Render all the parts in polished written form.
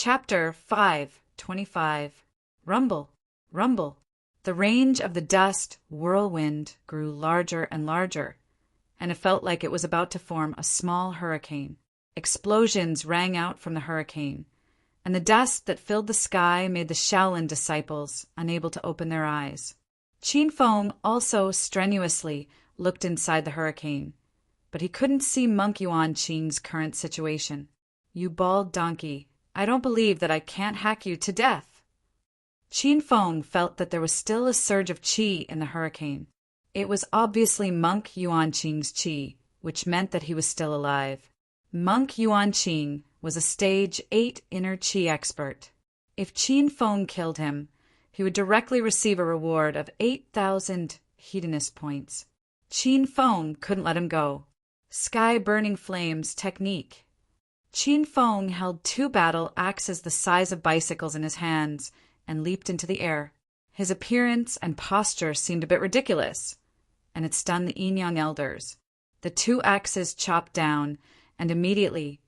Chapter 5:25. Rumble, rumble. The range of the dust whirlwind grew larger and larger, and it felt like it was about to form a small hurricane. Explosions rang out from the hurricane, and the dust that filled the sky made the Shaolin disciples unable to open their eyes. Qin Feng also strenuously looked inside the hurricane, but he couldn't see Monk Yuanqing's current situation. "You bald donkey, I don't believe that I can't hack you to death." Qin Feng felt that there was still a surge of qi in the hurricane. It was obviously Monk Yuanqing's qi, which meant that he was still alive. Monk Yuanqing was a stage 8 inner qi expert. If Qin Feng killed him, he would directly receive a reward of 8,000 Hedonist points. Qin Feng couldn't let him go. Sky-burning flames technique. Qin Feng held 2 battle axes the size of bicycles in his hands and leaped into the air. His appearance and posture seemed a bit ridiculous, and it stunned the Yin-Yang elders. The 2 axes chopped down, and immediately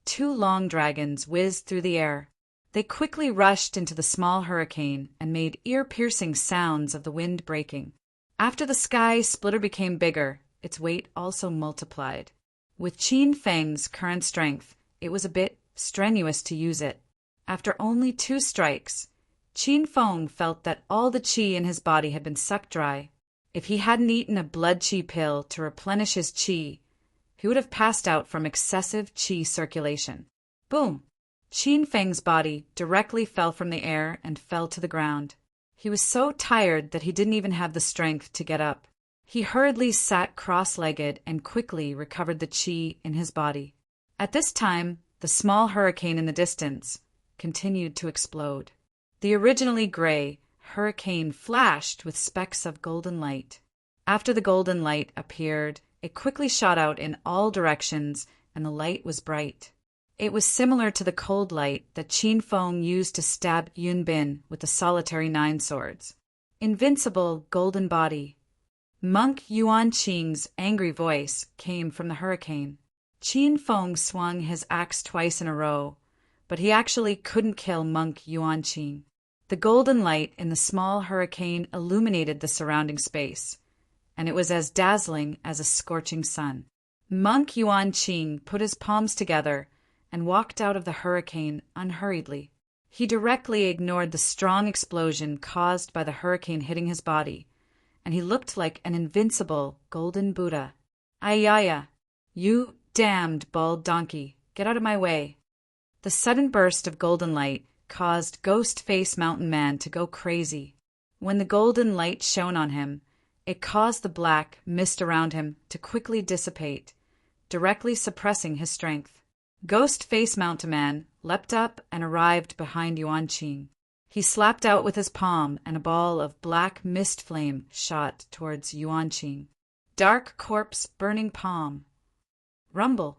2 long dragons whizzed through the air. They quickly rushed into the small hurricane and made ear-piercing sounds of the wind breaking. After the sky splitter became bigger, its weight also multiplied. With Qin Feng's current strength, it was a bit strenuous to use it. After only 2 strikes, Qin Feng felt that all the qi in his body had been sucked dry. If he hadn't eaten a blood qi pill to replenish his qi, he would have passed out from excessive qi circulation. Boom! Qin Feng's body directly fell from the air and fell to the ground. He was so tired that he didn't even have the strength to get up. He hurriedly sat cross-legged and quickly recovered the qi in his body. At this time, the small hurricane in the distance continued to explode. The originally gray hurricane flashed with specks of golden light. After the golden light appeared, it quickly shot out in all directions, and the light was bright. It was similar to the cold light that Qin Feng used to stab Yun Bin with the solitary 9 swords. Invincible golden body. Monk Yuanqing's angry voice came from the hurricane. Qin Feng swung his axe twice in a row, but he actually couldn't kill Monk Yuanqing. The golden light in the small hurricane illuminated the surrounding space, and it was as dazzling as a scorching sun. Monk Yuanqing put his palms together and walked out of the hurricane unhurriedly. He directly ignored the strong explosion caused by the hurricane hitting his body, and he looked like an invincible golden Buddha. "Ayaya, you damned bald donkey, get out of my way." The sudden burst of golden light caused Ghost-Face Mountain Man to go crazy. When the golden light shone on him, it caused the black mist around him to quickly dissipate, directly suppressing his strength. Ghost-Face Mountain Man leapt up and arrived behind Yuanqing. He slapped out with his palm, and a ball of black mist flame shot towards Yuanqing. Dark corpse burning palm. Rumble.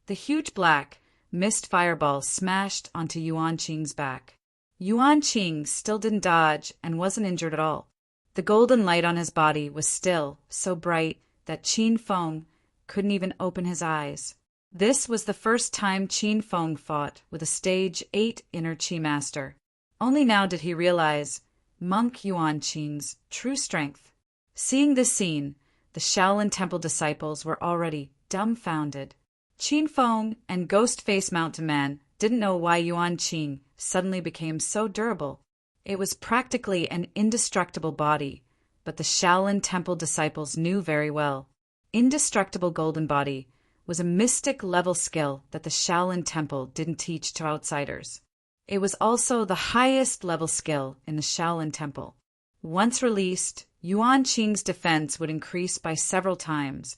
The huge black mist fireball smashed onto Yuanqing's back. Yuanqing still didn't dodge and wasn't injured at all. The golden light on his body was still so bright that Qin Feng couldn't even open his eyes. This was the first time Qin Feng fought with a stage 8 inner qi master. Only now did he realize Monk Yuanqing's true strength. Seeing this scene, the Shaolin Temple disciples were already dumbfounded. Qin Feng and Ghost-Face Mountain Man didn't know why Yuanqing suddenly became so durable. It was practically an indestructible body, but the Shaolin Temple disciples knew very well. Indestructible golden body was a mystic level skill that the Shaolin Temple didn't teach to outsiders. It was also the highest level skill in the Shaolin Temple. Once released, Yuanqing's defense would increase by several times,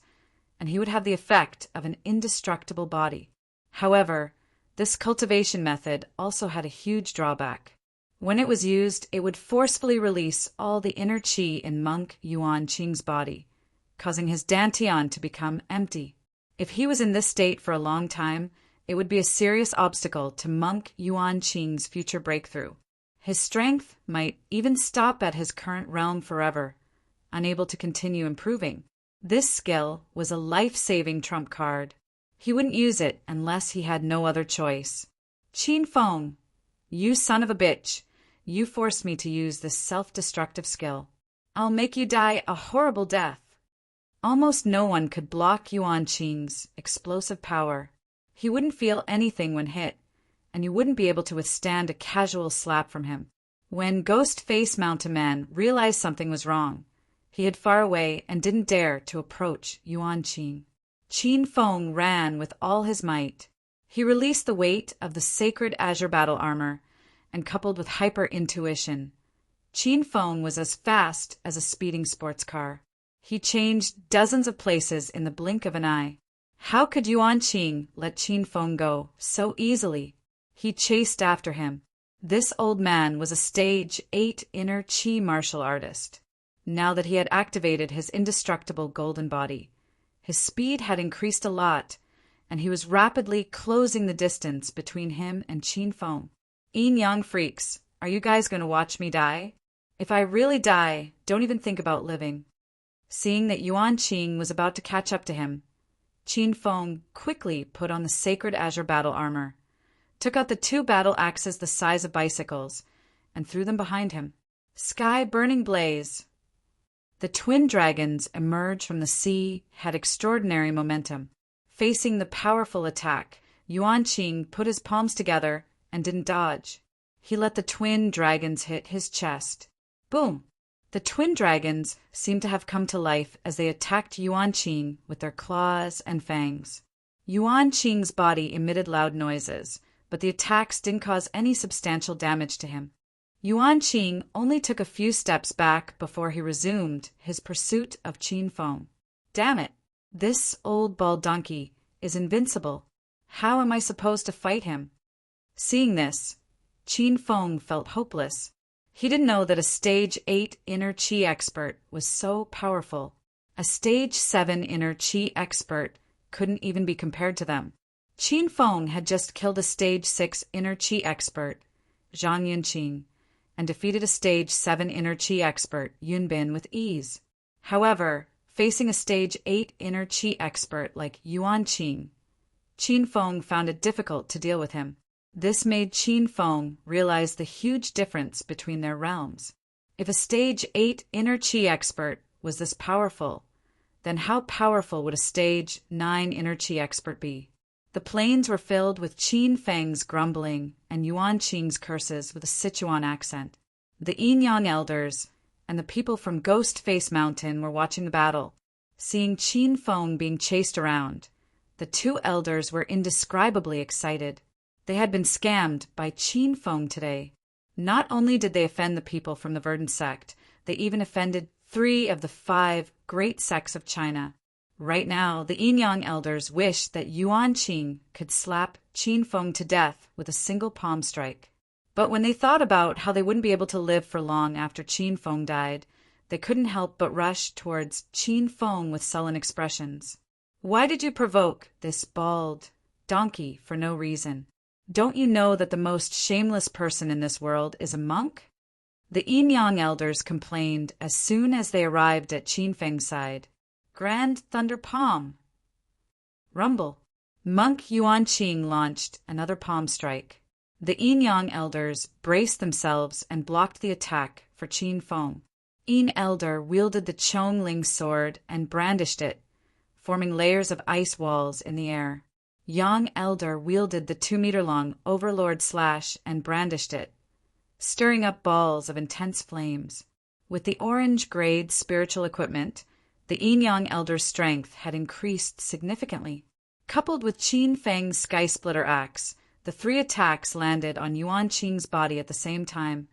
and he would have the effect of an indestructible body. However, this cultivation method also had a huge drawback. When it was used, it would forcefully release all the inner qi in Monk Yuanqing's body, causing his dantian to become empty. If he was in this state for a long time, it would be a serious obstacle to Monk Yuanqing's future breakthrough. His strength might even stop at his current realm forever, unable to continue improving. This skill was a life-saving trump card. He wouldn't use it unless he had no other choice. Qin Feng You son of a bitch! You forced me to use this self-destructive skill. I'll make you die a horrible death. Almost no one could block Yuan Qing's explosive power. He wouldn't feel anything when hit, and you wouldn't be able to withstand a casual slap from him. When Ghost Face Mountain Man realized something was wrong, he hid far away and didn't dare to approach Yuan Qing. Qin Feng ran with all his might. He released the weight of the sacred azure battle armor, and coupled with hyper-intuition, Qin Feng was as fast as a speeding sports car. He changed dozens of places in the blink of an eye. How could Yuan Qing let Qin Feng go so easily? He chased after him. This old man was a stage 8 inner Qi martial artist. Now that he had activated his indestructible golden body, his speed had increased a lot, and he was rapidly closing the distance between him and Qin Feng. Yin-yang freaks, are you guys going to watch me die? If I really die, don't even think about living. Seeing that Yuan Qing was about to catch up to him, Qin Feng quickly put on the sacred azure battle armor, took out the 2 battle axes the size of bicycles, and threw them behind him. Sky burning blaze. The twin dragons emerged from the sea had extraordinary momentum. Facing the powerful attack, Yuan Qing put his palms together and didn't dodge. He let the twin dragons hit his chest. Boom! The twin dragons seemed to have come to life as they attacked Yuan Qing with their claws and fangs. Yuan Qing's body emitted loud noises, but the attacks didn't cause any substantial damage to him. Yuan Qing only took a few steps back before he resumed his pursuit of Qin Feng. Damn it! This old bald donkey is invincible. How am I supposed to fight him? Seeing this, Qin Feng felt hopeless. He didn't know that a stage 8 inner Qi expert was so powerful. A stage 7 inner Qi expert couldn't even be compared to them. Qin Feng had just killed a stage 6 inner Qi expert, Zhang Yunqing, and defeated a stage 7 inner Qi expert, Yun Bin, with ease. However, facing a stage 8 inner Qi expert like Yuan Qing, Qin Feng found it difficult to deal with him. This made Qin Feng realize the huge difference between their realms. If a stage 8 inner Qi expert was this powerful, then how powerful would a stage 9 inner Qi expert be? The plains were filled with Qin Feng's grumbling and Yuan Qing's curses with a Sichuan accent. The Yin-yang elders and the people from Ghost Face Mountain were watching the battle. Seeing Qin Feng being chased around, the 2 elders were indescribably excited. They had been scammed by Qin Feng today. Not only did they offend the people from the Verdant sect, they even offended 3 of the 5 great sects of China. Right now, the Yin-yang elders wished that Yuan Qing could slap Qin Feng to death with a single palm strike. But when they thought about how they wouldn't be able to live for long after Qin Feng died, they couldn't help but rush towards Qin Feng with sullen expressions. Why did you provoke this bald donkey for no reason? Don't you know that the most shameless person in this world is a monk? The Yin-yang elders complained as soon as they arrived at Qin Feng's side. Grand Thunder Palm. Rumble. Monk Yuan Qing launched another palm strike. The Yin-yang elders braced themselves and blocked the attack for Qin Feng. Yin elder wielded the Chongling sword and brandished it, forming layers of ice walls in the air. Yang elder wielded the 2-meter-long Overlord slash and brandished it, stirring up balls of intense flames. With the orange-grade spiritual equipment, the Yin-yang elder's strength had increased significantly. Coupled with Qin Feng's Sky Splitter axe, the 3 attacks landed on Yuan Qing's body at the same time,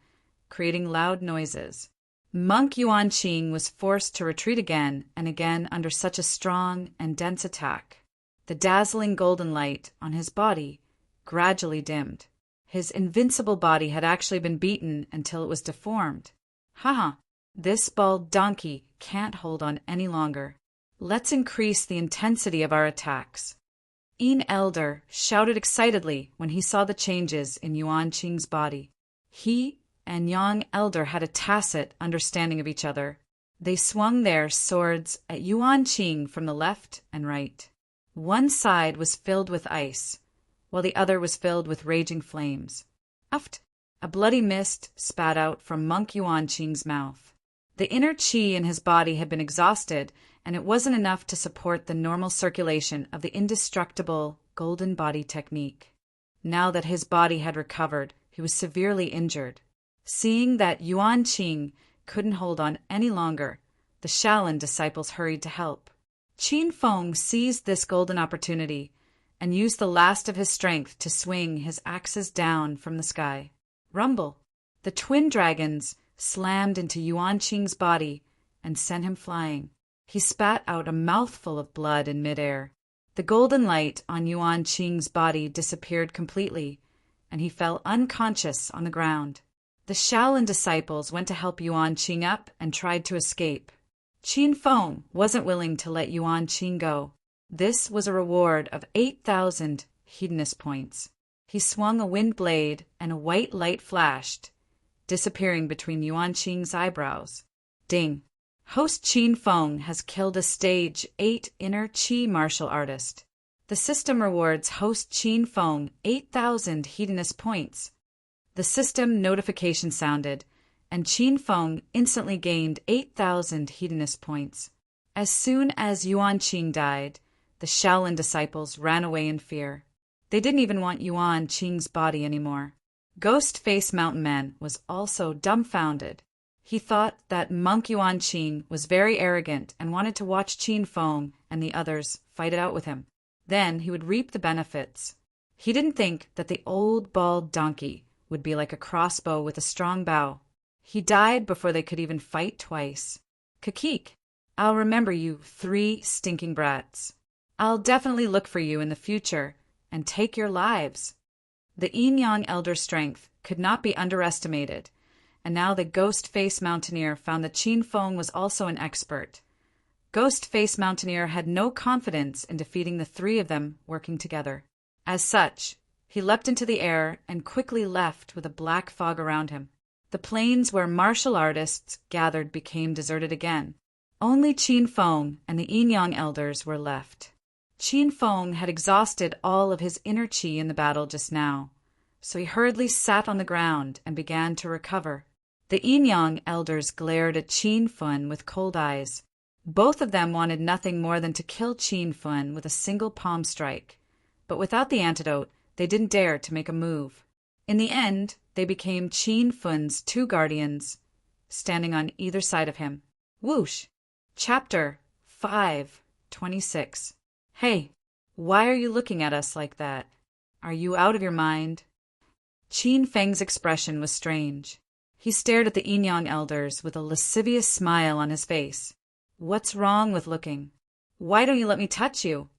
creating loud noises. Monk Yuan Qing was forced to retreat again and again under such a strong and dense attack. The dazzling golden light on his body gradually dimmed. His invincible body had actually been beaten until it was deformed. Haha, this bald donkey can't hold on any longer. Let's increase the intensity of our attacks. Yin Elder shouted excitedly when he saw the changes in Yuan Qing's body. He and Yang Elder had a tacit understanding of each other. They swung their swords at Yuan Qing from the left and right. One side was filled with ice, while the other was filled with raging flames. Uft! A bloody mist spat out from Monk Yuanqing's mouth. The inner qi in his body had been exhausted, and it wasn't enough to support the normal circulation of the indestructible golden body technique. Now that his body had recovered, he was severely injured. Seeing that Yuanqing couldn't hold on any longer, the Shaolin disciples hurried to help. Qin Feng seized this golden opportunity and used the last of his strength to swing his axes down from the sky. Rumble! The twin dragons slammed into Yuanqing's body and sent him flying. He spat out a mouthful of blood in midair. The golden light on Yuanqing's body disappeared completely, and he fell unconscious on the ground. The Shaolin disciples went to help Yuanqing up and tried to escape. Qin Feng wasn't willing to let Yuanqing go. This was a reward of 8,000 Hedonist points. He swung a wind blade and a white light flashed, disappearing between Yuanqing's eyebrows. Ding! Host Qin Feng has killed a stage 8 inner Qi martial artist. The system rewards host Qin Feng 8,000 Hedonist points. The system notification sounded, and Qin Feng instantly gained 8,000 Hedonist points. As soon as Yuanqing died, the Shaolin disciples ran away in fear. They didn't even want Yuanqing's body anymore. Ghost Face Mountain Man was also dumbfounded. He thought that Monk Yuanqing was very arrogant and wanted to watch Qin Feng and the others fight it out with him. Then he would reap the benefits. He didn't think that the old bald donkey would be like a crossbow with a strong bow. He died before they could even fight twice. Kakik, I'll remember you 3 stinking brats. I'll definitely look for you in the future and take your lives. The Yin-Yang Elder's strength could not be underestimated, and now the Ghost Face Mountaineer found that Qin Feng was also an expert. Ghost Face Mountaineer had no confidence in defeating the 3 of them working together. As such, he leapt into the air and quickly left with a black fog around him. The plains where martial artists gathered became deserted again. Only Qin Feng and the Yin-Yang Elders were left. Qin Feng had exhausted all of his inner qi in the battle just now, so he hurriedly sat on the ground and began to recover. The Yin-Yang Elders glared at Qin Feng with cold eyes. Both of them wanted nothing more than to kill Qin Feng with a single palm strike, but without the antidote, they didn't dare to make a move. In the end, they became Qin Feng's 2 guardians, standing on either side of him. Whoosh! Chapter 5:26. Hey, why are you looking at us like that? Are you out of your mind? Qin Feng's expression was strange. He stared at the Yin-Yang Elders with a lascivious smile on his face. What's wrong with looking? Why don't you let me touch you?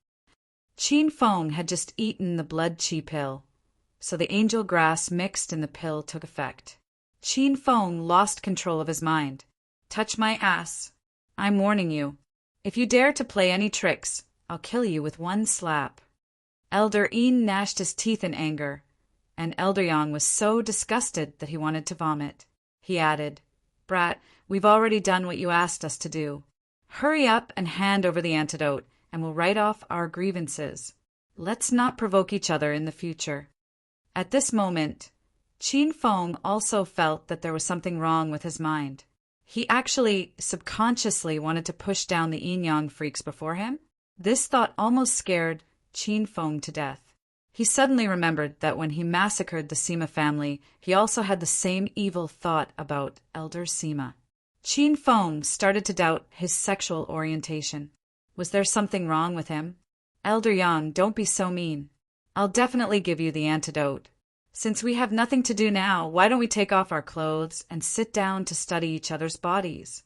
Qin Feng had just eaten the blood qi pill, so the angel grass mixed in the pill took effect. Qin Feng lost control of his mind. Touch my ass. I'm warning you. If you dare to play any tricks, I'll kill you with one slap. Elder Yin gnashed his teeth in anger, and Elder Yang was so disgusted that he wanted to vomit. He added, Brat, we've already done what you asked us to do. Hurry up and hand over the antidote, and we'll write off our grievances. Let's not provoke each other in the future. At this moment, Qin Feng also felt that there was something wrong with his mind. He actually subconsciously wanted to push down the Yin-Yang freaks before him. This thought almost scared Qin Feng to death. He suddenly remembered that when he massacred the Sima family, he also had the same evil thought about Elder Sima. Qin Feng started to doubt his sexual orientation. Was there something wrong with him? Elder Yang, don't be so mean. I'll definitely give you the antidote. Since we have nothing to do now, why don't we take off our clothes and sit down to study each other's bodies?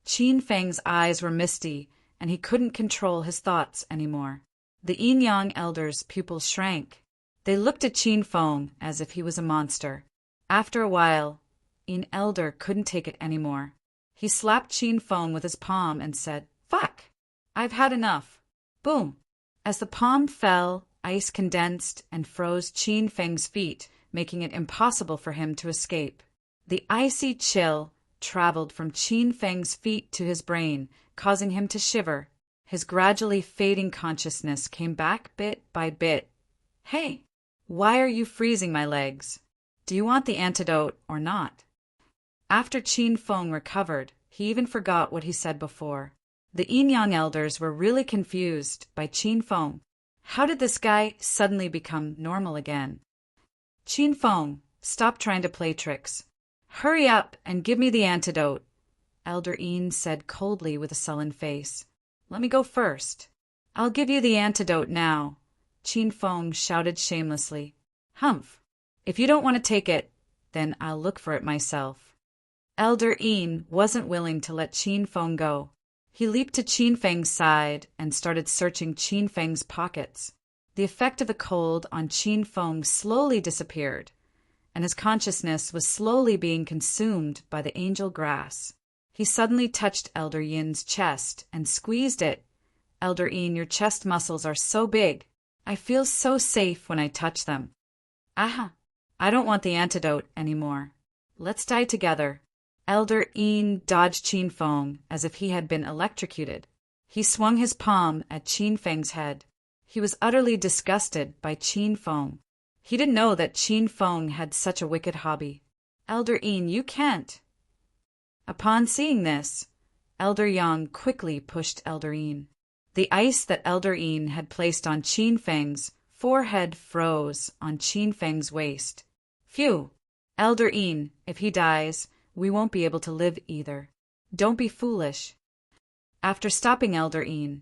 Qin Feng's eyes were misty, and he couldn't control his thoughts anymore. The Yin-Yang Elders' pupils shrank. They looked at Qin Feng as if he was a monster. After a while, Yin Elder couldn't take it anymore. He slapped Qin Feng with his palm and said, Fuck! I've had enough. Boom! As the palm fell, ice condensed and froze Qin Feng's feet, making it impossible for him to escape. The icy chill traveled from Qin Feng's feet to his brain, causing him to shiver. His gradually fading consciousness came back bit by bit. Hey, why are you freezing my legs? Do you want the antidote or not? After Qin Feng recovered, he even forgot what he said before. The Yin-Yang elders were really confused by Qin Feng. How did this guy suddenly become normal again? Qin Feng, stop trying to play tricks. Hurry up and give me the antidote, Elder Yin said coldly with a sullen face. Let me go first. I'll give you the antidote now, Qin Feng shouted shamelessly. Humph. If you don't want to take it, then I'll look for it myself. Elder Yin wasn't willing to let Qin Feng go. He leaped to Qin Feng's side and started searching Qin Feng's pockets. The effect of the cold on Qin Feng slowly disappeared, and his consciousness was slowly being consumed by the angel grass. He suddenly touched Elder Yin's chest and squeezed it. Elder Yin, your chest muscles are so big. I feel so safe when I touch them. Aha! I don't want the antidote anymore. Let's die together. Elder Yin dodged Qin Feng as if he had been electrocuted. He swung his palm at Qin Feng's head. He was utterly disgusted by Qin Feng. He didn't know that Qin Feng had such a wicked hobby. Elder Yin, you can't. Upon seeing this, Elder Yang quickly pushed Elder Yin. The ice that Elder Yin had placed on Qin Feng's forehead froze on Qin Feng's waist. Phew! Elder Yin, if he dies, we won't be able to live either. Don't be foolish. After stopping Elder Yin,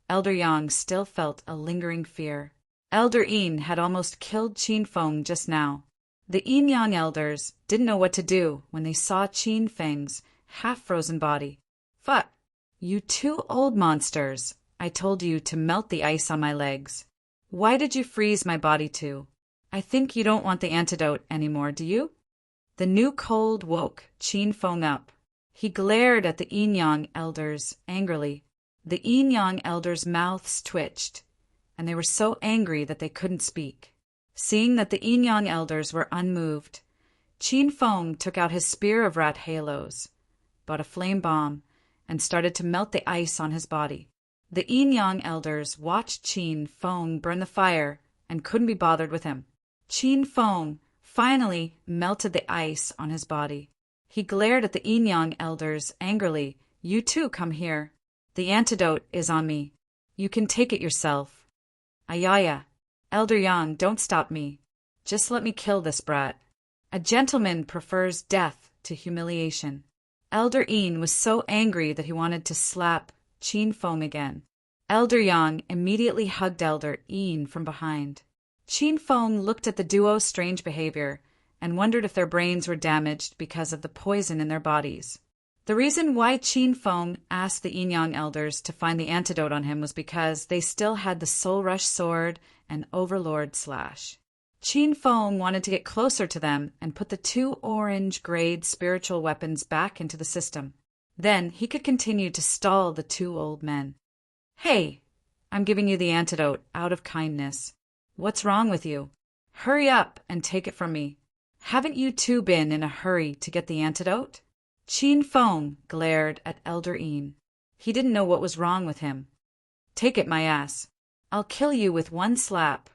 Elder Yang still felt a lingering fear. Elder Yin had almost killed Qin Feng just now. The Yin-Yang elders didn't know what to do when they saw Qin Feng's half-frozen body. Fuck! You two old monsters! I told you to melt the ice on my legs. Why did you freeze my body too? I think you don't want the antidote anymore, do you? The new cold woke Qin Feng up. He glared at the Yin-Yang elders angrily. The Yin-Yang elders' mouths twitched, and they were so angry that they couldn't speak. Seeing that the Yin-Yang elders were unmoved, Qin Feng took out his spear of rat halos, bought a flame bomb, and started to melt the ice on his body. The Yin-Yang elders watched Qin Feng burn the fire and couldn't be bothered with him. Qin Feng finally melted the ice on his body. He glared at the Yin-Yang elders angrily. You too come here. The antidote is on me. You can take it yourself. Ayaya. Elder Yang, don't stop me. Just let me kill this brat. A gentleman prefers death to humiliation. Elder Yin was so angry that he wanted to slap Qin Feng again. Elder Yang immediately hugged Elder Yin from behind. Qin Feng looked at the duo's strange behavior and wondered if their brains were damaged because of the poison in their bodies. The reason why Qin Feng asked the Yin-Yang elders to find the antidote on him was because they still had the Soul Rush sword and Overlord slash. Qin Feng wanted to get closer to them and put the two orange-grade spiritual weapons back into the system. Then he could continue to stall the two old men. Hey, I'm giving you the antidote out of kindness. What's wrong with you? Hurry up and take it from me. Haven't you two been in a hurry to get the antidote? Qin Feng glared at Elder Yin. He didn't know what was wrong with him. Take it, my ass. I'll kill you with one slap.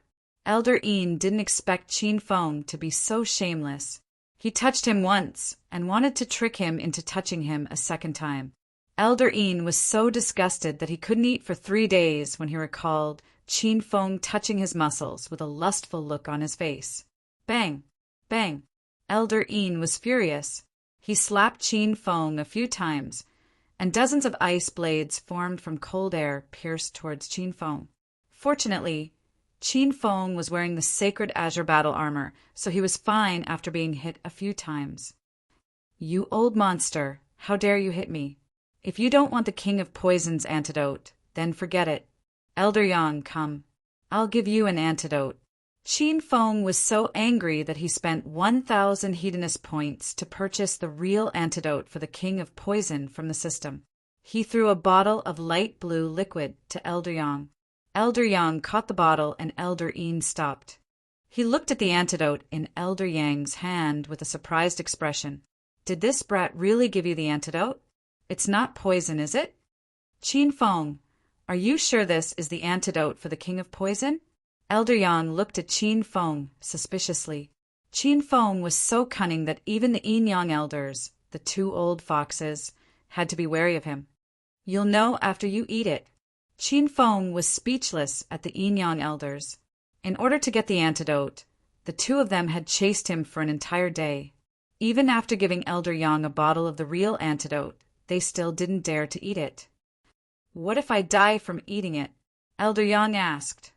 Elder Yin didn't expect Qin Feng to be so shameless. He touched him once and wanted to trick him into touching him a second time. Elder Yin was so disgusted that he couldn't eat for 3 days when he recalled Qin Feng touching his muscles with a lustful look on his face. Bang! Bang! Elder Yin was furious. He slapped Qin Feng a few times, and dozens of ice blades formed from cold air pierced towards Qin Feng. Fortunately, Qin Feng was wearing the sacred azure battle armor, so he was fine after being hit a few times. You old monster, how dare you hit me? If you don't want the King of Poison's antidote, then forget it. Elder Yang, come. I'll give you an antidote. Qin Feng was so angry that he spent 1,000 hedonist points to purchase the real antidote for the King of Poison from the system. He threw a bottle of light blue liquid to Elder Yang. Elder Yang caught the bottle and Elder Yin stopped. He looked at the antidote in Elder Yang's hand with a surprised expression. Did this brat really give you the antidote? It's not poison, is it? Qin Feng, are you sure this is the antidote for the King of Poison? Elder Yang looked at Qin Feng suspiciously. Qin Feng was so cunning that even the Yin Yang elders, the two old foxes, had to be wary of him. "You'll know after you eat it." Qin Feng was speechless at the Yin Yang elders. In order to get the antidote, the two of them had chased him for an entire day. Even after giving Elder Yang a bottle of the real antidote, they still didn't dare to eat it. "What if I die from eating it?" Elder Yang asked.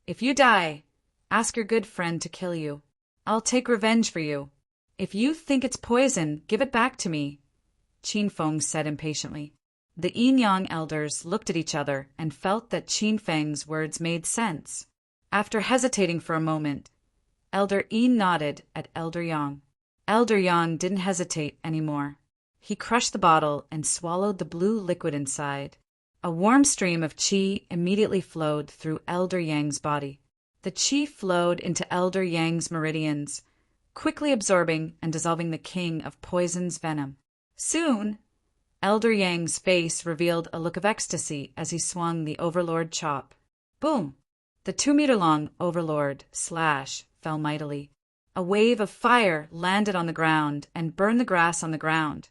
"If you die, ask your good friend to kill you. I'll take revenge for you. If you think it's poison, give it back to me," Qin Feng said impatiently. The Yin Yang elders looked at each other and felt that Qin Feng's words made sense. After hesitating for a moment, Elder Yin nodded at Elder Yang. Elder Yang didn't hesitate anymore. He crushed the bottle and swallowed the blue liquid inside. A warm stream of qi immediately flowed through Elder Yang's body. The qi flowed into Elder Yang's meridians, quickly absorbing and dissolving the king of poison's venom. Soon, Elder Yang's face revealed a look of ecstasy as he swung the Overlord chop. Boom! The 2-meter-long Overlord slash fell mightily. A wave of fire landed on the ground and burned the grass on the ground,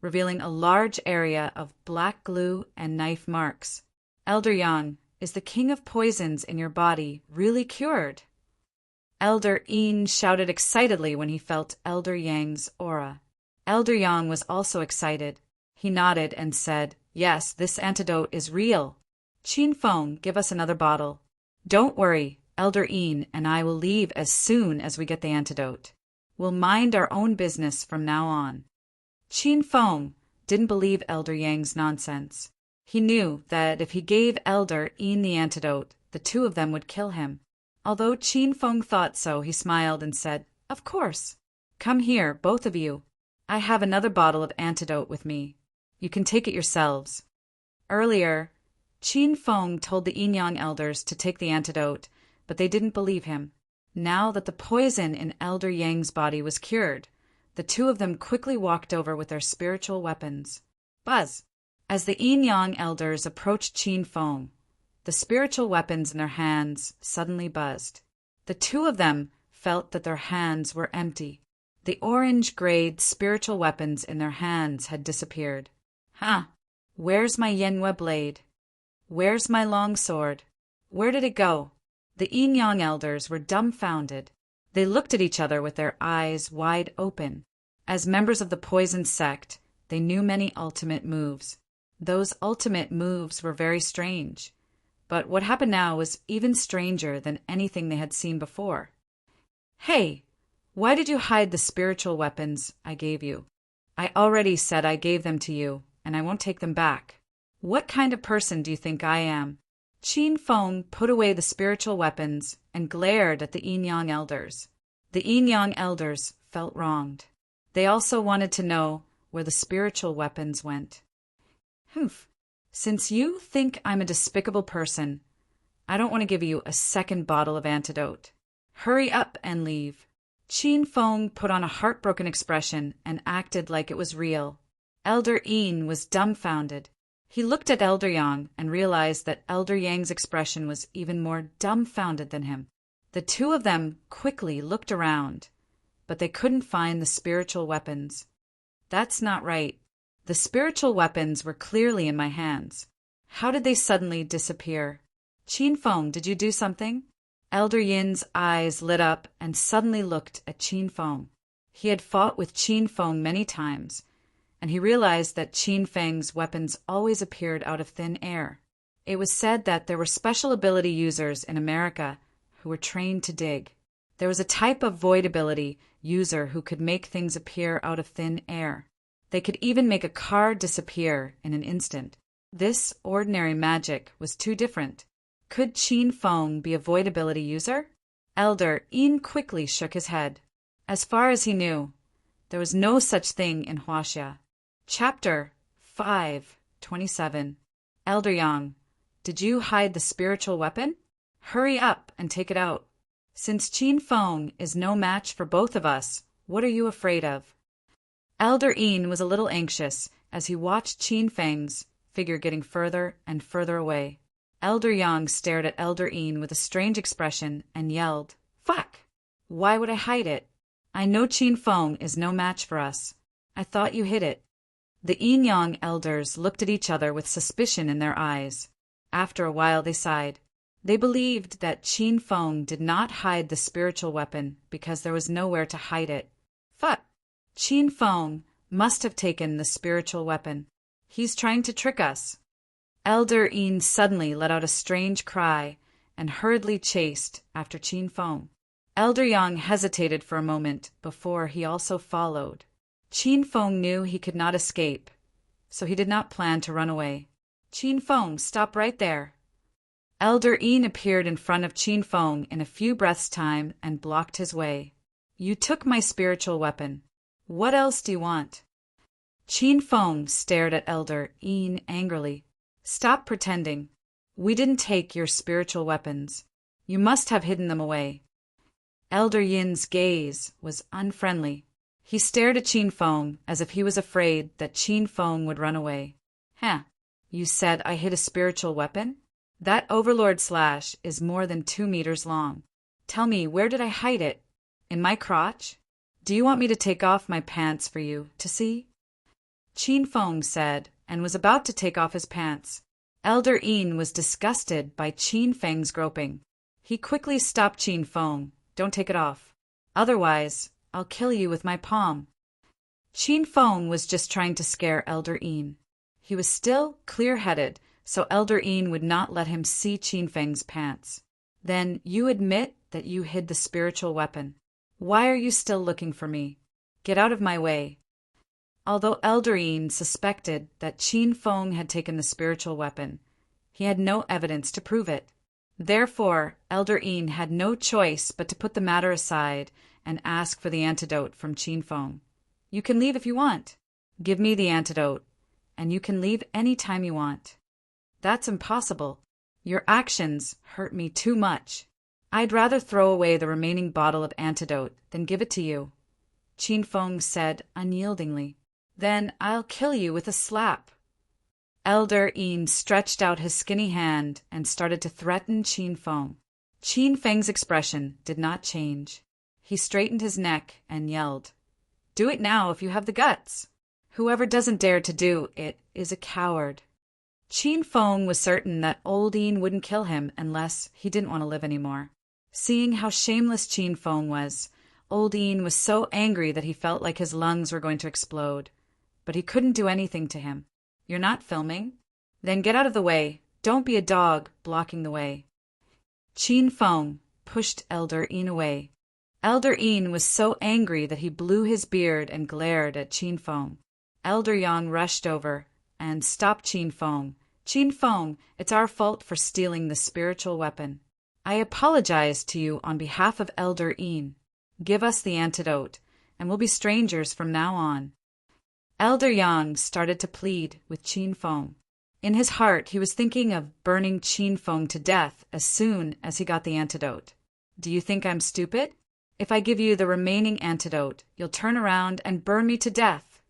revealing a large area of black glue and knife marks. "Elder Yang, is the king of poisons in your body really cured?" Elder Yin shouted excitedly when he felt Elder Yang's aura. Elder Yang was also excited. He nodded and said, "Yes, this antidote is real. Qin Feng, give us another bottle." "Don't worry, Elder Yin and I will leave as soon as we get the antidote. We'll mind our own business from now on." Qin Feng didn't believe Elder Yang's nonsense. He knew that if he gave Elder Yin the antidote, the two of them would kill him. Although Qin Feng thought so, he smiled and said, "Of course. Come here, both of you. I have another bottle of antidote with me. You can take it yourselves." Earlier, Qin Feng told the Yin Yang elders to take the antidote, but they didn't believe him. Now that the poison in Elder Yang's body was cured, the two of them quickly walked over with their spiritual weapons. Buzz! As the Yin Yang elders approached Qin Feng, the spiritual weapons in their hands suddenly buzzed. The two of them felt that their hands were empty. The orange-grayed spiritual weapons in their hands had disappeared. Where's my Yenhua blade? Where's my long sword? Where did it go? The Yin Yang elders were dumbfounded. They looked at each other with their eyes wide open. As members of the poison sect, they knew many ultimate moves. Those ultimate moves were very strange. But what happened now was even stranger than anything they had seen before. "Hey, why did you hide the spiritual weapons I gave you? I already said I gave them to you, and I won't take them back. What kind of person do you think I am?" Qin Feng put away the spiritual weapons and glared at the Yin Yang elders. The Yin Yang elders felt wronged. They also wanted to know where the spiritual weapons went. "Humph. Since you think I'm a despicable person, I don't want to give you a second bottle of antidote. Hurry up and leave." Qin Feng put on a heartbroken expression and acted like it was real. Elder Yin was dumbfounded. He looked at Elder Yang and realized that Elder Yang's expression was even more dumbfounded than him. The two of them quickly looked around, but they couldn't find the spiritual weapons. "That's not right. The spiritual weapons were clearly in my hands. How did they suddenly disappear? Qin Feng, did you do something?" Elder Yin's eyes lit up and suddenly looked at Qin Feng. He had fought with Qin Feng many times, and he realized that Qin Feng's weapons always appeared out of thin air. It was said that there were special ability users in America who were trained to dig. There was a type of void ability user who could make things appear out of thin air. They could even make a car disappear in an instant. This ordinary magic was too different. Could Qin Feng be a void ability user? Elder Yin quickly shook his head. As far as he knew, there was no such thing in Huaxia. Chapter 5:27. Elder Yang, did you hide the spiritual weapon? Hurry up and take it out. Since Qin Feng is no match for both of us, what are you afraid of? Elder Yin was a little anxious as he watched Qin Feng's figure getting further and further away. Elder Yang stared at Elder Yin with a strange expression and yelled, "Fuck! Why would I hide it? I know Qin Feng is no match for us. I thought you hid it." The Yin Yang elders looked at each other with suspicion in their eyes. After a while they sighed. They believed that Qin Feng did not hide the spiritual weapon because there was nowhere to hide it. But Qin Feng must have taken the spiritual weapon. He's trying to trick us. Elder Yin suddenly let out a strange cry and hurriedly chased after Qin Feng. Elder Yang hesitated for a moment before he also followed. Qin Feng knew he could not escape, so he did not plan to run away. "Qin Feng, stop right there." Elder Yin appeared in front of Qin Feng in a few breaths' time and blocked his way. "You took my spiritual weapon. What else do you want?" Qin Feng stared at Elder Yin angrily. "Stop pretending. We didn't take your spiritual weapons. You must have hidden them away." Elder Yin's gaze was unfriendly. He stared at Qin Feng as if he was afraid that Qin Feng would run away. "Huh, you said I hid a spiritual weapon? That overlord slash is more than 2 meters long. Tell me, where did I hide it? In my crotch? Do you want me to take off my pants for you to see?" Qin Feng said, and was about to take off his pants. Elder Yin was disgusted by Qin Feng's groping. He quickly stopped Qin Feng. "Don't take it off. Otherwise, I'll kill you with my palm." Qin Feng was just trying to scare Elder Yin. He was still clear-headed, so Elder Yin would not let him see Qin Feng's pants. "Then you admit that you hid the spiritual weapon. Why are you still looking for me? Get out of my way." Although Elder Yin suspected that Qin Feng had taken the spiritual weapon, he had no evidence to prove it. Therefore, Elder Yin had no choice but to put the matter aside and ask for the antidote from Qin Feng. "You can leave if you want. Give me the antidote, and you can leave any time you want." "That's impossible. Your actions hurt me too much. I'd rather throw away the remaining bottle of antidote than give it to you," Qin Feng said unyieldingly. "Then I'll kill you with a slap." Elder Yin stretched out his skinny hand and started to threaten Qin Feng. Qin Feng's expression did not change. He straightened his neck and yelled, "Do it now if you have the guts. Whoever doesn't dare to do it is a coward." Qin Feng was certain that old Yin wouldn't kill him unless he didn't want to live anymore. Seeing how shameless Qin Feng was, old Yin was so angry that he felt like his lungs were going to explode. But he couldn't do anything to him. "You're not filming? Then get out of the way. Don't be a dog blocking the way." Qin Feng pushed Elder Yin away. Elder Yin was so angry that he blew his beard and glared at Qin Feng. Elder Yang rushed over and stopped Qin Feng. "Qin Feng, it's our fault for stealing the spiritual weapon. I apologize to you on behalf of Elder Yin. Give us the antidote, and we'll be strangers from now on." Elder Yang started to plead with Qin Feng. In his heart, he was thinking of burning Qin Feng to death as soon as he got the antidote. "Do you think I'm stupid? If I give you the remaining antidote, you'll turn around and burn me to death,"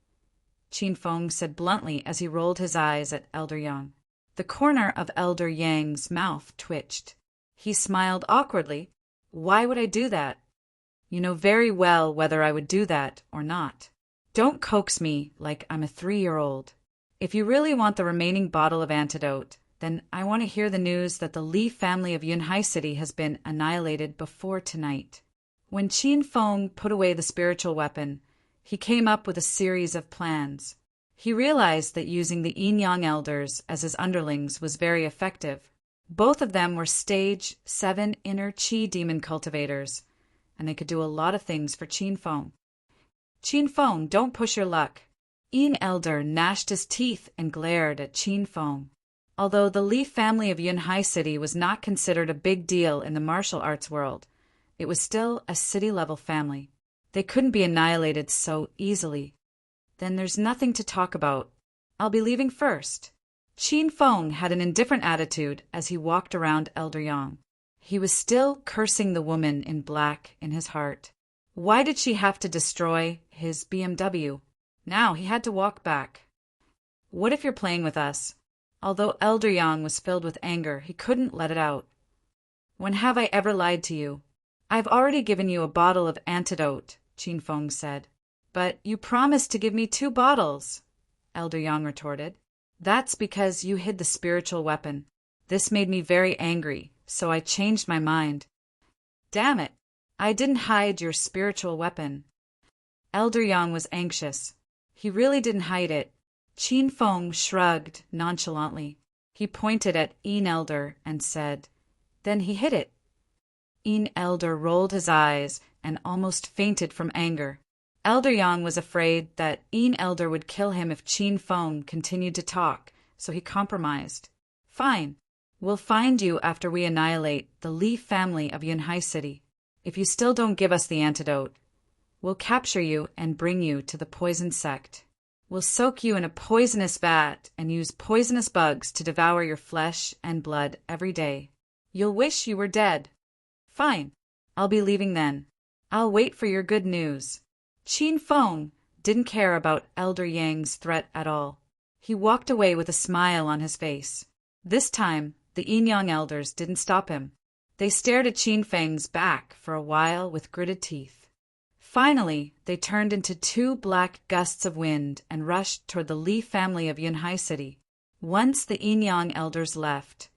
Qin Feng said bluntly as he rolled his eyes at Elder Yang. The corner of Elder Yang's mouth twitched. He smiled awkwardly. "Why would I do that? You know very well whether I would do that or not. Don't coax me like I'm a 3-year-old. If you really want the remaining bottle of antidote, then I want to hear the news that the Li family of Yunhai City has been annihilated before tonight." When Qin Feng put away the spiritual weapon, he came up with a series of plans. He realized that using the Yin Yang elders as his underlings was very effective. Both of them were stage 7 inner Qi demon cultivators, and they could do a lot of things for Qin Feng. "Qin Feng, don't push your luck." Yin Elder gnashed his teeth and glared at Qin Feng. Although the Li family of Yunhai City was not considered a big deal in the martial arts world, it was still a city-level family. They couldn't be annihilated so easily. "Then there's nothing to talk about. I'll be leaving first." Qin Feng had an indifferent attitude as he walked around Elder Yang. He was still cursing the woman in black in his heart. Why did she have to destroy his BMW? Now he had to walk back. "What if you're playing with us?" Although Elder Yang was filled with anger, he couldn't let it out. "When have I ever lied to you? I've already given you a bottle of antidote Qin Feng said. But you promised to give me 2 bottles, Elder Yang retorted. That's because you hid the spiritual weapon. This made me very angry, so I changed my mind. Damn it! I didn't hide your spiritual weapon. Elder Yang was anxious. He really didn't hide it. Qin Feng shrugged nonchalantly. He pointed at Yin Elder and said, Then he hid it. Yin Elder rolled his eyes and almost fainted from anger. Elder Yang was afraid that Yin Elder would kill him if Qin Feng continued to talk, so he compromised. Fine. We'll find you after we annihilate the Li family of Yunhai City. If you still don't give us the antidote, we'll capture you and bring you to the poison sect. We'll soak you in a poisonous vat and use poisonous bugs to devour your flesh and blood every day. You'll wish you were dead. Fine. I'll be leaving then. I'll wait for your good news. Qin Feng didn't care about Elder Yang's threat at all. He walked away with a smile on his face. This time, the Yin-Yang elders didn't stop him. They stared at Qin Feng's back for a while with gritted teeth. Finally, they turned into 2 black gusts of wind and rushed toward the Li family of Yunhai City. Once the Yin-Yang elders left,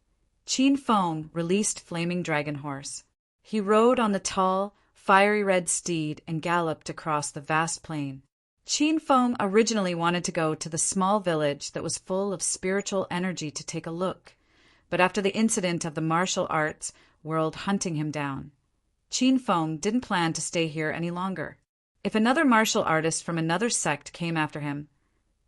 Qin Feng released Flaming Dragon Horse. He rode on the tall, fiery red steed and galloped across the vast plain. Qin Feng originally wanted to go to the small village that was full of spiritual energy to take a look, but after the incident of the martial arts world hunting him down, Qin Feng didn't plan to stay here any longer. If another martial artist from another sect came after him,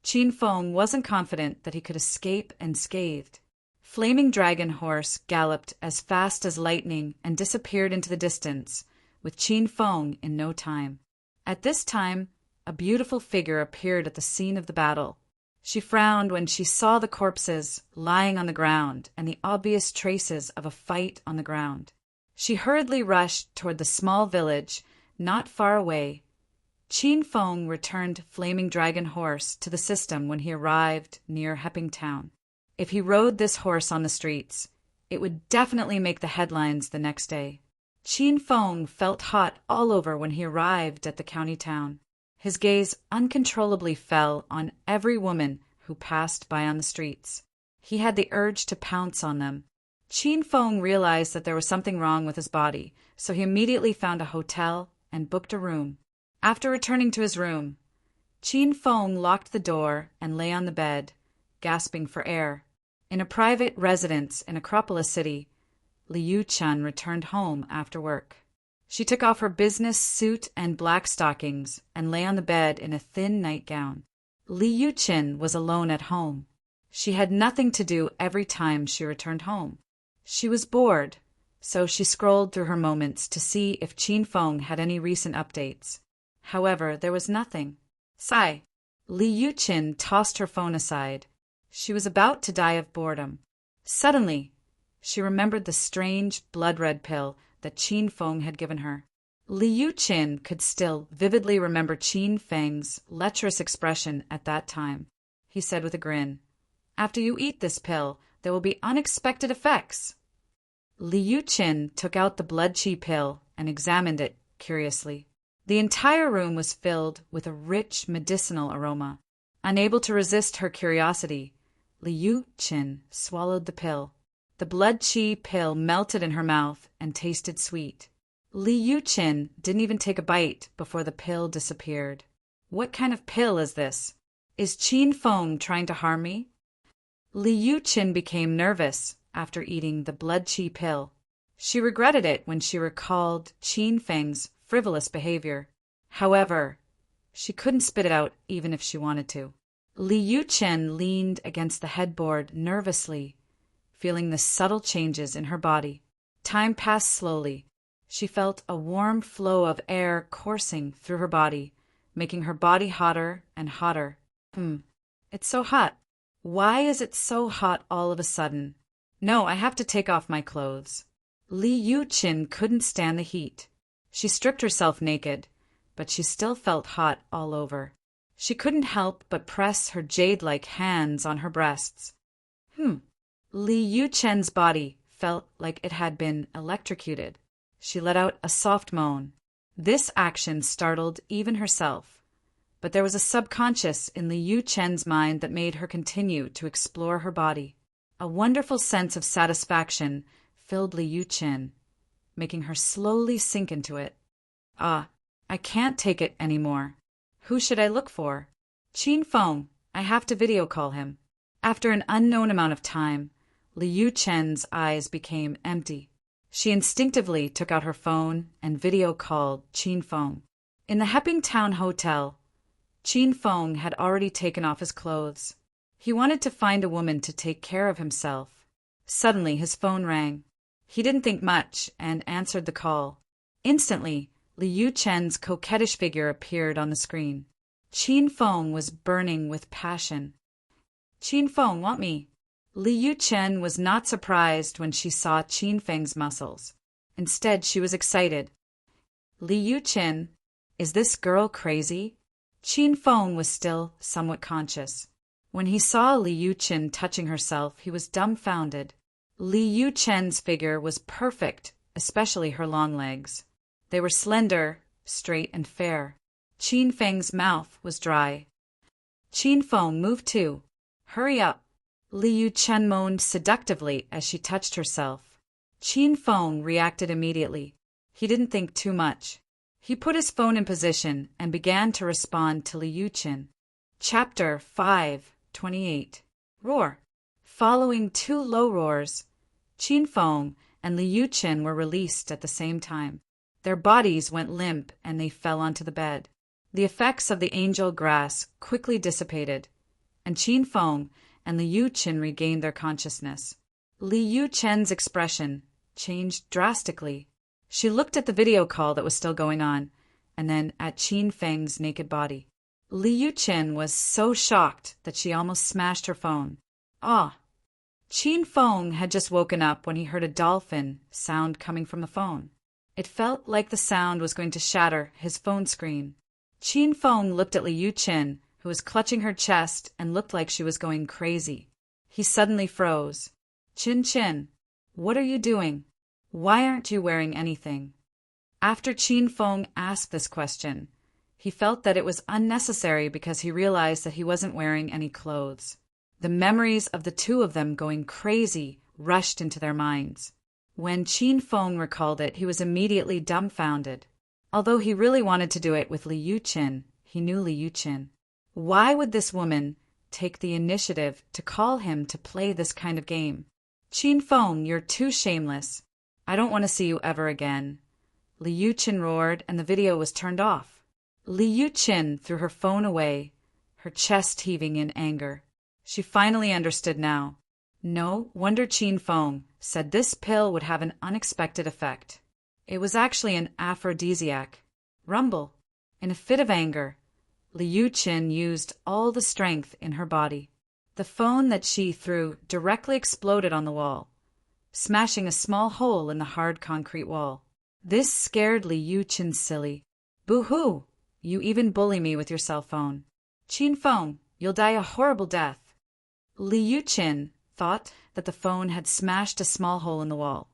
Qin Feng wasn't confident that he could escape unscathed. Flaming Dragon Horse galloped as fast as lightning and disappeared into the distance, with Qin Feng in no time. At this time, a beautiful figure appeared at the scene of the battle. She frowned when she saw the corpses lying on the ground and the obvious traces of a fight on the ground. She hurriedly rushed toward the small village not far away. Qin Feng returned Flaming Dragon Horse to the system when he arrived near Hepping Town. If he rode this horse on the streets, it would definitely make the headlines the next day. Qin Feng felt hot all over when he arrived at the county town. His gaze uncontrollably fell on every woman who passed by on the streets. He had the urge to pounce on them. Qin Feng realized that there was something wrong with his body, so he immediately found a hotel and booked a room. After returning to his room, Qin Feng locked the door and lay on the bed, gasping for air. In a private residence in Acropolis City, Liu Chun returned home after work. She took off her business suit and black stockings and lay on the bed in a thin nightgown. Liu Chun was alone at home. She had nothing to do every time she returned home. She was bored, so she scrolled through her moments to see if Qin Feng had any recent updates. However, there was nothing. Sigh. Liu Chun tossed her phone aside. She was about to die of boredom. Suddenly, she remembered the strange blood-red pill that Qin Feng had given her. Liu Chun could still vividly remember Qin Feng's lecherous expression at that time. He said with a grin, "After you eat this pill, there will be unexpected effects." Liu Chun took out the blood qi pill and examined it curiously. The entire room was filled with a rich medicinal aroma. Unable to resist her curiosity, Liu Chun swallowed the pill. The blood qi pill melted in her mouth and tasted sweet. Liu Chun didn't even take a bite before the pill disappeared. What kind of pill is this? Is Qin Feng trying to harm me? Liu Chun became nervous after eating the blood qi pill. She regretted it when she recalled Qin Feng's frivolous behavior. However, she couldn't spit it out even if she wanted to. Liu Chun leaned against the headboard nervously, feeling the subtle changes in her body. Time passed slowly. She felt a warm flow of air coursing through her body, making her body hotter and hotter. It's so hot. Why is it so hot all of a sudden? No, I have to take off my clothes. Liu Chun couldn't stand the heat. She stripped herself naked, but she still felt hot all over. She couldn't help but press her jade-like hands on her breasts. Liu Chun's body felt like it had been electrocuted. She let out a soft moan. This action startled even herself, but there was a subconscious in Liu Chen's mind that made her continue to explore her body. A wonderful sense of satisfaction filled Liu Chen, making her slowly sink into it. Ah, I can't take it anymore. Who should I look for? Qin Feng. I have to video call him. After an unknown amount of time, Liu Chen's eyes became empty. She instinctively took out her phone and video called Qin Feng. In the Hepping Town Hotel, Qin Feng had already taken off his clothes. He wanted to find a woman to take care of himself. Suddenly, his phone rang. He didn't think much and answered the call. Instantly, Liu Chen's coquettish figure appeared on the screen. Qin Feng was burning with passion. Qin Feng, want me? Liu Chen was not surprised when she saw Qin Feng's muscles. Instead, she was excited. Liu Chen, is this girl crazy? Qin Feng was still somewhat conscious. When he saw Liu Chen touching herself, he was dumbfounded. Liu Chen's figure was perfect, especially her long legs. They were slender, straight, and fair. Qin Feng's mouth was dry. Qin Feng, move too. Hurry up. Liu Chen moaned seductively as she touched herself. Qin Feng reacted immediately. He didn't think too much. He put his phone in position and began to respond to Liu Chen. Chapter 5:28. Roar. Following two low roars, Qin Feng and Liu Chen were released at the same time. Their bodies went limp and they fell onto the bed. The effects of the angel grass quickly dissipated, and Qin Feng and Liu Chen regained their consciousness. Liu Chen's expression changed drastically. She looked at the video call that was still going on, and then at Qin Feng's naked body. Liu Chen was so shocked that she almost smashed her phone. Ah! Qin Feng had just woken up when he heard a dolphin sound coming from the phone. It felt like the sound was going to shatter his phone screen. Qin Feng looked at Liu Chen, who was clutching her chest and looked like she was going crazy. He suddenly froze. Qin, what are you doing? Why aren't you wearing anything? After Qin Feng asked this question, he felt that it was unnecessary because he realized that he wasn't wearing any clothes. The memories of the two of them going crazy rushed into their minds. When Qin Feng recalled it, he was immediately dumbfounded. Although he really wanted to do it with Liu Chen, he knew Liu Chen. Why would this woman take the initiative to call him to play this kind of game? Qin Feng, you're too shameless. I don't want to see you ever again. Liu Chen roared, and the video was turned off. Liu Chen threw her phone away, her chest heaving in anger. She finally understood now. No wonder Qin Feng said this pill would have an unexpected effect. It was actually an aphrodisiac. Rumble. In a fit of anger, Liu Chen used all the strength in her body. The phone that she threw directly exploded on the wall, smashing a small hole in the hard concrete wall. This scared Liu Chen silly. Boo-hoo! You even bully me with your cell phone. Qin Feng, you'll die a horrible death. Liu Chen thought that the phone had smashed a small hole in the wall,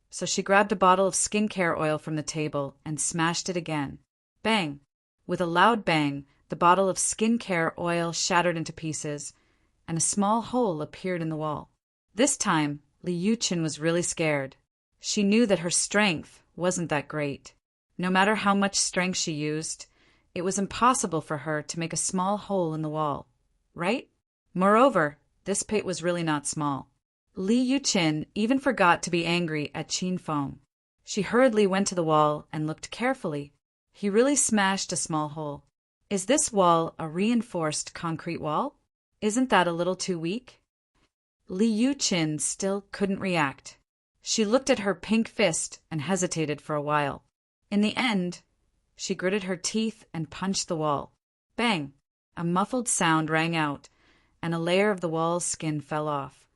so she grabbed a bottle of skincare oil from the table and smashed it again. Bang! With a loud bang, the bottle of skincare oil shattered into pieces, and a small hole appeared in the wall. This time, Liu Chen was really scared. She knew that her strength wasn't that great. No matter how much strength she used, it was impossible for her to make a small hole in the wall, right? Moreover, this pit was really not small. Liu Chen even forgot to be angry at Qin Feng. She hurriedly went to the wall and looked carefully. He really smashed a small hole. Is this wall a reinforced concrete wall? Isn't that a little too weak? Liu Chen still couldn't react. She looked at her pink fist and hesitated for a while. In the end, she gritted her teeth and punched the wall. Bang! A muffled sound rang out, and a layer of the wall's skin fell off.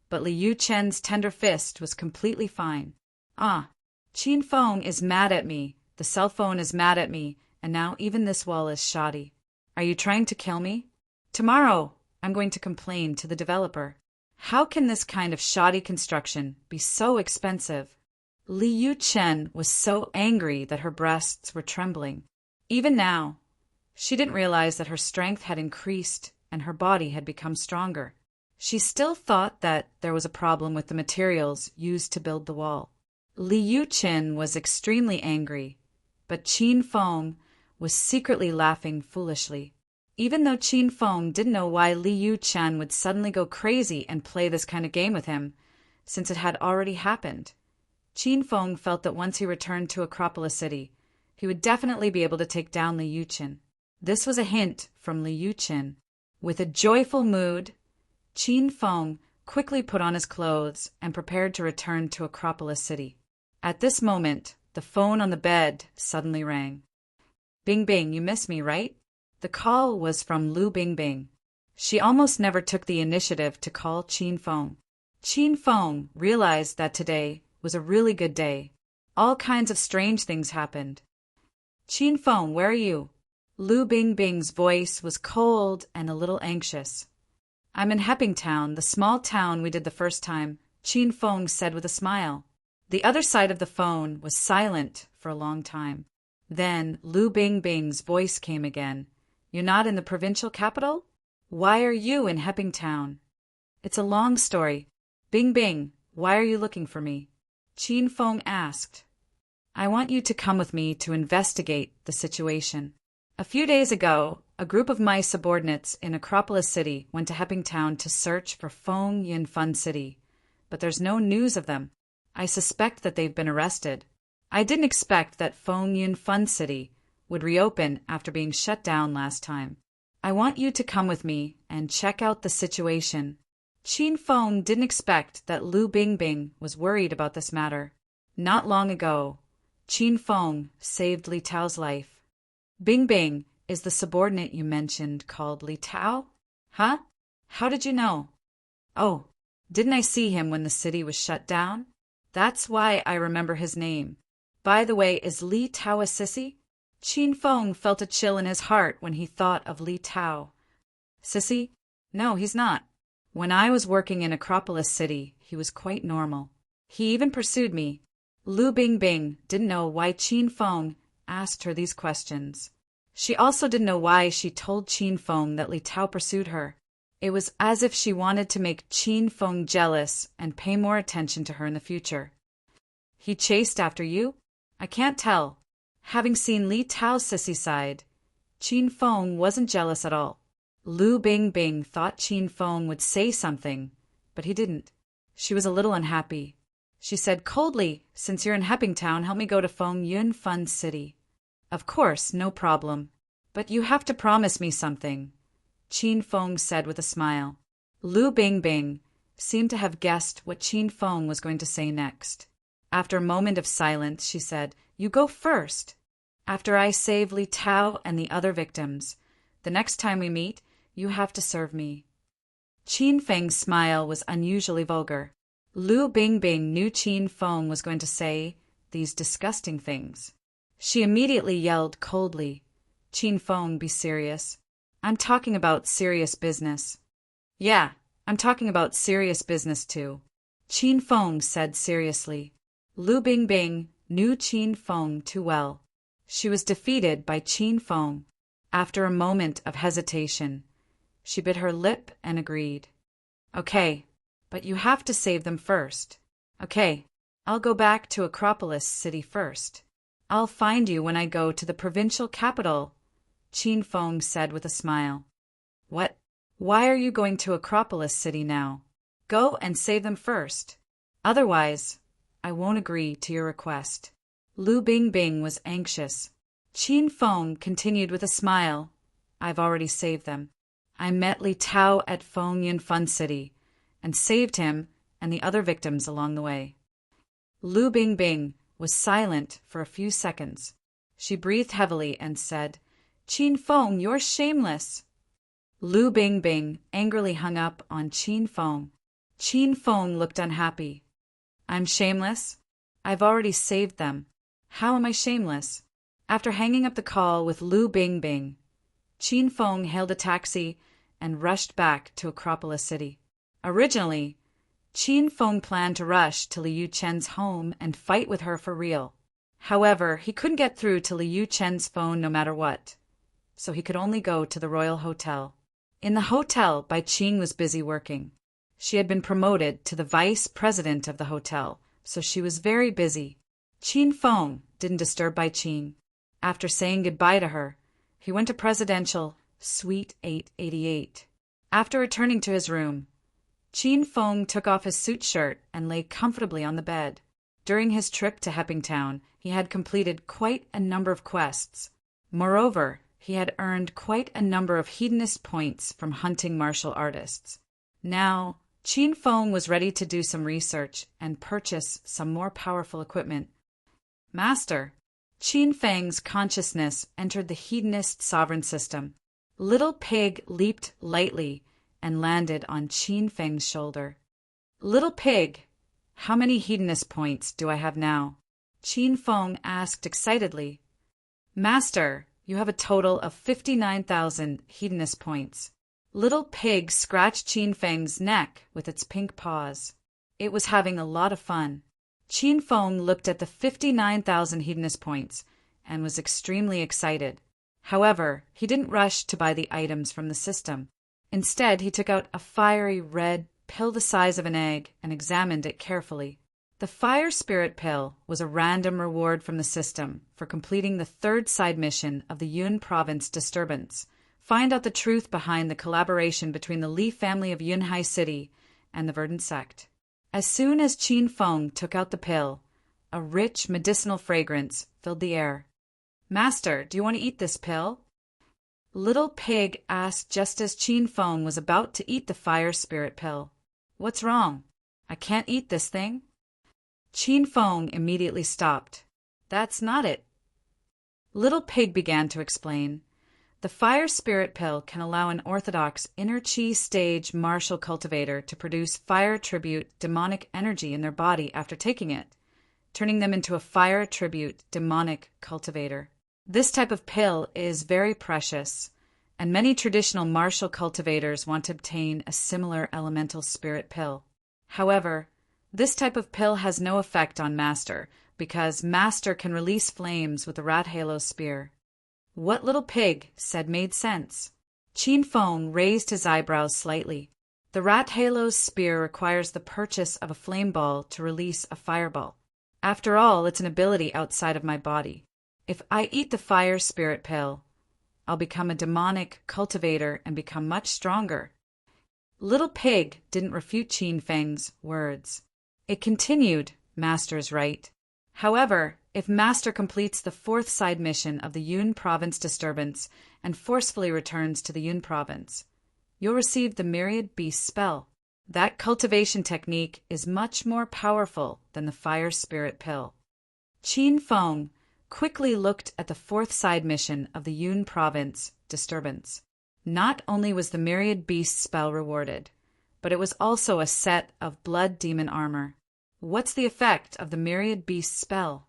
But Liu Chen's tender fist was completely fine. Ah, Qin Feng is mad at me, the cell phone is mad at me, and now even this wall is shoddy. Are you trying to kill me? Tomorrow, I'm going to complain to the developer. How can this kind of shoddy construction be so expensive? Liu Chen was so angry that her breasts were trembling. Even now, she didn't realize that her strength had increased and her body had become stronger. She still thought that there was a problem with the materials used to build the wall. Liu Chen was extremely angry, but Qin Feng was secretly laughing foolishly. Even though Qin Feng didn't know why Liu Chen would suddenly go crazy and play this kind of game with him, since it had already happened, Qin Feng felt that once he returned to Acropolis City, he would definitely be able to take down Liu Chen. This was a hint from Liu Chen. With a joyful mood, Qin Feng quickly put on his clothes and prepared to return to Acropolis City. At this moment, the phone on the bed suddenly rang. Bing Bing, you miss me, right? The call was from Lu Bingbing. She almost never took the initiative to call Qin Feng. Qin Feng realized that today was a really good day. All kinds of strange things happened. Qin Feng, where are you? Lu Bingbing's voice was cold and a little anxious. I'm in Hepping Town, the small town we did the first time, Qin Feng said with a smile. The other side of the phone was silent for a long time. Then Lu Bingbing's voice came again. You're not in the provincial capital? Why are you in Hepping Town? It's a long story. Bing Bing, why are you looking for me? Qin Feng asked. I want you to come with me to investigate the situation. A few days ago, a group of my subordinates in Acropolis City went to Hepping Town to search for Feng Yunfun City, but there's no news of them. I suspect that they've been arrested. I didn't expect that Feng Yunfun City would reopen after being shut down last time. I want you to come with me and check out the situation. Qin Feng didn't expect that Lu Bingbing was worried about this matter. Not long ago, Qin Feng saved Li Tao's life. Bingbing is the subordinate you mentioned called Li Tao? Huh? How did you know? Oh, didn't I see him when the city was shut down? That's why I remember his name. By the way, is Li Tao a sissy? Qin Feng felt a chill in his heart when he thought of Li Tao. Sissy? No, he's not. When I was working in Acropolis City, he was quite normal. He even pursued me. Lu Bingbing didn't know why Qin Feng asked her these questions. She also didn't know why she told Qin Feng that Li Tao pursued her. It was as if she wanted to make Qin Feng jealous and pay more attention to her in the future. He chased after you? I can't tell. Having seen Li Tao's sissy side, Qin Feng wasn't jealous at all. Lu Bingbing thought Qin Feng would say something, but he didn't. She was a little unhappy. She said coldly, since you're in Hepping Town, help me go to Feng Yunfun City. Of course, no problem. But you have to promise me something, Qin Feng said with a smile. Lu Bingbing seemed to have guessed what Qin Feng was going to say next. After a moment of silence, she said, You go first. After I save Li Tao and the other victims, the next time we meet, you have to serve me. Qin Feng's smile was unusually vulgar. Lu Bingbing knew Qin Feng was going to say these disgusting things. She immediately yelled coldly, Qin Feng, be serious. I'm talking about serious business. Yeah, I'm talking about serious business too, Qin Feng said seriously. Lu Bingbing knew Qin Feng too well. She was defeated by Qin Feng. After a moment of hesitation, she bit her lip and agreed. Okay, but you have to save them first. Okay, I'll go back to Acropolis City first. I'll find you when I go to the provincial capital, Qin Feng said with a smile. What? Why are you going to Acropolis City now? Go and save them first. Otherwise, I won't agree to your request. Lu Bingbing was anxious. Qin Feng continued with a smile. I've already saved them. I met Li Tao at Feng Yunfun City and saved him and the other victims along the way. Lu Bingbing was silent for a few seconds. She breathed heavily and said, Qin Feng, you're shameless. Lu Bingbing angrily hung up on Qin Feng. Qin Feng looked unhappy. I'm shameless? I've already saved them. How am I shameless? After hanging up the call with Lu Bingbing, Qin Feng hailed a taxi and rushed back to Acropolis City. Originally, Qin Feng planned to rush to Liu Chen's home and fight with her for real. However, he couldn't get through to Liu Chen's phone no matter what, so he could only go to the royal hotel. In the hotel, Bai Qing was busy working. She had been promoted to the vice president of the hotel, so she was very busy. Qin Feng didn't disturb Bai Qing. After saying goodbye to her, he went to Presidential Suite 888. After returning to his room, Qin Feng took off his suit shirt and lay comfortably on the bed. During his trip to Heppingtown, he had completed quite a number of quests. Moreover, he had earned quite a number of hedonist points from hunting martial artists. Now, Qin Feng was ready to do some research and purchase some more powerful equipment. Master, Qin Feng's consciousness entered the hedonist sovereign system. Little Pig leaped lightly and landed on Qin Feng's shoulder. Little Pig, how many hedonist points do I have now? Qin Feng asked excitedly. Master, you have a total of 59,000 hedonist points. Little Pig scratched Qin Feng's neck with its pink paws. It was having a lot of fun. Qin Feng looked at the 59,000 hedonist points and was extremely excited. However, he didn't rush to buy the items from the system. Instead, he took out a fiery red pill the size of an egg and examined it carefully. The Fire Spirit Pill was a random reward from the system for completing the third side mission of the Yun Province disturbance. Find out the truth behind the collaboration between the Li family of Yunhai City and the Verdant sect. As soon as Qin Feng took out the pill, a rich medicinal fragrance filled the air. Master, do you want to eat this pill? Little Pig asked just as Qin Feng was about to eat the Fire Spirit Pill. What's wrong? I can't eat this thing? Qin Feng immediately stopped. That's not it. Little Pig began to explain. The Fire Spirit Pill can allow an orthodox inner chi stage martial cultivator to produce fire attribute demonic energy in their body after taking it, turning them into a fire attribute demonic cultivator. This type of pill is very precious, and many traditional martial cultivators want to obtain a similar elemental spirit pill. However, this type of pill has no effect on Master, because Master can release flames with the Rat Halo spear. What Little Pig said made sense. Qin Feng raised his eyebrows slightly. The Rat Halo's spear requires the purchase of a flame ball to release a fireball. After all, it's an ability outside of my body. If I eat the Fire Spirit Pill, I'll become a demonic cultivator and become much stronger. Little Pig didn't refute Qin Feng's words. It continued, Master's right. However, if Master completes the fourth side mission of the Yun Province disturbance and forcefully returns to the Yun Province, you'll receive the Myriad Beast spell. That cultivation technique is much more powerful than the Fire Spirit Pill. Qin Feng quickly looked at the fourth side mission of the Yun Province disturbance. Not only was the Myriad Beast spell rewarded, but it was also a set of blood demon armor. What's the effect of the Myriad Beast spell?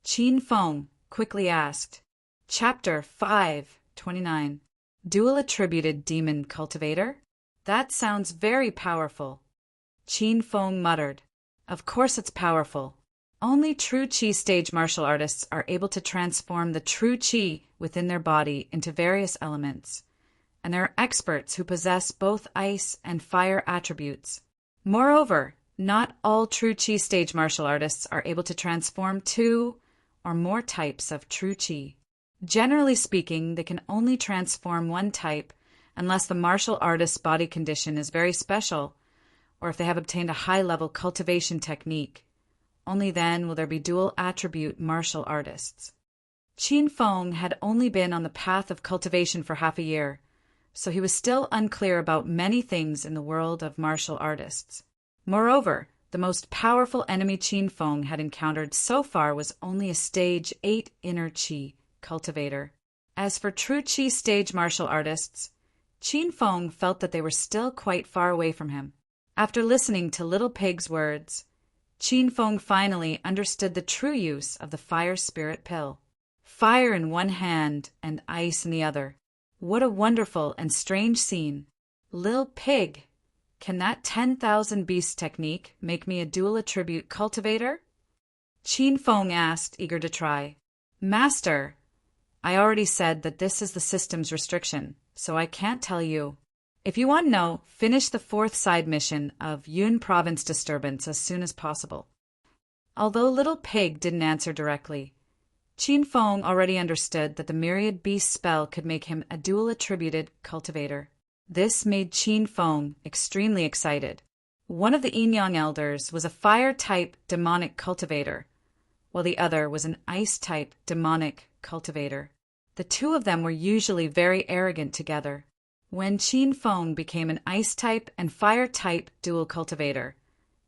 Qin Feng quickly asked. Chapter 5:29. Dual Attributed Demon Cultivator? That sounds very powerful. Qin Feng muttered. Of course it's powerful. Only true Qi stage martial artists are able to transform the true Qi within their body into various elements, and there are experts who possess both ice and fire attributes. Moreover, not all true Qi stage martial artists are able to transform two or more types of true Qi. Generally speaking, they can only transform one type unless the martial artist's body condition is very special, or if they have obtained a high-level cultivation technique. Only then will there be dual attribute martial artists. Qin Feng had only been on the path of cultivation for half a year, so he was still unclear about many things in the world of martial artists. Moreover, the most powerful enemy Qin Feng had encountered so far was only a stage 8 inner Qi cultivator. As for true Qi stage martial artists, Qin Feng felt that they were still quite far away from him. After listening to Little Pig's words, Qin Feng finally understood the true use of the Fire Spirit Pill. Fire in one hand and ice in the other. What a wonderful and strange scene. Lil Pig, Can that 10,000 beast technique make me a dual attribute cultivator? Qin Feng asked, eager to try. Master, I already said that this is the system's restriction, so I can't tell you. If you want to know, finish the 4th side mission of Yun Province disturbance as soon as possible. Although Little Pig didn't answer directly, Qin Feng already understood that the Myriad Beast spell could make him a dual-attributed cultivator. This made Qin Feng extremely excited. One of the Yin-Yang elders was a fire-type demonic cultivator, while the other was an ice-type demonic cultivator. The two of them were usually very arrogant together. When Qin Feng became an ice-type and fire-type dual cultivator,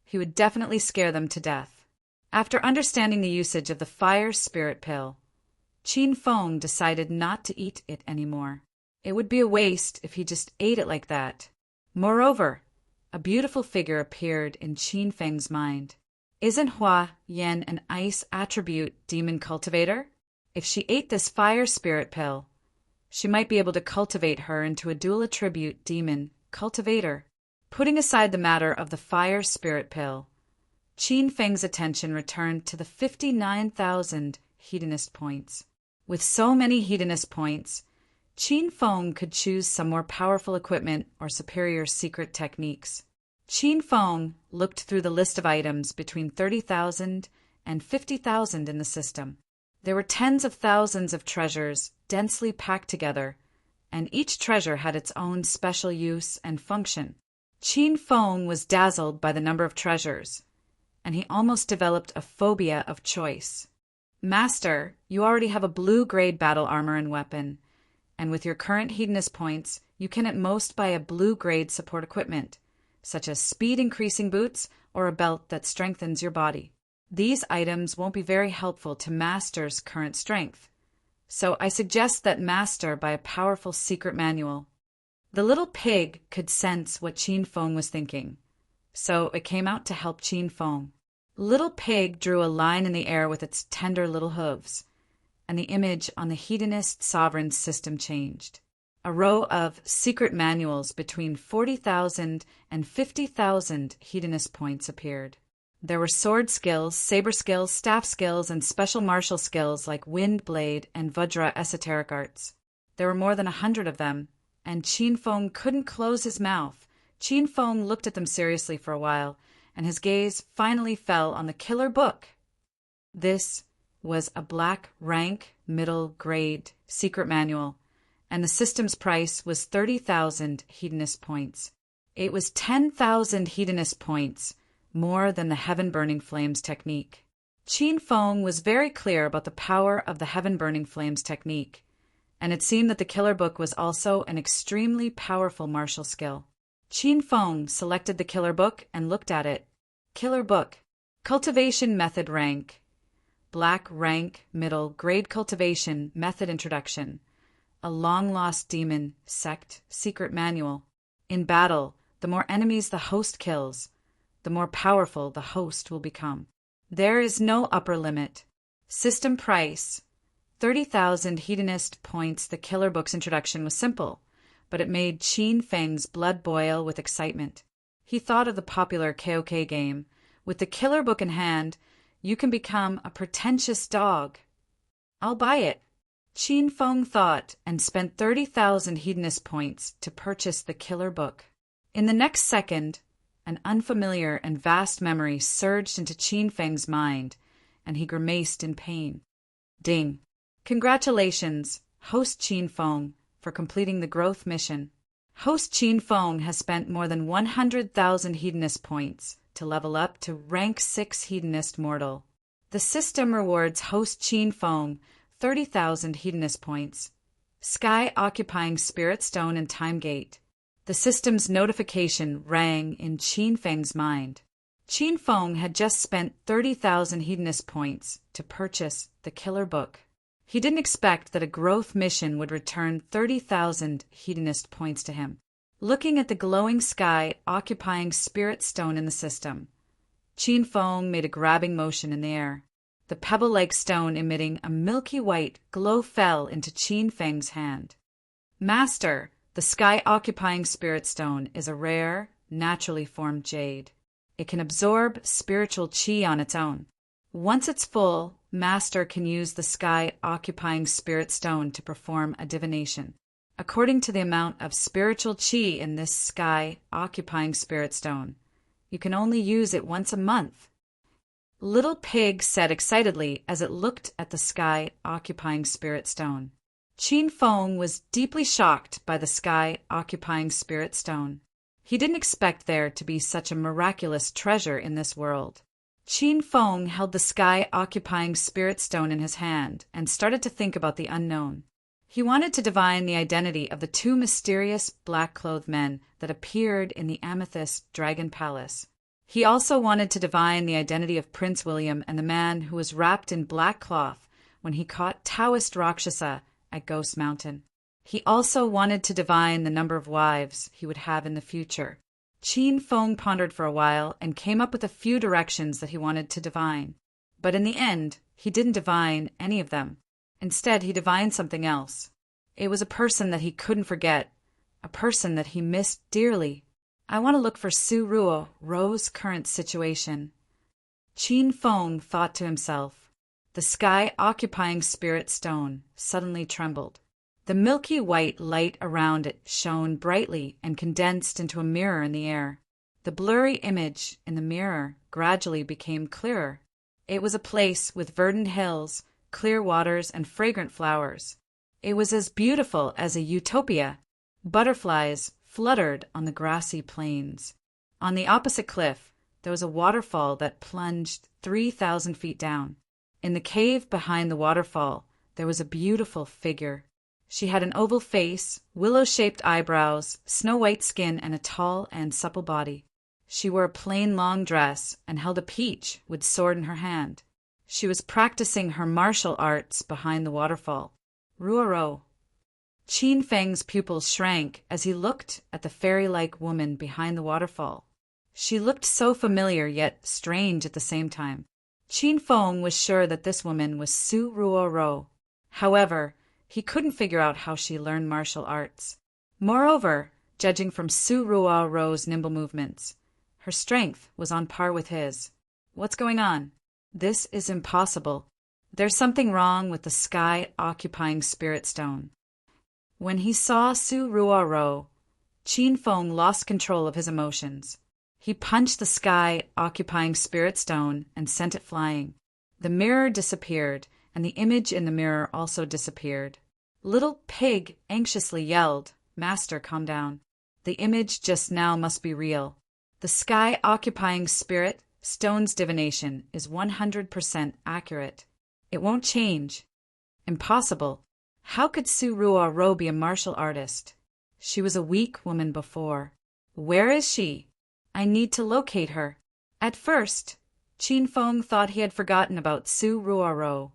he would definitely scare them to death. After understanding the usage of the fire spirit pill, Qin Feng decided not to eat it anymore. It would be a waste if he just ate it like that. Moreover, a beautiful figure appeared in Qin Feng's mind. Isn't Hua Yan an ice attribute demon cultivator? If she ate this fire spirit pill, she might be able to cultivate her into a dual attribute demon cultivator. Putting aside the matter of the fire spirit pill, Qin Feng's attention returned to the 59,000 hedonist points. With so many hedonist points, Qin Feng could choose some more powerful equipment or superior secret techniques. Qin Feng looked through the list of items between 30,000 and 50,000 in the system. There were tens of thousands of treasures densely packed together, and each treasure had its own special use and function. Qin Feng was dazzled by the number of treasures, and he almost developed a phobia of choice. Master, you already have a blue-grade battle armor and weapon, and with your current hedonist points, you can at most buy a blue-grade support equipment, such as speed-increasing boots or a belt that strengthens your body. These items won't be very helpful to Master's current strength, so I suggest that Master buy a powerful secret manual. The little pig could sense what Qin Feng was thinking, so it came out to help Qin Feng. Little Pig drew a line in the air with its tender little hooves, and the image on the hedonist sovereign's system changed. A row of secret manuals between 40,000 and 50,000 hedonist points appeared. There were sword skills, saber skills, staff skills, and special martial skills like Wind Blade and Vajra esoteric arts. There were more than 100 of them, and Qin Feng couldn't close his mouth. Qin Feng looked at them seriously for a while, and his gaze finally fell on the killer book. This was a black rank middle grade secret manual, and the system's price was 30,000 hedonist points. It was 10,000 hedonist points, more than the heaven-burning flames technique. Qin Feng was very clear about the power of the heaven-burning flames technique, and it seemed that the killer book was also an extremely powerful martial skill. Qin Feng selected the killer book and looked at it. Killer book. Cultivation method rank. Black rank middle grade cultivation method introduction. A long-lost demon sect secret manual. In battle, the more enemies the host kills, the more powerful the host will become. There is no upper limit. System price. 30,000 hedonist points. The killer book's introduction was simple, but it made Qin Feng's blood boil with excitement. He thought of the popular KOK game. With the killer book in hand, you can become a pretentious dog. I'll buy it. Qin Feng thought and spent 30,000 hedonist points to purchase the killer book. In the next second, an unfamiliar and vast memory surged into Qin Feng's mind, and he grimaced in pain. Ding. Congratulations, host Qin Feng, for completing the growth mission. Host Qin Feng has spent more than 100,000 hedonist points to level up to rank 6 hedonist mortal. The system rewards host Qin Feng 30,000 hedonist points. Sky occupying Spirit Stone and Time Gate. The system's notification rang in Qin Feng's mind. Qin Feng had just spent 30,000 hedonist points to purchase the killer book. He didn't expect that a growth mission would return 30,000 hedonist points to him. Looking at the glowing sky occupying Spirit Stone in the system, Qin Feng made a grabbing motion in the air. The pebble-like stone emitting a milky white glow fell into Qin Feng's hand. Master, the sky-occupying Spirit Stone is a rare, naturally formed jade. It can absorb spiritual chi on its own. Once it's full, Master can use the sky-occupying spirit stone to perform a divination. According to the amount of spiritual chi in this sky-occupying spirit stone, you can only use it once a month. Little Pig said excitedly as it looked at the sky-occupying spirit stone. Qin Feng was deeply shocked by the sky-occupying spirit stone. He didn't expect there to be such a miraculous treasure in this world. Qin Feng held the sky-occupying spirit stone in his hand and started to think about the unknown. He wanted to divine the identity of the two mysterious black-clothed men that appeared in the Amethyst Dragon Palace. He also wanted to divine the identity of Prince William and the man who was wrapped in black cloth when he caught Taoist Rakshasa at Ghost Mountain. He also wanted to divine the number of wives he would have in the future. Qin Feng pondered for a while and came up with a few directions that he wanted to divine. But in the end, he didn't divine any of them. Instead, he divined something else. It was a person that he couldn't forget, a person that he missed dearly. I want to look for Su Ruo, Ro's current situation. Qin Feng thought to himself. The sky-occupying spirit stone suddenly trembled. The milky white light around it shone brightly and condensed into a mirror in the air. The blurry image in the mirror gradually became clearer. It was a place with verdant hills, clear waters, and fragrant flowers. It was as beautiful as a utopia. Butterflies fluttered on the grassy plains. On the opposite cliff, there was a waterfall that plunged 3,000 feet down. In the cave behind the waterfall, there was a beautiful figure. She had an oval face, willow-shaped eyebrows, snow-white skin, and a tall and supple body. She wore a plain long dress and held a peach with sword in her hand. She was practicing her martial arts behind the waterfall. Ruoro. Qin Feng's pupils shrank as he looked at the fairy-like woman behind the waterfall. She looked so familiar yet strange at the same time. Qin Feng was sure that this woman was Su Ruo. However, he couldn't figure out how she learned martial arts. Moreover, judging from Su Ruo's nimble movements, her strength was on par with his. What's going on? This is impossible. There's something wrong with the sky-occupying spirit stone. When he saw Su Ruo, Qin Feng lost control of his emotions. He punched the sky-occupying spirit stone and sent it flying. The mirror disappeared, and the image in the mirror also disappeared. Little Pig anxiously yelled, "Master, calm down. The image just now must be real. The sky-occupying spirit stone's divination is 100% accurate. It won't change." Impossible. How could Su Ruo be a martial artist? She was a weak woman before. Where is she? I need to locate her. At first, Qin Feng thought he had forgotten about Su Ruo,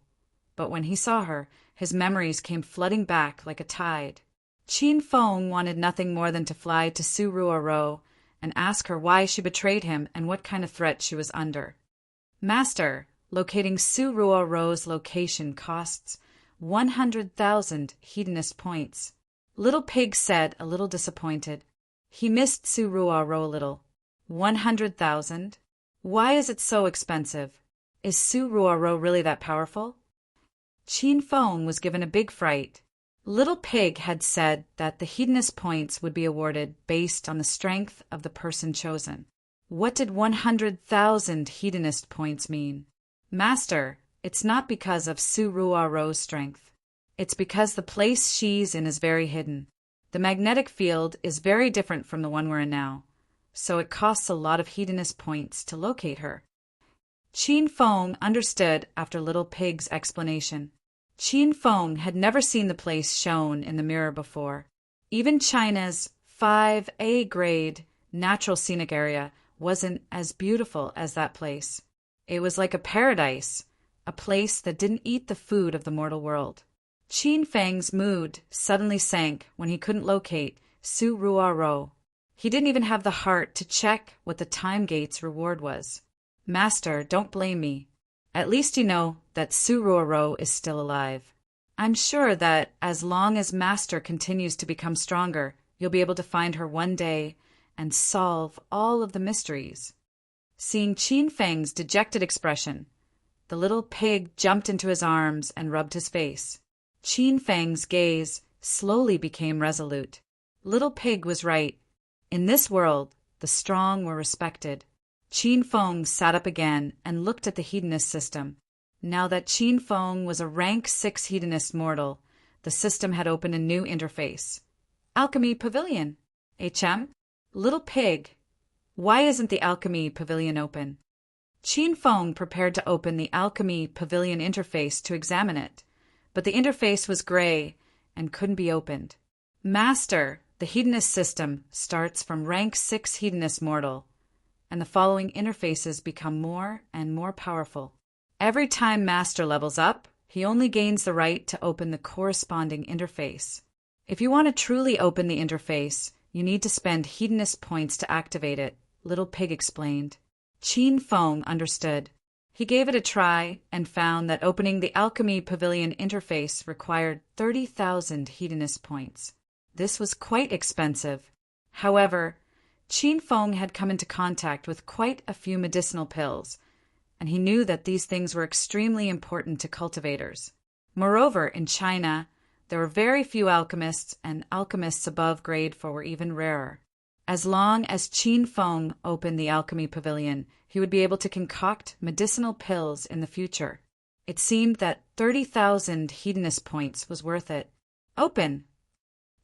but when he saw her, his memories came flooding back like a tide. Qin Feng wanted nothing more than to fly to Su Ruo and ask her why she betrayed him and what kind of threat she was under. Master, locating Su Ruo's location costs 100,000 hedonist points. Little Pig said, a little disappointed. He missed Su Ruo a little. 100,000? Why is it so expensive? Is Su Ruo really that powerful? Qin Feng was given a big fright. Little Pig had said that the hedonist points would be awarded based on the strength of the person chosen. What did 100,000 hedonist points mean? Master, it's not because of Su Ruo's strength. It's because the place she's in is very hidden. The magnetic field is very different from the one we're in now, so it costs a lot of hedonist points to locate her. Qin Feng understood after Little Pig's explanation. Qin Feng had never seen the place shown in the mirror before. Even China's 5A grade natural scenic area wasn't as beautiful as that place. It was like a paradise, a place that didn't eat the food of the mortal world. Qin Feng's mood suddenly sank when he couldn't locate Su Ruo. He didn't even have the heart to check what the time gate's reward was. Master, don't blame me. At least you know that Su Ruo is still alive. I'm sure that as long as Master continues to become stronger, you'll be able to find her one day and solve all of the mysteries. Seeing Qin Feng's dejected expression, the little pig jumped into his arms and rubbed his face. Qin Feng's gaze slowly became resolute. Little Pig was right. In this world, the strong were respected. Qin Feng sat up again and looked at the hedonist system. Now that Qin Feng was a rank 6 hedonist mortal, the system had opened a new interface. Alchemy Pavilion. HM? Little Pig. Why isn't the Alchemy Pavilion open? Qin Feng prepared to open the Alchemy Pavilion interface to examine it, but the interface was gray and couldn't be opened. Master, the hedonist system starts from rank 6 hedonist mortal, and the following interfaces become more and more powerful. Every time Master levels up, he only gains the right to open the corresponding interface. If you want to truly open the interface, you need to spend hedonist points to activate it, Little Pig explained. Qin Feng understood. He gave it a try and found that opening the Alchemy Pavilion interface required 30,000 hedonist points. This was quite expensive. However, Qin Feng had come into contact with quite a few medicinal pills, and he knew that these things were extremely important to cultivators. Moreover, in China, there were very few alchemists, and alchemists above grade 4 were even rarer. As long as Qin Feng opened the Alchemy Pavilion, he would be able to concoct medicinal pills in the future. It seemed that 30,000 hedonist points was worth it. Open!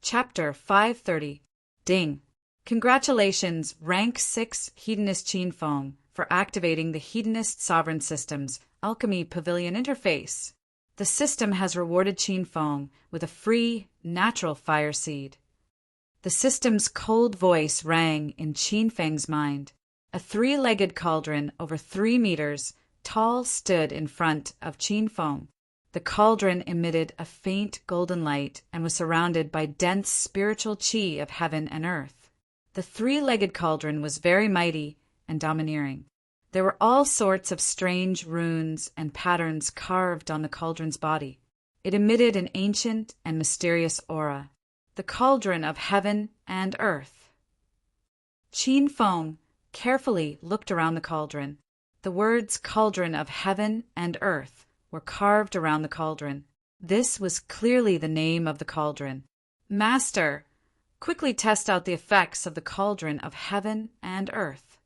Chapter 530. Ding! Congratulations, Rank 6 Hedonist Qin Feng, for activating the Hedonist Sovereign System's Alchemy Pavilion interface. The system has rewarded Qin Feng with a free, natural fire seed. The system's cold voice rang in Qin Feng's mind. A 3-legged cauldron over 3 meters tall stood in front of Qin Feng. The cauldron emitted a faint golden light and was surrounded by dense spiritual qi of heaven and earth. The 3-legged cauldron was very mighty and domineering. There were all sorts of strange runes and patterns carved on the cauldron's body. It emitted an ancient and mysterious aura. The cauldron of heaven and earth. Qin Feng carefully looked around the cauldron. The words cauldron of heaven and earth were carved around the cauldron. This was clearly the name of the cauldron. Master, quickly test out the effects of the cauldron of heaven and earth.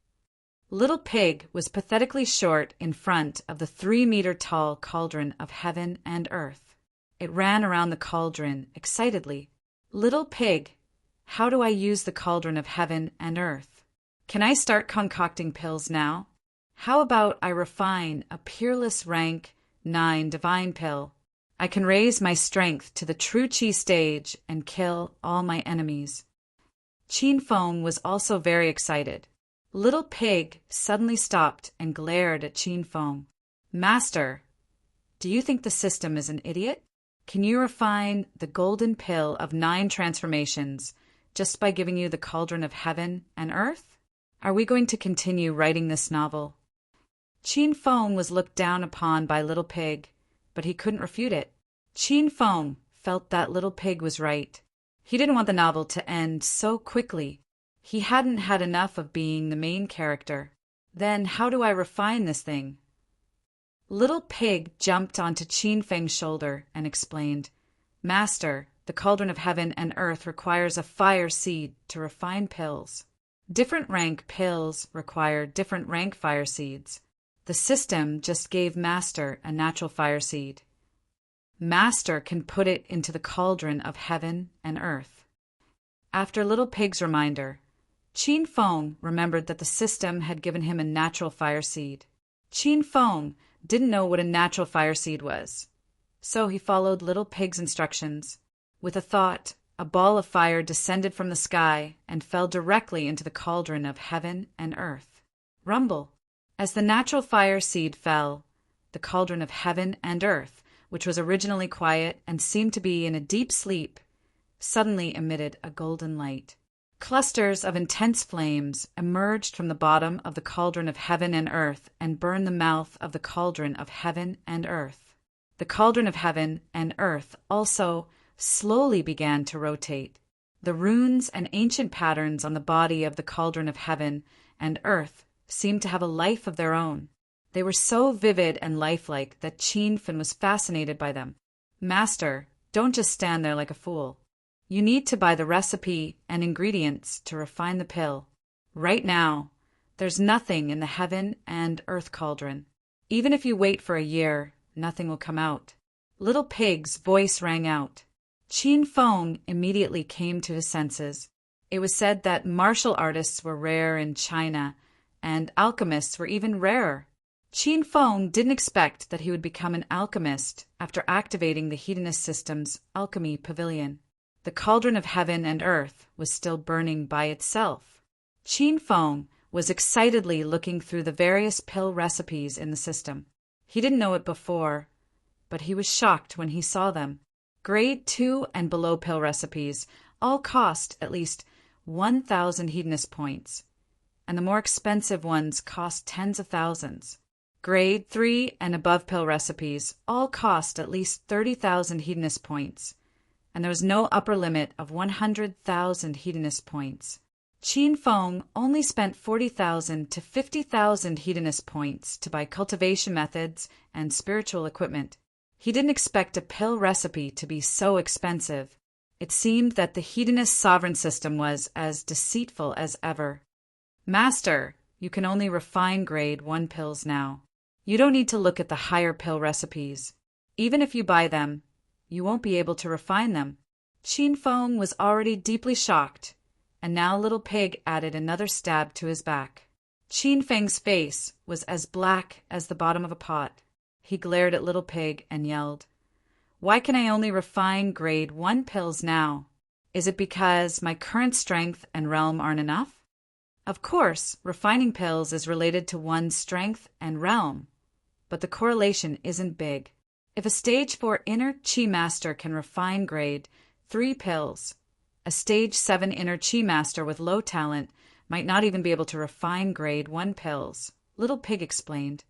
Little Pig was pathetically short in front of the 3-meter-tall cauldron of heaven and earth. It ran around the cauldron excitedly. Little Pig, how do I use the cauldron of heaven and earth? Can I start concocting pills now? How about I refine a peerless rank 9 divine pill? I can raise my strength to the true Qi stage and kill all my enemies. Qin Feng was also very excited. Little Pig suddenly stopped and glared at Qin Feng. Master, do you think the system is an idiot? Can you refine the golden pill of 9 transformations just by giving you the cauldron of heaven and earth? Are we going to continue writing this novel? Qin Feng was looked down upon by Little Pig, but he couldn't refute it. Qin Feng felt that Little Pig was right. He didn't want the novel to end so quickly. He hadn't had enough of being the main character. Then how do I refine this thing? Little Pig jumped onto Qin Feng's shoulder and explained, Master, the cauldron of heaven and earth requires a fire seed to refine pills. Different rank pills require different rank fire seeds. The system just gave Master a natural fire seed. Master can put it into the cauldron of heaven and earth. After Little Pig's reminder, Qin Feng remembered that the system had given him a natural fire seed. Qin Feng didn't know what a natural fire seed was, so he followed Little Pig's instructions. With a thought, a ball of fire descended from the sky and fell directly into the cauldron of heaven and earth. Rumble! As the natural fire seed fell, the cauldron of heaven and earth, which was originally quiet and seemed to be in a deep sleep, suddenly emitted a golden light. Clusters of intense flames emerged from the bottom of the cauldron of heaven and earth and burned the mouth of the cauldron of heaven and earth. The cauldron of heaven and earth also slowly began to rotate. The runes and ancient patterns on the body of the cauldron of heaven and earth seemed to have a life of their own. They were so vivid and lifelike that Qin Fen was fascinated by them. Master, don't just stand there like a fool. You need to buy the recipe and ingredients to refine the pill. Right now, there's nothing in the heaven and earth cauldron. Even if you wait for a year, nothing will come out. Little Pig's voice rang out. Qin Feng immediately came to his senses. It was said that martial artists were rare in China, and alchemists were even rarer. Qin Feng didn't expect that he would become an alchemist after activating the Hedonist system's alchemy pavilion. The cauldron of heaven and earth was still burning by itself. Qin Feng was excitedly looking through the various pill recipes in the system. He didn't know it before, but he was shocked when he saw them. Grade 2 and below pill recipes all cost at least 1,000 hedonist points, and the more expensive ones cost tens of thousands. Grade 3 and above pill recipes all cost at least 30,000 hedonist points, and there was no upper limit of 100,000 hedonist points. Qin Feng only spent 40,000 to 50,000 hedonist points to buy cultivation methods and spiritual equipment. He didn't expect a pill recipe to be so expensive. It seemed that the hedonist sovereign system was as deceitful as ever. Master, you can only refine grade 1 pills now. You don't need to look at the higher pill recipes. Even if you buy them, you won't be able to refine them. Qin Feng was already deeply shocked, and now Little Pig added another stab to his back. Qin Feng's face was as black as the bottom of a pot. He glared at Little Pig and yelled, "Why can I only refine grade 1 pills now? Is it because my current strength and realm aren't enough?" Of course, refining pills is related to one's strength and realm, but the correlation isn't big. If a stage 4 inner Qi master can refine grade 3 pills, a stage 7 inner Qi master with low talent might not even be able to refine grade 1 pills, Little Pig explained.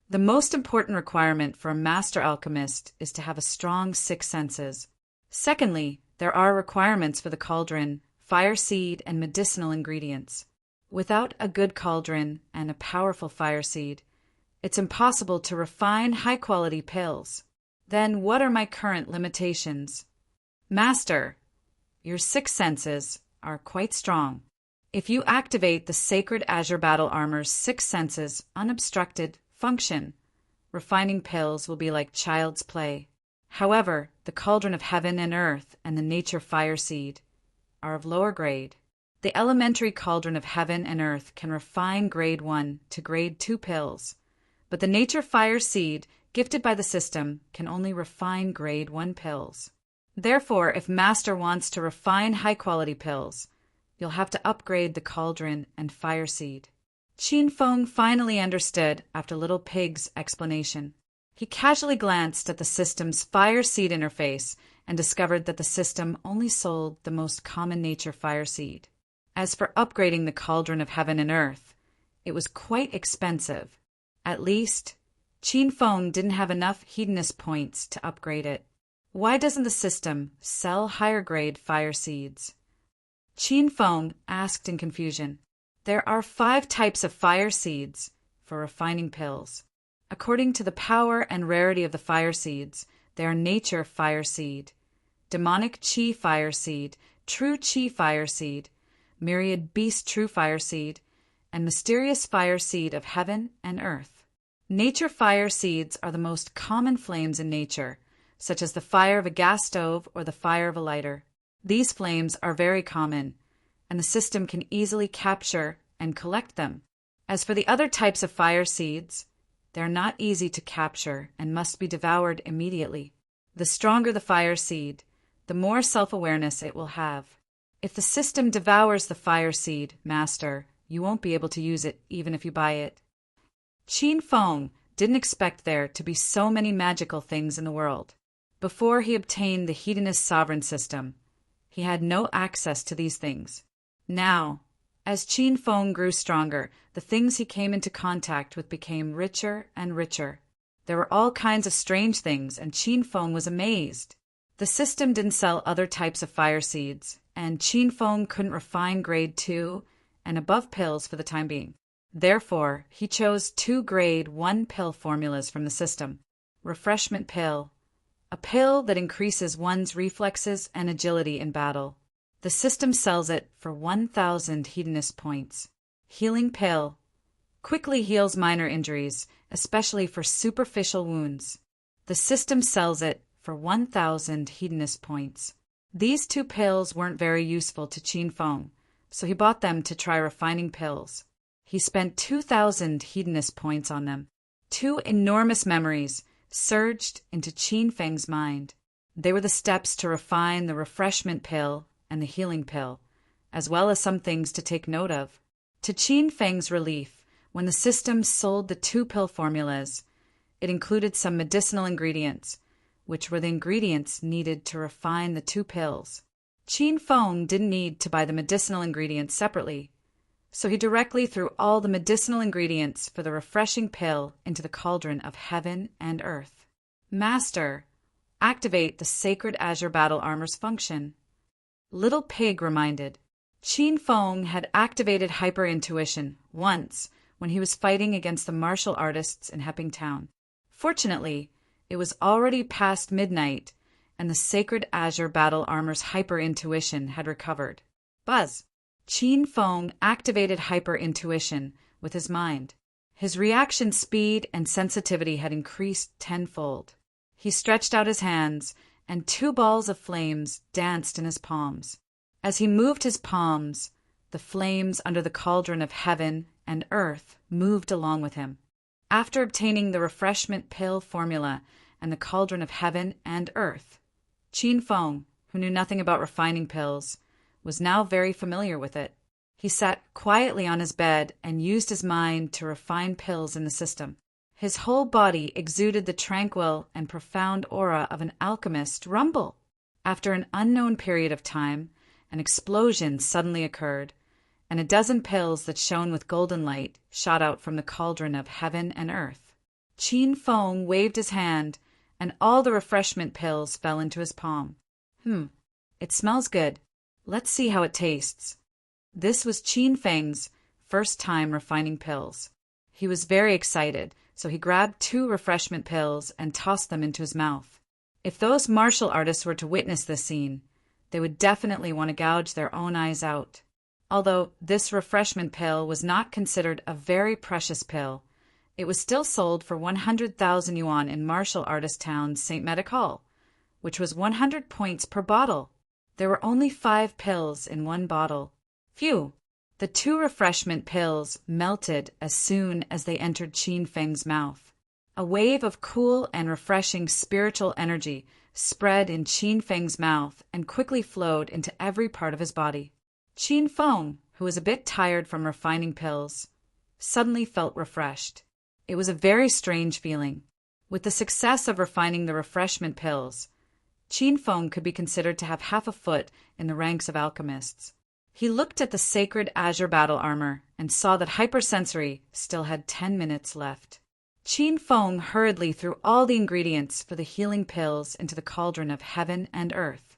The most important requirement for a master alchemist is to have a strong 6 senses. Secondly, there are requirements for the cauldron, fire seed, and medicinal ingredients. Without a good cauldron and a powerful fire seed, it's impossible to refine high-quality pills. Then what are my current limitations? Master, your 6 senses are quite strong. If you activate the sacred azure battle armor's 6 senses unobstructed function, refining pills will be like child's play. However, the cauldron of heaven and earth and the nature fire seed are of lower grade. The elementary cauldron of heaven and earth can refine grade 1 to grade 2 pills, but the nature fire seed gifted by the system can only refine grade 1 pills. Therefore, if Master wants to refine high-quality pills, you'll have to upgrade the cauldron and fire seed. Qin Feng finally understood after Little Pig's explanation. He casually glanced at the system's fire seed interface and discovered that the system only sold the most common nature fire seed. As for upgrading the cauldron of heaven and earth, it was quite expensive. At least, Qin Feng didn't have enough hedonist points to upgrade it. Why doesn't the system sell higher-grade fire seeds? Qin Feng asked in confusion. There are 5 types of fire seeds for refining pills. According to the power and rarity of the fire seeds, they are nature fire seed, demonic chi fire seed, true chi fire seed, myriad beast true fire seed, and mysterious fire seed of heaven and earth. Nature fire seeds are the most common flames in nature, such as the fire of a gas stove or the fire of a lighter. These flames are very common, and the system can easily capture and collect them. As for the other types of fire seeds, they are not easy to capture and must be devoured immediately. The stronger the fire seed, the more self-awareness it will have. If the system devours the fire seed, Master, you won't be able to use it even if you buy it. Qin Feng didn't expect there to be so many magical things in the world. Before he obtained the hedonist sovereign system, he had no access to these things. Now, as Qin Feng grew stronger, the things he came into contact with became richer and richer. There were all kinds of strange things, and Qin Feng was amazed. The system didn't sell other types of fire seeds, and Qin Feng couldn't refine grade 2 and above pills for the time being. Therefore, he chose 2 grade 1 pill formulas from the system. Refreshment pill, a pill that increases one's reflexes and agility in battle. The system sells it for 1,000 hedonist points. Healing pill, quickly heals minor injuries, especially for superficial wounds. The system sells it for 1,000 hedonist points. These 2 pills weren't very useful to Qin Feng, so he bought them to try refining pills. He spent 2,000 hedonist points on them. 2 enormous memories surged into Qin Feng's mind. They were the steps to refine the refreshment pill and the healing pill, as well as some things to take note of. To Qin Feng's relief, when the system sold the 2 pill formulas, it included some medicinal ingredients, which were the ingredients needed to refine the 2 pills. Qin Feng didn't need to buy the medicinal ingredients separately, so he directly threw all the medicinal ingredients for the refreshing pill into the cauldron of heaven and earth. Master, activate the sacred azure battle armor's function. Little Pig reminded. Qin Feng had activated hyper-intuition once when he was fighting against the martial artists in Hepping Town. Fortunately, it was already past midnight, and the sacred azure battle armor's hyper-intuition had recovered. Buzz! Qin Feng activated hyper-intuition with his mind. His reaction speed and sensitivity had increased tenfold. He stretched out his hands, and 2 balls of flames danced in his palms. As he moved his palms, the flames under the cauldron of heaven and earth moved along with him. After obtaining the refreshment pill formula and the cauldron of heaven and earth, Qin Feng, who knew nothing about refining pills, was now very familiar with it. He sat quietly on his bed and used his mind to refine pills in the system. His whole body exuded the tranquil and profound aura of an alchemist. Rumble! After an unknown period of time, an explosion suddenly occurred, and a dozen pills that shone with golden light shot out from the cauldron of heaven and earth. Qin Feng waved his hand, and all the refreshment pills fell into his palm. It smells good. Let's see how it tastes. This was Qin Feng's first time refining pills. He was very excited, so he grabbed 2 refreshment pills and tossed them into his mouth. If those martial artists were to witness this scene, they would definitely want to gouge their own eyes out. Although this refreshment pill was not considered a very precious pill, it was still sold for 100,000 yuan in martial artist town St. Medic Hall, which was 100 points per bottle. There were only 5 pills in one bottle. Phew! The 2 refreshment pills melted as soon as they entered Qin Feng's mouth. A wave of cool and refreshing spiritual energy spread in Qin Feng's mouth and quickly flowed into every part of his body. Qin Feng, who was a bit tired from refining pills, suddenly felt refreshed. It was a very strange feeling. With the success of refining the refreshment pills, Qin Feng could be considered to have half a foot in the ranks of alchemists. He looked at the sacred azure battle armor and saw that hypersensory still had 10 minutes left. Qin Feng hurriedly threw all the ingredients for the healing pills into the cauldron of heaven and earth,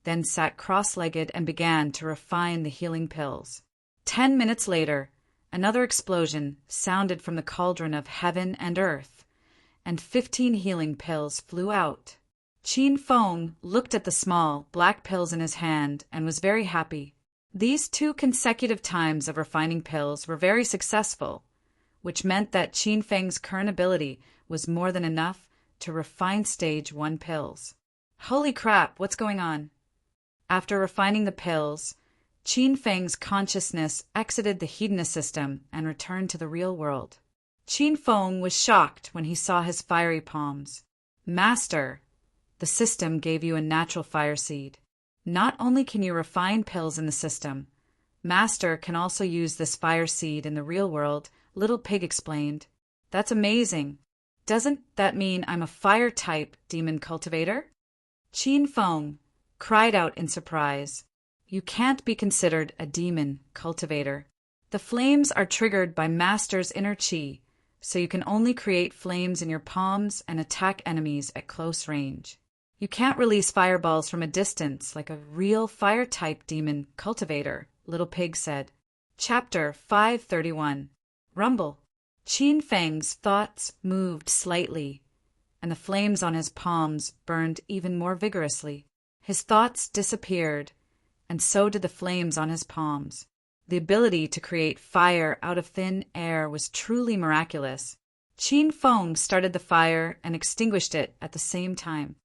then sat cross-legged and began to refine the healing pills. 10 minutes later, another explosion sounded from the cauldron of heaven and earth, and 15 healing pills flew out. Qin Feng looked at the small, black pills in his hand and was very happy. These 2 consecutive times of refining pills were very successful, which meant that Qin Feng's current ability was more than enough to refine stage 1 pills. Holy crap, what's going on? After refining the pills, Qin Feng's consciousness exited the hedonist system and returned to the real world. Qin Feng was shocked when he saw his fiery palms. Master, the system gave you a natural fire seed. Not only can you refine pills in the system, Master can also use this fire seed in the real world, Little Pig explained. That's amazing. Doesn't that mean I'm a fire-type demon cultivator? Qin Feng cried out in surprise. You can't be considered a demon cultivator. The flames are triggered by Master's inner chi, so you can only create flames in your palms and attack enemies at close range. You can't release fireballs from a distance like a real fire-type demon cultivator, Little Pig said. Chapter 531. Rumble. Qin Feng's thoughts moved slightly, and the flames on his palms burned even more vigorously. His thoughts disappeared, and so did the flames on his palms. The ability to create fire out of thin air was truly miraculous. Qin Feng started the fire and extinguished it at the same time.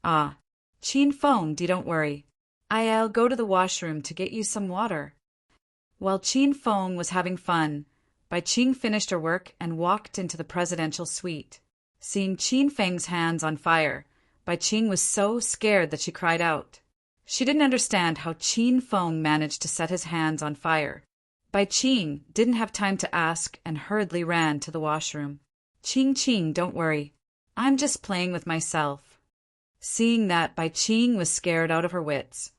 Ah, Qin Feng, don't worry. I'll go to the washroom to get you some water. While Qin Feng was having fun, Bai Qing finished her work and walked into the presidential suite. Seeing Qin Feng's hands on fire, Bai Qing was so scared that she cried out. She didn't understand how Qin Feng managed to set his hands on fire. Bai Qing didn't have time to ask and hurriedly ran to the washroom. Qing, don't worry. I'm just playing with myself. Seeing that Bai Qing was scared out of her wits,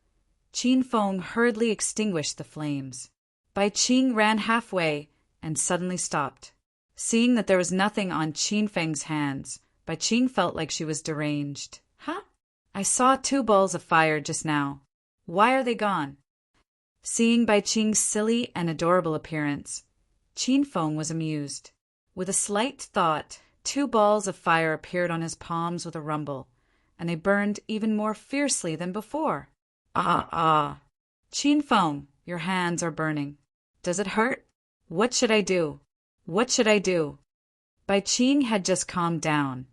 Qin Feng hurriedly extinguished the flames. Bai Qing ran halfway and suddenly stopped. Seeing that there was nothing on Qin Feng's hands, Bai Qing felt like she was deranged. Huh? I saw 2 balls of fire just now. Why are they gone? Seeing Bai Qing's silly and adorable appearance, Qin Feng was amused. With a slight thought, 2 balls of fire appeared on his palms with a rumble, and they burned even more fiercely than before. Ah. Qin Feng, your hands are burning. Does it hurt? What should I do? What should I do? Bai Qing had just calmed down,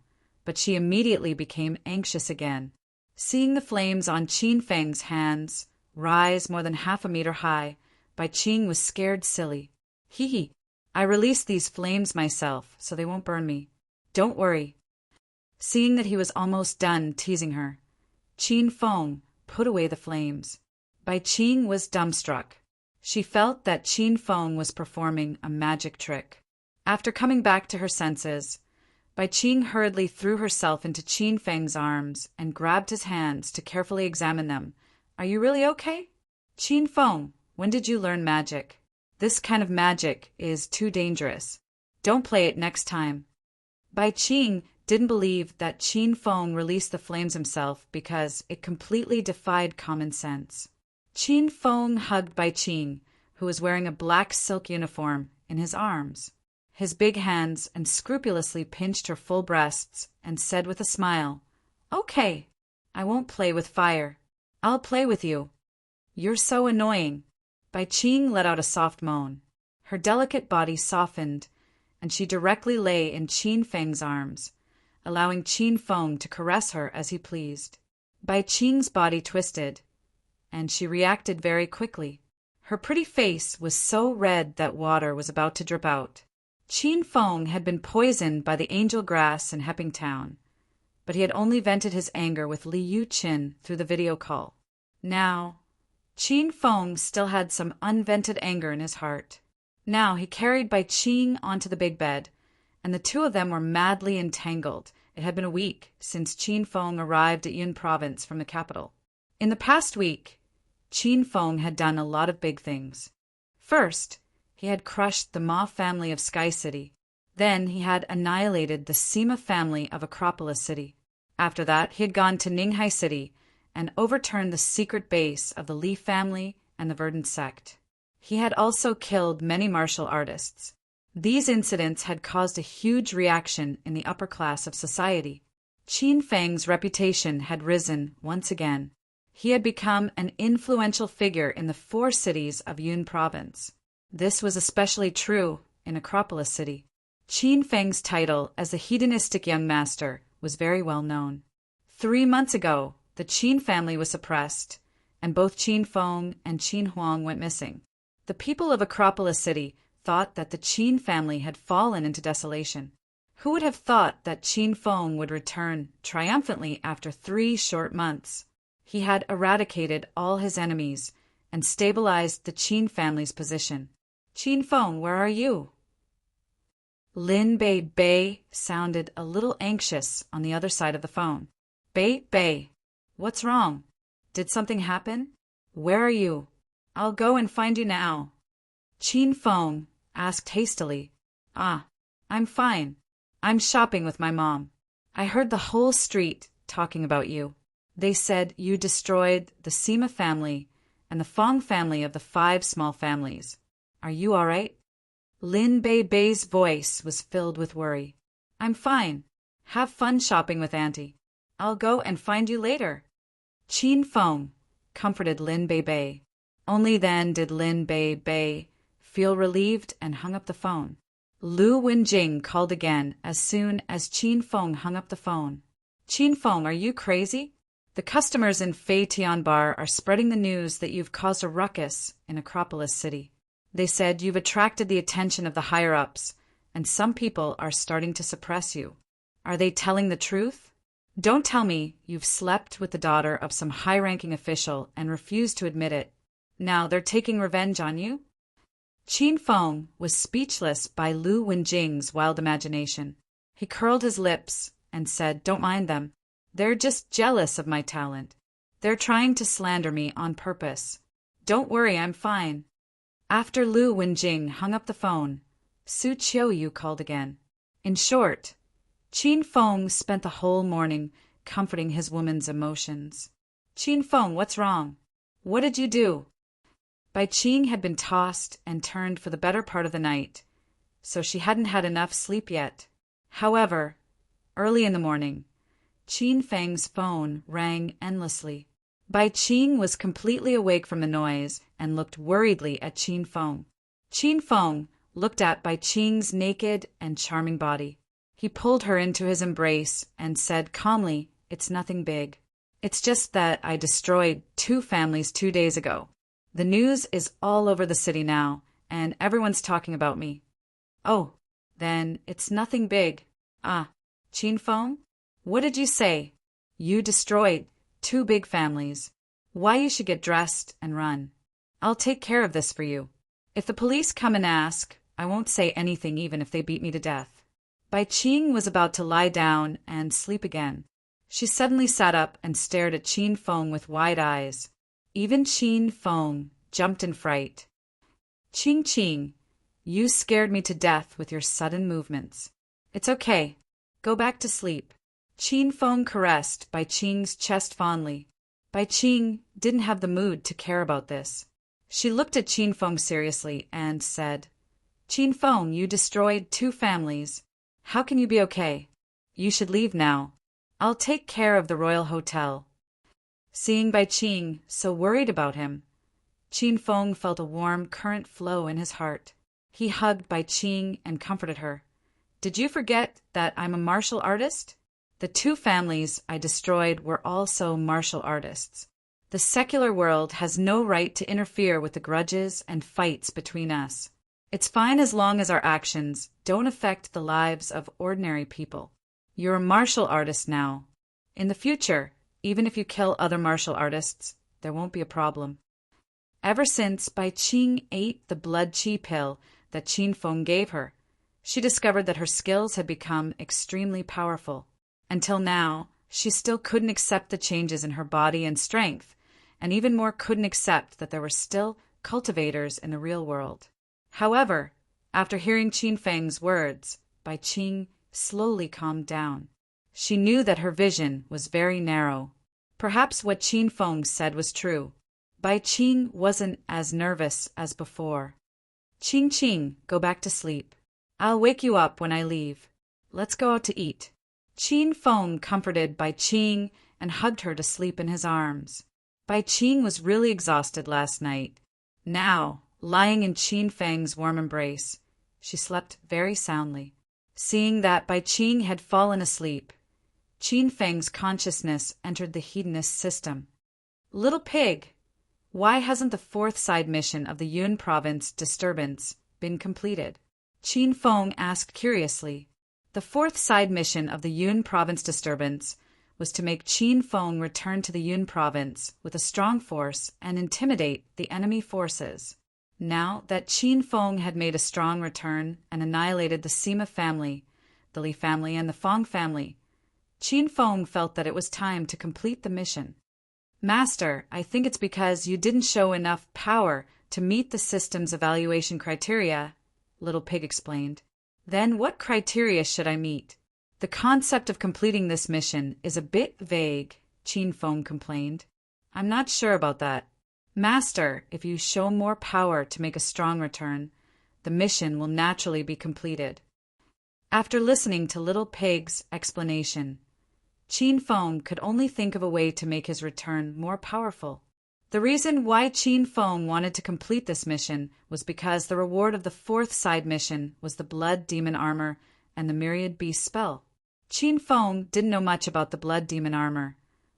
but she immediately became anxious again. Seeing the flames on Qin Feng's hands rise more than half a meter high, Bai Qing was scared silly. Hee. I released these flames myself, so they won't burn me. Don't worry. Seeing that he was almost done teasing her, Qin Feng put away the flames. Bai Qing was dumbstruck. She felt that Qin Feng was performing a magic trick. After coming back to her senses, Bai Qing hurriedly threw herself into Qin Feng's arms and grabbed his hands to carefully examine them. Are you really okay? Qin Feng, when did you learn magic? This kind of magic is too dangerous. Don't play it next time. Bai Qing didn't believe that Qin Feng released the flames himself because it completely defied common sense. Qin Feng hugged Bai Qing, who was wearing a black silk uniform, in his arms. His big hands and scrupulously pinched her full breasts and said with a smile, Okay, I won't play with fire. I'll play with you. You're so annoying. Bai Qing let out a soft moan. Her delicate body softened, and she directly lay in Qin Feng's arms, allowing Qin Feng to caress her as he pleased. Bai Qing's body twisted, and she reacted very quickly. Her pretty face was so red that water was about to drip out. Qin Feng had been poisoned by the angel grass in Hepping Town, but he had only vented his anger with Li Yuqin through the video call. Now, Qin Feng still had some unvented anger in his heart. Now he carried Bai Qing onto the big bed, and the 2 of them were madly entangled. It had been a week since Qin Feng arrived at Yun Province from the capital. In the past week, Qin Feng had done a lot of big things. First, he had crushed the Ma family of Sky City. Then he had annihilated the Sima family of Acropolis City. After that, he had gone to Ninghai City and overturned the secret base of the Li family and the Verdant sect. He had also killed many martial artists. These incidents had caused a huge reaction in the upper class of society. Qin Feng's reputation had risen once again. He had become an influential figure in the 4 cities of Yun Province. This was especially true in Acropolis City. Qin Feng's title as a hedonistic young master was very well known. 3 months ago, the Qin family was suppressed, and both Qin Feng and Qin Huang went missing. The people of Acropolis City thought that the Qin family had fallen into desolation. Who would have thought that Qin Feng would return triumphantly after 3 short months? He had eradicated all his enemies and stabilized the Qin family's position. Qin Feng, where are you? Lin Bei sounded a little anxious on the other side of the phone. Bei, what's wrong? Did something happen? Where are you? I'll go and find you now. Qin Feng asked hastily. I'm fine. I'm shopping with my mom. I heard the whole street talking about you. They said you destroyed the Sima family and the Fong family of the 5 small families. Are you all right? Lin Bei Bei's voice was filled with worry. I'm fine. Have fun shopping with Auntie. I'll go and find you later. Qin Feng comforted Lin Bei Bei. Only then did Lin Bei Bei feel relieved and hung up the phone. Lu Wenjing called again as soon as Qin Feng hung up the phone. Qin Feng, are you crazy? The customers in Fei Tian Bar are spreading the news that you've caused a ruckus in Acropolis City. They said you've attracted the attention of the higher-ups, and some people are starting to suppress you. Are they telling the truth? Don't tell me you've slept with the daughter of some high-ranking official and refused to admit it. Now they're taking revenge on you? Qin Feng was speechless by Lu Wenjing's wild imagination. He curled his lips and said, Don't mind them. They're just jealous of my talent. They're trying to slander me on purpose. Don't worry, I'm fine. After Lu Wenjing hung up the phone, Su Qiuyu called again. In short, Qin Feng spent the whole morning comforting his woman's emotions. Qin Feng, what's wrong? What did you do? Bai Qing had been tossed and turned for the better part of the night, so she hadn't had enough sleep yet. However, early in the morning, Qin Feng's phone rang endlessly. Bai Qing was completely awake from the noise and looked worriedly at Qin Feng. Qin Feng looked at Bai Qing's naked and charming body. He pulled her into his embrace and said calmly, It's nothing big. It's just that I destroyed 2 families 2 days ago. The news is all over the city now, and everyone's talking about me. Oh, then it's nothing big. Ah, Qin Feng? What did you say? You destroyed 2 big families. Why you should get dressed and run. I'll take care of this for you. If the police come and ask, I won't say anything even if they beat me to death. Bai Qing was about to lie down and sleep again. She suddenly sat up and stared at Qin Feng with wide eyes. Even Qin Feng jumped in fright. Qing, you scared me to death with your sudden movements. It's okay. Go back to sleep. Qin Feng caressed Bai Qing's chest fondly. Bai Qing didn't have the mood to care about this. She looked at Qin Feng seriously and said, Qin Feng, you destroyed 2 families. How can you be okay? You should leave now. I'll take care of the Royal Hotel. Seeing Bai Qing so worried about him, Qin Feng felt a warm current flow in his heart. He hugged Bai Qing and comforted her. Did you forget that I'm a martial artist? The 2 families I destroyed were also martial artists. The secular world has no right to interfere with the grudges and fights between us. It's fine as long as our actions don't affect the lives of ordinary people. You're a martial artist now. In the future, even if you kill other martial artists, there won't be a problem. Ever since Bai Qing ate the blood qi pill that Qin Feng gave her, she discovered that her skills had become extremely powerful. Until now, she still couldn't accept the changes in her body and strength, and even more couldn't accept that there were still cultivators in the real world. However, after hearing Qin Feng's words, Bai Qing slowly calmed down. She knew that her vision was very narrow. Perhaps what Qin Feng said was true. Bai Qing wasn't as nervous as before. Qing, go back to sleep. I'll wake you up when I leave. Let's go out to eat. Qin Feng comforted Bai Qing and hugged her to sleep in his arms. Bai Qing was really exhausted last night. Now, lying in Qin Feng's warm embrace, she slept very soundly. Seeing that Bai Qing had fallen asleep, Qin Feng's consciousness entered the hedonist system. Little pig, why hasn't the 4th side mission of the Yun province disturbance been completed? Qin Feng asked curiously. The 4th side mission of the Yun province disturbance was to make Qin Feng return to the Yun province with a strong force and intimidate the enemy forces. Now that Qin Feng had made a strong return and annihilated the Sima family, the Li family, and the Fong family, Qin Feng felt that it was time to complete the mission. Master, I think it's because you didn't show enough power to meet the system's evaluation criteria, Little Pig explained. Then what criteria should I meet? The concept of completing this mission is a bit vague. Qin Feng complained. I'm not sure about that. Master, if you show more power to make a strong return, the mission will naturally be completed. After listening to Little Pig's explanation, Qin Feng could only think of a way to make his return more powerful. The reason why Qin Feng wanted to complete this mission was because the reward of the fourth side mission was the Blood Demon Armor and the Myriad Beast spell. Qin Feng didn't know much about the Blood Demon Armor,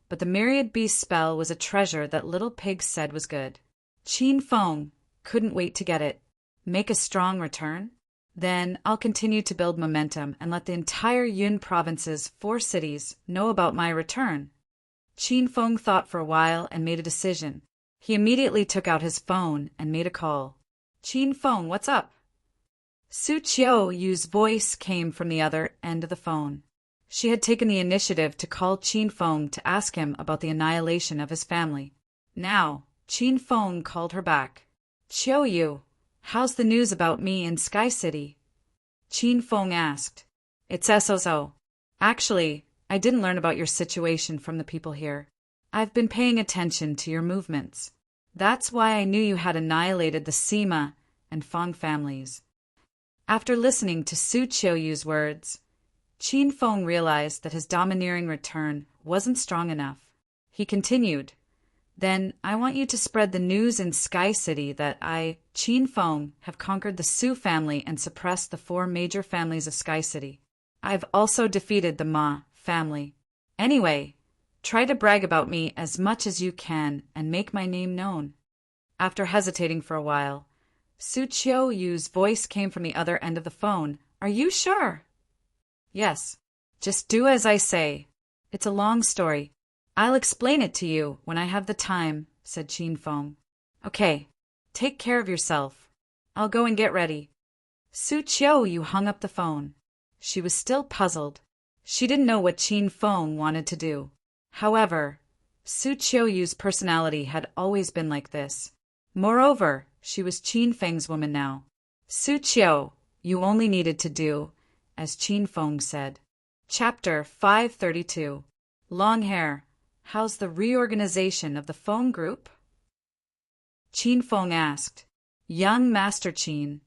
but the Myriad Beast spell was a treasure that Little Pig said was good. Qin Feng couldn't wait to get it. Make a strong return? Then I'll continue to build momentum and let the entire Yun province's 4 cities know about my return. Qin Feng thought for a while and made a decision. He immediately took out his phone and made a call. Qin Feng, what's up? Su Qiu's voice came from the other end of the phone. She had taken the initiative to call Qin Feng to ask him about the annihilation of his family. Now, Qin Feng called her back. Qiu, how's the news about me in Sky City? Qin Feng asked. It's so. Actually, I didn't learn about your situation from the people here. I've been paying attention to your movements. That's why I knew you had annihilated the Sima and Feng families. After listening to Su Qiu's words, Qin Feng realized that his domineering return wasn't strong enough. He continued, Then I want you to spread the news in Sky City that I, Qin Feng, have conquered the Su family and suppressed the 4 major families of Sky City. I've also defeated the Ma family. Anyway, try to brag about me as much as you can and make my name known. After hesitating for a while, Su Qiu's voice came from the other end of the phone. Are you sure? Yes. Just do as I say. It's a long story. I'll explain it to you when I have the time, said Qin Feng. Okay. Take care of yourself. I'll go and get ready. Su Qiu hung up the phone. She was still puzzled. She didn't know what Qin Feng wanted to do. However, Su Qiu's personality had always been like this. Moreover, she was Qin Feng's woman now. Su Qiu, you only needed to do as Qin Feng said. Chapter 532. Long hair. How's the reorganization of the Feng group? Qin Feng asked. Young Master Qin,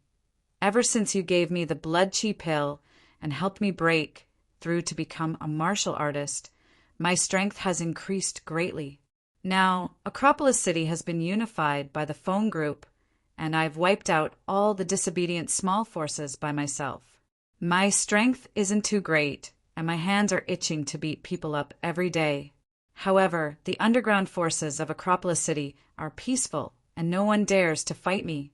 ever since you gave me the blood qi pill and helped me break through to become a martial artist, my strength has increased greatly. Now, Acropolis City has been unified by the Feng group, and I've wiped out all the disobedient small forces by myself. My strength isn't too great, and my hands are itching to beat people up every day. However, the underground forces of Acropolis City are peaceful, and no one dares to fight me.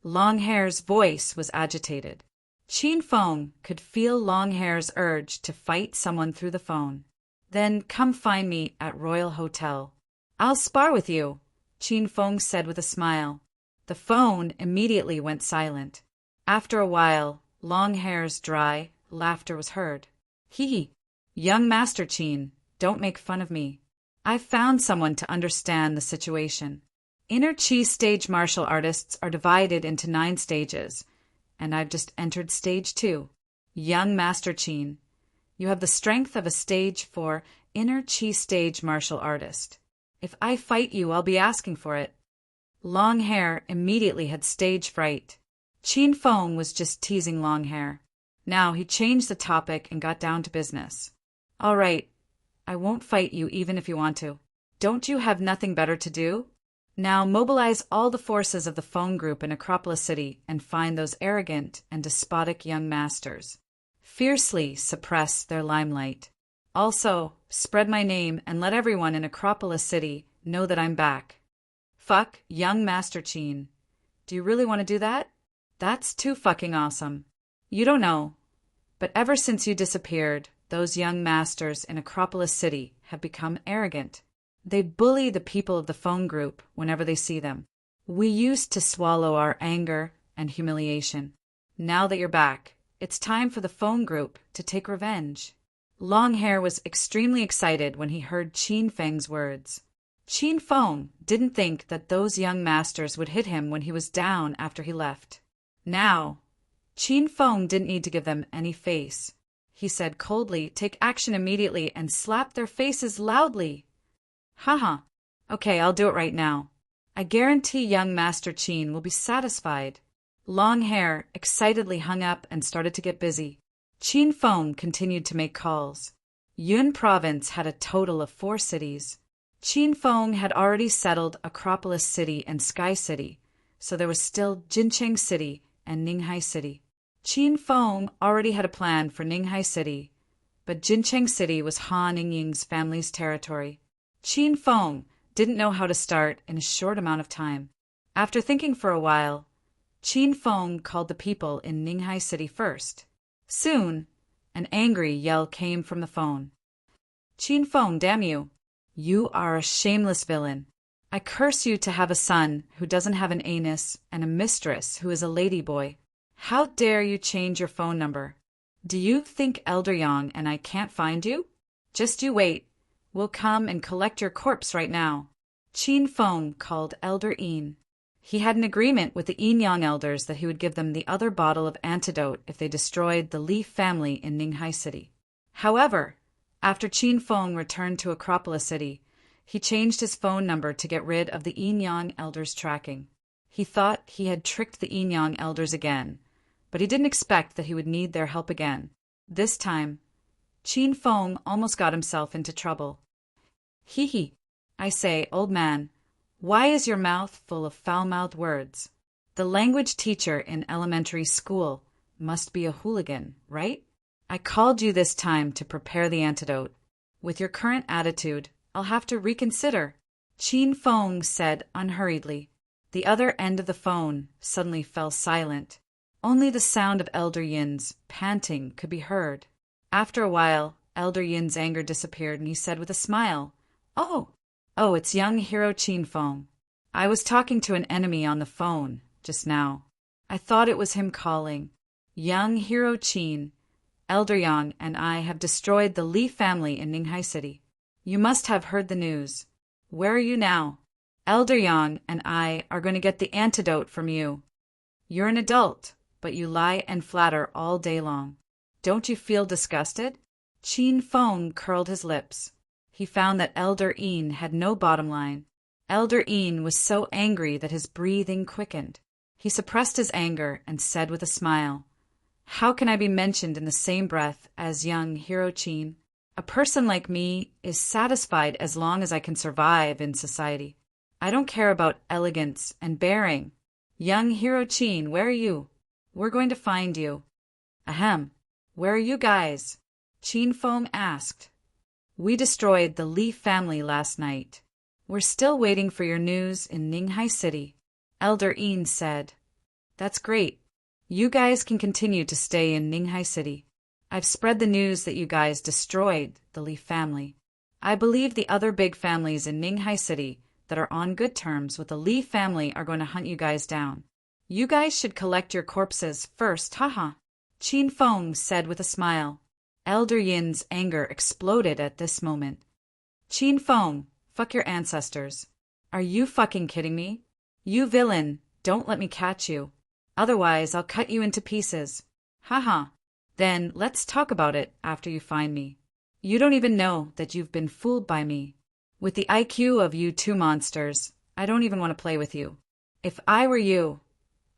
Longhair's voice was agitated. Qin Feng could feel Longhair's urge to fight someone through the phone. Then come find me at Royal Hotel. I'll spar with you, Qin Feng said with a smile. The phone immediately went silent. After a while, Longhair's dry laughter was heard. Hee, young Master Qin, don't make fun of me. I've found someone to understand the situation. Inner Qi stage martial artists are divided into 9 stages, and I've just entered stage 2. Young Master Qin, you have the strength of a stage 4 Inner Qi stage martial artist. If I fight you, I'll be asking for it. Longhair immediately had stage fright. Qin Feng was just teasing Longhair. Now he changed the topic and got down to business. All right, I won't fight you even if you want to. Don't you have nothing better to do? Now mobilize all the forces of the Feng group in Acropolis City and find those arrogant and despotic young masters. Fiercely suppress their limelight. Also, spread my name and let everyone in Acropolis City know that I'm back. Fuck young Master Qin. Do you really want to do that? That's too fucking awesome. You don't know, but ever since you disappeared, those young masters in Acropolis City have become arrogant. They bully the people of the Feng group whenever they see them. We used to swallow our anger and humiliation. Now that you're back, it's time for the Feng group to take revenge. Longhair was extremely excited when he heard Qin Feng's words. Qin Feng didn't think that those young masters would hit him when he was down after he left. Now, Qin Feng didn't need to give them any face. he said coldly, take action immediately and slap their faces loudly. Haha. Okay, I'll do it right now. I guarantee young Master Qin will be satisfied. Long Hair excitedly hung up and started to get busy. Qin Feng continued to make calls. Yun Province had a total of 4 cities. Qin Feng had already settled Acropolis City and Sky City, so there was still Jincheng City and Ninghai City. Qin Feng already had a plan for Ninghai City, but Jincheng City was Han Ningying's family's territory. Qin Feng didn't know how to start in a short amount of time. After thinking for a while, Qin Feng called the people in Ninghai City first. Soon, an angry yell came from the phone. Qin Feng, damn you! You are a shameless villain. I curse you to have a son who doesn't have an anus and a mistress who is a ladyboy. How dare you change your phone number? Do you think Elder Yang and I can't find you? Just you wait. We'll come and collect your corpse right now. Qin Feng called Elder Yin. He had an agreement with the Yin Yang elders that he would give them the other bottle of antidote if they destroyed the Li family in Ninghai City. However, after Qin Feng returned to Acropolis City, he changed his phone number to get rid of the Yin Yang elders' tracking. He thought he had tricked the Yin Yang elders again, but he didn't expect that he would need their help again. This time, Qin Feng almost got himself into trouble. Hee. I say, old man, why is your mouth full of foul-mouthed words? The language teacher in elementary school must be a hooligan, right? I called you this time to prepare the antidote. With your current attitude, I'll have to reconsider, Qin Feng said unhurriedly. The other end of the phone suddenly fell silent. Only the sound of Elder Yin's panting could be heard. After a while, Elder Yin's anger disappeared and he said with a smile, Oh, it's young hero Qin Feng. I was talking to an enemy on the phone just now. I thought it was him calling. Young hero Qin, Elder Yang and I have destroyed the Li family in Ninghai City. You must have heard the news. Where are you now? Elder Yang and I are going to get the antidote from you. You're an adult, but you lie and flatter all day long. Don't you feel disgusted? Qin Feng curled his lips. He found that Elder Yin had no bottom line. Elder Yin was so angry that his breathing quickened. He suppressed his anger and said with a smile, How can I be mentioned in the same breath as young hero Qin? A person like me is satisfied as long as I can survive in society. I don't care about elegance and bearing. Young hero Qin, where are you? We're going to find you. Ahem. Where are you guys? Qin Feng asked. We destroyed the Li family last night. We're still waiting for your news in Ninghai City. Elder Yin said. That's great. You guys can continue to stay in Ninghai City. I've spread the news that you guys destroyed the Li family. I believe the other big families in Ninghai City that are on good terms with the Li family are going to hunt you guys down. You guys should collect your corpses first, haha. Qin Feng said with a smile. Elder Yin's anger exploded at this moment. Qin Feng, fuck your ancestors. Are you fucking kidding me? You villain, don't let me catch you. Otherwise, I'll cut you into pieces. Haha. Then let's talk about it after you find me. You don't even know that you've been fooled by me. With the IQ of you two monsters, I don't even want to play with you. If I were you,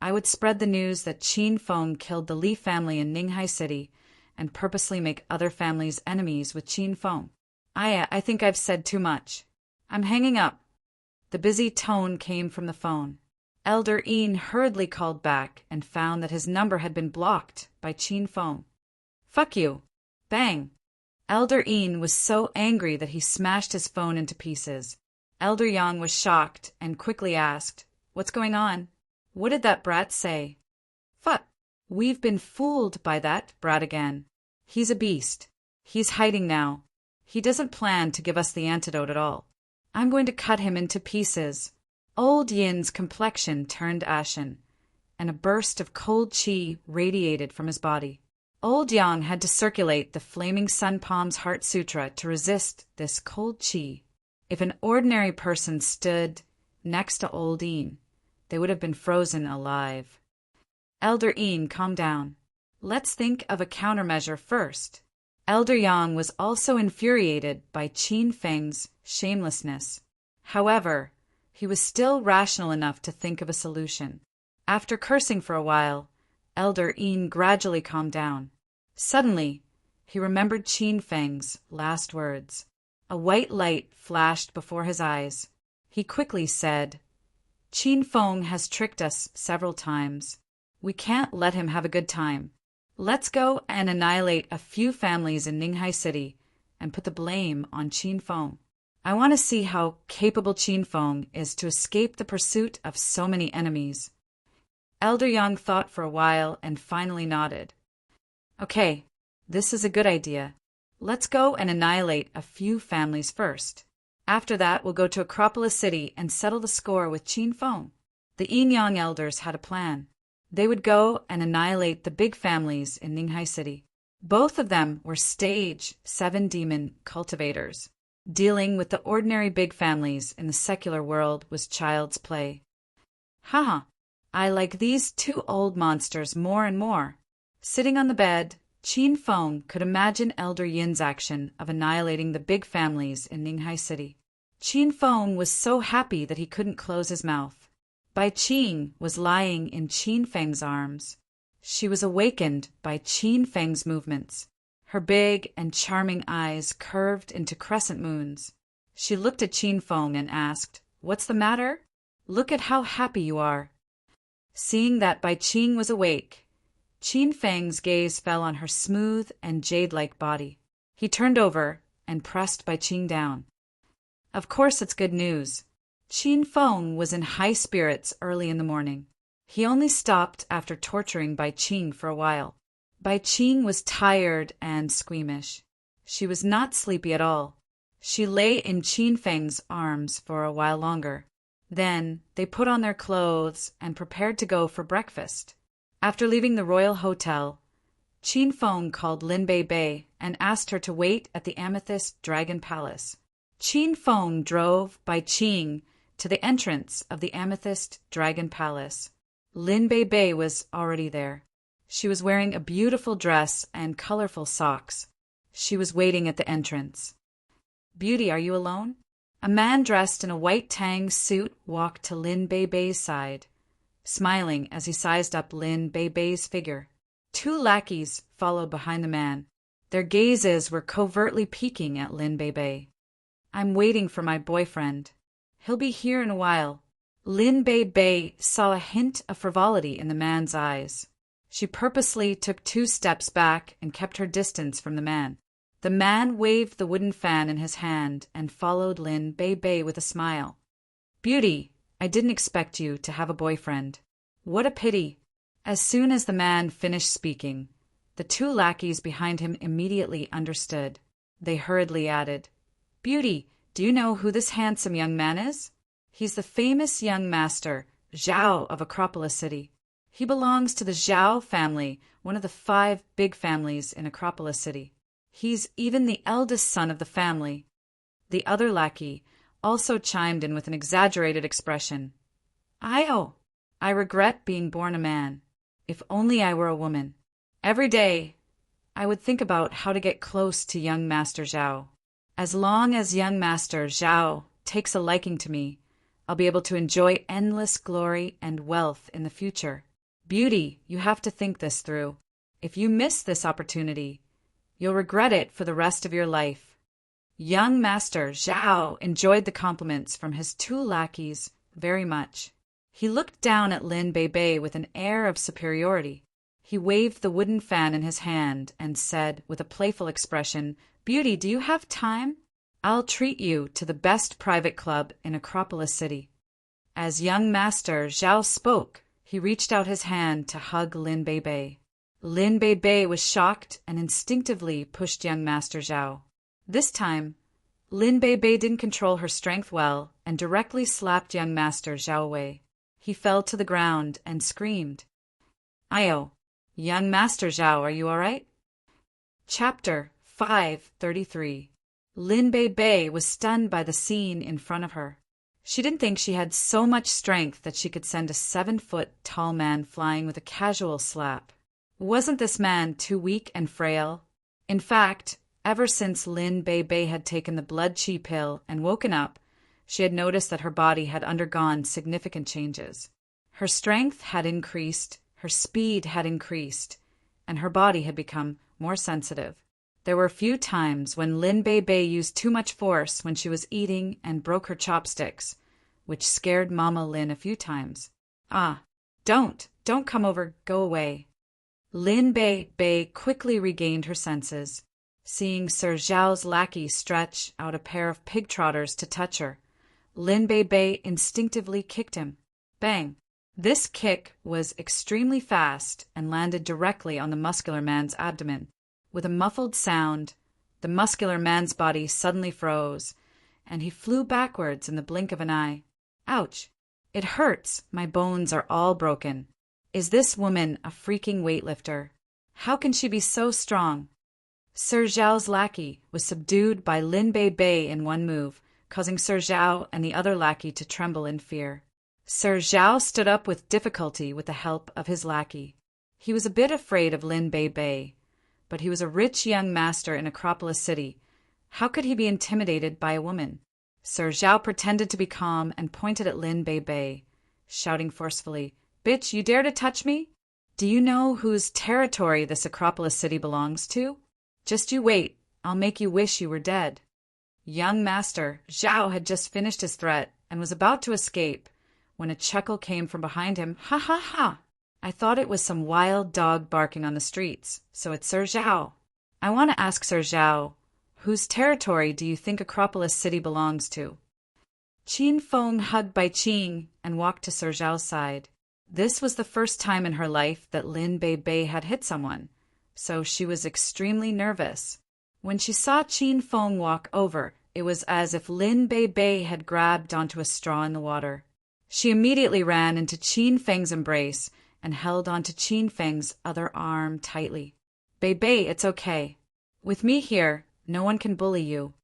I would spread the news that Qin Feng killed the Li family in Ninghai City and purposely make other families enemies with Qin Feng. I think I've said too much. I'm hanging up. The busy tone came from the phone. Elder Yin hurriedly called back and found that his number had been blocked by Qin Feng. Fuck you. Bang. Elder Yin was so angry that he smashed his phone into pieces. Elder Yang was shocked and quickly asked, What's going on? What did that brat say? Fuck. We've been fooled by that brat again. He's a beast. He's hiding now. He doesn't plan to give us the antidote at all. I'm going to cut him into pieces. Old Yin's complexion turned ashen, and a burst of cold qi radiated from his body. Old Yang had to circulate the Flaming Sun Palm's Heart Sutra to resist this cold qi. If an ordinary person stood next to Old Yin, they would have been frozen alive. Elder Yin, calm down. Let's think of a countermeasure first. Elder Yang was also infuriated by Qin Feng's shamelessness. However, he was still rational enough to think of a solution. After cursing for a while, Elder Yin gradually calmed down. Suddenly, he remembered Qin Feng's last words. A white light flashed before his eyes. He quickly said, "Qin Feng has tricked us several times. We can't let him have a good time. Let's go and annihilate a few families in Ninghai City and put the blame on Qin Feng. I want to see how capable Qin Feng is to escape the pursuit of so many enemies." Elder Yang thought for a while and finally nodded. "Okay, this is a good idea. Let's go and annihilate a few families first. After that, we'll go to Acropolis City and settle the score with Qin Feng." The Yin-Yang elders had a plan. They would go and annihilate the big families in Ninghai City. Both of them were stage 7 demon cultivators. Dealing with the ordinary big families in the secular world was child's play. Haha, I like these two old monsters more and more. Sitting on the bed, Qin Feng could imagine Elder Yin's action of annihilating the big families in Ninghai City. Qin Feng was so happy that he couldn't close his mouth. Bai Qing was lying in Qin Feng's arms. She was awakened by Qin Feng's movements. Her big and charming eyes curved into crescent moons. She looked at Qin Feng and asked, "What's the matter? Look at how happy you are." Seeing that Bai Qing was awake, Qin Feng's gaze fell on her smooth and jade-like body. He turned over and pressed Bai Qing down. Of course it's good news. Qin Feng was in high spirits early in the morning. He only stopped after torturing Bai Qing for a while. Bai Qing was tired and squeamish. She was not sleepy at all. She lay in Qin Feng's arms for a while longer. Then they put on their clothes and prepared to go for breakfast. After leaving the royal hotel, Qin Feng called Lin Bei Bei and asked her to wait at the Amethyst Dragon Palace. Qin Feng drove Bai Qing to the entrance of the Amethyst Dragon Palace. Lin Bei Bei was already there. She was wearing a beautiful dress and colorful socks. She was waiting at the entrance. "Beauty, are you alone?" A man dressed in a white tang suit walked to Lin Bei Bei's side, smiling as he sized up Lin Bei Bei's figure. Two lackeys followed behind the man. Their gazes were covertly peeking at Lin Bei Bei. "I'm waiting for my boyfriend. He'll be here in a while." Lin Bei Bei saw a hint of frivolity in the man's eyes. She purposely took 2 steps back and kept her distance from the man. The man waved the wooden fan in his hand and followed Lin Bei Bei with a smile. "Beauty, I didn't expect you to have a boyfriend. What a pity." As soon as the man finished speaking, the 2 lackeys behind him immediately understood. They hurriedly added, "Beauty, do you know who this handsome young man is? He's the famous young master, Zhao of Acropolis City. He belongs to the Zhao family, one of the 5 big families in Acropolis City. He's even the eldest son of the family." The other lackey also chimed in with an exaggerated expression. I regret being born a man. If only I were a woman. Every day, I would think about how to get close to young Master Zhao. As long as young Master Zhao takes a liking to me, I'll be able to enjoy endless glory and wealth in the future. Beauty, you have to think this through. If you miss this opportunity, you'll regret it for the rest of your life. Young Master Zhao enjoyed the compliments from his 2 lackeys very much. He looked down at Lin Bei Bei with an air of superiority. He waved the wooden fan in his hand and said with a playful expression, "Beauty, do you have time? I'll treat you to the best private club in Acropolis City." As young Master Zhao spoke, he reached out his hand to hug Lin Bei Bei. Lin Bei Bei was shocked and instinctively pushed young Master Zhao. This time, Lin Bei Bei didn't control her strength well and directly slapped young Master Zhao away. He fell to the ground and screamed. "Ayo, young Master Zhao, are you all right?" Chapter 533. Lin Bei Bei was stunned by the scene in front of her. She didn't think she had so much strength that she could send a 7-foot-tall man flying with a casual slap. Wasn't this man too weak and frail? In fact, ever since Lin Bei Bei had taken the blood chi pill and woken up, she had noticed that her body had undergone significant changes. Her strength had increased, her speed had increased, and her body had become more sensitive. There were a few times when Lin Bei Bei used too much force when she was eating and broke her chopsticks, which scared Mama Lin a few times. "Ah, don't come over, go away." Lin Bei Bei quickly regained her senses. Seeing Sir Zhao's lackey stretch out a pair of pig trotters to touch her, Lin Bei Bei instinctively kicked him. Bang! This kick was extremely fast and landed directly on the muscular man's abdomen. With a muffled sound, the muscular man's body suddenly froze, and he flew backwards in the blink of an eye. Ouch! It hurts, my bones are all broken. Is this woman a freaking weightlifter? How can she be so strong? Sir Zhao's lackey was subdued by Lin Bei Bei in one move, causing Sir Zhao and the other lackey to tremble in fear. Sir Zhao stood up with difficulty with the help of his lackey. He was a bit afraid of Lin Bei Bei, but he was a rich young master in Acropolis City. How could he be intimidated by a woman? Sir Zhao pretended to be calm and pointed at Lin Bei Bei, shouting forcefully, "Bitch, you dare to touch me? Do you know whose territory this Acropolis City belongs to? Just you wait, I'll make you wish you were dead." Young Master Zhao had just finished his threat and was about to escape when a chuckle came from behind him. "Ha ha ha! I thought it was some wild dog barking on the streets, so it's Sir Zhao. I want to ask Sir Zhao, whose territory do you think Acropolis City belongs to?" Qin Feng hugged Bai Qing and walked to Sir Zhao's side. This was the first time in her life that Lin Bei Bei had hit someone, so she was extremely nervous. When she saw Qin Feng walk over, it was as if Lin Bei Bei had grabbed onto a straw in the water. She immediately ran into Qin Feng's embrace and held onto Qin Feng's other arm tightly. "Bei Bei, it's okay. With me here, no one can bully you."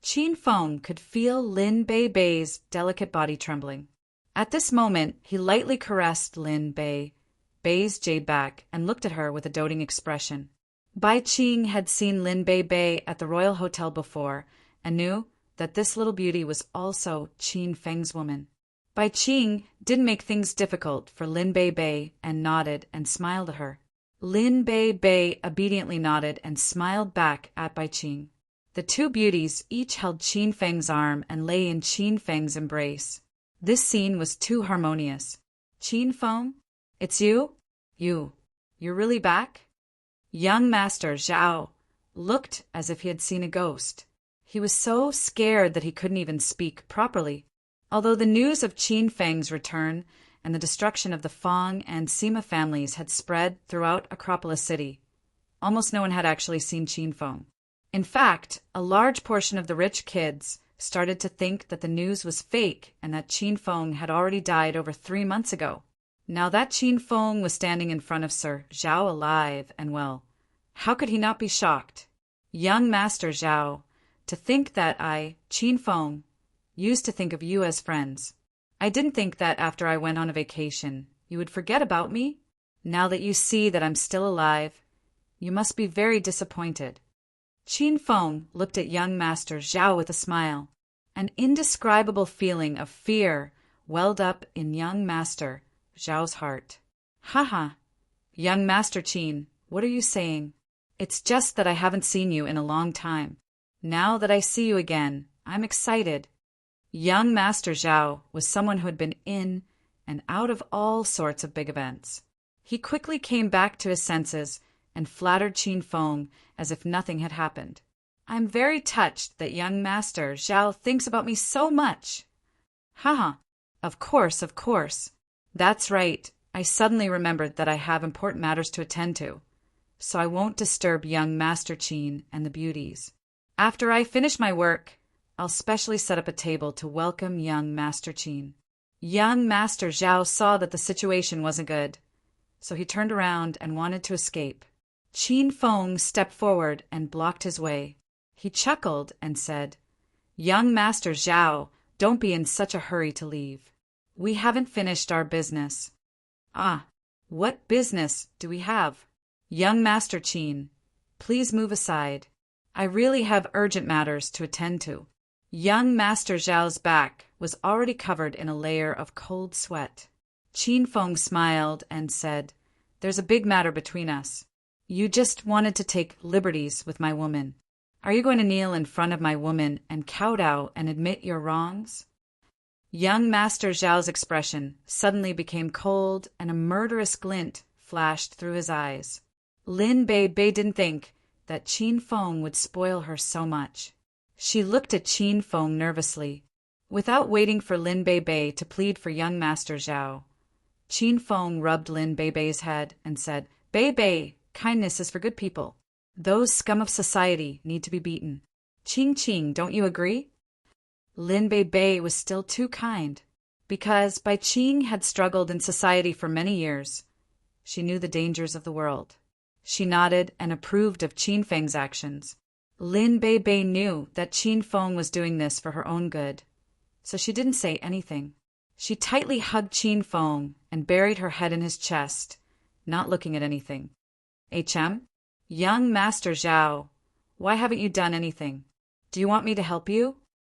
Qin Feng could feel Lin Bei Bei's delicate body trembling. At this moment, he lightly caressed Lin Bei Bei's jade back and looked at her with a doting expression. Bai Qing had seen Lin Bei Bei at the Royal Hotel before and knew that this little beauty was also Qin Feng's woman. Bai Qing didn't make things difficult for Lin Bei Bei and nodded and smiled at her. Lin Bei Bei obediently nodded and smiled back at Bai Qing. The two beauties each held Qin Feng's arm and lay in Qin Feng's embrace. This scene was too harmonious. "Qin Feng, it's you? You're really back?" Young Master Zhao looked as if he had seen a ghost. He was so scared that he couldn't even speak properly. Although the news of Qin Feng's return and the destruction of the Feng and Sima families had spread throughout Acropolis City, almost no one had actually seen Qin Feng. In fact, a large portion of the rich kids started to think that the news was fake and that Qin Feng had already died over 3 months ago. Now that Qin Feng was standing in front of Sir Zhao alive and well, how could he not be shocked? "Young Master Zhao, to think that I, Qin Feng, used to think of you as friends. I didn't think that after I went on a vacation, you would forget about me. Now that you see that I'm still alive, you must be very disappointed." Qin Feng looked at young Master Zhao with a smile. An indescribable feeling of fear welled up in young Master Zhao's heart. "Haha, young Master Qin, what are you saying? It's just that I haven't seen you in a long time. Now that I see you again, I'm excited." Young Master Zhao was someone who had been in and out of all sorts of big events. He quickly came back to his senses and flattered Qin Feng as if nothing had happened. "I'm very touched that young Master Zhao thinks about me so much." "Haha, of course. That's right. I suddenly remembered that I have important matters to attend to, so I won't disturb young Master Qin and the beauties. After I finish my work, I'll specially set up a table to welcome young Master Qin." Young Master Zhao saw that the situation wasn't good, so he turned around and wanted to escape. Qin Feng stepped forward and blocked his way. He chuckled and said, "Young Master Zhao, don't be in such a hurry to leave. We haven't finished our business." "Ah, what business do we have?" "Young Master Qin, Please move aside. I really have urgent matters to attend to. Young Master Zhao's back was already covered in a layer of cold sweat. Qin Feng smiled and said, "There's a big matter between us. You just wanted to take liberties with my woman. Are you going to kneel in front of my woman and kowtow and admit your wrongs?" Young Master Zhao's expression suddenly became cold and a murderous glint flashed through his eyes. Lin Bei Bei didn't think that Qin Feng would spoil her so much. She looked at Qin Feng nervously. Without waiting for Lin Bei Bei to plead for young Master Zhao, Qin Feng rubbed Lin Bei Bei's head and said, "Bei Bei, kindness is for good people. Those scum of society need to be beaten. Qing Qing, don't you agree?" Lin Bei Bei was still too kind, because Bai Qing had struggled in society for many years. She knew the dangers of the world. She nodded and approved of Qin Feng's actions. Lin Bei Bei knew that Qin Feng was doing this for her own good, so she didn't say anything. She tightly hugged Qin Feng and buried her head in his chest, not looking at anything. "HM? Young Master Zhao, why haven't you done anything? Do you want me to help you?"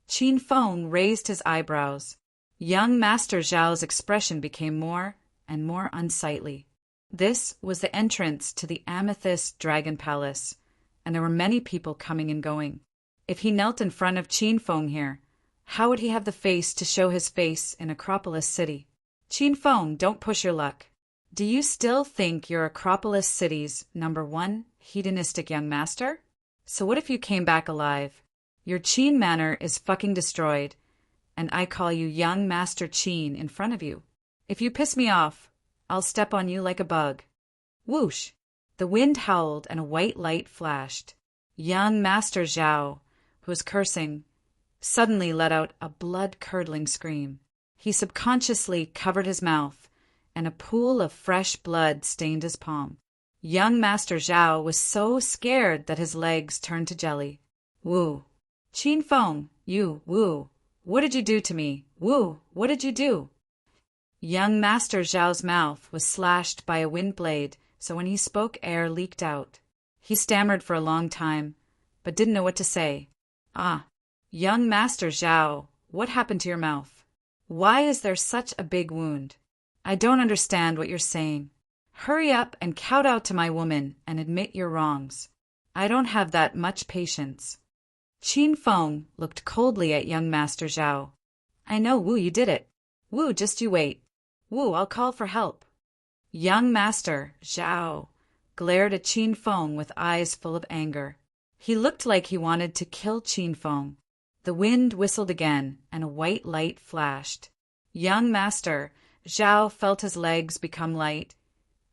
Qin Feng raised his eyebrows. Young Master Zhao's expression became more and more unsightly. This was the entrance to the Amethyst Dragon Palace, and there were many people coming and going. If he knelt in front of Qin Feng here, how would he have the face to show his face in Acropolis City? "Qin Feng, don't push your luck. Do you still think you're Acropolis City's #1 hedonistic young master? So what if you came back alive? Your Qin manor is fucking destroyed, and I call you young Master Qin in front of you. If you piss me off, I'll step on you like a bug." Whoosh! The wind howled and a white light flashed. Young Master Zhao, who was cursing, suddenly let out a blood-curdling scream. He subconsciously covered his mouth, and a pool of fresh blood stained his palm. Young Master Zhao was so scared that his legs turned to jelly. "Woo! Qin Feng, you, woo! What did you do to me? Woo! What did you do?" Young Master Zhao's mouth was slashed by a wind blade, so when he spoke, air leaked out. He stammered for a long time, but didn't know what to say. "Ah, young Master Zhao, what happened to your mouth? Why is there such a big wound? I don't understand what you're saying. Hurry up and kowtow to my woman and admit your wrongs. I don't have that much patience." Qin Feng looked coldly at young Master Zhao. "I know, Wu, you did it. Wu, just you wait. Wu, I'll call for help." Young Master Zhao glared at Qin Feng with eyes full of anger. He looked like he wanted to kill Qin Feng. The wind whistled again, and a white light flashed. Young Master Zhao felt his legs become light,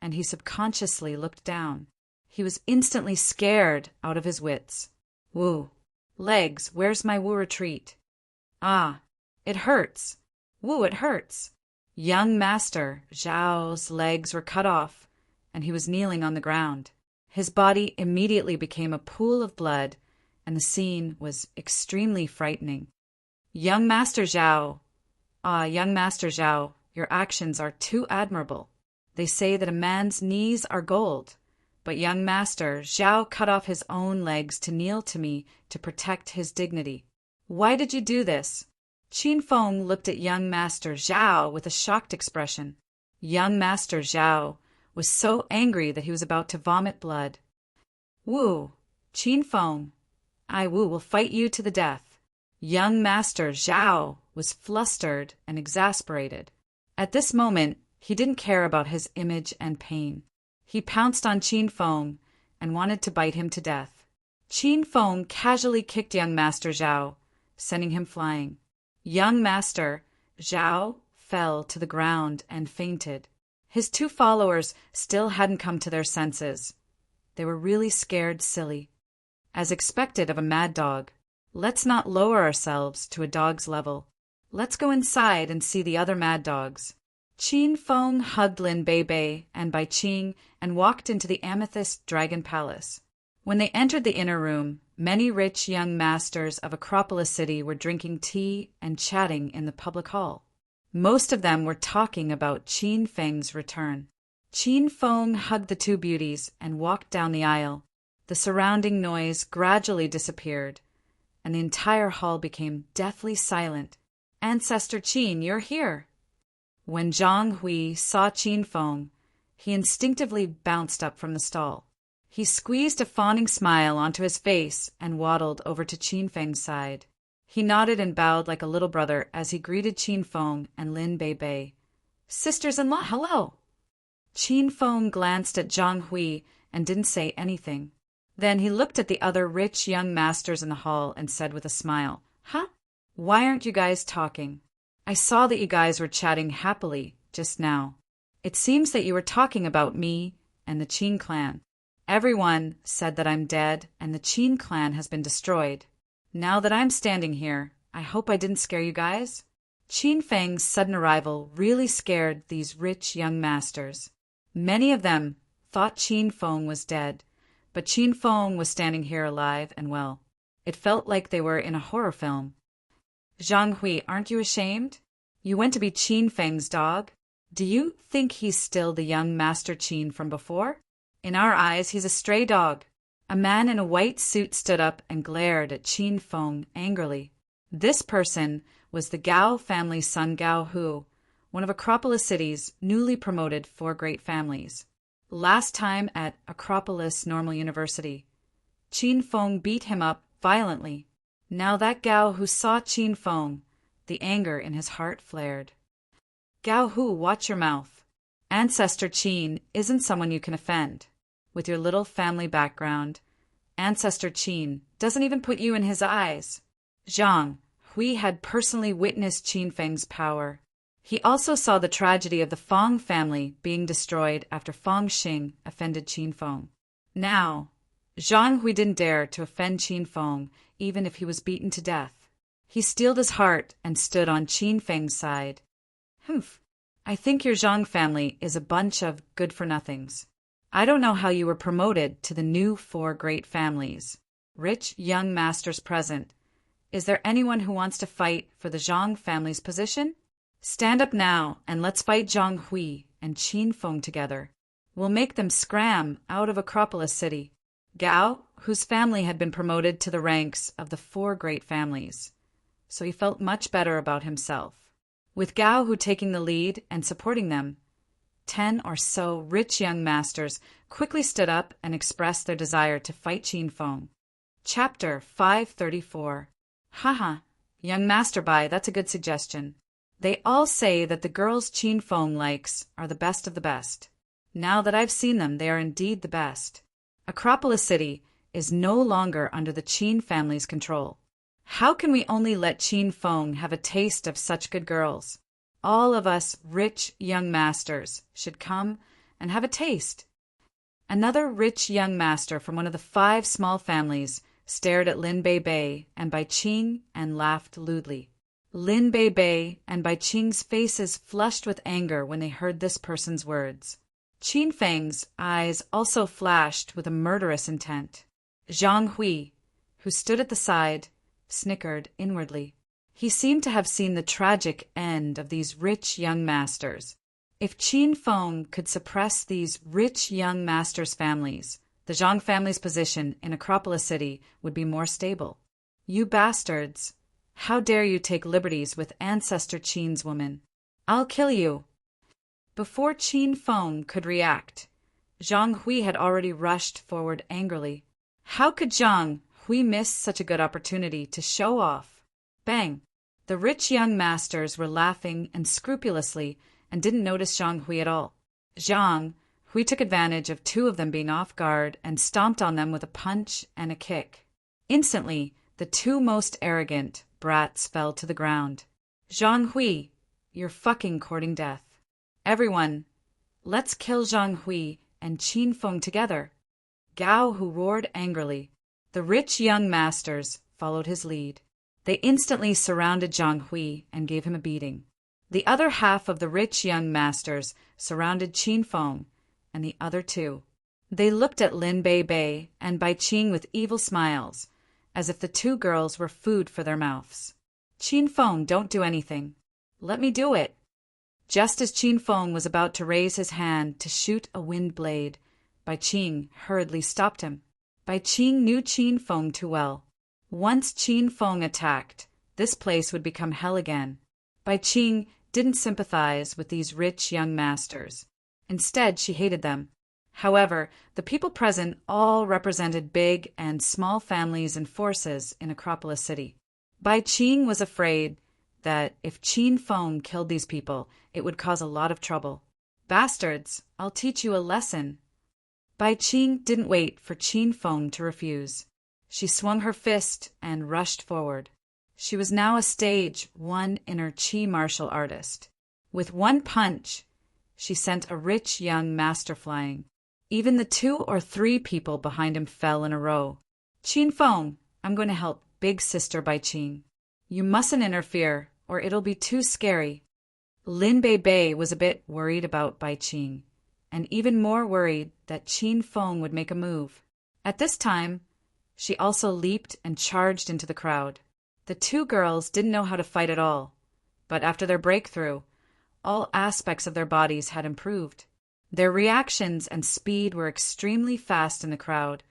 and he subconsciously looked down. He was instantly scared out of his wits. "Wu, legs, where's my Wu retreat? Ah, it hurts. Wu, it hurts." Young Master Zhao's legs were cut off, and he was kneeling on the ground. His body immediately became a pool of blood, and the scene was extremely frightening. "Young Master Zhao, young Master Zhao, your actions are too admirable. They say that a man's knees are gold, but young Master Zhao cut off his own legs to kneel to me to protect his dignity. Why did you do this?" Qin Feng looked at young Master Zhao with a shocked expression. Young Master Zhao was so angry that he was about to vomit blood. "Wu, Qin Feng, I, Wu, will fight you to the death." Young Master Zhao was flustered and exasperated. At this moment, he didn't care about his image and pain. He pounced on Qin Feng and wanted to bite him to death. Qin Feng casually kicked young Master Zhao, sending him flying. Young Master Zhao fell to the ground and fainted. His two followers still hadn't come to their senses. They were really scared silly. As expected of a mad dog, let's not lower ourselves to a dog's level. Let's go inside and see the other mad dogs. Qin Feng hugged Lin Bei Bei and Bai Qing and walked into the Amethyst Dragon Palace. When they entered the inner room, many rich young masters of Acropolis City were drinking tea and chatting in the public hall. Most of them were talking about Qin Feng's return. Qin Feng hugged the two beauties and walked down the aisle. The surrounding noise gradually disappeared, and the entire hall became deathly silent. "Ancestor Qin, you're here!" When Zhang Hui saw Qin Feng, he instinctively bounced up from the stall. He squeezed a fawning smile onto his face and waddled over to Qin Feng's side. He nodded and bowed like a little brother as he greeted Qin Feng and Lin Bei Bei. "Sisters-in-law, hello!" Qin Feng glanced at Zhang Hui and didn't say anything. Then he looked at the other rich young masters in the hall and said with a smile, "Huh? Why aren't you guys talking? I saw that you guys were chatting happily just now. It seems that you were talking about me and the Qin clan. Everyone said that I'm dead and the Qin clan has been destroyed. Now that I'm standing here, I hope I didn't scare you guys." Qin Feng's sudden arrival really scared these rich young masters. Many of them thought Qin Feng was dead, but Qin Feng was standing here alive and well. It felt like they were in a horror film. "Zhang Hui, aren't you ashamed? You went to be Qin Feng's dog? Do you think he's still the young Master Qin from before? In our eyes, he's a stray dog." A man in a white suit stood up and glared at Qin Feng angrily. This person was the Gao family's son Gao Hu, one of Acropolis City's newly promoted 4 great families. Last time at Acropolis Normal University, Qin Feng beat him up violently. Now that Gao Hu saw Qin Feng, the anger in his heart flared. "Gao Hu, watch your mouth. Ancestor Qin isn't someone you can offend. With your little family background, Ancestor Qin doesn't even put you in his eyes." Zhang Hui had personally witnessed Qin Feng's power. He also saw the tragedy of the Feng family being destroyed after Feng Xing offended Qin Feng. Now, Zhang Hui didn't dare to offend Qin Feng even if he was beaten to death. He steeled his heart and stood on Qin Feng's side. "Humph, I think your Zhang family is a bunch of good-for-nothings. I don't know how you were promoted to the new 4 great families. Rich young masters present. Is there anyone who wants to fight for the Zhang family's position? Stand up now and let's fight Zhang Hui and Qin Feng together. We'll make them scram out of Acropolis City." Gao, whose family had been promoted to the ranks of the 4 great families, so he felt much better about himself. With Gao Hu taking the lead and supporting them, 10 or so rich young masters quickly stood up and expressed their desire to fight Qin Feng. Chapter 534. Haha, young Master Bai, that's a good suggestion. They all say that the girls Qin Feng likes are the best of the best. Now that I've seen them, they are indeed the best. Acropolis City is no longer under the Qin family's control. How can we only let Qin Feng have a taste of such good girls? All of us rich young masters should come and have a taste. Another rich young master from one of the 5 small families stared at Lin Bei Bei and Bai Qing and laughed lewdly. Lin Bei Bei and Bai Qing's faces flushed with anger when they heard this person's words. Qin Feng's eyes also flashed with a murderous intent. Zhang Hui, who stood at the side, snickered inwardly. He seemed to have seen the tragic end of these rich young masters. If Qin Feng could suppress these rich young masters' families, the Zhang family's position in Acropolis City would be more stable. "You bastards! How dare you take liberties with Ancestor Qin's woman? I'll kill you!" Before Qin Feng could react, Zhang Hui had already rushed forward angrily. How could Zhang Hui miss such a good opportunity to show off? Bang! The rich young masters were laughing unscrupulously and didn't notice Zhang Hui at all. Zhang Hui took advantage of 2 of them being off guard and stomped on them with a punch and a kick. Instantly, the 2 most arrogant brats fell to the ground. "Zhang Hui, you're fucking courting death. Everyone, let's kill Zhang Hui and Qin Feng together." Gao Hu roared angrily. The rich young masters followed his lead. They instantly surrounded Zhang Hui and gave him a beating. The other half of the rich young masters surrounded Qin Feng and the other 2. They looked at Lin Bei Bei and Bai Qing with evil smiles, as if the 2 girls were food for their mouths. "Qin Feng, don't do anything. Let me do it." Just as Qin Feng was about to raise his hand to shoot a wind blade, Bai Qing hurriedly stopped him. Bai Qing knew Qin Feng too well. Once Qin Feng attacked, this place would become hell again. Bai Qing didn't sympathize with these rich young masters. Instead, she hated them. However, the people present all represented big and small families and forces in Acropolis City. Bai Qing was afraid that if Qin Feng killed these people, it would cause a lot of trouble. Bastards, I'll teach you a lesson. Bai Qing didn't wait for Qin Feng to refuse. She swung her fist and rushed forward. She was now a stage 1 inner Qi martial artist. With one punch, she sent a rich young master flying. Even the 2 or 3 people behind him fell in a row. Qin Feng, I'm going to help big sister Bai Qing. You mustn't interfere, or it'll be too scary. Lin Bei Bei was a bit worried about Bai Qing, and even more worried that Qin Feng would make a move. At this time, she also leaped and charged into the crowd. The 2 girls didn't know how to fight at all, but after their breakthrough, all aspects of their bodies had improved. Their reactions and speed were extremely fast in the crowd,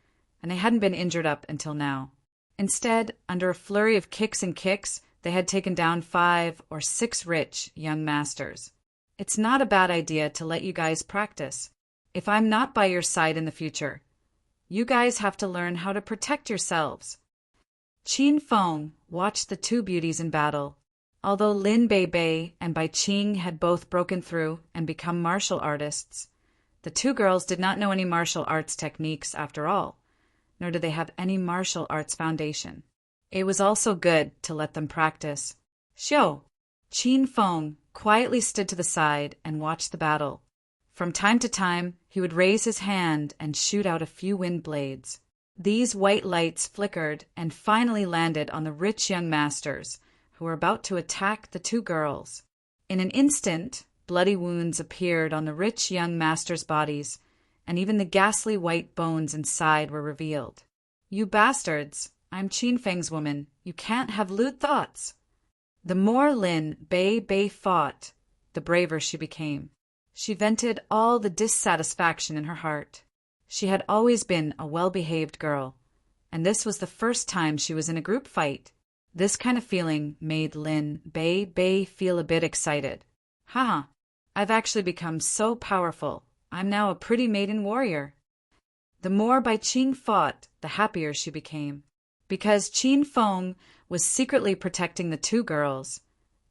and they hadn't been injured up until now. Instead, under a flurry of kicks and kicks, they had taken down 5 or 6 rich young masters. It's not a bad idea to let you guys practice. If I'm not by your side in the future, you guys have to learn how to protect yourselves. Qin Feng watched the 2 beauties in battle. Although Lin Bei Bei and Bai Qing had both broken through and become martial artists, the 2 girls did not know any martial arts techniques after all, nor did they have any martial arts foundation. It was also good to let them practice. Xiao, Qin Feng quietly stood to the side and watched the battle. From time to time, he would raise his hand and shoot out a few wind blades. These white lights flickered and finally landed on the rich young masters, who were about to attack the 2 girls. In an instant, bloody wounds appeared on the rich young masters' bodies, and even the ghastly white bones inside were revealed. You bastards, I'm Qin Feng's woman. You can't have lewd thoughts. The more Lin Bei Bei fought, the braver she became. She vented all the dissatisfaction in her heart. She had always been a well-behaved girl, and this was the first time she was in a group fight. This kind of feeling made Lin Bei Bei feel a bit excited. Haha, I've actually become so powerful. I'm now a pretty maiden warrior. The more Bai Qing fought, the happier she became. Because Qin Feng was secretly protecting the 2 girls,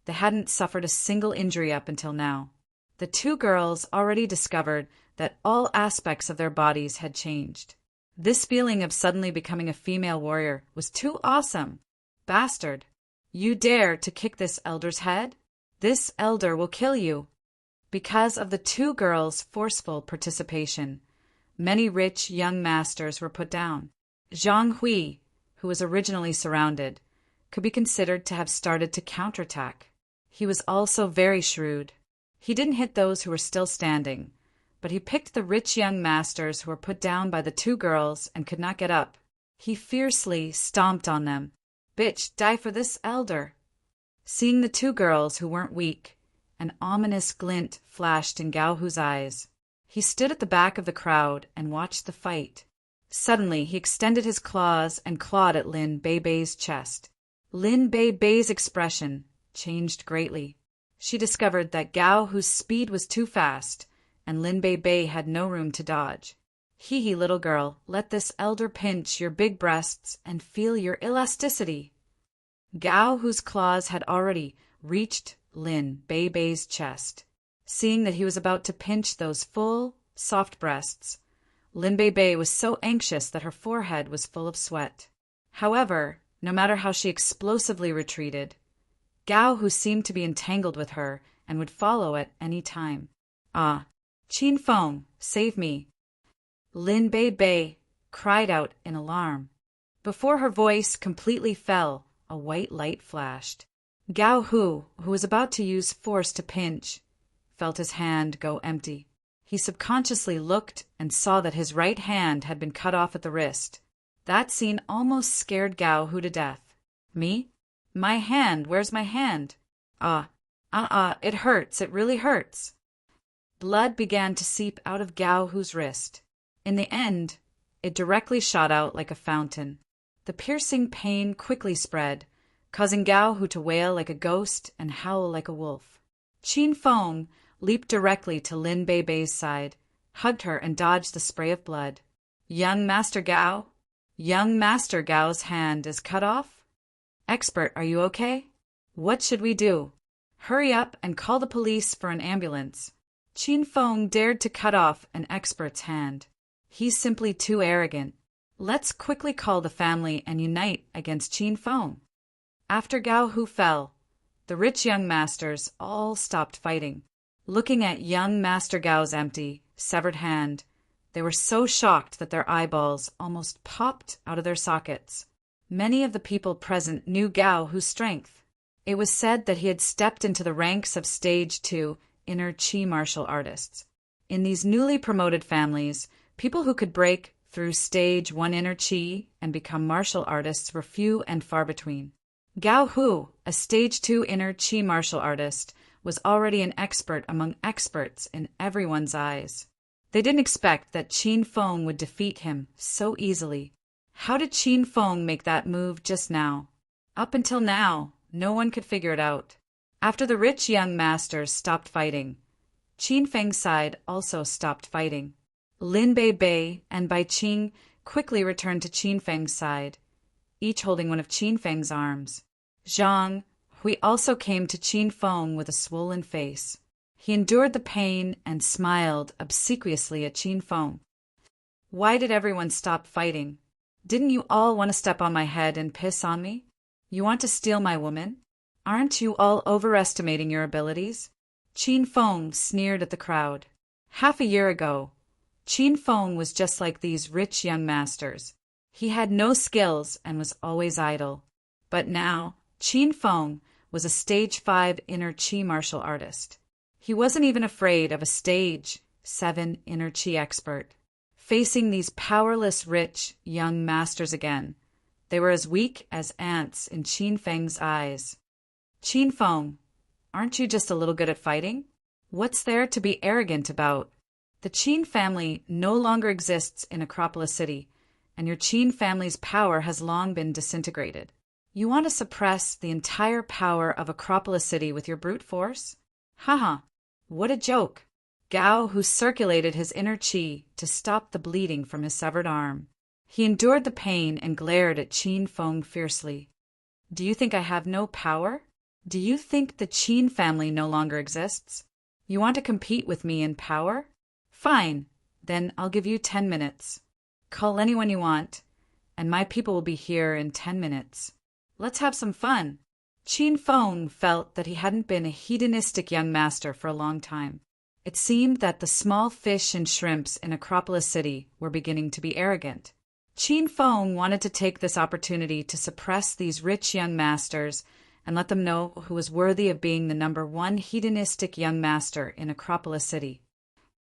they hadn't suffered a single injury up until now. The 2 girls already discovered that all aspects of their bodies had changed. This feeling of suddenly becoming a female warrior was too awesome. Bastard, you dare to kick this elder's head? This elder will kill you. Because of the 2 girls' forceful participation, many rich young masters were put down. Zhang Hui, who was originally surrounded, could be considered to have started to counterattack. He was also very shrewd. He didn't hit those who were still standing, but he picked the rich young masters who were put down by the 2 girls and could not get up. He fiercely stomped on them. Bitch, die for this elder. Seeing the 2 girls who weren't weak, an ominous glint flashed in Gao Hu's eyes. He stood at the back of the crowd and watched the fight. Suddenly, he extended his claws and clawed at Lin Bei Bei's chest. Lin Bei Bei's expression changed greatly. She discovered that Gao Hu's speed was too fast, and Lin Bei Bei had no room to dodge. Hee, little girl, let this elder pinch your big breasts and feel your elasticity. Gao Hu's claws had already reached Lin Bei Bei's chest. Seeing that he was about to pinch those full, soft breasts, Lin Bei Bei was so anxious that her forehead was full of sweat. However, no matter how she explosively retreated, Gao Hu seemed to be entangled with her and would follow at any time. Ah, Qin Feng, save me! Lin Bei Bei cried out in alarm. Before her voice completely fell, a white light flashed. Gao Hu, who was about to use force to pinch, felt his hand go empty. He subconsciously looked and saw that his right hand had been cut off at the wrist. That scene almost scared Gao Hu to death. Me? My hand, where's my hand? It hurts, it really hurts. Blood began to seep out of Gao Hu's wrist. In the end, it directly shot out like a fountain. The piercing pain quickly spread, causing Gao Hu to wail like a ghost and howl like a wolf. Qin Feng leaped directly to Lin Bei Bei's side, hugged her and dodged the spray of blood. Young Master Gao? Young Master Gao's hand is cut off? Expert, are you okay? What should we do? Hurry up and call the police for an ambulance. Qin Feng dared to cut off an expert's hand. He's simply too arrogant. Let's quickly call the family and unite against Qin Feng. After Gao Hu fell, the rich young masters all stopped fighting. Looking at young Master Gao's empty, severed hand, they were so shocked that their eyeballs almost popped out of their sockets. Many of the people present knew Gao Hu's strength. It was said that he had stepped into the ranks of Stage 2 inner Qi martial artists. In these newly promoted families, people who could break through Stage 1 inner Qi and become martial artists were few and far between. Gao Hu, a Stage 2 inner Qi martial artist, was already an expert among experts in everyone's eyes. They didn't expect that Qin Feng would defeat him so easily. How did Qin Feng make that move just now? Up until now, no one could figure it out. After the rich young masters stopped fighting, Qin Feng's side also stopped fighting. Lin Bei Bei and Bai Qing quickly returned to Qin Feng's side, each holding one of Qin Feng's arms. Zhang Hui also came to Qin Feng with a swollen face. He endured the pain and smiled obsequiously at Qin Feng. Why did everyone stop fighting? Didn't you all want to step on my head and piss on me? You want to steal my woman? Aren't you all overestimating your abilities? Qin Feng sneered at the crowd. Half a year ago, Qin Feng was just like these rich young masters. He had no skills and was always idle. But now, Qin Feng was a Stage 5 inner Qi martial artist. He wasn't even afraid of a Stage 7 inner Qi expert. Facing these powerless rich young masters again, they were as weak as ants in Qin Feng's eyes. Qin Feng, aren't you just a little good at fighting? What's there to be arrogant about? The Qin family no longer exists in Acropolis City, and your Qin family's power has long been disintegrated. You want to suppress the entire power of Acropolis City with your brute force? Haha, what a joke! Gao Hu circulated his inner Qi to stop the bleeding from his severed arm. He endured the pain and glared at Qin Feng fiercely. Do you think I have no power? Do you think the Qin family no longer exists? You want to compete with me in power? Fine, then I'll give you 10 minutes. Call anyone you want, and my people will be here in 10 minutes. Let's have some fun. Qin Feng felt that he hadn't been a hedonistic young master for a long time. It seemed that the small fish and shrimps in Acropolis City were beginning to be arrogant. Qin Feng wanted to take this opportunity to suppress these rich young masters and let them know who was worthy of being the #1 hedonistic young master in Acropolis City.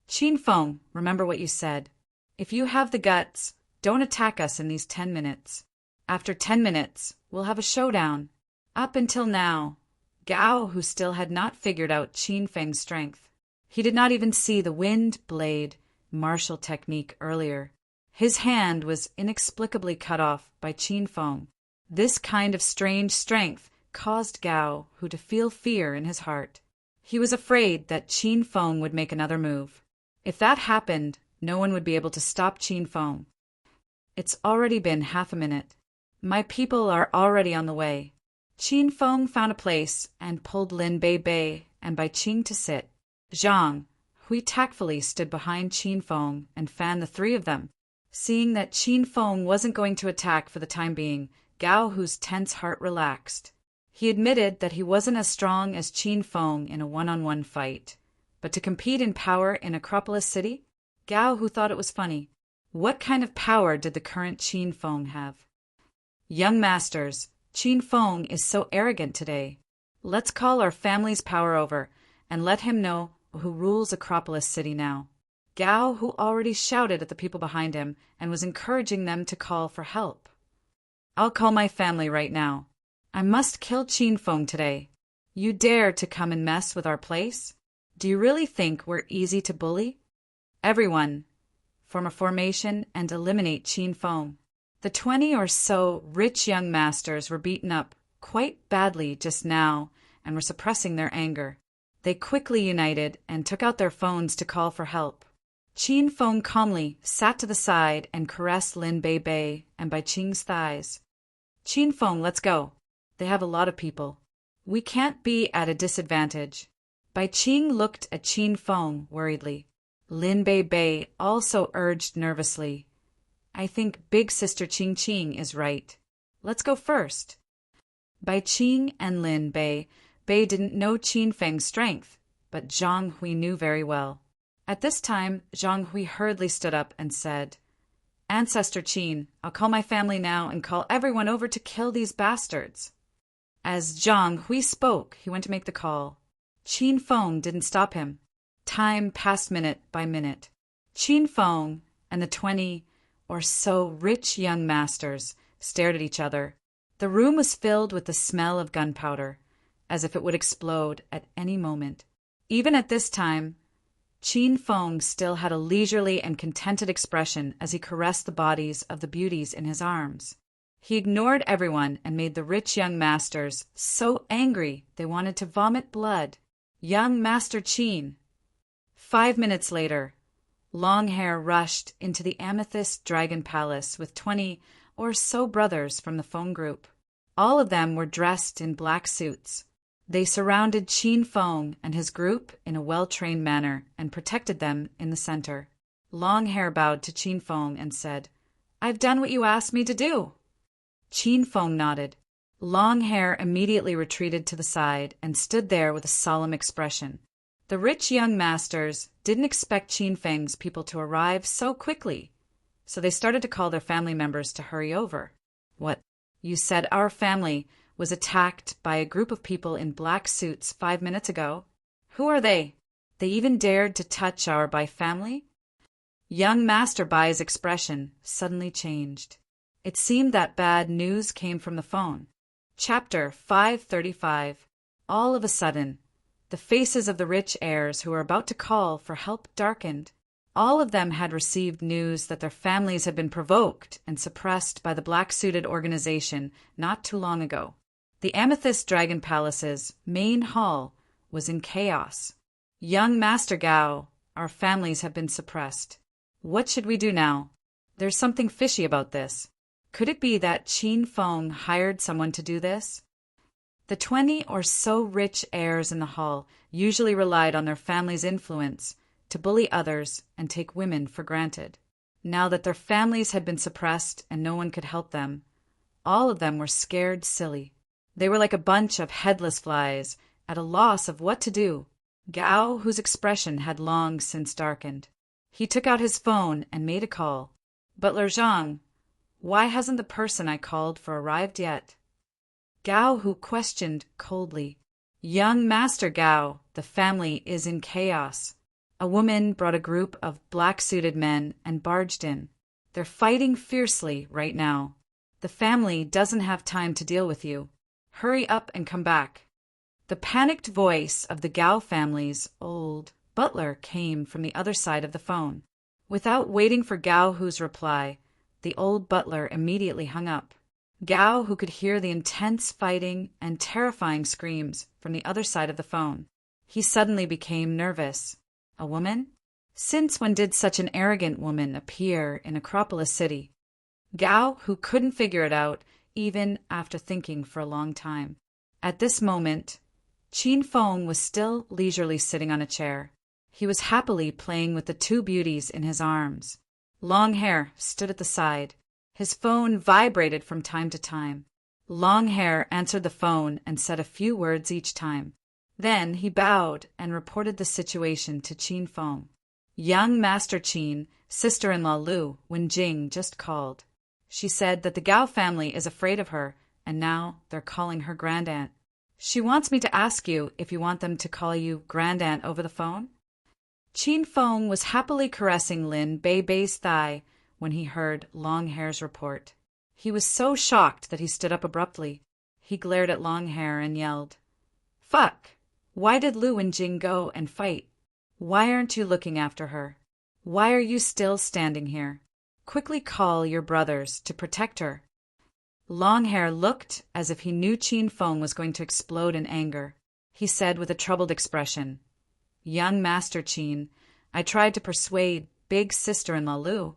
Qin Feng, remember what you said. If you have the guts, don't attack us in these 10 minutes. After 10 minutes, we'll have a showdown. Up until now, Gao Hu still had not figured out Qin Feng's strength. He did not even see the wind blade martial technique earlier. His hand was inexplicably cut off by Qin Feng. This kind of strange strength caused Gao Hu to feel fear in his heart. He was afraid that Qin Feng would make another move. If that happened, no one would be able to stop Qin Feng. It's already been half a minute. My people are already on the way. Qin Feng found a place and pulled Lin Bei Bei and Bai Qing to sit. Zhang Hui tactfully stood behind Qin Feng and fanned the three of them. Seeing that Qin Feng wasn't going to attack for the time being, Gao Hu's tense heart relaxed. He admitted that he wasn't as strong as Qin Feng in a one-on-one fight. But to compete in power in Acropolis City, Gao Hu thought it was funny. What kind of power did the current Qin Feng have? Young masters, Qin Feng is so arrogant today. Let's call our family's power over and let him know who rules Acropolis City now. Gao Hu already shouted at the people behind him and was encouraging them to call for help. I'll call my family right now. I must kill Qin Feng today. You dare to come and mess with our place? Do you really think we're easy to bully? Everyone, form a formation, and eliminate Qin Feng. The 20 or so rich young masters were beaten up quite badly just now and were suppressing their anger. They quickly united and took out their phones to call for help. Qin Feng calmly sat to the side and caressed Lin Bei Bei and Bai Qing's thighs. "Qin Feng, let's go. They have a lot of people. We can't be at a disadvantage." Bai Qing looked at Qin Feng worriedly. Lin Bei Bei also urged nervously, "I think big sister Qing Qing is right. Let's go first." Bai Qing and Lin Bei Bei didn't know Qin Feng's strength, but Zhang Hui knew very well. At this time, Zhang Hui hurriedly stood up and said, "Ancestor Qin, I'll call my family now and call everyone over to kill these bastards." As Zhang Hui spoke, he went to make the call. Qin Feng didn't stop him. Time passed minute by minute. Qin Feng and the 20 or so rich young masters stared at each other. The room was filled with the smell of gunpowder, as if it would explode at any moment. Even at this time, Qin Feng still had a leisurely and contented expression as he caressed the bodies of the beauties in his arms. He ignored everyone and made the rich young masters so angry they wanted to vomit blood. Young Master Qin. 5 minutes later, Longhair rushed into the Amethyst Dragon Palace with 20 or so brothers from the Feng group. All of them were dressed in black suits. They surrounded Qin Feng and his group in a well-trained manner and protected them in the center. Longhair bowed to Qin Feng and said, "I've done what you asked me to do." Qin Feng nodded. Longhair immediately retreated to the side and stood there with a solemn expression. The rich young masters didn't expect Qin Feng's people to arrive so quickly, so they started to call their family members to hurry over. "What? You said our family was attacked by a group of people in black suits 5 minutes ago? Who are they? They even dared to touch our Bai family?" Young Master Bai's expression suddenly changed. It seemed that bad news came from the phone. Chapter 535. All of a sudden, the faces of the rich heirs who were about to call for help darkened. All of them had received news that their families had been provoked and suppressed by the black-suited organization not too long ago. The Amethyst Dragon Palace's main hall was in chaos. "Young Master Gao, our families have been suppressed. What should we do now? There's something fishy about this. Could it be that Qin Feng hired someone to do this?" The 20 or so rich heirs in the hall usually relied on their family's influence to bully others and take women for granted. Now that their families had been suppressed and no one could help them, all of them were scared silly. They were like a bunch of headless flies, at a loss of what to do. Gao, whose expression had long since darkened. He took out his phone and made a call. "Butler Zhang, why hasn't the person I called for arrived yet?" Gao, who questioned coldly. "Young Master Gao, the family is in chaos." A woman brought a group of black-suited men and barged in. "They're fighting fiercely right now. The family doesn't have time to deal with you. Hurry up and come back." The panicked voice of the Gao family's old butler came from the other side of the phone. Without waiting for Gao Hu's reply, the old butler immediately hung up. Gao Hu could hear the intense fighting and terrifying screams from the other side of the phone. He suddenly became nervous. A woman? Since when did such an arrogant woman appear in Acropolis City? Gao Hu couldn't figure it out, even after thinking for a long time. At this moment, Qin Feng was still leisurely sitting on a chair. He was happily playing with the two beauties in his arms. Longhair stood at the side. His phone vibrated from time to time. Longhair answered the phone and said a few words each time. Then he bowed and reported the situation to Qin Feng. "Young Master Qin, sister-in-law Lu Wenjing just called. She said that the Gao family is afraid of her, and now they're calling her grandaunt. She wants me to ask you if you want them to call you grandaunt over the phone?" Qin Feng was happily caressing Lin Bei Bei's thigh when he heard Longhair's report. He was so shocked that he stood up abruptly. He glared at Longhair and yelled, "Fuck! Why did Lu and Jing go and fight? Why aren't you looking after her?" Why are you still standing here? Quickly call your brothers to protect her." Longhair looked as if he knew Qin Feng was going to explode in anger. He said with a troubled expression, "Young Master Qin, I tried to persuade big sister-in-law Lu,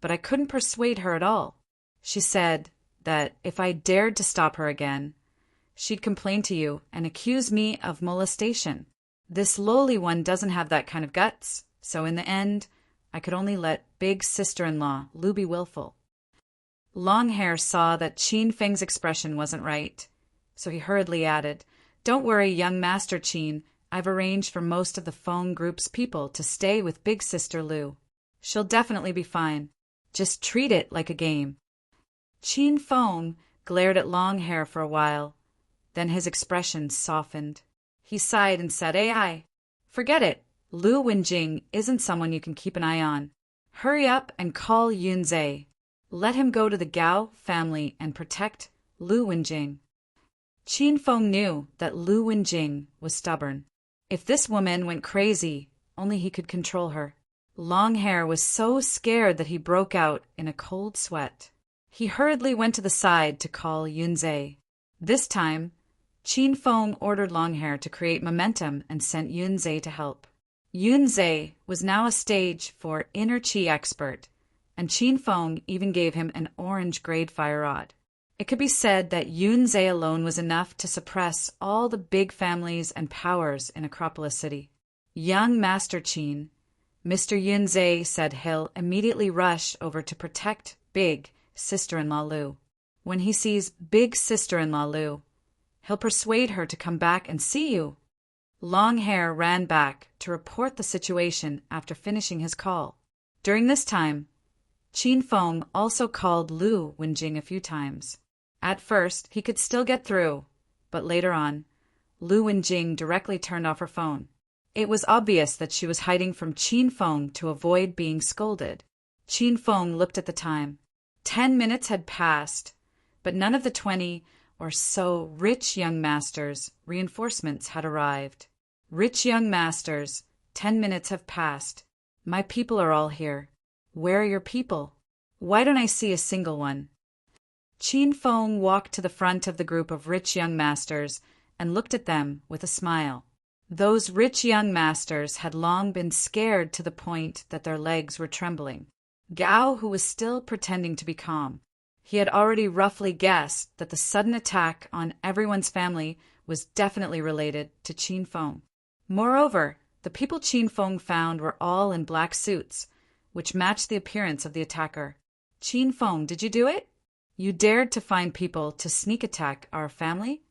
but I couldn't persuade her at all. She said that if I dared to stop her again, she'd complain to you and accuse me of molestation. This lowly one doesn't have that kind of guts, so in the end, I could only let big sister-in-law Lu be willful." Longhair saw that Qin Feng's expression wasn't right, so he hurriedly added, "Don't worry, young Master Qin, I've arranged for most of the Feng group's people to stay with big sister Lu. She'll definitely be fine. Just treat it like a game." Qin Feng glared at Longhair for a while, then his expression softened. He sighed and said, "Ai, forget it. Lu Wenjing isn't someone you can keep an eye on. Hurry up and call Yunzhe. Let him go to the Gao family and protect Lu Wenjing." Qin Feng knew that Lu Wenjing was stubborn. If this woman went crazy, only he could control her. Longhair was so scared that he broke out in a cold sweat. He hurriedly went to the side to call Yunzhe. This time, Qin Feng ordered Longhair to create momentum and sent Yunzhe to help. Yunzhe was now a stage 4 inner chi expert, and Qin Feng even gave him an orange grade fire rod. It could be said that Yunzhe alone was enough to suppress all the big families and powers in Acropolis City. Young Master Qin, Mr. Yunzhe said he'll immediately rush over to protect big sister-in-law Lu. When he sees big sister-in-law Lu, he'll persuade her to come back and see you. Longhair ran back to report the situation after finishing his call. During this time, Qin Feng also called Lu Wenjing a few times. At first, he could still get through, but later on, Lu Wenjing directly turned off her phone. It was obvious that she was hiding from Qin Feng to avoid being scolded. Qin Feng looked at the time. 10 minutes had passed, but none of the 20 or so rich young masters' reinforcements had arrived. "Rich young masters, 10 minutes have passed. My people are all here. Where are your people? Why don't I see a single one?" Qin Feng walked to the front of the group of rich young masters and looked at them with a smile. Those rich young masters had long been scared to the point that their legs were trembling. Gao, who was still pretending to be calm, he had already roughly guessed that the sudden attack on everyone's family was definitely related to Qin Feng. Moreover, the people Qin Feng found were all in black suits, which matched the appearance of the attacker. "Qin Feng, did you do it? You dared to find people to sneak attack our family?"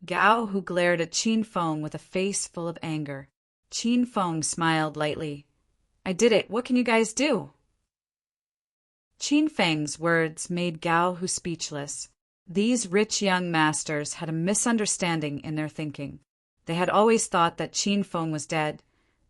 Gao, who glared at Qin Feng with a face full of anger. Qin Feng smiled lightly. "I did it. What can you guys do?" Qin Feng's words made Gao Hu speechless. These rich young masters had a misunderstanding in their thinking. They had always thought that Qin Feng was dead,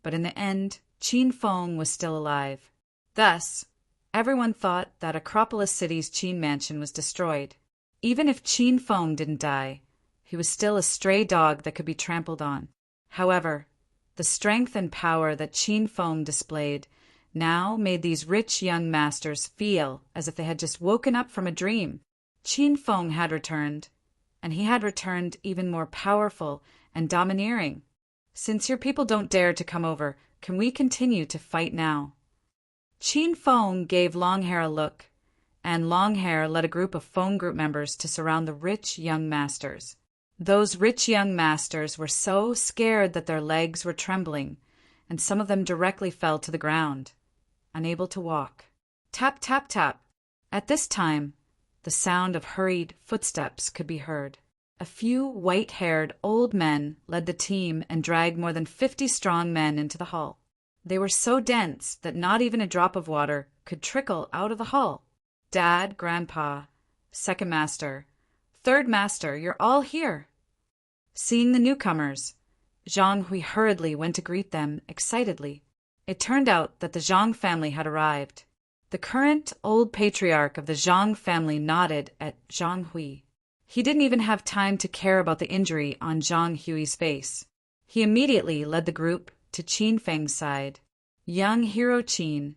but in the end, Qin Feng was still alive. Thus, everyone thought that Acropolis City's Qin mansion was destroyed. Even if Qin Feng didn't die, he was still a stray dog that could be trampled on. However, the strength and power that Qin Feng displayed now made these rich young masters feel as if they had just woken up from a dream. Qin Feng had returned, and he had returned even more powerful and domineering. "Since your people don't dare to come over, can we continue to fight now?" Qin Feng gave Longhair a look, and Longhair led a group of Feng group members to surround the rich young masters. Those rich young masters were so scared that their legs were trembling, and some of them directly fell to the ground, unable to walk. Tap, tap, tap. At this time, the sound of hurried footsteps could be heard. A few white-haired old men led the team and dragged more than 50 strong men into the hall. They were so dense that not even a drop of water could trickle out of the hall. "Dad, Grandpa, Second Master, Third Master, you're all here." Seeing the newcomers, Zhang Hui hurriedly went to greet them excitedly. It turned out that the Zhang family had arrived. The current old patriarch of the Zhang family nodded at Zhang Hui. He didn't even have time to care about the injury on Zhang Hui's face. He immediately led the group to Qin Feng's side. Young hero Qin,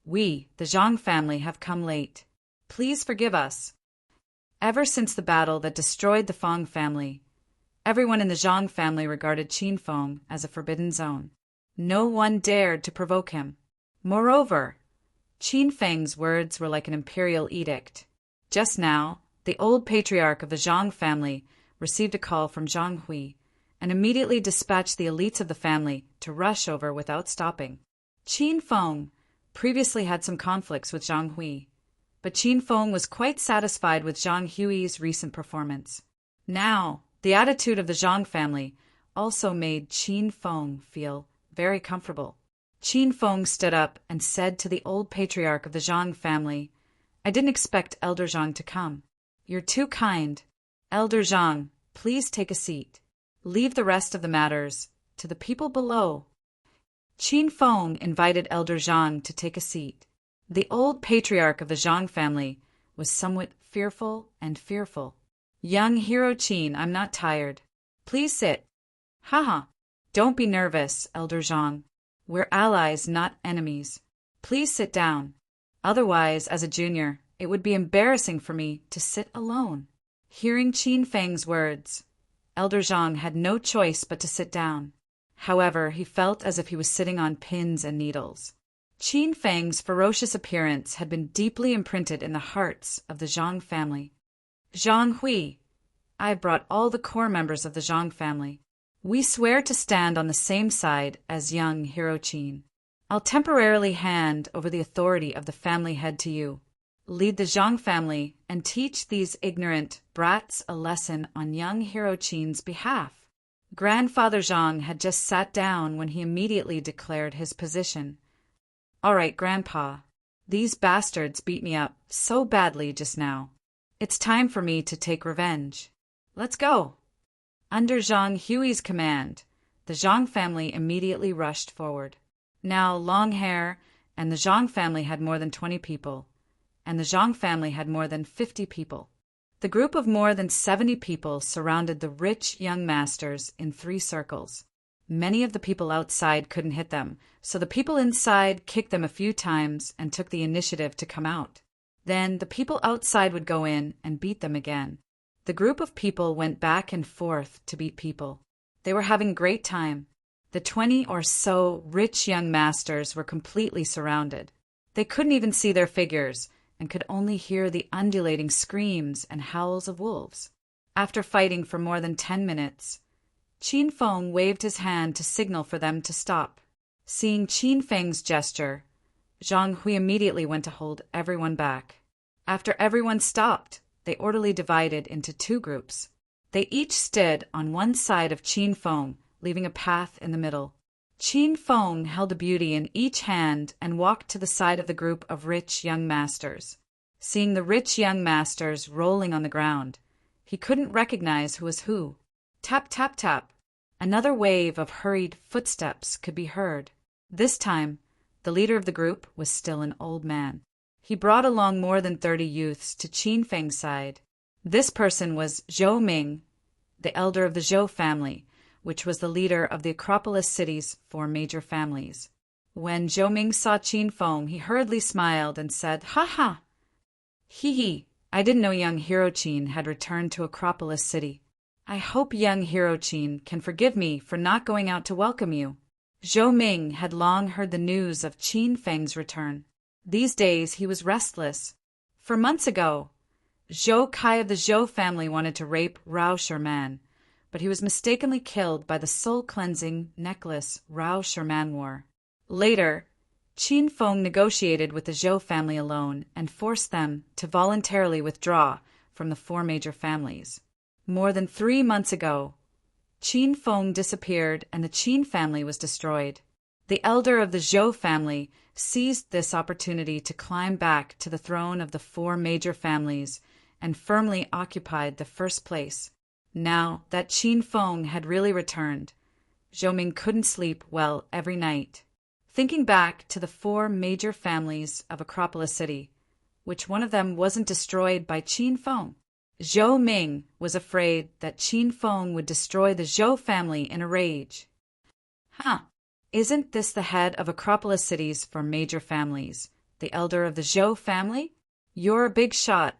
we, the Zhang family, have come late. Please forgive us. Ever since the battle that destroyed the Feng family, everyone in the Zhang family regarded Qin Feng as a forbidden zone. No one dared to provoke him. Moreover, Qin Feng's words were like an imperial edict. Just now, the old patriarch of the Zhang family received a call from Zhang Hui and immediately dispatched the elites of the family to rush over without stopping. Qin Feng previously had some conflicts with Zhang Hui, but Qin Feng was quite satisfied with Zhang Hui's recent performance. Now, the attitude of the Zhang family also made Qin Feng feel very comfortable. Qin Feng stood up and said to the old patriarch of the Zhang family, "I didn't expect Elder Zhang to come. You're too kind. Elder Zhang, please take a seat. Leave the rest of the matters to the people below." Qin Feng invited Elder Zhang to take a seat. The old patriarch of the Zhang family was somewhat fearful. "Young hero Qin, I'm not tired. Please sit." "Haha, don't be nervous, Elder Zhang. We're allies, not enemies. Please sit down. Otherwise, as a junior, it would be embarrassing for me to sit alone." Hearing Qin Feng's words, Elder Zhang had no choice but to sit down. However, he felt as if he was sitting on pins and needles. Qin Feng's ferocious appearance had been deeply imprinted in the hearts of the Zhang family. "Zhang Hui, I've brought all the core members of the Zhang family. We swear to stand on the same side as young hero Qin. I'll temporarily hand over the authority of the family head to you. Lead the Zhang family and teach these ignorant brats a lesson on young hero Qin's behalf." Grandfather Zhang had just sat down when he immediately declared his position. "All right, Grandpa. These bastards beat me up so badly just now. It's time for me to take revenge. Let's go." Under Zhang Hui's command, the Zhang family immediately rushed forward. Now Long Hair and the Zhang family had more than 20 people, and the Zhang family had more than 50 people. The group of more than 70 people surrounded the rich young masters in 3 circles. Many of the people outside couldn't hit them, so the people inside kicked them a few times and took the initiative to come out. Then the people outside would go in and beat them again. The group of people went back and forth to beat people. They were having a great time. The 20 or so rich young masters were completely surrounded. They couldn't even see their figures and could only hear the undulating screams and howls of wolves. After fighting for more than 10 minutes, Qin Feng waved his hand to signal for them to stop. Seeing Qin Feng's gesture, Zhang Hui immediately went to hold everyone back. After everyone stopped, they orderly divided into 2 groups. They each stood on one side of Qin Feng, leaving a path in the middle. Qin Feng held a beauty in each hand and walked to the side of the group of rich young masters. Seeing the rich young masters rolling on the ground, he couldn't recognize who was who. Tap, tap, tap. Another wave of hurried footsteps could be heard. This time, the leader of the group was still an old man. He brought along more than 30 youths to Qin Feng's side. This person was Zhou Ming, the elder of the Zhou family, which was the leader of the Acropolis city's 4 major families. When Zhou Ming saw Qin Feng, he hurriedly smiled and said, "Ha ha! Hee hee, I didn't know young hero Qin had returned to Acropolis city. I hope young hero Qin can forgive me for not going out to welcome you." Zhou Ming had long heard the news of Qin Feng's return. These days he was restless. For months ago, Zhou Kai of the Zhou family wanted to rape Rao Sherman, but he was mistakenly killed by the soul-cleansing necklace Rao Sherman wore. Later, Qin Feng negotiated with the Zhou family alone and forced them to voluntarily withdraw from the 4 major families. More than 3 months ago, Qin Feng disappeared and the Qin family was destroyed. The elder of the Zhou family seized this opportunity to climb back to the throne of the 4 major families and firmly occupied the first place. Now that Qin Feng had really returned, Zhou Ming couldn't sleep well every night, thinking back to the 4 major families of Acropolis City, which one of them wasn't destroyed by Qin Feng. Zhou Ming was afraid that Qin Feng would destroy the Zhou family in a rage. Isn't this the head of Acropolis cities for major families, the elder of the Zhou family? You're a big shot.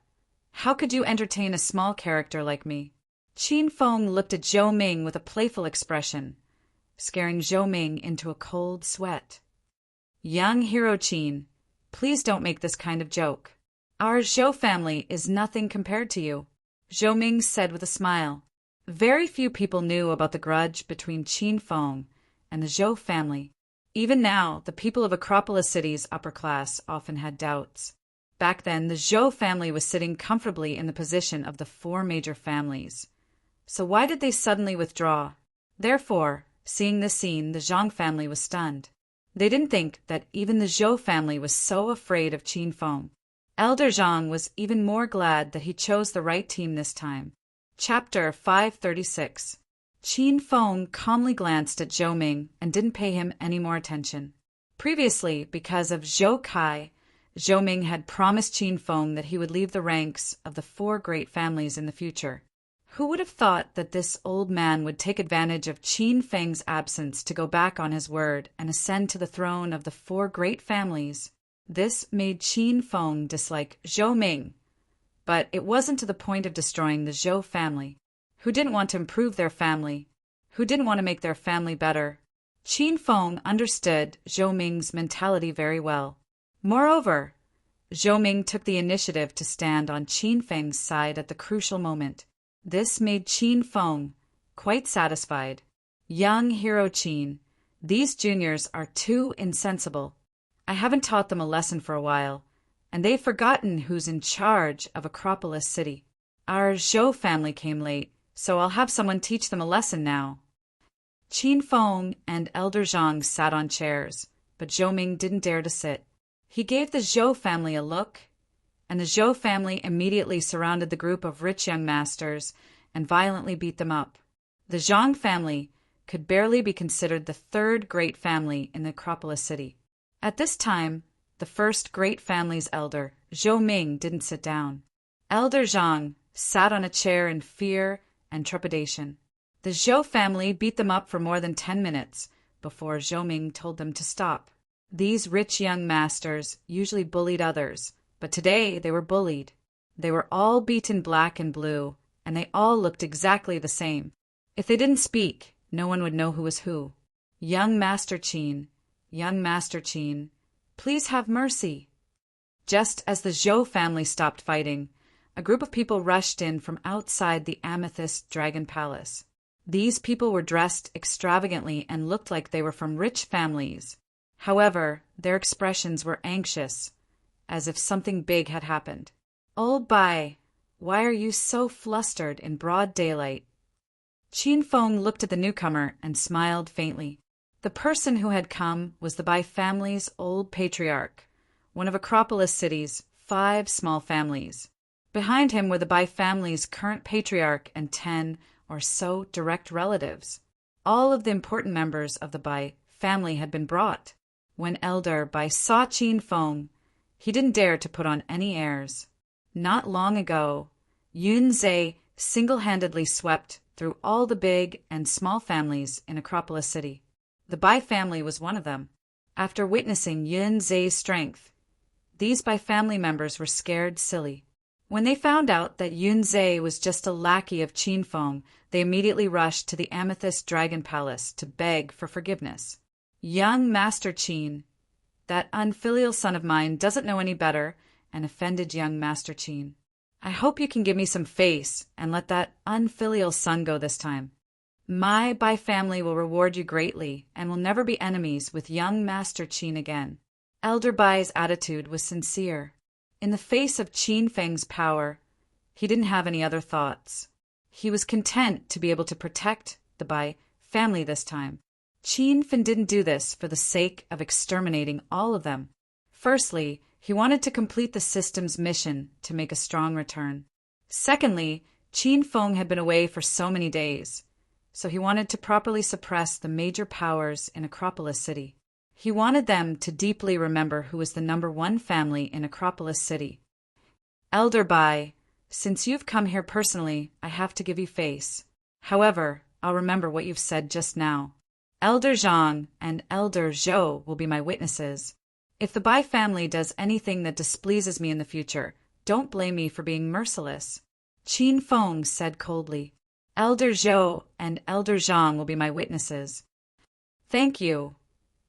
How could you entertain a small character like me? Qin Feng looked at Zhou Ming with a playful expression, scaring Zhou Ming into a cold sweat. Young hero Qin, please don't make this kind of joke. Our Zhou family is nothing compared to you, Zhou Ming said with a smile. Very few people knew about the grudge between Qin Feng and the Zhou family. Even now, the people of Acropolis City's upper class often had doubts. Back then, the Zhou family was sitting comfortably in the position of the four major families. So why did they suddenly withdraw? Therefore, seeing this scene, the Zhang family was stunned. They didn't think that even the Zhou family was so afraid of Qin Feng. Elder Zhang was even more glad that he chose the right team this time. Chapter 536. Qin Feng calmly glanced at Zhou Ming and didn't pay him any more attention. Previously, because of Zhou Kai, Zhou Ming had promised Qin Feng that he would leave the ranks of the four great families in the future. Who would have thought that this old man would take advantage of Qin Feng's absence to go back on his word and ascend to the throne of the four great families? This made Qin Feng dislike Zhou Ming, but it wasn't to the point of destroying the Zhou family. Who didn't want to improve their family? Who didn't want to make their family better? Qin Feng understood Zhou Ming's mentality very well. Moreover, Zhou Ming took the initiative to stand on Qin Feng's side at the crucial moment. This made Qin Feng quite satisfied. Young hero Qin, these juniors are too insensible. I haven't taught them a lesson for a while, and they've forgotten who's in charge of Acropolis City. Our Zhou family came late, so I'll have someone teach them a lesson now. Qin Feng and Elder Zhang sat on chairs, but Zhou Ming didn't dare to sit. He gave the Zhou family a look, and the Zhou family immediately surrounded the group of rich young masters and violently beat them up. The Zhang family could barely be considered the third great family in the Acropolis City. At this time, the first great family's elder, Zhou Ming, didn't sit down. Elder Zhang sat on a chair in fear and trepidation. The Zhou family beat them up for more than 10 minutes before Zhou Ming told them to stop. These rich young masters usually bullied others, but today they were bullied. They were all beaten black and blue, and they all looked exactly the same. If they didn't speak, no one would know who was who. Young Master Qin, please have mercy. Just as the Zhou family stopped fighting, a group of people rushed in from outside the Amethyst Dragon Palace. These people were dressed extravagantly and looked like they were from rich families. However, their expressions were anxious, as if something big had happened. Old Bai, why are you so flustered in broad daylight? Qin Feng looked at the newcomer and smiled faintly. The person who had come was the Bai family's old patriarch, one of Acropolis City's 5 small families. Behind him were the Bai family's current patriarch and 10 or so direct relatives. All of the important members of the Bai family had been brought. When Elder Bai saw Qin Feng, he didn't dare to put on any airs. Not long ago, Yun Zhe single-handedly swept through all the big and small families in Acropolis City. The Bai family was one of them. After witnessing Yun Zhe's strength, these Bai family members were scared silly. When they found out that Yun Zhe was just a lackey of Qin Feng, they immediately rushed to the Amethyst Dragon Palace to beg for forgiveness. Young Master Qin, that unfilial son of mine doesn't know any better, and offended young Master Qin. I hope you can give me some face and let that unfilial son go this time. My Bai family will reward you greatly and will never be enemies with young Master Qin again. Elder Bai's attitude was sincere. In the face of Qin Feng's power, he didn't have any other thoughts. He was content to be able to protect the Bai family this time. Qin Feng didn't do this for the sake of exterminating all of them. Firstly, he wanted to complete the system's mission to make a strong return. Secondly, Qin Feng had been away for so many days, so he wanted to properly suppress the major powers in Acropolis City. He wanted them to deeply remember who was the #1 family in Acropolis City. Elder Bai, since you've come here personally, I have to give you face. However, I'll remember what you've said just now. Elder Zhang and Elder Zhou will be my witnesses. If the Bai family does anything that displeases me in the future, don't blame me for being merciless." Qin Feng said coldly. "Elder Zhou and Elder Zhang will be my witnesses." "Thank you,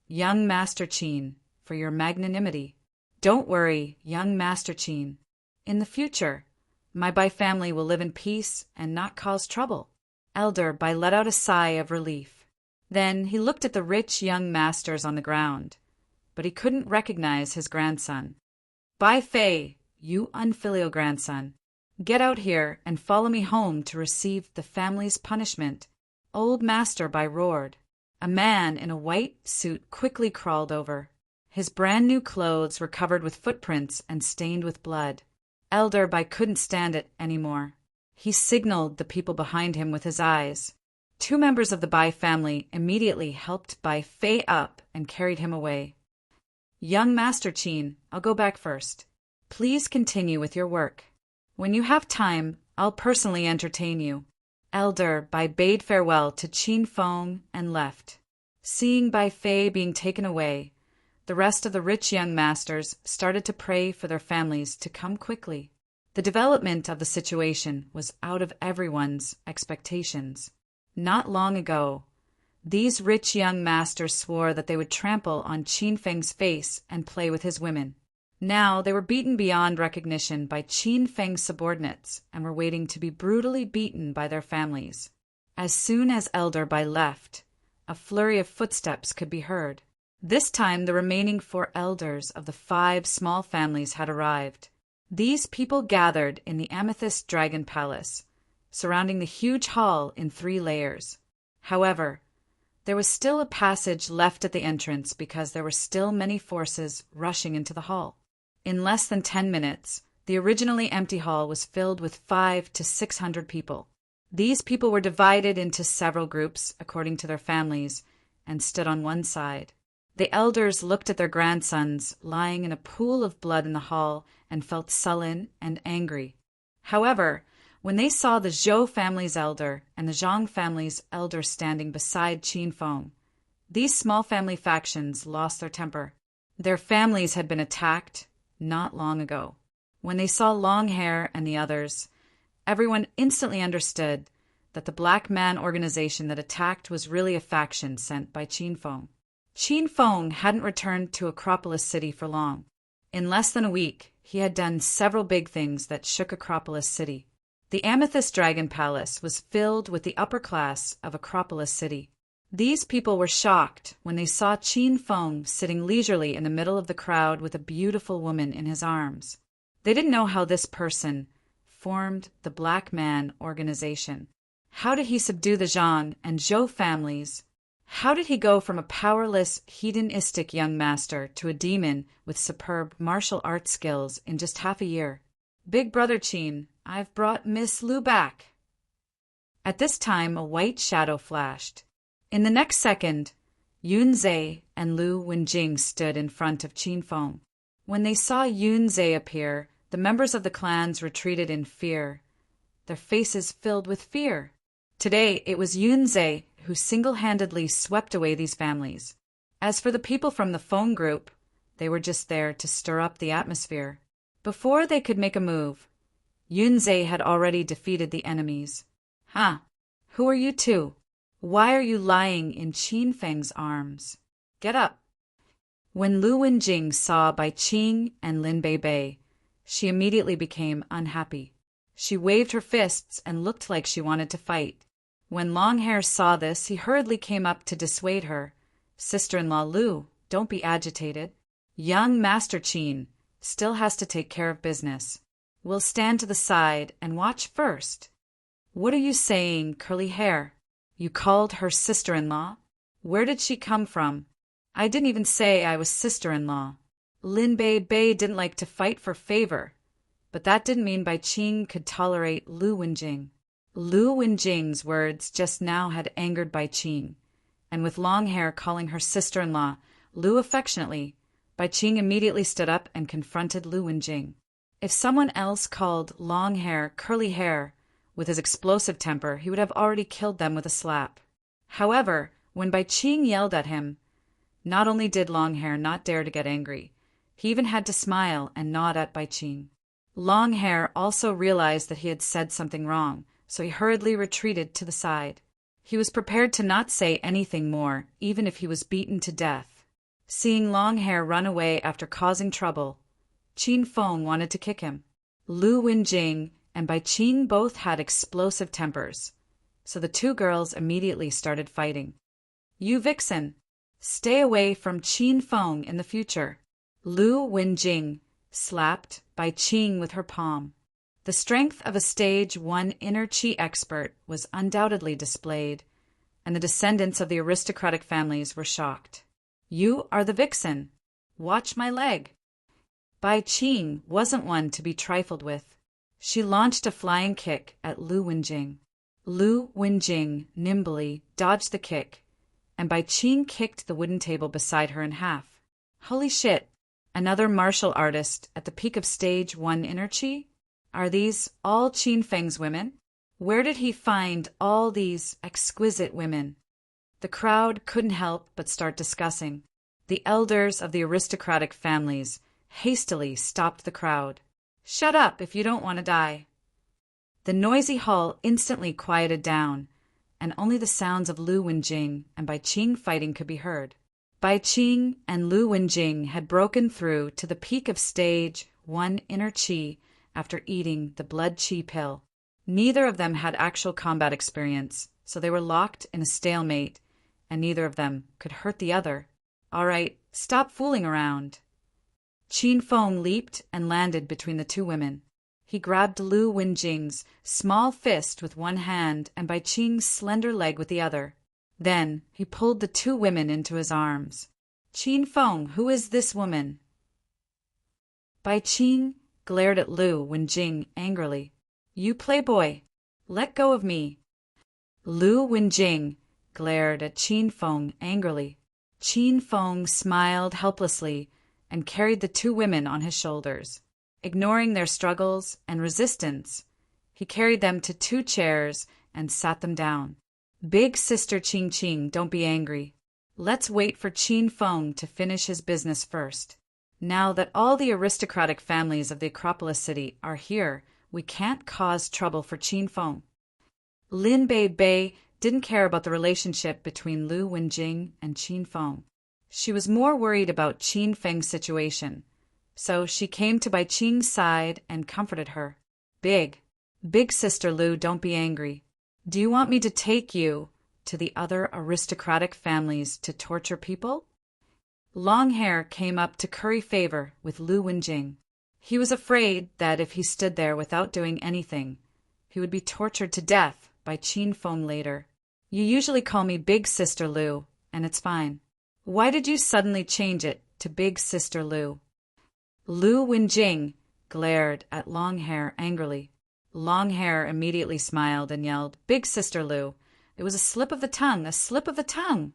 young Master Qin, for your magnanimity." "Don't worry, young Master Qin. In the future, my Bai family will live in peace and not cause trouble." Elder Bai let out a sigh of relief. Then he looked at the rich young masters on the ground, but he couldn't recognize his grandson. "Bai Fei, you unfilial grandson, get out here and follow me home to receive the family's punishment." Old Master Bai roared. A man in a white suit quickly crawled over. His brand-new clothes were covered with footprints and stained with blood. Elder Bai couldn't stand it anymore. He signaled the people behind him with his eyes. Two members of the Bai family immediately helped Bai Fei up and carried him away. "Young Master Qin, I'll go back first. Please continue with your work. When you have time, I'll personally entertain you." Elder Bai bade farewell to Qin Feng and left. Seeing Bai Fei being taken away, the rest of the rich young masters started to pray for their families to come quickly. The development of the situation was out of everyone's expectations. Not long ago, these rich young masters swore that they would trample on Qin Feng's face and play with his women. Now they were beaten beyond recognition by Qin Feng's subordinates and were waiting to be brutally beaten by their families. As soon as Elder Bai left, a flurry of footsteps could be heard. This time the remaining 4 elders of the 5 small families had arrived. These people gathered in the Amethyst Dragon Palace, surrounding the huge hall in 3 layers. However, there was still a passage left at the entrance because there were still many forces rushing into the hall. In less than 10 minutes, the originally empty hall was filled with 500 to 600 people. These people were divided into several groups according to their families and stood on one side. The elders looked at their grandsons lying in a pool of blood in the hall and felt sullen and angry. However, when they saw the Zhou family's elder and the Zhang family's elder standing beside Qin Feng, these small family factions lost their temper. Their families had been attacked not long ago. When they saw Long Hair and the others, everyone instantly understood that the Black Man organization that attacked was really a faction sent by Qin Feng. Qin Feng hadn't returned to Acropolis City for long. In less than a week, he had done several big things that shook Acropolis City. The Amethyst Dragon Palace was filled with the upper class of Acropolis City. These people were shocked when they saw Qin Feng sitting leisurely in the middle of the crowd with a beautiful woman in his arms. They didn't know how this person formed the Black Man organization. How did he subdue the Zhang and Zhou families? How did he go from a powerless, hedonistic young master to a demon with superb martial arts skills in just half a year? "Big Brother Qin, I've brought Miss Lu back." At this time, a white shadow flashed. In the next second, Yunzhe and Lu Wenjing stood in front of Qin Feng. When they saw Yunzhe appear, the members of the clans retreated in fear, their faces filled with fear. Today, it was Yunzhe who single-handedly swept away these families. As for the people from the Feng group, they were just there to stir up the atmosphere. Before they could make a move, Yunzhe had already defeated the enemies. "Huh? Who are you two? Why are you lying in Qin Feng's arms? Get up." When Lu Wenjing saw Bai Qing and Lin Bei, she immediately became unhappy. She waved her fists and looked like she wanted to fight. When Long Hair saw this, he hurriedly came up to dissuade her. "Sister-in-law Lu, don't be agitated. Young Master Qin still has to take care of business. We'll stand to the side and watch first." "What are you saying, Curly Hair? You called her sister-in-law? Where did she come from? I didn't even say I was sister-in-law." Lin Bei didn't like to fight for favor, but that didn't mean Bai Qing could tolerate Lu Wenjing. Lu Wenjing's words just now had angered Bai Qing, and with Long Hair calling her sister-in-law Lu affectionately, Bai Qing immediately stood up and confronted Lu Wenjing. If someone else called Long Hair Curly Hair with his explosive temper, he would have already killed them with a slap. However, When Bai Qing yelled at him, not only did Longhair not dare to get angry, he even had to smile and nod at Bai Qing. Longhair also realized that he had said something wrong, so he hurriedly retreated to the side. He was prepared to not say anything more, even if he was beaten to death. Seeing Longhair run away after causing trouble, Qin Feng wanted to kick him. Lu Wenjing and Bai Qing both had explosive tempers, so the two girls immediately started fighting. "You vixen! Stay away from Qin Feng in the future." Lu Wenjing slapped Bai Qing with her palm. The strength of a stage 1 inner chi expert was undoubtedly displayed, and the descendants of the aristocratic families were shocked. "You are the vixen. Watch my leg." Bai Qing wasn't one to be trifled with. She launched a flying kick at Lu Wenjing. Lu Wenjing nimbly dodged the kick, and Bai Qing kicked the wooden table beside her in half. Holy shit! Another martial artist at the peak of stage 1 inner chi? Are these all Qin Feng's women? Where did he find all these exquisite women? The crowd couldn't help but start discussing. The elders of the aristocratic families hastily stopped the crowd. "Shut up if you don't want to die." The noisy hall instantly quieted down, and only the sounds of Lu Wenjing and Bai Qing fighting could be heard. Bai Qing and Lu Wenjing had broken through to the peak of stage 1 inner chi after eating the blood chi pill. Neither of them had actual combat experience, so they were locked in a stalemate, and neither of them could hurt the other. "All right, stop fooling around." Qin Feng leaped and landed between the two women. He grabbed Lu Wenjing's small fist with one hand and Bai Qing's slender leg with the other. Then he pulled the two women into his arms. "Qin Feng, who is this woman?" Bai Qing glared at Lu Wenjing angrily. "You playboy, let go of me." Lu Wenjing glared at Qin Feng angrily. Qin Feng smiled helplessly and carried the two women on his shoulders. Ignoring their struggles and resistance, he carried them to two chairs and sat them down. "Big sister Qing Qing, don't be angry. Let's wait for Qin Feng to finish his business first. Now that all the aristocratic families of the Acropolis city are here, we can't cause trouble for Qin Feng." Lin Bei didn't care about the relationship between Lu Wenjing and Qin Feng. She was more worried about Qin Feng's situation, so she came to Bai Qing's side and comforted her. Big sister Lu, don't be angry. Do you want me to take you to the other aristocratic families to torture people?" Longhair came up to curry favor with Lu Wenjing. He was afraid that if he stood there without doing anything, he would be tortured to death by Qin Feng later. "You usually call me Big Sister Lu, and it's fine. Why did you suddenly change it to Big Sister Lu?" Lu Wenjing glared at Longhair angrily. Longhair immediately smiled and yelled, "Big Sister Lu, it was a slip of the tongue, a slip of the tongue."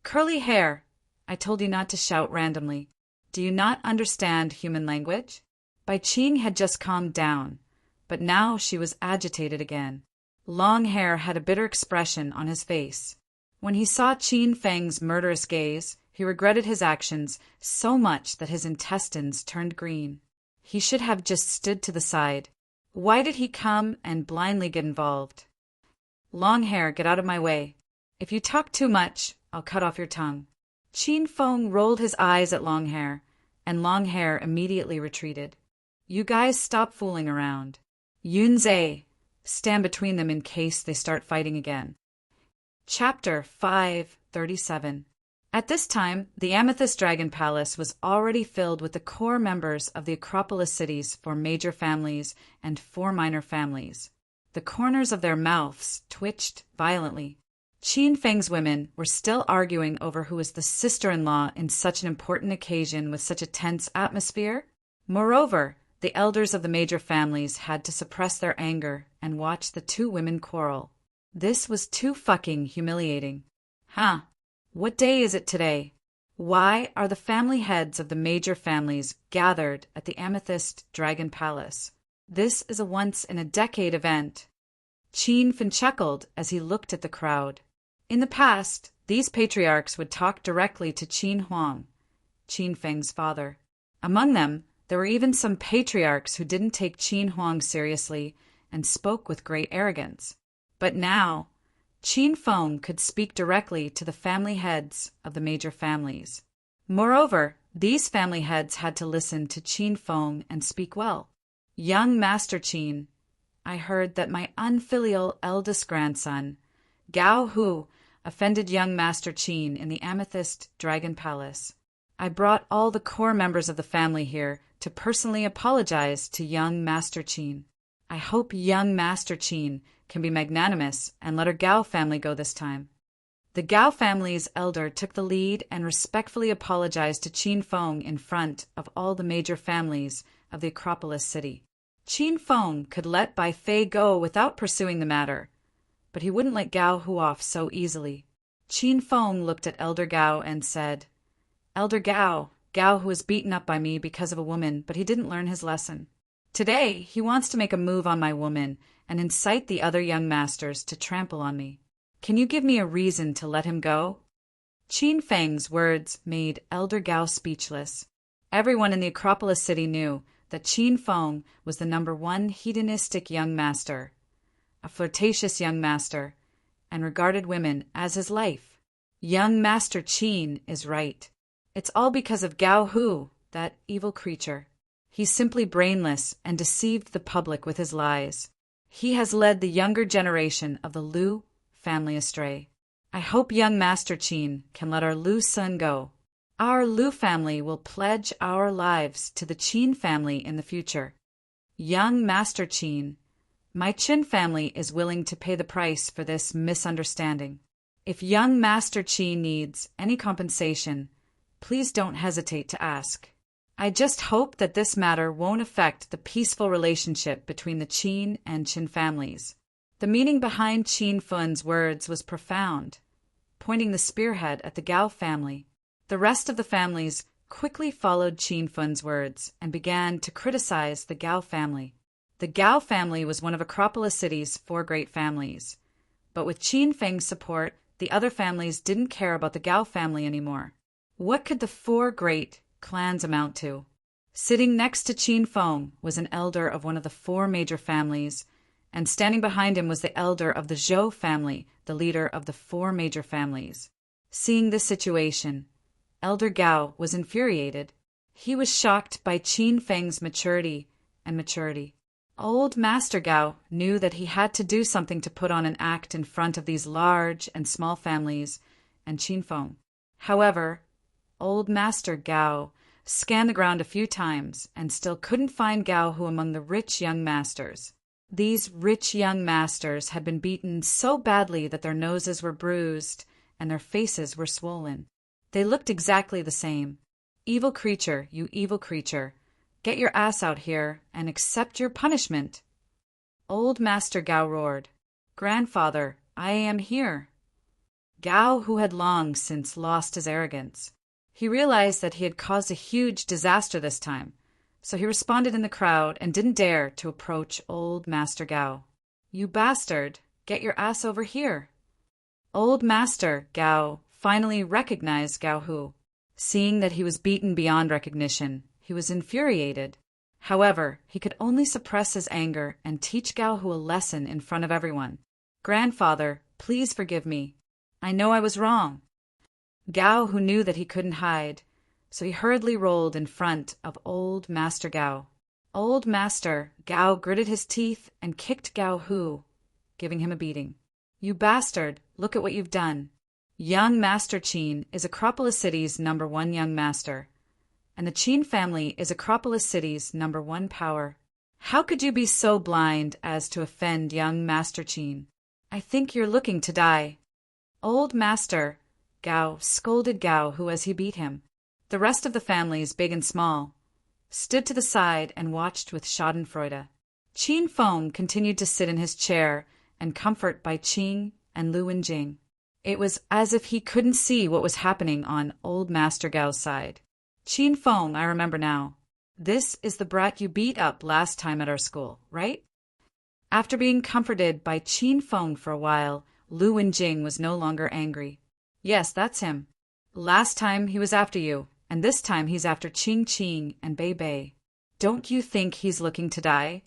"Curly hair, I told you not to shout randomly. Do you not understand human language?" Bai Qing had just calmed down, but now she was agitated again. Longhair had a bitter expression on his face. When he saw Qin Feng's murderous gaze, he regretted his actions so much that his intestines turned green. He should have just stood to the side. Why did he come and blindly get involved? "Longhair, get out of my way. If you talk too much, I'll cut off your tongue." Qin Feng rolled his eyes at Longhair, and Longhair immediately retreated. "You guys stop fooling around. Yunzhe, stand between them in case they start fighting again." Chapter 537. At this time, the Amethyst Dragon Palace was already filled with the core members of the Acropolis cities for major families and 4 minor families. The corners of their mouths twitched violently. Qin Feng's women were still arguing over who was the sister-in-law in such an important occasion with such a tense atmosphere. Moreover, the elders of the major families had to suppress their anger and watch the two women quarrel. This was too fucking humiliating. Huh? What day is it today? Why are the family heads of the major families gathered at the Amethyst Dragon Palace? This is a once-in-a-decade event. Qin Fen chuckled as he looked at the crowd. In the past, These patriarchs would talk directly to Qin Huang, Qin Feng's father. Among them, there were even some patriarchs who didn't take Qin Huang seriously and spoke with great arrogance. But now, Qin Feng could speak directly to the family heads of the major families. Moreover, these family heads had to listen to Qin Feng and speak well. Young Master Qin, I heard that my unfilial eldest grandson, Gao Hu, offended young Master Qin in the Amethyst Dragon Palace. I brought all the core members of the family here to personally apologize to young Master Qin. I hope young Master Qin can be magnanimous and let our Gao family go this time. The Gao family's elder took the lead and respectfully apologized to Qin Feng in front of all the major families of the Acropolis city. Qin Feng could let Bai Fei go without pursuing the matter, but he wouldn't let Gao Hu off so easily. Qin Feng looked at Elder Gao and said, Elder Gao, Gao Hu was beaten up by me because of a woman, but he didn't learn his lesson. Today, he wants to make a move on my woman and incite the other young masters to trample on me. Can you give me a reason to let him go? Qin Feng's words made Elder Gao speechless. Everyone in the Acropolis city knew that Qin Feng was the #1 hedonistic young master, a flirtatious young master, and regarded women as his life. Young Master Qin is right. It's all because of Gao Hu, that evil creature. He's simply brainless and deceived the public with his lies. He has led the younger generation of the Lu family astray. I hope young Master Qin can let our Lu son go. Our Lu family will pledge our lives to the Qin family in the future. Young Master Qin, my Qin family is willing to pay the price for this misunderstanding. If young Master Qin needs any compensation, please don't hesitate to ask. I just hope that this matter won't affect the peaceful relationship between the Qin and Qin families. The meaning behind Qin Feng's words was profound, pointing the spearhead at the Gao family. The rest of the families quickly followed Qin Feng's words and began to criticize the Gao family. The Gao family was one of Acropolis City's 4 great families, but with Qin Feng's support, the other families didn't care about the Gao family anymore. What could the 4 great clans amount to? Sitting next to Qin Feng was an elder of one of the 4 major families, and standing behind him was the elder of the Zhou family, the leader of the 4 major families. Seeing this situation, Elder Gao was infuriated. He was shocked by Qin Feng's maturity. Old Master Gao knew that he had to do something to put on an act in front of these large and small families and Qin Feng. However, Old Master Gao scanned the ground a few times and still couldn't find Gao Hu among the rich young masters. These rich young masters had been beaten so badly that their noses were bruised and their faces were swollen. They looked exactly the same. Evil creature, you evil creature, get your ass out here and accept your punishment. Old Master Gao roared, Grandfather, I am here. Gao, who had long since lost his arrogance, he realized that he had caused a huge disaster this time, so he responded in the crowd and didn't dare to approach Old Master Gao. You bastard, get your ass over here. Old Master Gao finally recognized Gao Hu. Seeing that he was beaten beyond recognition, he was infuriated. However, he could only suppress his anger and teach Gao Hu a lesson in front of everyone. Grandfather, please forgive me. I know I was wrong. Gao Hu knew that he couldn't hide, so he hurriedly rolled in front of Old Master Gao. Old Master Gao gritted his teeth and kicked Gao Hu, giving him a beating. You bastard, look at what you've done. Young Master Qin is Acropolis City's #1 young master, and the Qin family is Acropolis City's #1 power. How could you be so blind as to offend young Master Qin? I think you're looking to die. Old Master Gao scolded Gao Hu as he beat him. The rest of the families, big and small, stood to the side and watched with schadenfreude. Qin Feng continued to sit in his chair and comfort Bai Qing and Lu Wenjing. It was as if he couldn't see what was happening on Old Master Gao's side. Qin Feng, I remember now. This is the brat you beat up last time at our school, right? After being comforted by Qin Feng for a while, Lu Wenjing was no longer angry. Yes, that's him. Last time he was after you, and this time he's after Ching Ching and Bei Bei. Don't you think he's looking to die?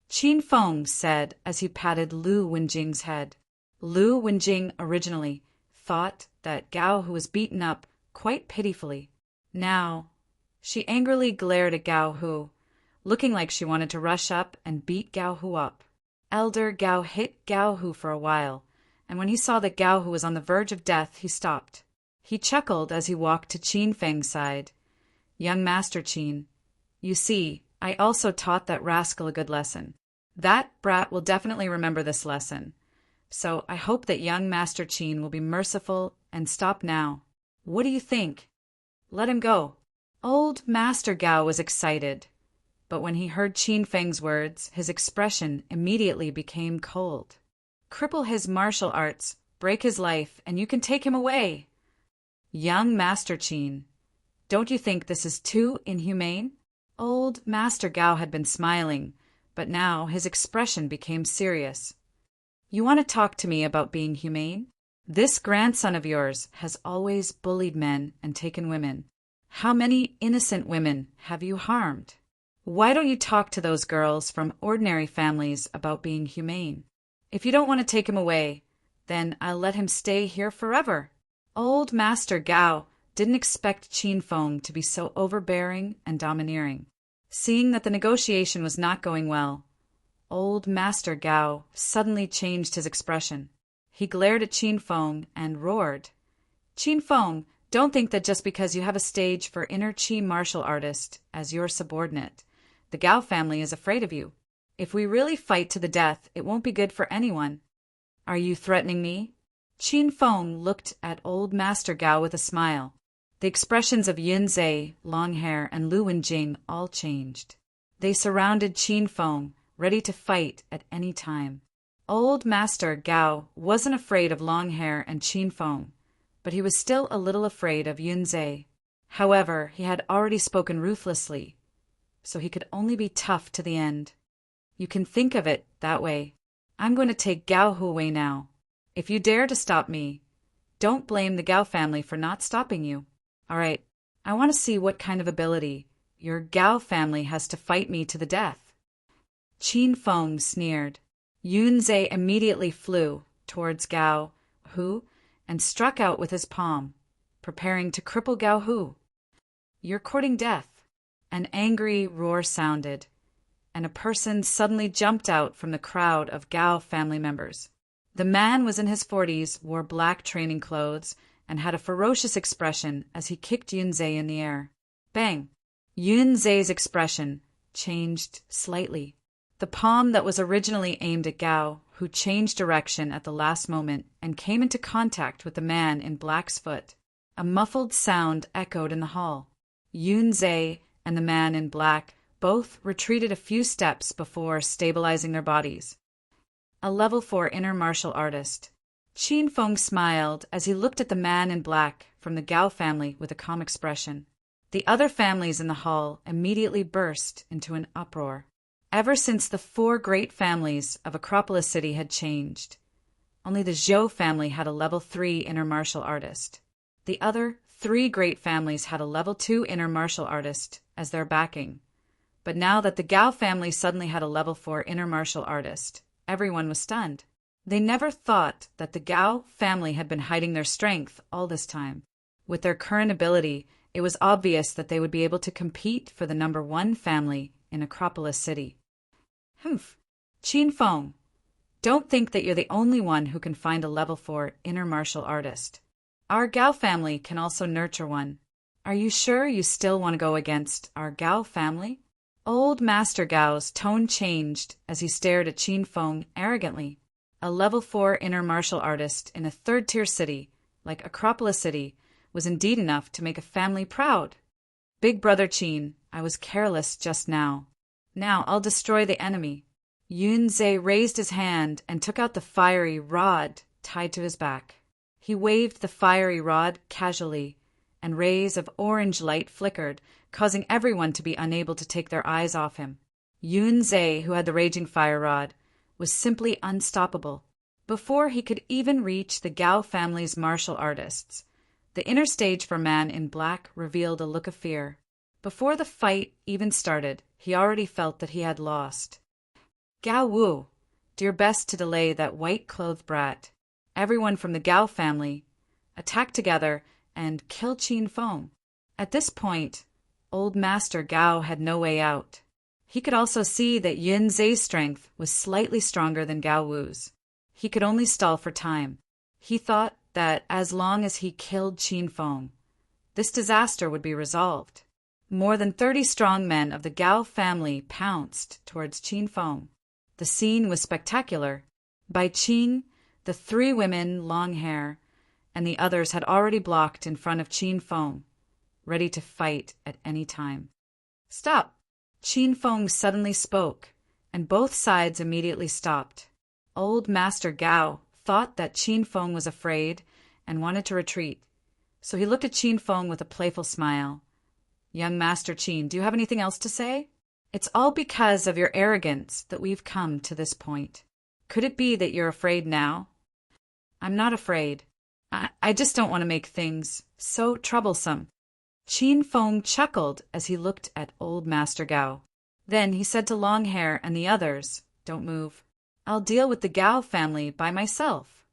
Qin Feng said as he patted Lu Wenjing's head. Lu Wenjing originally thought that Gao Hu was beaten up quite pitifully. Now, she angrily glared at Gao Hu, looking like she wanted to rush up and beat Gao Hu up. Elder Gao hit Gao Hu for a while, and when he saw that Gao Hu was on the verge of death, he stopped. He chuckled as he walked to Qin Feng's side. Young Master Qin, you see, I also taught that rascal a good lesson. That brat will definitely remember this lesson. So I hope that young Master Qin will be merciful and stop now. What do you think? Let him go. Old Master Gao was excited, but when he heard Qin Feng's words, his expression immediately became cold. Cripple his martial arts, break his life, and you can take him away. Young Master Qin, don't you think this is too inhumane? Old Master Gao had been smiling, but now his expression became serious. You want to talk to me about being humane? This grandson of yours has always bullied men and taken women. How many innocent women have you harmed? Why don't you talk to those girls from ordinary families about being humane? If you don't want to take him away, then I'll let him stay here forever. Old Master Gao didn't expect Qin Feng to be so overbearing and domineering. Seeing that the negotiation was not going well, Old Master Gao suddenly changed his expression. He glared at Qin Feng and roared. Qin Feng, don't think that just because you have a stage for inner Qi martial artist as your subordinate, the Gao family is afraid of you. If we really fight to the death, it won't be good for anyone. Are you threatening me? Qin Feng looked at Old Master Gao with a smile. The expressions of Yun Zhe, Long Hair, and Lu Wenjing all changed. They surrounded Qin Feng, ready to fight at any time. Old Master Gao wasn't afraid of Long Hair and Qin Feng, but he was still a little afraid of Yun Zhe. However, he had already spoken ruthlessly, so he could only be tough to the end. You can think of it that way. I'm going to take Gao Hu away now. If you dare to stop me, don't blame the Gao family for not stopping you. All right, I want to see what kind of ability your Gao family has to fight me to the death. Qin Feng sneered. Yun Zhe immediately flew towards Gao Hu and struck out with his palm, preparing to cripple Gao Hu. You're courting death. An angry roar sounded, and a person suddenly jumped out from the crowd of Gao family members. The man was in his 40s, wore black training clothes, and had a ferocious expression as he kicked Yun Zhe in the air. Bang! Yun Zhe's expression changed slightly. The palm that was originally aimed at Gao, who changed direction at the last moment and came into contact with the man in black's foot. A muffled sound echoed in the hall. Yun Zhe and the man in black both retreated a few steps before stabilizing their bodies. A level 4 inner martial artist. Qin Feng smiled as he looked at the man in black from the Gao family with a calm expression. The other families in the hall immediately burst into an uproar. Ever since the 4 great families of Acropolis City had changed, only the Zhou family had a level 3 inner martial artist. The other 3 great families had a level 2 inner martial artist as their backing. But now that the Gao family suddenly had a level 4 inner martial artist, everyone was stunned. They never thought that the Gao family had been hiding their strength all this time. With their current ability, it was obvious that they would be able to compete for the number 1 family in Acropolis City. Humph. Qin Feng, don't think that you're the only one who can find a level 4 inner martial artist. Our Gao family can also nurture one. Are you sure you still want to go against our Gao family? Old Master Gao's tone changed as he stared at Qin Feng arrogantly. A level 4 inner martial artist in a 3rd-tier city, like Acropolis City, was indeed enough to make a family proud. Big Brother Qin, I was careless just now. Now I'll destroy the enemy. Yun Zhe raised his hand and took out the fiery rod tied to his back. He waved the fiery rod casually, and rays of orange light flickered, causing everyone to be unable to take their eyes off him. Yun Zhe, who had the raging fire rod, was simply unstoppable. before he could even reach the Gao family's martial artists. The inner stage for Man in Black revealed a look of fear. Before the fight even started, he already felt that he had lost. Gao Wu, do your best to delay that white-clothed brat. Everyone from the Gao family, attack together and kill Qin Feng. At this point, Old Master Gao had no way out. He could also see that Yun Zhe's strength was slightly stronger than Gao Wu's. He could only stall for time. He thought that as long as he killed Qin Feng, this disaster would be resolved. More than 30 strong men of the Gao family pounced towards Qin Feng. The scene was spectacular. By Qing, the 3 women, long hair, and the others had already blocked in front of Qin Feng, ready to fight at any time. Stop! Qin Feng suddenly spoke, and both sides immediately stopped. Old Master Gao thought that Qin Feng was afraid and wanted to retreat, so he looked at Qin Feng with a playful smile. Young Master Qin, do you have anything else to say? It's all because of your arrogance that we've come to this point. Could it be that you're afraid now? I'm not afraid. I just don't want to make things so troublesome. Qin Feng chuckled as he looked at Old Master Gao. Then he said to Longhair and the others, "Don't move. I'll deal with the Gao family by myself."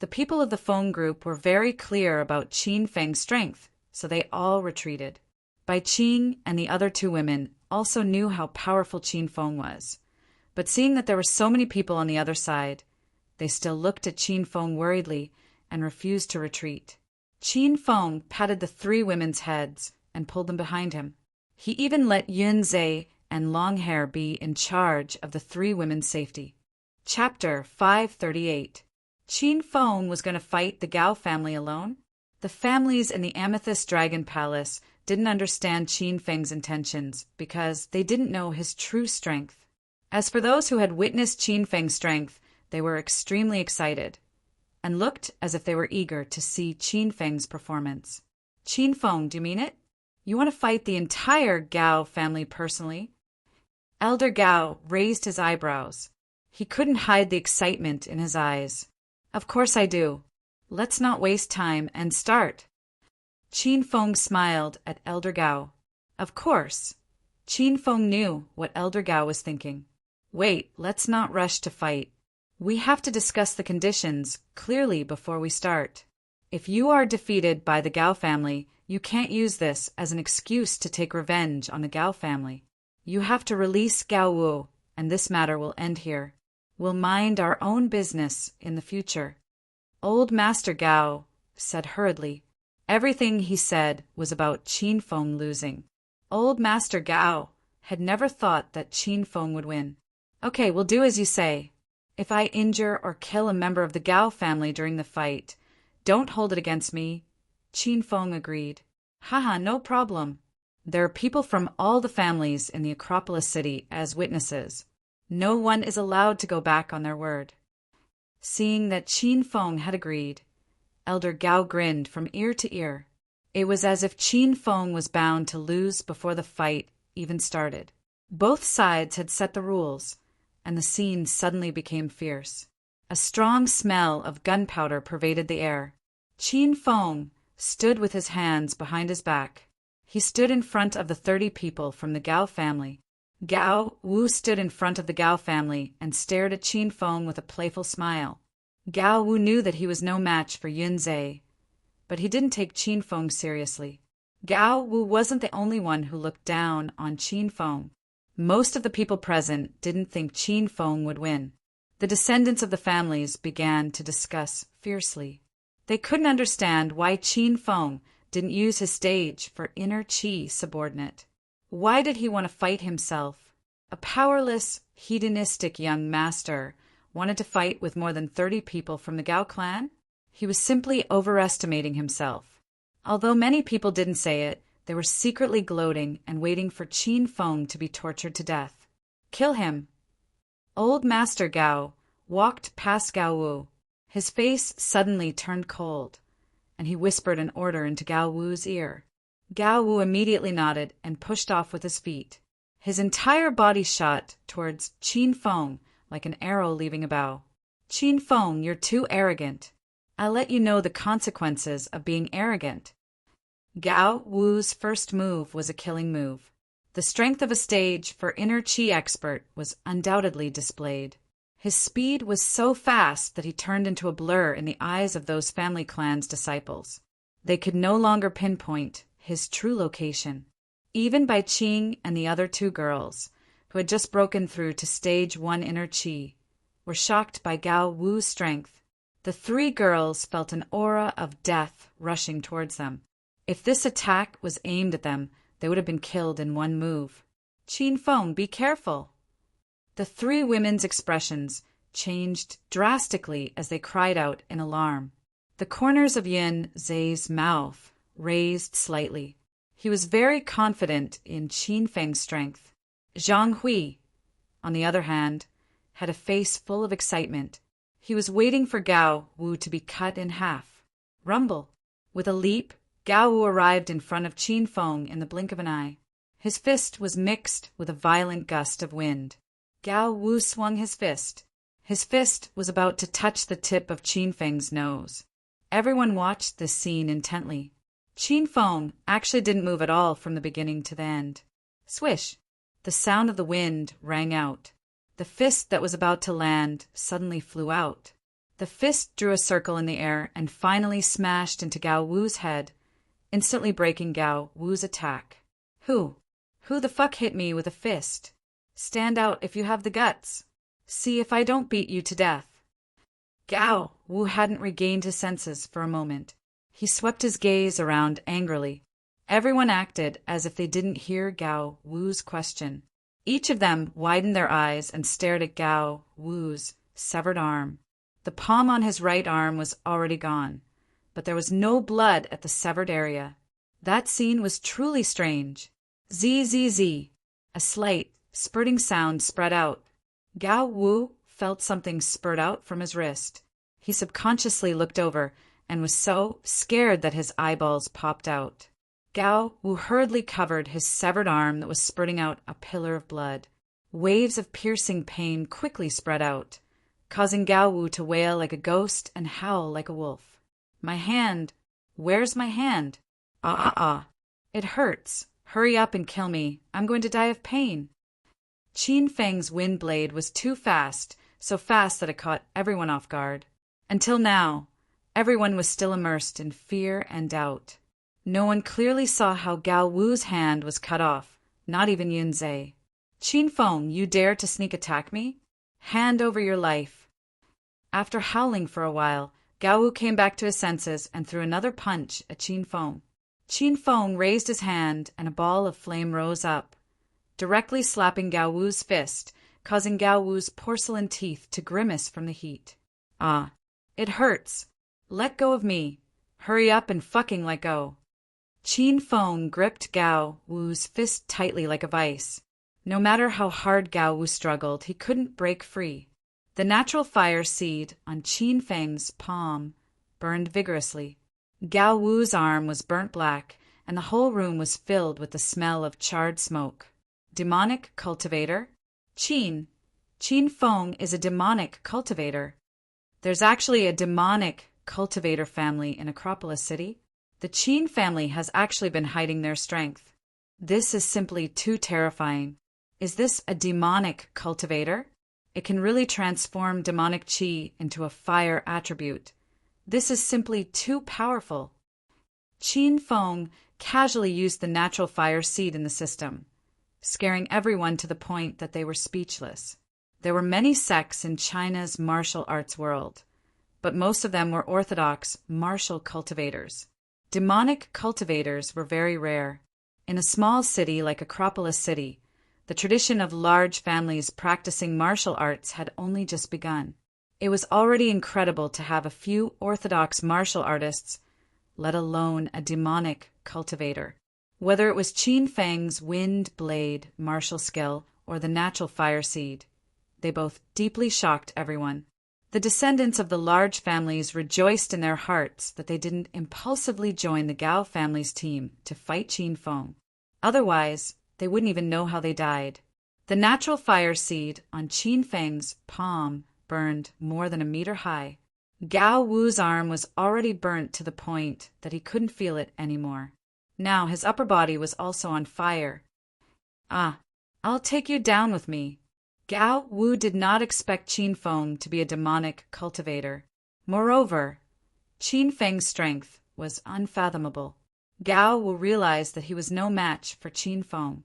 The people of the Feng group were very clear about Qin Feng's strength, so they all retreated. Bai Qing and the other 2 women also knew how powerful Qin Feng was, but seeing that there were so many people on the other side, they still looked at Qin Feng worriedly and refused to retreat. Qin Feng patted the 3 women's heads and pulled them behind him. He even let Yun Zhe and Longhair be in charge of the 3 women's safety. Chapter 538. Qin Feng was going to fight the Gao family alone? The families in the Amethyst Dragon Palace didn't understand Qin Feng's intentions because they didn't know his true strength. As for those who had witnessed Qin Feng's strength, they were extremely excited and looked as if they were eager to see Qin Feng's performance. Qin Feng, do you mean it? You want to fight the entire Gao family personally? Elder Gao raised his eyebrows. He couldn't hide the excitement in his eyes. Of course I do. Let's not waste time and start. Qin Feng smiled at Elder Gao. Of course. Qin Feng knew what Elder Gao was thinking. Wait, let's not rush to fight. We have to discuss the conditions clearly before we start. If you are defeated by the Gao family, you can't use this as an excuse to take revenge on the Gao family. You have to release Gao Wu, and this matter will end here. We'll mind our own business in the future. Old Master Gao said hurriedly. Everything he said was about Qin Feng losing. Old Master Gao had never thought that Qin Feng would win. Okay, we'll do as you say. If I injure or kill a member of the Gao family during the fight, don't hold it against me. Qin Feng agreed. Haha, no problem. There are people from all the families in the Acropolis city as witnesses. No one is allowed to go back on their word. Seeing that Qin Feng had agreed, Elder Gao grinned from ear to ear. It was as if Qin Feng was bound to lose before the fight even started. Both sides had set the rules, and the scene suddenly became fierce. A strong smell of gunpowder pervaded the air. Qin Feng stood with his hands behind his back. He stood in front of the 30 people from the Gao family. Gao Wu stood in front of the Gao family and stared at Qin Feng with a playful smile. Gao Wu knew that he was no match for Yun Zhe, but he didn't take Qin Feng seriously. Gao Wu wasn't the only one who looked down on Qin Feng. Most of the people present didn't think Qin Feng would win. The descendants of the families began to discuss fiercely. They couldn't understand why Qin Feng didn't use his stage for inner qi subordinate. Why did he want to fight himself? A powerless, hedonistic young master wanted to fight with more than 30 people from the Gao clan? He was simply overestimating himself. Although many people didn't say it, they were secretly gloating and waiting for Qin Feng to be tortured to death. Kill him. Old Master Gao walked past Gao Wu. His face suddenly turned cold, and he whispered an order into Gao Wu's ear. Gao Wu immediately nodded and pushed off with his feet. His entire body shot towards Qin Feng like an arrow leaving a bow. Qin Feng, you're too arrogant. I'll let you know the consequences of being arrogant. Gao Wu's first move was a killing move. The strength of a stage for inner qi expert was undoubtedly displayed. His speed was so fast that he turned into a blur in the eyes of those family clan's disciples. They could no longer pinpoint his true location. Even Bai Qing and the other two girls, who had just broken through to stage 1 inner qi, were shocked by Gao Wu's strength. The three girls felt an aura of death rushing towards them. If this attack was aimed at them, they would have been killed in one move. Qin Feng, be careful! The three women's expressions changed drastically as they cried out in alarm. The corners of Yin Zhe's mouth raised slightly. He was very confident in Qin Feng's strength. Zhang Hui, on the other hand, had a face full of excitement. He was waiting for Gao Wu to be cut in half. Rumble! With a leap, Gao Wu arrived in front of Qin Feng in the blink of an eye. His fist was mixed with a violent gust of wind. Gao Wu swung his fist. His fist was about to touch the tip of Qin Feng's nose. Everyone watched this scene intently. Qin Feng actually didn't move at all from the beginning to the end. Swish! The sound of the wind rang out. The fist that was about to land suddenly flew out. The fist drew a circle in the air and finally smashed into Gao Wu's head, instantly breaking Gao Wu's attack. Who the fuck hit me with a fist? Stand out if you have the guts. See if I don't beat you to death. Gao Wu hadn't regained his senses for a moment. He swept his gaze around angrily. Everyone acted as if they didn't hear Gao Wu's question. Each of them widened their eyes and stared at Gao Wu's severed arm. The palm on his right arm was already gone, but there was no blood at the severed area. That scene was truly strange. Zzz. A slight, spurting sound spread out. Gao Wu felt something spurt out from his wrist. He subconsciously looked over and was so scared that his eyeballs popped out. Gao Wu hurriedly covered his severed arm that was spurting out a pillar of blood. Waves of piercing pain quickly spread out, causing Gao Wu to wail like a ghost and howl like a wolf. My hand! Where's my hand? Ah. It hurts. Hurry up and kill me. I'm going to die of pain. Qin Feng's wind blade was too fast, so fast that it caught everyone off guard. Until now, everyone was still immersed in fear and doubt. No one clearly saw how Gao Wu's hand was cut off, not even Yun Zhe. Qin Feng, you dare to sneak attack me? Hand over your life. After howling for a while, Gao Wu came back to his senses and threw another punch at Qin Feng. Qin Feng raised his hand and a ball of flame rose up, directly slapping Gao Wu's fist, causing Gao Wu's porcelain teeth to grimace from the heat. Ah, it hurts. Let go of me. Hurry up and fucking let go. Qin Feng gripped Gao Wu's fist tightly like a vice. No matter how hard Gao Wu struggled, he couldn't break free. The natural fire seed on Qin Feng's palm burned vigorously. Gao Wu's arm was burnt black, and the whole room was filled with the smell of charred smoke. Demonic cultivator? Qin Feng is a demonic cultivator. There's actually a demonic cultivator family in Acropolis City. The Qin family has actually been hiding their strength. This is simply too terrifying. Is this a demonic cultivator? It can really transform demonic qi into a fire attribute. This is simply too powerful. Qin Feng casually used the natural fire seed in the system, scaring everyone to the point that they were speechless. There were many sects in China's martial arts world, but most of them were orthodox martial cultivators. Demonic cultivators were very rare. In a small city like Acropolis City, the tradition of large families practicing martial arts had only just begun. It was already incredible to have a few orthodox martial artists, let alone a demonic cultivator. Whether it was Qin Feng's wind blade martial skill or the natural fire seed, they both deeply shocked everyone. The descendants of the large families rejoiced in their hearts that they didn't impulsively join the Gao family's team to fight Qin Feng. Otherwise, they wouldn't even know how they died. The natural fire seed on Qin Feng's palm burned more than a meter high. Gao Wu's arm was already burnt to the point that he couldn't feel it anymore. Now his upper body was also on fire. "Ah, I'll take you down with me." Gao Wu did not expect Qin Feng to be a demonic cultivator. Moreover, Qin Feng's strength was unfathomable. Gao Wu realized that he was no match for Qin Feng.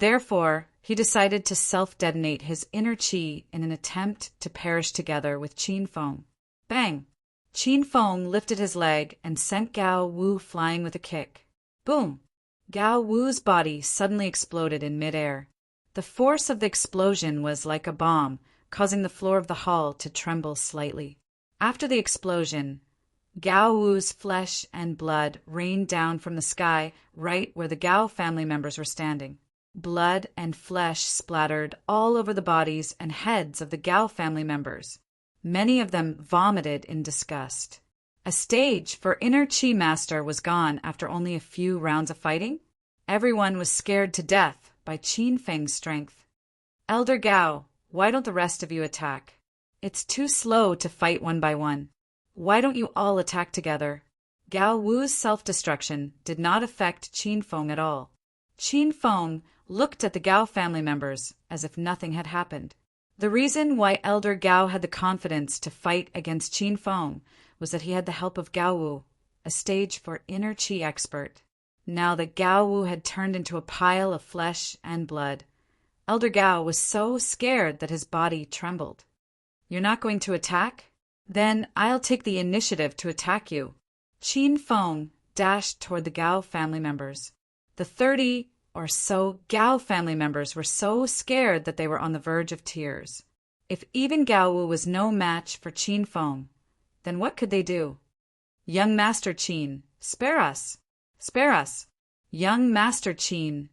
Therefore, he decided to self-detonate his inner qi in an attempt to perish together with Qin Feng. Bang! Qin Feng lifted his leg and sent Gao Wu flying with a kick. Boom! Gao Wu's body suddenly exploded in midair. The force of the explosion was like a bomb, causing the floor of the hall to tremble slightly. After the explosion, Gao Wu's flesh and blood rained down from the sky right where the Gao family members were standing. Blood and flesh splattered all over the bodies and heads of the Gao family members. Many of them vomited in disgust. A stage for Inner Qi Master was gone after only a few rounds of fighting. Everyone was scared to death by Qin Feng's strength. "Elder Gao, why don't the rest of you attack? It's too slow to fight one by one. Why don't you all attack together?" Gao Wu's self-destruction did not affect Qin Feng at all. Qin Feng looked at the Gao family members as if nothing had happened. The reason why Elder Gao had the confidence to fight against Qin Feng was that he had the help of Gao Wu, a stage for Inner Qi expert. Now that Gao Wu had turned into a pile of flesh and blood, Elder Gao was so scared that his body trembled. "You're not going to attack? Then I'll take the initiative to attack you." Qin Feng dashed toward the Gao family members. The 30 or so Gao family members were so scared that they were on the verge of tears. If even Gao Wu was no match for Qin Feng, then what could they do? "Young Master Qin, spare us! Spare us! Young Master Qin,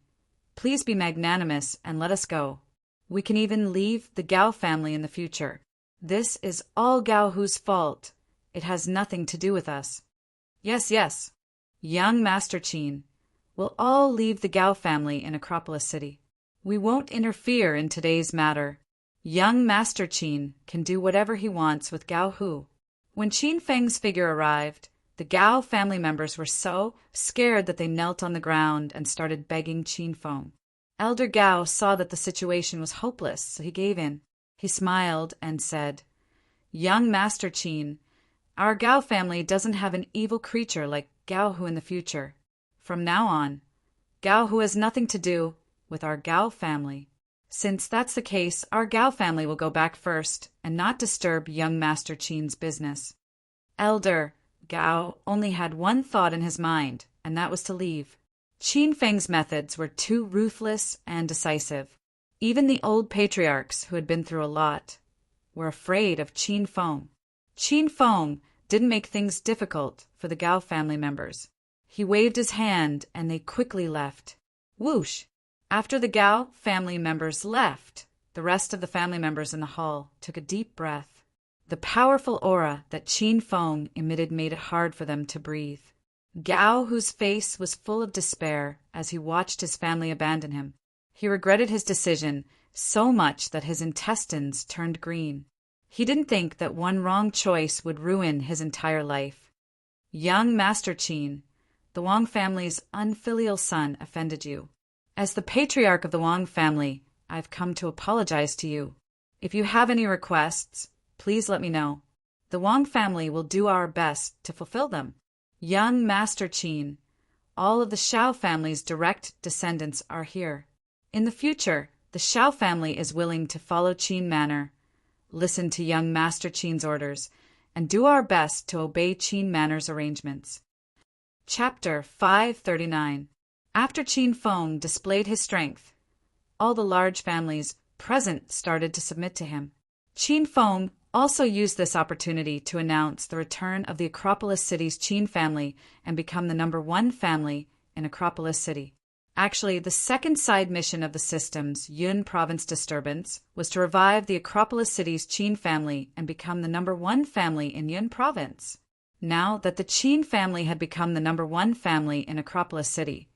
please be magnanimous and let us go. We can even leave the Gao family in the future. This is all Gao Hu's fault. It has nothing to do with us." "Yes, yes. Young Master Qin, we'll all leave the Gao family in Acropolis City. We won't interfere in today's matter. Young Master Qin can do whatever he wants with Gao Hu." When Qin Feng's figure arrived, the Gao family members were so scared that they knelt on the ground and started begging Qin Feng. Elder Gao saw that the situation was hopeless, so he gave in. He smiled and said, "Young Master Qin, our Gao family doesn't have an evil creature like Gao Hu in the future. From now on, Gao Hu has nothing to do with our Gao family. Since that's the case, our Gao family will go back first and not disturb young Master Qin's business." Elder Gao only had one thought in his mind, and that was to leave. Qin Feng's methods were too ruthless and decisive. Even the old patriarchs, who had been through a lot, were afraid of Qin Feng. Qin Feng didn't make things difficult for the Gao family members. He waved his hand, and they quickly left. Whoosh! After the Gao family members left, the rest of the family members in the hall took a deep breath. The powerful aura that Qin Feng emitted made it hard for them to breathe. Gao, whose face was full of despair as he watched his family abandon him. He regretted his decision so much that his intestines turned green. He didn't think that one wrong choice would ruin his entire life. "Young Master Qin, the Wang family's unfilial son offended you. As the patriarch of the Wang family, I've come to apologize to you. If you have any requests, please let me know. The Wang family will do our best to fulfill them. Young Master Qin, all of the Shao family's direct descendants are here. In the future, the Shao family is willing to follow Qin Manor, listen to young Master Qin's orders, and do our best to obey Qin Manor's arrangements." Chapter 539. After Qin Feng displayed his strength, all the large families present started to submit to him. Qin Feng also used this opportunity to announce the return of the Acropolis City's Qin family and become the #1 family in Acropolis City. Actually, the second side mission of the system's Yun province disturbance was to revive the Acropolis City's Qin family and become the #1 family in Yun province. Now that the Qin family had become the #1 family in Acropolis City,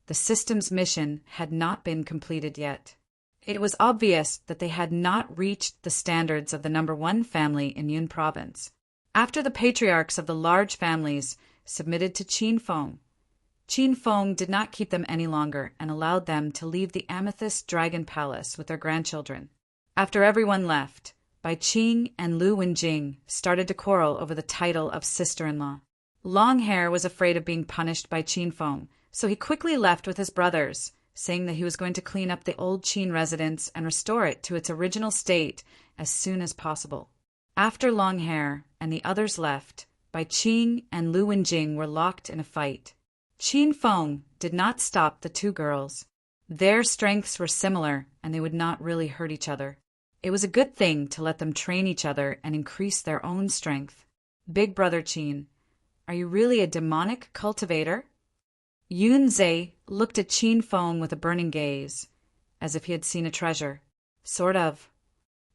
the system's mission had not been completed yet. It was obvious that they had not reached the standards of the #1 family in Yun province. After the patriarchs of the large families submitted to Qin Feng did not keep them any longer and allowed them to leave the Amethyst Dragon Palace with their grandchildren. After everyone left, Bai Qing and Lu Wenjing started to quarrel over the title of sister-in-law. Longhair was afraid of being punished by Qin Feng, so he quickly left with his brothers, saying that he was going to clean up the old Qin residence and restore it to its original state as soon as possible. After Longhair and the others left, Bai Qing and Lu Wenjing were locked in a fight. Qin Feng did not stop the two girls. Their strengths were similar, and they would not really hurt each other. It was a good thing to let them train each other and increase their own strength. Big brother Qin, are you really a demonic cultivator? Yun Zhe looked at Qin Feng with a burning gaze, as if he had seen a treasure. Sort of.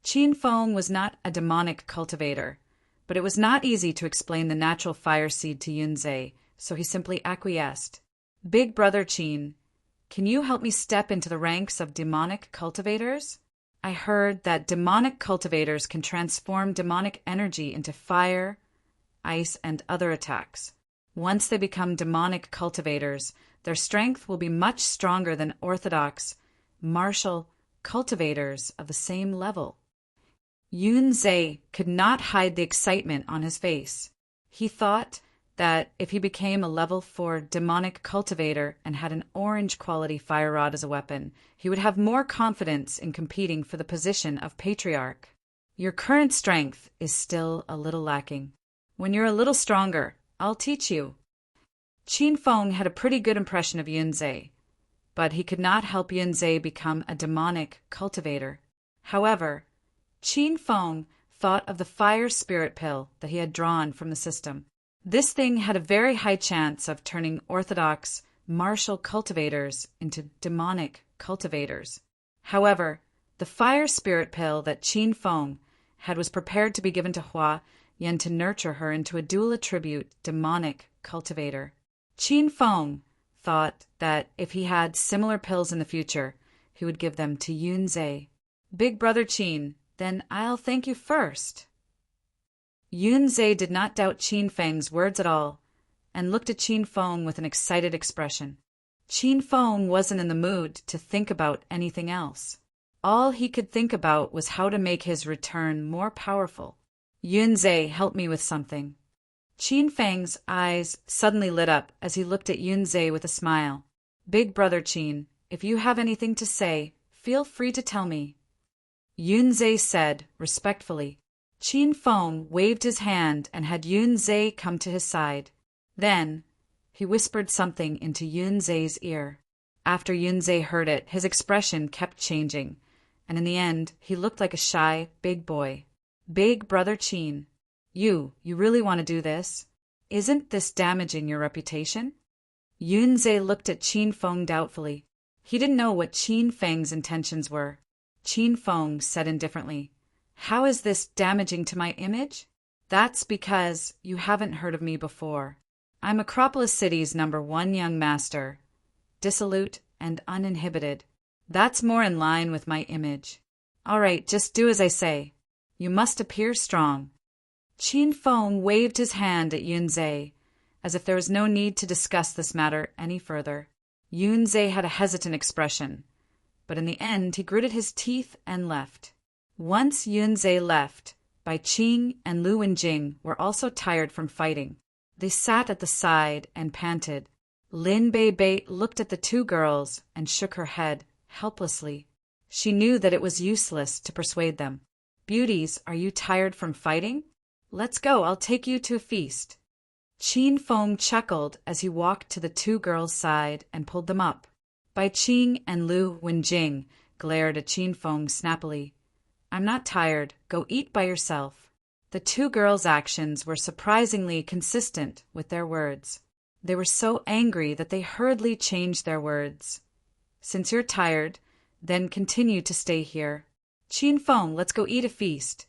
Qin Feng was not a demonic cultivator, but it was not easy to explain the natural fire seed to Yun Zhe, so he simply acquiesced. Big brother Qin, can you help me step into the ranks of demonic cultivators? I heard that demonic cultivators can transform demonic energy into fire, ice, and other attacks. Once they become demonic cultivators, their strength will be much stronger than orthodox, martial cultivators of the same level. Yun Zhe could not hide the excitement on his face. He thought that if he became a level 4 demonic cultivator and had an orange quality fire rod as a weapon, he would have more confidence in competing for the position of patriarch. Your current strength is still a little lacking. When you're a little stronger, I'll teach you. Qin Feng had a pretty good impression of Yun Zhe, but he could not help Yun Zhe become a demonic cultivator. However, Qin Feng thought of the fire spirit pill that he had drawn from the system. This thing had a very high chance of turning orthodox, martial cultivators into demonic cultivators. However, the fire spirit pill that Qin Feng had was prepared to be given to Hua Yan to nurture her into a dual attribute demonic cultivator. Qin Feng thought that if he had similar pills in the future, he would give them to Yun Zhe. Big brother Qin, then I'll thank you first. Yun Zhe did not doubt Qin Feng's words at all, and looked at Qin Feng with an excited expression. Qin Feng wasn't in the mood to think about anything else. All he could think about was how to make his return more powerful. Yun Zhe, help me with something. Qin Feng's eyes suddenly lit up as he looked at Yun Zhe with a smile. Big brother Qin, if you have anything to say, feel free to tell me. Yun Zhe said, respectfully. Qin Feng waved his hand and had Yun Zhe come to his side. Then, he whispered something into Yun Zhe's ear. After Yun Zhe heard it, his expression kept changing, and in the end, he looked like a shy, big boy. Big brother Qin, you really want to do this? Isn't this damaging your reputation? Yun Zhe looked at Qin Feng doubtfully. He didn't know what Qin Feng's intentions were. Qin Feng said indifferently, how is this damaging to my image? That's because you haven't heard of me before. I'm Acropolis City's #1 young master, dissolute and uninhibited. That's more in line with my image. All right, just do as I say. You must appear strong. Qin Feng waved his hand at Yun Zhe, as if there was no need to discuss this matter any further. Yun Zhe had a hesitant expression, but in the end he gritted his teeth and left. Once Yun Zhe left, Bai Qing and Lu Wenjing were also tired from fighting. They sat at the side and panted. Lin Bei Bei looked at the two girls and shook her head helplessly. She knew that it was useless to persuade them. Beauties, are you tired from fighting? Let's go, I'll take you to a feast. Qin Feng chuckled as he walked to the two girls' side and pulled them up. Bai Qing and Lu Wenjing glared at Qin Feng snappily. I'm not tired. Go eat by yourself. The two girls' actions were surprisingly consistent with their words. They were so angry that they hurriedly changed their words. Since you're tired, then continue to stay here. Qin Feng, let's go eat a feast.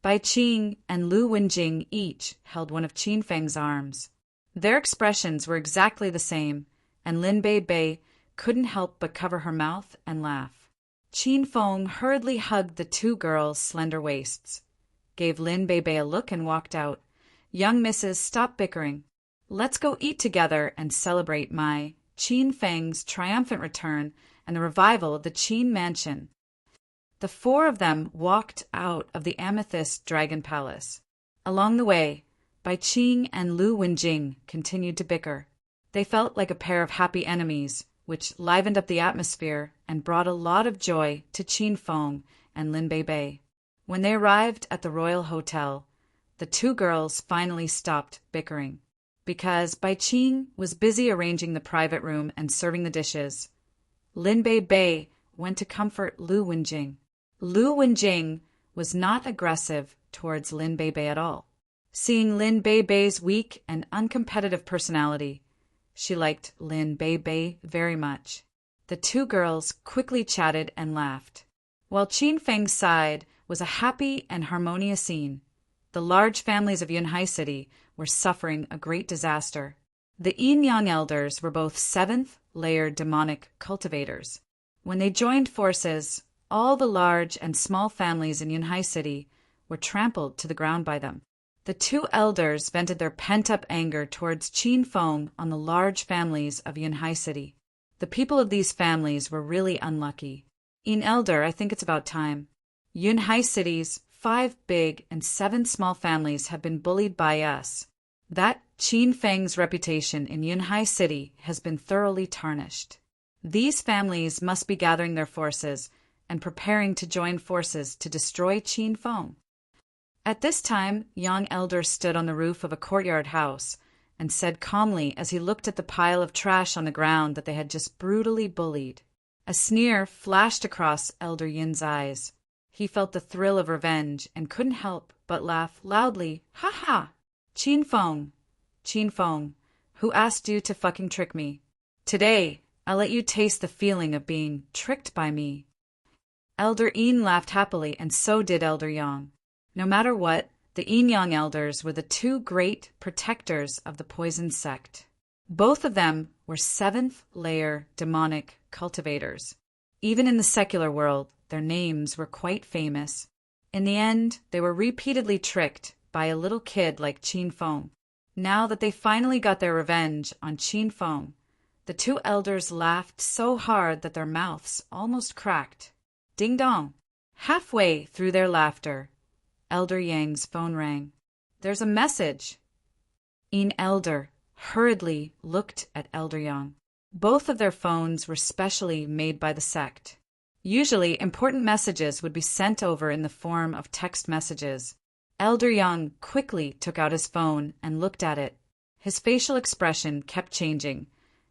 Bai Qing and Lu Wenjing each held one of Qin Feng's arms. Their expressions were exactly the same, and Lin Bei Bei couldn't help but cover her mouth and laugh. Qin Feng hurriedly hugged the two girls' slender waists, gave Lin Bei a look and walked out. Young Mrs. Stop bickering. Let's go eat together and celebrate my Qin Feng's triumphant return and the revival of the Qin mansion. The four of them walked out of the Amethyst Dragon Palace. Along the way, Bai Qing and Lu Wenjing continued to bicker. They felt like a pair of happy enemies, which livened up the atmosphere and brought a lot of joy to Qin Feng and Lin Bei. When they arrived at the Royal Hotel, the two girls finally stopped bickering, because Bai Qing was busy arranging the private room and serving the dishes. Lin Bei went to comfort Lu Wenjing. Lu Wenjing was not aggressive towards Lin Bei at all. Seeing Lin Bei's weak and uncompetitive personality, she liked Lin Bei very much. The two girls quickly chatted and laughed. While Qin Feng's side was a happy and harmonious scene, the large families of Yunhai City were suffering a great disaster. The Yin Yang elders were both seventh-layer demonic cultivators. When they joined forces, all the large and small families in Yunhai City were trampled to the ground by them. The two elders vented their pent-up anger towards Qin Feng on the large families of Yunhai City. The people of these families were really unlucky. Yin Elder, I think it's about time. Yunhai City's 5 big and 7 small families have been bullied by us. That Qin Feng's reputation in Yunhai City has been thoroughly tarnished. These families must be gathering their forces and preparing to join forces to destroy Qin Feng. At this time, Yang Elder stood on the roof of a courtyard house and said calmly as he looked at the pile of trash on the ground that they had just brutally bullied. A sneer flashed across Elder Yin's eyes. He felt the thrill of revenge and couldn't help but laugh loudly. Ha ha! Qin Feng, who asked you to fucking trick me? Today, I'll let you taste the feeling of being tricked by me. Elder Yin laughed happily, and so did Elder Yang. No matter what, the Yin Yang elders were the two great protectors of the poison sect. Both of them were 7th-layer demonic cultivators. Even in the secular world, their names were quite famous. In the end, they were repeatedly tricked by a little kid like Qin Feng. Now that they finally got their revenge on Qin Feng, the two elders laughed so hard that their mouths almost cracked. Ding dong! Halfway through their laughter, Elder Yang's phone rang. There's a message. Yin Elder hurriedly looked at Elder Yang. Both of their phones were specially made by the sect. Usually, important messages would be sent over in the form of text messages. Elder Yang quickly took out his phone and looked at it. His facial expression kept changing,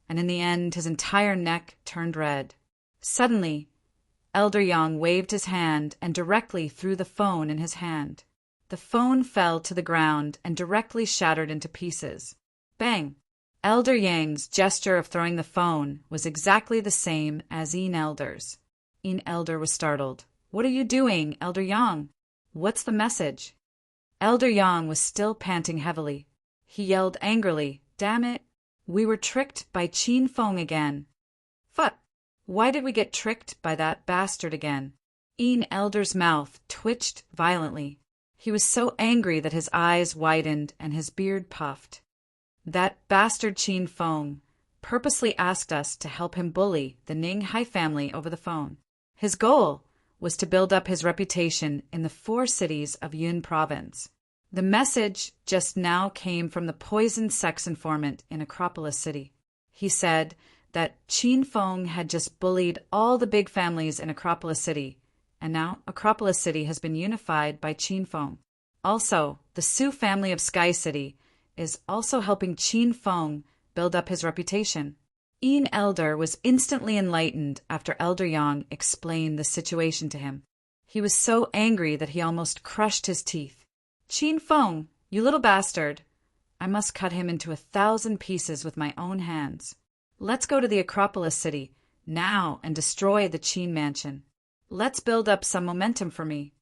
and in the end his entire neck turned red. Suddenly, Elder Yang waved his hand and directly threw the phone in his hand. The phone fell to the ground and directly shattered into pieces. Bang! Elder Yang's gesture of throwing the phone was exactly the same as Yin Elder's. Yin Elder was startled. What are you doing, Elder Yang? What's the message? Elder Yang was still panting heavily. He yelled angrily, Damn it! We were tricked by Qin Feng again. Fuck! Why did we get tricked by that bastard again? Yin Elder's mouth twitched violently. He was so angry that his eyes widened and his beard puffed. That bastard Qin Feng purposely asked us to help him bully the Ninghai family over the phone. His goal was to build up his reputation in the 4 cities of Yun province. The message just now came from the poison sex informant in Acropolis City. He said that Qin Feng had just bullied all the big families in Acropolis City, and now Acropolis City has been unified by Qin Feng. Also, the Su family of Sky City is also helping Qin Feng build up his reputation. Yin Elder was instantly enlightened after Elder Yang explained the situation to him. He was so angry that he almost crushed his teeth. Qin Feng, you little bastard! I must cut him into 1,000 pieces with my own hands. Let's go to the Acropolis City now and destroy the Qin mansion. Let's build up some momentum for me.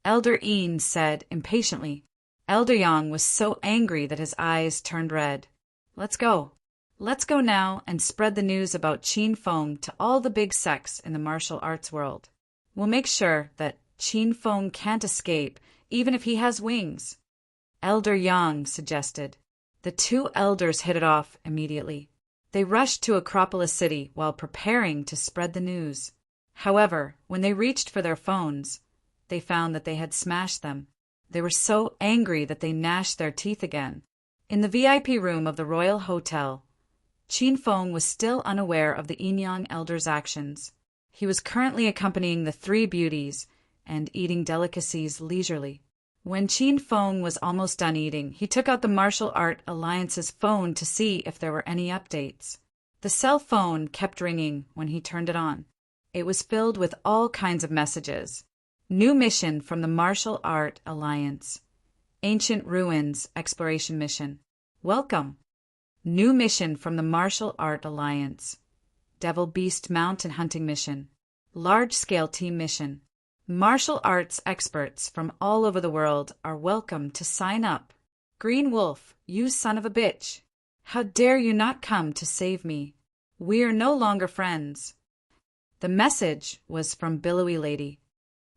Elder Yin said impatiently. Elder Yang was so angry that his eyes turned red. Let's go. Let's go now and spread the news about Qin Feng to all the big sects in the martial arts world. We'll make sure that Qin Feng can't escape, even if he has wings. Elder Yang suggested. The two elders hit it off immediately. They rushed to Acropolis City while preparing to spread the news. However, when they reached for their phones, they found that they had smashed them. They were so angry that they gnashed their teeth again. In the VIP room of the Royal Hotel, Qin Feng was still unaware of the Yinyang elder's actions. He was currently accompanying the three beauties and eating delicacies leisurely. When Qin Feng was almost done eating, he took out the Martial Art Alliance's phone to see if there were any updates. The cell phone kept ringing when he turned it on. It was filled with all kinds of messages. New mission from the Martial Art Alliance. Ancient Ruins Exploration Mission. Welcome. New mission from the Martial Art Alliance. Devil Beast Mountain Hunting Mission. Large-scale team mission. Martial arts experts from all over the world are welcome to sign up. Green Wolf, you son of a bitch. How dare you not come to save me? We are no longer friends. The message was from Billowy Lady.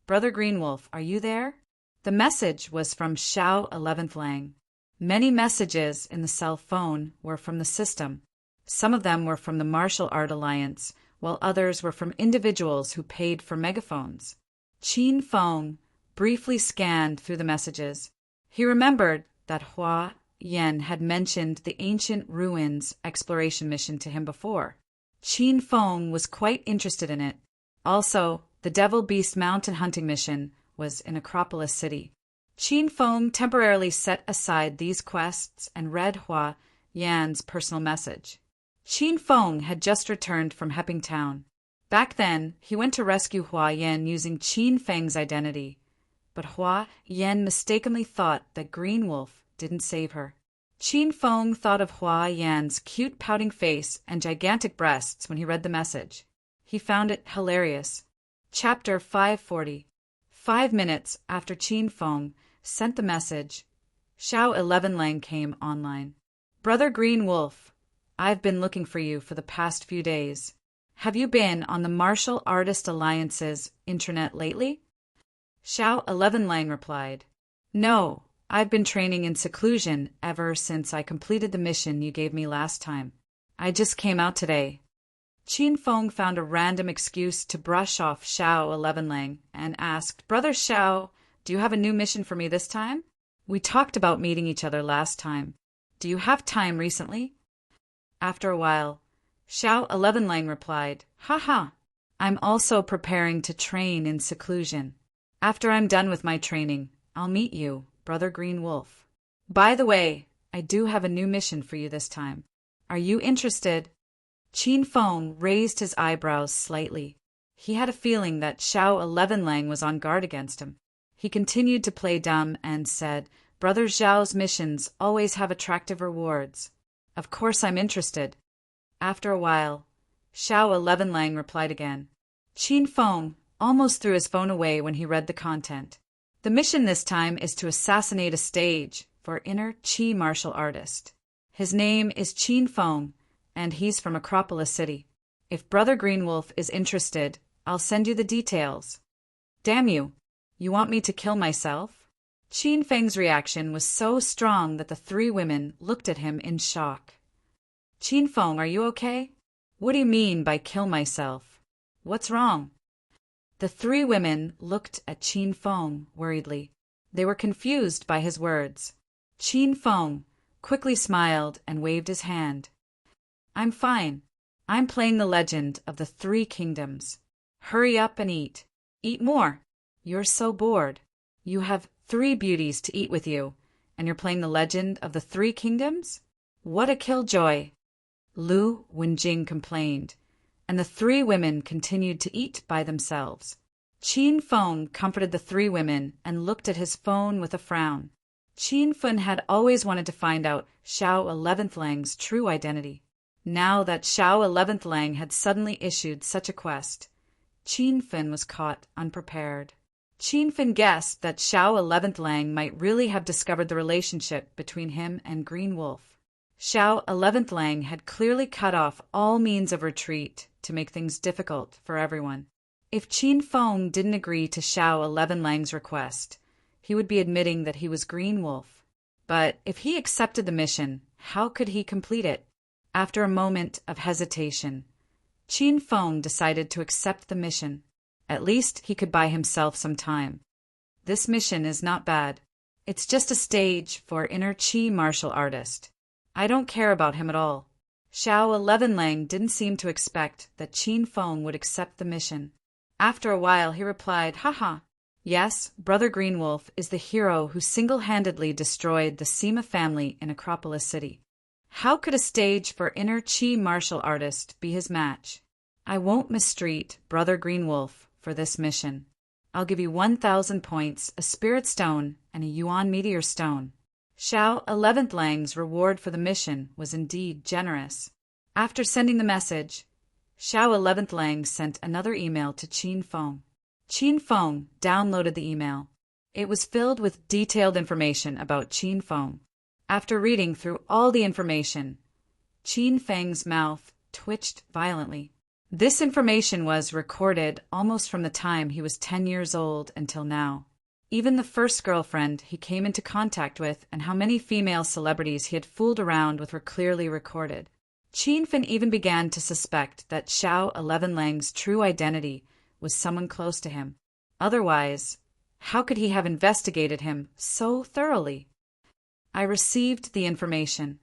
Brother Green Wolf, are you there? The message was from Xiao 11th Lang. Many messages in the cell phone were from the system. Some of them were from the Martial Art Alliance, while others were from individuals who paid for megaphones. Qin Feng briefly scanned through the messages. He remembered that Hua Yan had mentioned the Ancient Ruins exploration mission to him before. Qin Feng was quite interested in it. Also, the Devil Beast Mountain Hunting mission was in Acropolis City. Qin Feng temporarily set aside these quests and read Hua Yan's personal message. Qin Feng had just returned from Hepping Town. Back then, he went to rescue Hua Yan using Qin Feng's identity. But Hua Yan mistakenly thought that Green Wolf didn't save her. Qin Feng thought of Hua Yan's cute pouting face and gigantic breasts when he read the message. He found it hilarious. Chapter 540. 5 minutes after Qin Feng sent the message, Xiao 11 Lang came online. Brother Green Wolf, I've been looking for you for the past few days. Have you been on the Martial Artist Alliance's intranet lately? Xiao 11 Lang replied, No, I've been training in seclusion ever since I completed the mission you gave me last time. I just came out today. Qin Feng found a random excuse to brush off Xiao 11 Lang and asked, Brother Xiao, do you have a new mission for me this time? We talked about meeting each other last time. Do you have time recently? After a while, Xiao 11 Lang replied, Haha, I'm also preparing to train in seclusion. After I'm done with my training, I'll meet you, Brother Green Wolf. By the way, I do have a new mission for you this time. Are you interested? Qin Feng raised his eyebrows slightly. He had a feeling that Xiao 11 Lang was on guard against him. He continued to play dumb and said, Brother Zhao's missions always have attractive rewards. Of course I'm interested. After a while, Xiao 11 Lang replied again. Qin Feng almost threw his phone away when he read the content. The mission this time is to assassinate a stage for inner Qi martial artist. His name is Qin Feng, and he's from Acropolis City. If Brother Green Wolf is interested, I'll send you the details. Damn you! You want me to kill myself? Qin Feng's reaction was so strong that the three women looked at him in shock. Qin Feng, are you okay? What do you mean by kill myself? What's wrong? The three women looked at Qin Feng worriedly. They were confused by his words. Qin Feng quickly smiled and waved his hand. I'm fine. I'm playing the legend of the Three Kingdoms. Hurry up and eat. Eat more. You're so bored. You have 3 beauties to eat with you, and you're playing the legend of the Three Kingdoms? What a killjoy! Lu Wenjing complained, and the 3 women continued to eat by themselves. Qin Feng comforted the 3 women and looked at his phone with a frown. Qin Feng had always wanted to find out Xiao 11th Lang's true identity. Now that Xiao 11th Lang had suddenly issued such a quest, Qin Feng was caught unprepared. Qin Feng guessed that Xiao 11th Lang might really have discovered the relationship between him and Green Wolf. Xiao 11th Lang had clearly cut off all means of retreat to make things difficult for everyone. If Qin Feng didn't agree to Xiao 11 Lang's request, he would be admitting that he was Green Wolf. But if he accepted the mission, how could he complete it? After a moment of hesitation, Qin Feng decided to accept the mission. At least he could buy himself some time. This mission is not bad. It's just a stage for inner Qi martial artist. I don't care about him at all. Xiao 11 Lang didn't seem to expect that Qin Feng would accept the mission. After a while he replied, "Haha. Yes, Brother Green Wolf is the hero who single-handedly destroyed the Sima family in Acropolis City. How could a stage for inner Qi martial artist be his match? I won't mistreat Brother Green Wolf for this mission. I'll give you 1,000 points, a spirit stone, and a Yuan meteor stone." Xiao 11th Lang's reward for the mission was indeed generous. After sending the message, Xiao 11th Lang sent another email to Qin Feng. Qin Feng downloaded the email. It was filled with detailed information about Qin Feng. After reading through all the information, Qin Feng's mouth twitched violently. This information was recorded almost from the time he was 10 years old until now. Even the first girlfriend he came into contact with and how many female celebrities he had fooled around with were clearly recorded. Qin Feng even began to suspect that Xiao 11 Lang's true identity was someone close to him. Otherwise, how could he have investigated him so thoroughly? I received the information.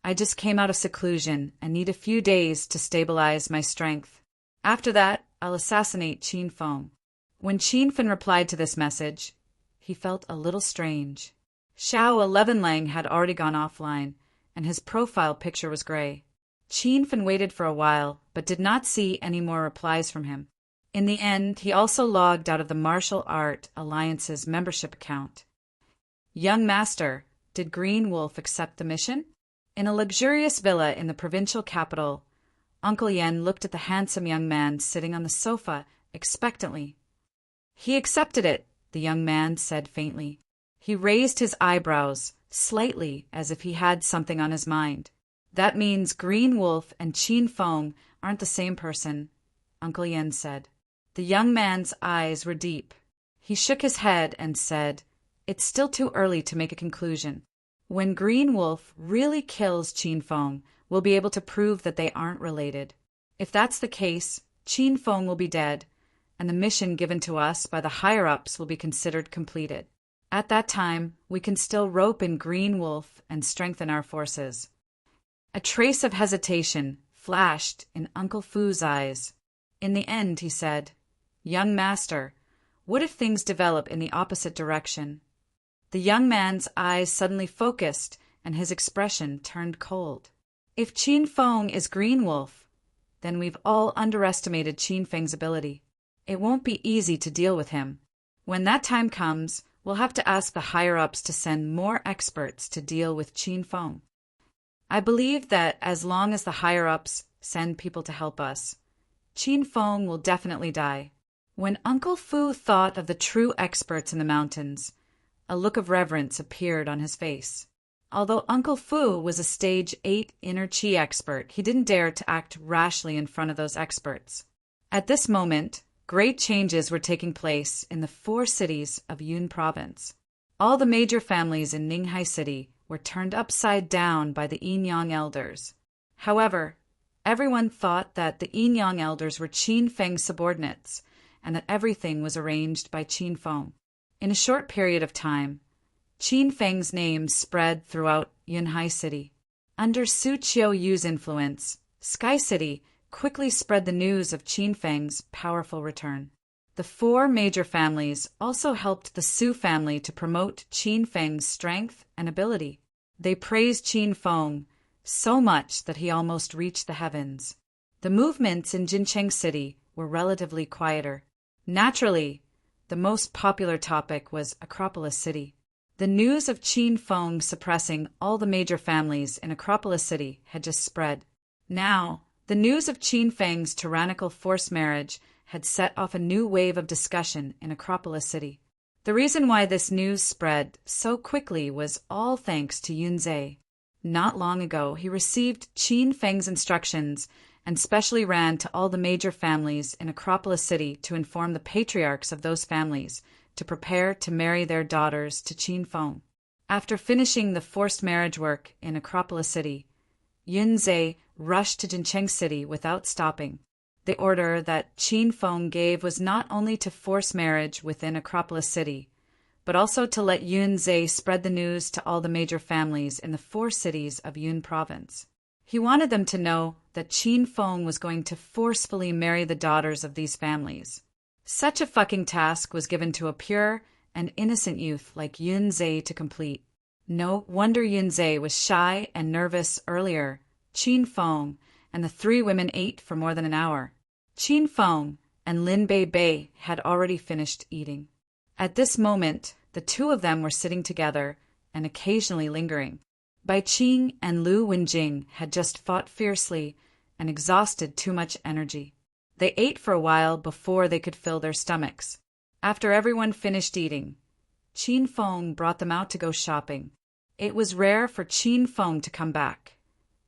I just came out of seclusion and need a few days to stabilize my strength. After that, I'll assassinate Qin Feng. When Qin Feng replied to this message, he felt a little strange. Xiao 11 Lang had already gone offline, and his profile picture was gray. Qin Feng waited for a while, but did not see any more replies from him. In the end, he also logged out of the Martial Art Alliance's membership account. Young Master, did Green Wolf accept the mission? In a luxurious villa in the provincial capital, Uncle Yen looked at the handsome young man sitting on the sofa expectantly. "He accepted it," the young man said faintly. He raised his eyebrows slightly as if he had something on his mind. "That means Green Wolf and Qin Feng aren't the same person," Uncle Yen said. The young man's eyes were deep. He shook his head and said, "It's still too early to make a conclusion. When Green Wolf really kills Qin Feng, we'll be able to prove that they aren't related. If that's the case, Qin Feng will be dead, and the mission given to us by the higher-ups will be considered completed. At that time, we can still rope in Green Wolf and strengthen our forces." A trace of hesitation flashed in Uncle Fu's eyes. In the end, he said, "Young Master, what if things develop in the opposite direction?" The young man's eyes suddenly focused, and his expression turned cold. "If Qin Feng is Green Wolf, then we've all underestimated Qin Feng's ability. It won't be easy to deal with him. When that time comes, we'll have to ask the higher-ups to send more experts to deal with Qin Feng. I believe that as long as the higher-ups send people to help us, Qin Feng will definitely die." When Uncle Fu thought of the true experts in the mountains, a look of reverence appeared on his face. Although Uncle Fu was a stage 8 inner Qi expert, he didn't dare to act rashly in front of those experts. At this moment, great changes were taking place in the 4 cities of Yun Province. All the major families in Ninghai City were turned upside down by the Yinyang elders. However, everyone thought that the Yinyang elders were Qin Feng's subordinates, and that everything was arranged by Qin Feng. In a short period of time, Qin Feng's name spread throughout Yunhai City. Under Su Qiuyu's influence, Sky City quickly spread the news of Qin Feng's powerful return. The 4 major families also helped the Su family to promote Qin Feng's strength and ability. They praised Qin Feng so much that he almost reached the heavens. The movements in Jincheng City were relatively quieter. Naturally, the most popular topic was Acropolis City. The news of Qin Feng suppressing all the major families in Acropolis City had just spread. Now, the news of Qin Feng's tyrannical forced marriage had set off a new wave of discussion in Acropolis City. The reason why this news spread so quickly was all thanks to Yunzhe. Not long ago, he received Qin Feng's instructions and specially ran to all the major families in Acropolis City to inform the patriarchs of those families to prepare to marry their daughters to Qin Feng. After finishing the forced marriage work in Acropolis City, Yun Zhe rushed to Jincheng City without stopping. The order that Qin Feng gave was not only to force marriage within Acropolis City, but also to let Yun Zhe spread the news to all the major families in the 4 cities of Yun Province. He wanted them to know that Qin Feng was going to forcefully marry the daughters of these families. Such a fucking task was given to a pure and innocent youth like Yun Zhe to complete. No wonder Yun Zhe was shy and nervous earlier. Qin Feng and the 3 women ate for more than an hour. Qin Feng and Lin Bei Bei had already finished eating. At this moment, the 2 of them were sitting together and occasionally lingering. Bai Qing and Lu Wenjing had just fought fiercely and exhausted too much energy. They ate for a while before they could fill their stomachs. After everyone finished eating, Qin Feng brought them out to go shopping. It was rare for Qin Feng to come back,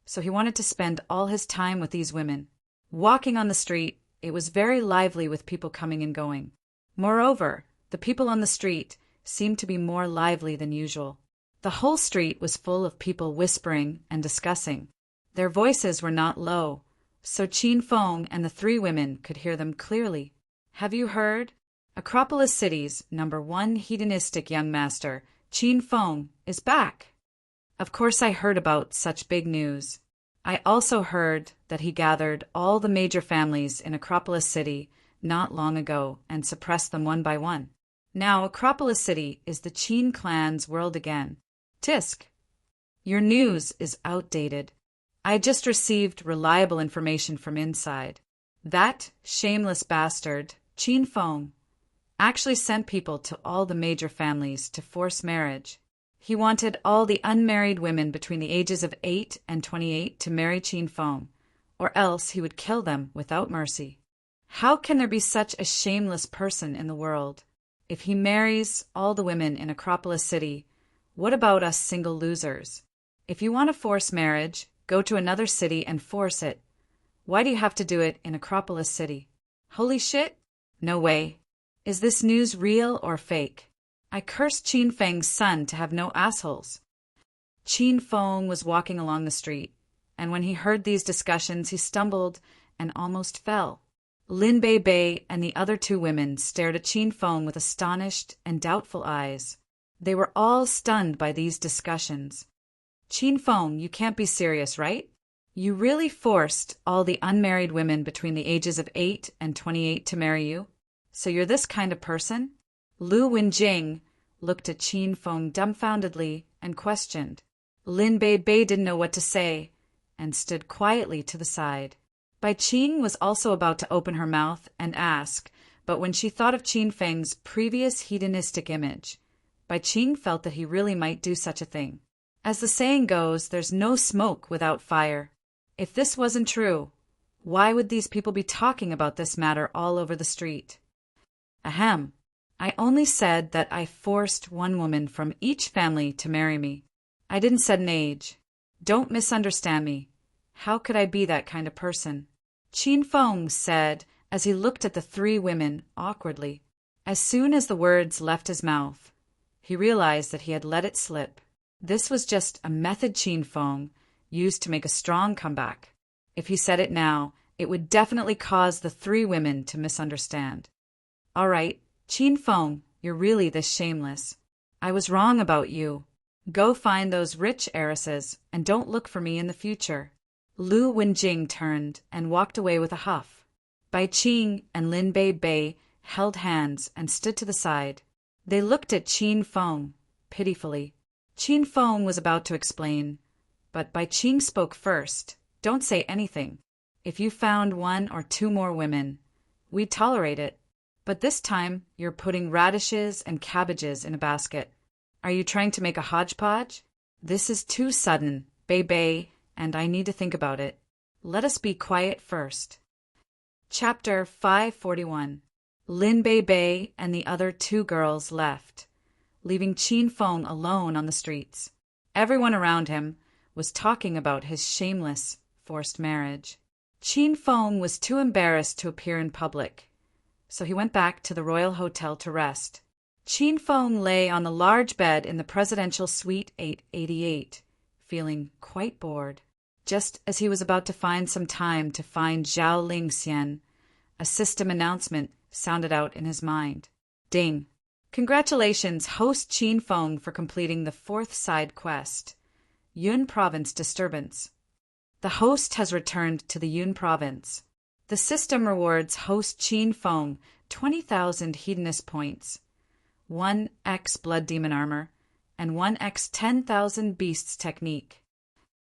so he wanted to spend all his time with these women. Walking on the street, it was very lively with people coming and going. Moreover, the people on the street seemed to be more lively than usual. The whole street was full of people whispering and discussing. Their voices were not low, so Qin Feng and the 3 women could hear them clearly. Have you heard? Acropolis City's #1 hedonistic young master, Qin Feng, is back. Of course I heard about such big news. I also heard that he gathered all the major families in Acropolis City not long ago and suppressed them one by one. Now Acropolis City is the Qin clan's world again. Tisk. Your news is outdated. I just received reliable information from inside. That shameless bastard, Qin Feng, actually sent people to all the major families to force marriage. He wanted all the unmarried women between the ages of 8 and 28 to marry Qin Feng, or else he would kill them without mercy. How can there be such a shameless person in the world? If he marries all the women in Acropolis City, what about us single losers? If you want to force marriage, go to another city and force it. Why do you have to do it in Acropolis City? Holy shit? No way. Is this news real or fake? I curse Qin Feng's son to have no assholes. Qin Feng was walking along the street, and when he heard these discussions, he stumbled and almost fell. Lin Bei Bei and the other 2 women stared at Qin Feng with astonished and doubtful eyes. They were all stunned by these discussions. Qin Feng, you can't be serious, right? You really forced all the unmarried women between the ages of 8 and 28 to marry you? So you're this kind of person? Lu Wenjing looked at Qin Feng dumbfoundedly and questioned. Lin Bei Bei didn't know what to say and stood quietly to the side. Bai Qing was also about to open her mouth and ask, but when she thought of Qin Feng's previous hedonistic image, Bai Qing felt that he really might do such a thing. As the saying goes, there's no smoke without fire. If this wasn't true, why would these people be talking about this matter all over the street? Ahem. I only said that I forced 1 woman from each family to marry me. I didn't set an age. Don't misunderstand me. How could I be that kind of person? Qin Feng said as he looked at the 3 women awkwardly. As soon as the words left his mouth, he realized that he had let it slip. This was just a method Qin Feng used to make a strong comeback. If he said it now, it would definitely cause the 3 women to misunderstand. All right, Qin Feng, you're really this shameless. I was wrong about you. Go find those rich heiresses and don't look for me in the future. Lu Wenjing turned and walked away with a huff. Bai Qing and Lin Bei Bei held hands and stood to the side. They looked at Qin Feng pitifully. Qin Feng was about to explain, but Bai Qing spoke first. Don't say anything. If you found 1 or 2 more women, we'd tolerate it. But this time, you're putting radishes and cabbages in a basket. Are you trying to make a hodgepodge? This is too sudden, Bei Bei, and I need to think about it. Let us be quiet first. Chapter 541. Lin Bei Bei and the other 2 girls left, leaving Qin Feng alone on the streets. Everyone around him was talking about his shameless, forced marriage. Qin Feng was too embarrassed to appear in public, so he went back to the royal hotel to rest. Qin Feng lay on the large bed in the presidential suite 888, feeling quite bored. Just as he was about to find some time to find Zhao Lingxian, a system announcement sounded out in his mind. Ding! Congratulations, host Qin Feng, for completing the 4th side quest. Yun Province disturbance. The host has returned to the Yun Province. The system rewards host Qin Feng 20,000 Hedonist points, 1x Blood Demon Armor, and 1x 10,000 Beasts Technique.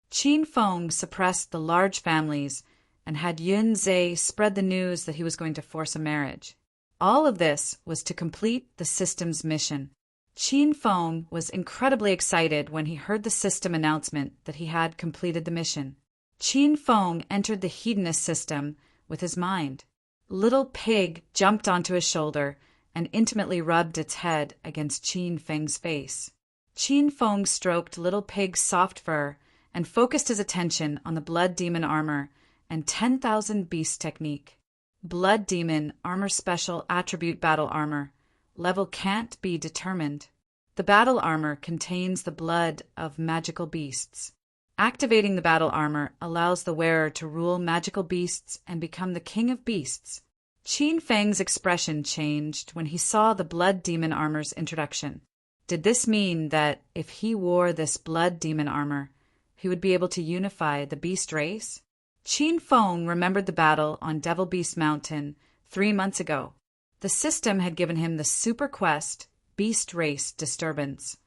Qin Feng suppressed the large families and had Yun Zhe spread the news that he was going to force a marriage. All of this was to complete the system's mission. Qin Feng was incredibly excited when he heard the system announcement that he had completed the mission. Qin Feng entered the hedonist system with his mind. Little Pig jumped onto his shoulder and intimately rubbed its head against Qin Feng's face. Qin Feng stroked Little Pig's soft fur and focused his attention on the Blood Demon Armor and 10,000 Beast Technique. Blood Demon Armor Special Attribute Battle Armor. Level can't be determined. The battle armor contains the blood of magical beasts. Activating the battle armor allows the wearer to rule magical beasts and become the king of beasts. Qin Feng's expression changed when he saw the Blood Demon Armor's introduction. Did this mean that if he wore this Blood Demon Armor, he would be able to unify the beast race? Qin Feng remembered the battle on Devil Beast Mountain 3 months ago. The system had given him the super quest, Beast Race Disturbance.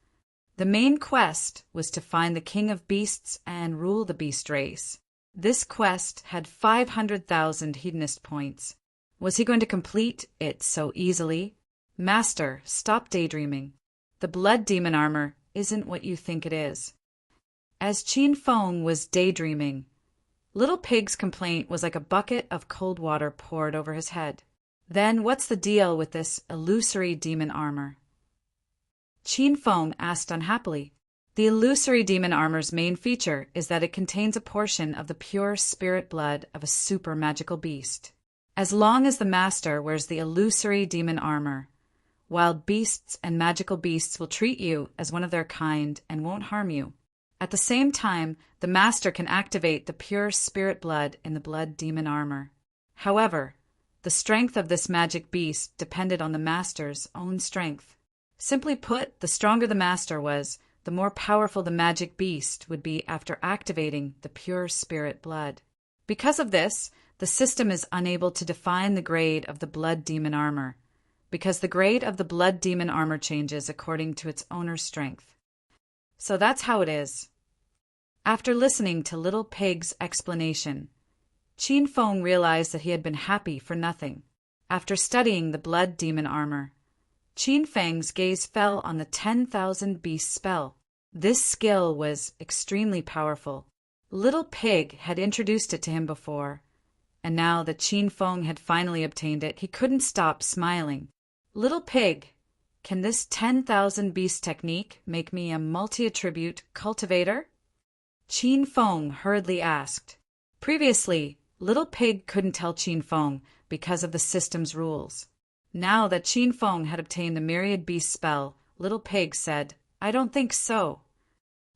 The main quest was to find the king of beasts and rule the beast race. This quest had 500,000 hedonist points. Was he going to complete it so easily? Master, stop daydreaming. The Blood Demon Armor isn't what you think it is. As Qin Feng was daydreaming, Little Pig's complaint was like a bucket of cold water poured over his head. Then what's the deal with this illusory demon armor? Qin Feng asked unhappily. The illusory demon armor's main feature is that it contains a portion of the pure spirit blood of a super magical beast. As long as the master wears the illusory demon armor, wild beasts and magical beasts will treat you as one of their kind and won't harm you. At the same time, the master can activate the pure spirit blood in the Blood Demon Armor. However, the strength of this magic beast depended on the master's own strength. Simply put, the stronger the master was, the more powerful the magic beast would be after activating the pure spirit blood. Because of this, the system is unable to define the grade of the Blood Demon Armor, because the grade of the Blood Demon Armor changes according to its owner's strength. So that's how it is. After listening to Little Pig's explanation, Qin Feng realized that he had been happy for nothing. After studying the Blood Demon Armor, Qin Feng's gaze fell on the 10,000 Beast spell. This skill was extremely powerful. Little Pig had introduced it to him before, and now that Qin Feng had finally obtained it, he couldn't stop smiling. Little Pig, can this 10,000 Beast technique make me a multi-attribute cultivator? Qin Feng hurriedly asked. Previously, Little Pig couldn't tell Qin Feng because of the system's rules. Now that Qin Feng had obtained the Myriad Beast spell, Little Pig said, I don't think so.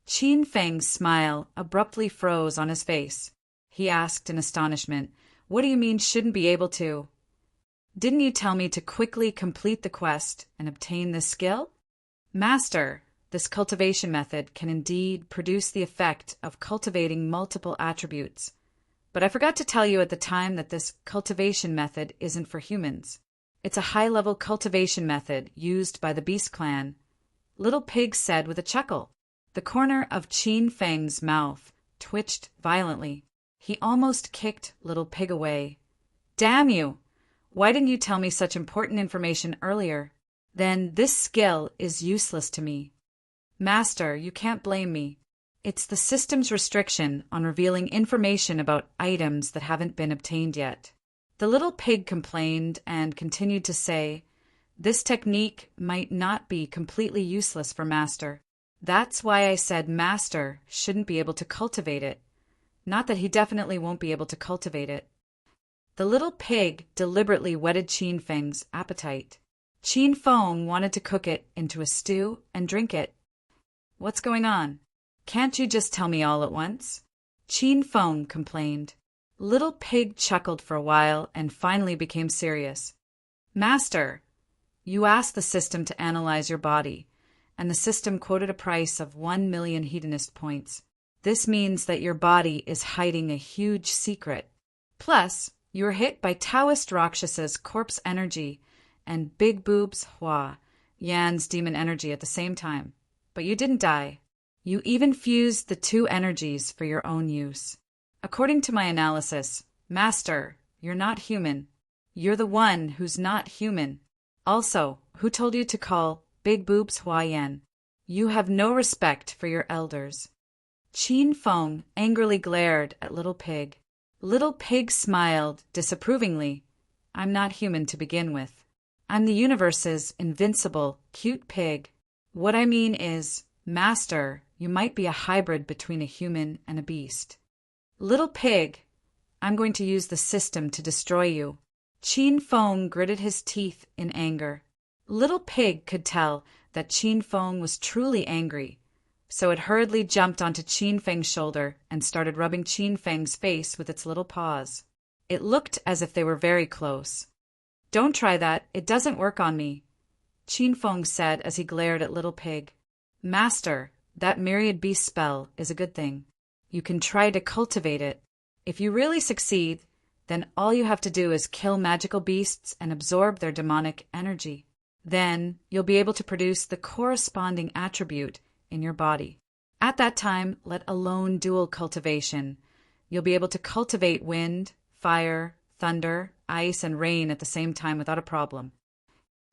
Qin Feng's smile abruptly froze on his face. He asked in astonishment, What do you mean shouldn't be able to? Didn't you tell me to quickly complete the quest and obtain this skill? Master, this cultivation method can indeed produce the effect of cultivating multiple attributes. But I forgot to tell you at the time that this cultivation method isn't for humans. It's a high-level cultivation method used by the Beast Clan, Little Pig said with a chuckle. The corner of Qin Feng's mouth twitched violently. He almost kicked Little Pig away. Damn you! Why didn't you tell me such important information earlier? Then this skill is useless to me. Master, you can't blame me. It's the system's restriction on revealing information about items that haven't been obtained yet. The Little Pig complained and continued to say, This technique might not be completely useless for Master. That's why I said Master shouldn't be able to cultivate it. Not that he definitely won't be able to cultivate it. The little pig deliberately whetted Qin Feng's appetite. Qin Feng wanted to cook it into a stew and drink it. What's going on? Can't you just tell me all at once? Qin Feng complained. Little Pig chuckled for a while and finally became serious. Master, you asked the system to analyze your body, and the system quoted a price of 1,000,000 hedonist points. This means that your body is hiding a huge secret. Plus, you were hit by Taoist Rakshas's corpse energy and Big Boob's Hua, Yan's demon energy at the same time. But you didn't die. You even fused the two energies for your own use. According to my analysis, Master, you're not human. You're the one who's not human. Also, who told you to call Big Boobs Hua Yan? You have no respect for your elders. Qin Feng angrily glared at Little Pig. Little Pig smiled disapprovingly. I'm not human to begin with. I'm the universe's invincible, cute pig. What I mean is, Master, you might be a hybrid between a human and a beast. Little Pig, I'm going to use the system to destroy you. Qin Feng gritted his teeth in anger. Little Pig could tell that Qin Feng was truly angry, so it hurriedly jumped onto Qin Feng's shoulder and started rubbing Qin Feng's face with its little paws. It looked as if they were very close. Don't try that, it doesn't work on me, Qin Feng said as he glared at Little Pig. Master, that myriad beast spell is a good thing. You can try to cultivate it. If you really succeed, then all you have to do is kill magical beasts and absorb their demonic energy. Then you'll be able to produce the corresponding attribute in your body. At that time, let alone dual cultivation, you'll be able to cultivate wind, fire, thunder, ice, and rain at the same time without a problem.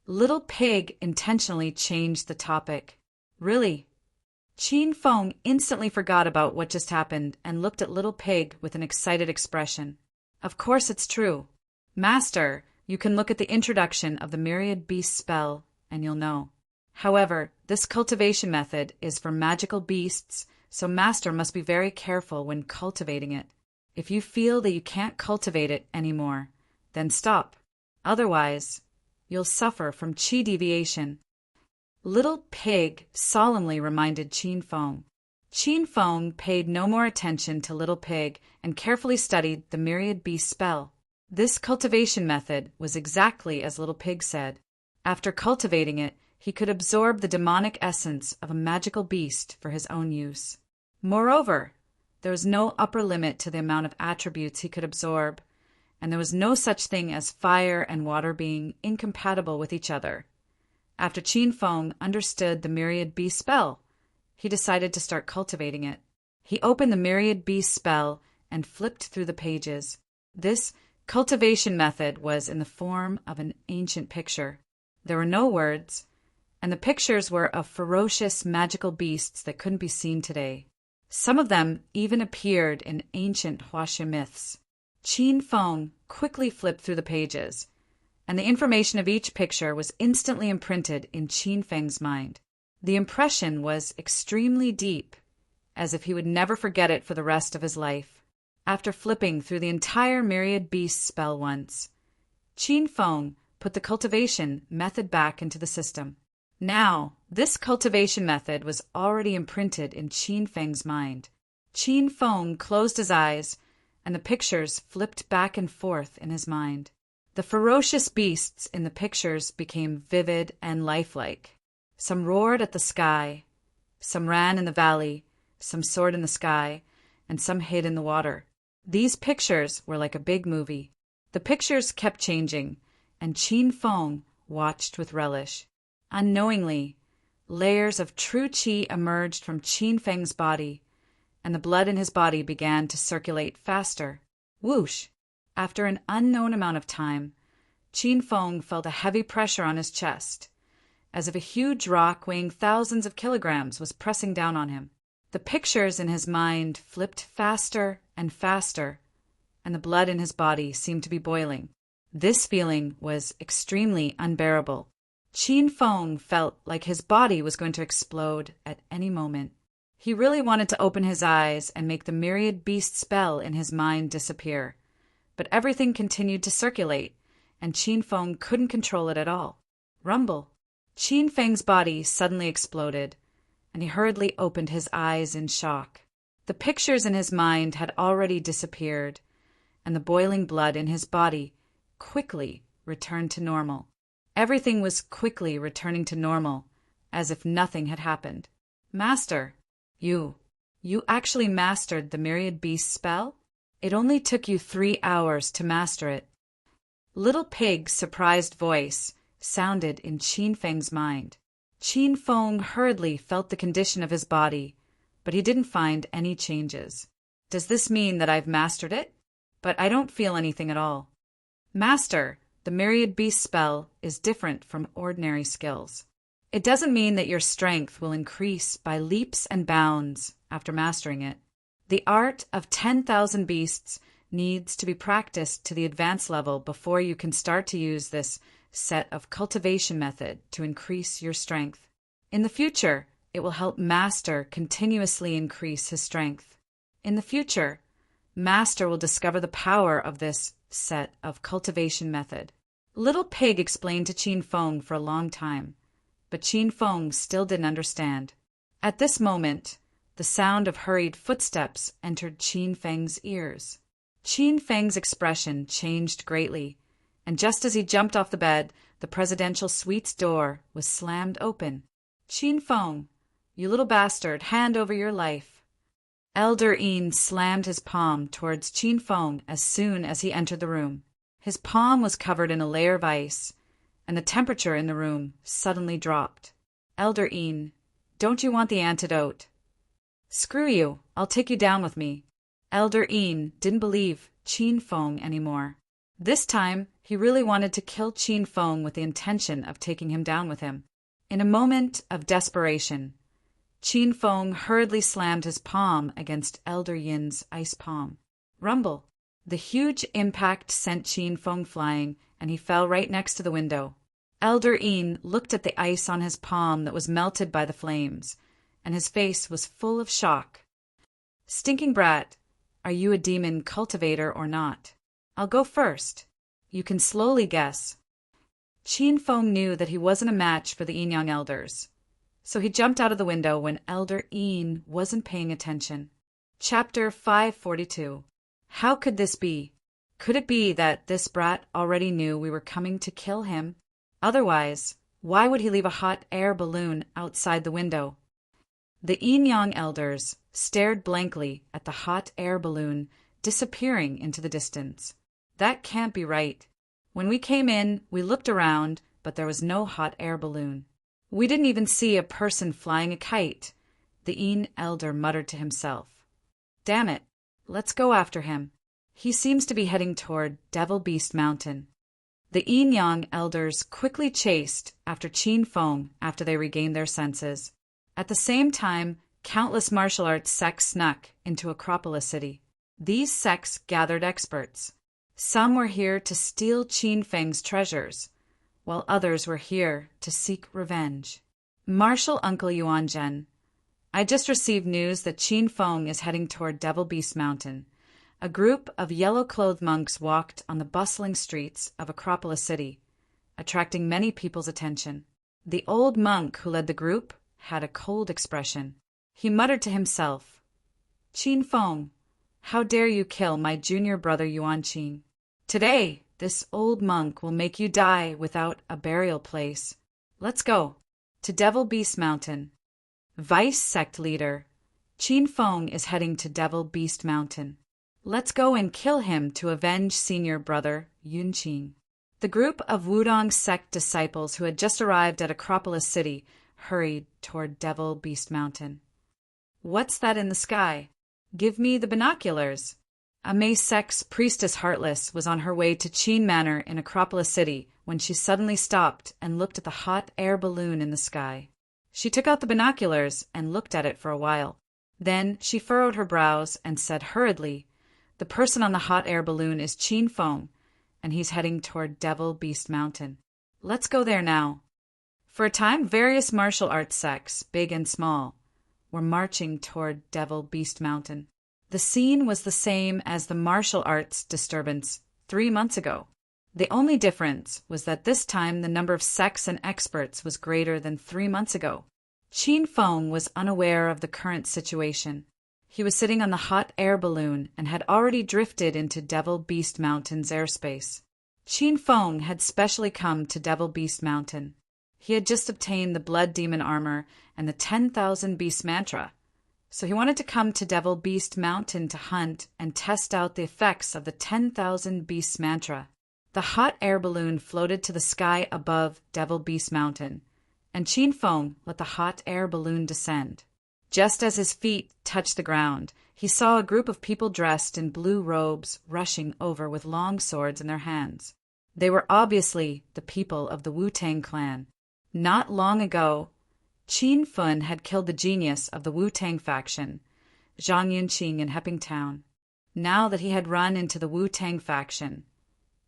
Little Pig intentionally changed the topic. Really? Qin Feng instantly forgot about what just happened and looked at Little Pig with an excited expression. Of course it's true. Master, you can look at the introduction of the Myriad Beast spell and you'll know. However, this cultivation method is for magical beasts, so Master must be very careful when cultivating it. If you feel that you can't cultivate it anymore, then stop. Otherwise, you'll suffer from qi deviation. Little Pig solemnly reminded Qin Feng. Qin Feng paid no more attention to Little Pig and carefully studied the Myriad Beast spell. This cultivation method was exactly as Little Pig said. After cultivating it, he could absorb the demonic essence of a magical beast for his own use. Moreover, there was no upper limit to the amount of attributes he could absorb, and there was no such thing as fire and water being incompatible with each other. After Qin Feng understood the Myriad Beast spell, he decided to start cultivating it. He opened the Myriad Beast spell and flipped through the pages. This cultivation method was in the form of an ancient picture. There were no words, and the pictures were of ferocious magical beasts that couldn't be seen today. Some of them even appeared in ancient Huaxia myths. Qin Feng quickly flipped through the pages, and the information of each picture was instantly imprinted in Qin Feng's mind. The impression was extremely deep, as if he would never forget it for the rest of his life. After flipping through the entire Myriad Beast spell once, Qin Feng put the cultivation method back into the system. Now, this cultivation method was already imprinted in Qin Feng's mind. Qin Feng closed his eyes, and the pictures flipped back and forth in his mind. The ferocious beasts in the pictures became vivid and lifelike. Some roared at the sky, some ran in the valley, some soared in the sky, and some hid in the water. These pictures were like a big movie. The pictures kept changing, and Qin Feng watched with relish. Unknowingly, layers of true qi emerged from Qin Feng's body, and the blood in his body began to circulate faster. Whoosh! After an unknown amount of time, Qin Feng felt a heavy pressure on his chest, as if a huge rock weighing thousands of kilograms was pressing down on him. The pictures in his mind flipped faster and faster, and the blood in his body seemed to be boiling. This feeling was extremely unbearable. Qin Feng felt like his body was going to explode at any moment. He really wanted to open his eyes and make the myriad beast spell in his mind disappear. But everything continued to circulate, and Qin Feng couldn't control it at all. Rumble. Qin Feng's body suddenly exploded, and he hurriedly opened his eyes in shock. The pictures in his mind had already disappeared, and the boiling blood in his body quickly returned to normal. Everything was quickly returning to normal, as if nothing had happened. Master, you actually mastered the myriad beast spell? It only took you 3 hours to master it. Little Pig's surprised voice sounded in Qin Feng's mind. Qin Feng hurriedly felt the condition of his body, but he didn't find any changes. Does this mean that I've mastered it? But I don't feel anything at all. Master, the myriad beast spell is different from ordinary skills. It doesn't mean that your strength will increase by leaps and bounds after mastering it. The art of 10,000 beasts needs to be practiced to the advanced level before you can start to use this set of cultivation method to increase your strength. In the future, it will help Master continuously increase his strength. In the future, Master will discover the power of this set of cultivation method. Little Pig explained to Qin Feng for a long time, but Qin Feng still didn't understand. At this moment, the sound of hurried footsteps entered Qin Feng's ears. Qin Feng's expression changed greatly, and just as he jumped off the bed, the presidential suite's door was slammed open. Qin Feng, you little bastard, hand over your life. Elder Yin slammed his palm towards Qin Feng as soon as he entered the room. His palm was covered in a layer of ice, and the temperature in the room suddenly dropped. Elder Yin, don't you want the antidote? Screw you, I'll take you down with me. Elder Yin didn't believe Qin Feng anymore. This time, he really wanted to kill Qin Feng with the intention of taking him down with him. In a moment of desperation, Qin Feng hurriedly slammed his palm against Elder Yin's ice palm. Rumble. The huge impact sent Qin Feng flying, and he fell right next to the window. Elder Yin looked at the ice on his palm that was melted by the flames, and his face was full of shock. Stinking brat, are you a demon cultivator or not? I'll go first. You can slowly guess. Qin Feng knew that he wasn't a match for the Yin-Yang elders, so he jumped out of the window when Elder Yin wasn't paying attention. Chapter 542. How could this be? Could it be that this brat already knew we were coming to kill him? Otherwise, why would he leave a hot air balloon outside the window? The Yin-Yang elders stared blankly at the hot air balloon disappearing into the distance. That can't be right. When we came in, we looked around, but there was no hot air balloon. We didn't even see a person flying a kite, the Yin elder muttered to himself. Damn it, let's go after him. He seems to be heading toward Devil Beast Mountain. The Yin-Yang elders quickly chased after Qin Feng after they regained their senses. At the same time, countless martial arts sects snuck into Acropolis City. These sects gathered experts. Some were here to steal Qin Feng's treasures, while others were here to seek revenge. Martial Uncle Yuanzhen, I just received news that Qin Feng is heading toward Devil Beast Mountain. A group of yellow-clothed monks walked on the bustling streets of Acropolis City, attracting many people's attention. The old monk who led the group had a cold expression. He muttered to himself, Qin Feng, how dare you kill my junior brother Yuanqing? Today, this old monk will make you die without a burial place. Let's go to Devil Beast Mountain. Vice sect leader, Qin Feng is heading to Devil Beast Mountain. Let's go and kill him to avenge senior brother Yunqing. The group of Wudong sect disciples who had just arrived at Acropolis City hurried toward Devil Beast Mountain. What's that in the sky? Give me the binoculars. A Mei sect's priestess Heartless was on her way to Qin Manor in Acropolis City when she suddenly stopped and looked at the hot air balloon in the sky. She took out the binoculars and looked at it for a while. Then she furrowed her brows and said hurriedly, the person on the hot air balloon is Qin Feng, and he's heading toward Devil Beast Mountain. Let's go there now. For a time, various martial arts sects, big and small, were marching toward Devil Beast Mountain. The scene was the same as the martial arts disturbance 3 months ago. The only difference was that this time the number of sects and experts was greater than 3 months ago. Qin Feng was unaware of the current situation. He was sitting on the hot air balloon and had already drifted into Devil Beast Mountain's airspace. Qin Feng had specially come to Devil Beast Mountain. He had just obtained the Blood Demon armor and the 10,000 Beast mantra, so he wanted to come to Devil Beast Mountain to hunt and test out the effects of the 10,000 Beast mantra. The hot air balloon floated to the sky above Devil Beast Mountain, and Qin Feng let the hot air balloon descend. Just as his feet touched the ground, he saw a group of people dressed in blue robes rushing over with long swords in their hands. They were obviously the people of the Wu-Tang clan. Not long ago, Qin Feng had killed the genius of the Wu-Tang faction, Zhang Yunqing, in Hepping Town. Now that he had run into the Wu-Tang faction,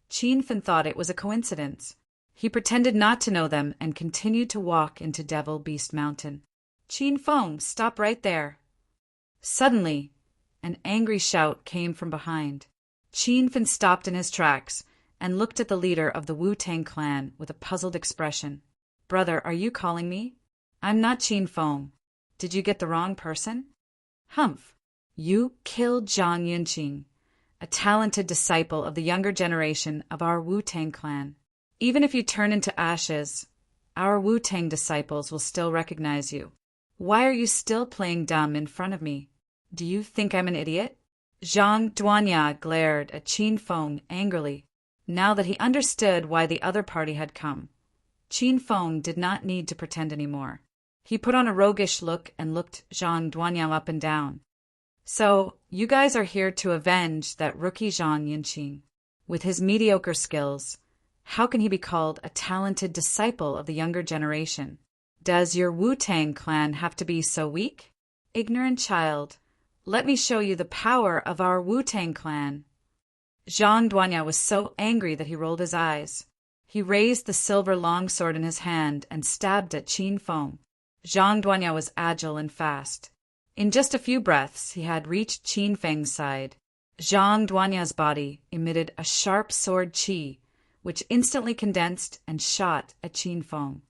Qin Feng thought it was a coincidence. He pretended not to know them and continued to walk into Devil Beast Mountain. Qin Feng, stop right there. Suddenly, an angry shout came from behind. Qin Feng stopped in his tracks and looked at the leader of the Wu-Tang clan with a puzzled expression. Brother, are you calling me? I'm not Qin Feng. Did you get the wrong person? Humph. You killed Zhang Yunqing, a talented disciple of the younger generation of our Wu-Tang clan. Even if you turn into ashes, our Wu-Tang disciples will still recognize you. Why are you still playing dumb in front of me? Do you think I'm an idiot? Zhang Duanya glared at Qin Feng angrily. Now that he understood why the other party had come, Qin Feng did not need to pretend anymore. He put on a roguish look and looked Zhang Duanya up and down. So, you guys are here to avenge that rookie Zhang Yunqing. With his mediocre skills, how can he be called a talented disciple of the younger generation? Does your Wu-Tang clan have to be so weak? Ignorant child, let me show you the power of our Wu-Tang clan. Zhang Duanya was so angry that he rolled his eyes. He raised the silver longsword in his hand and stabbed at Qin Feng. Zhang Duanya was agile and fast. In just a few breaths, he had reached Qin Feng's side. Zhang Duanya's body emitted a sharp sword qi, which instantly condensed and shot at Qin Feng.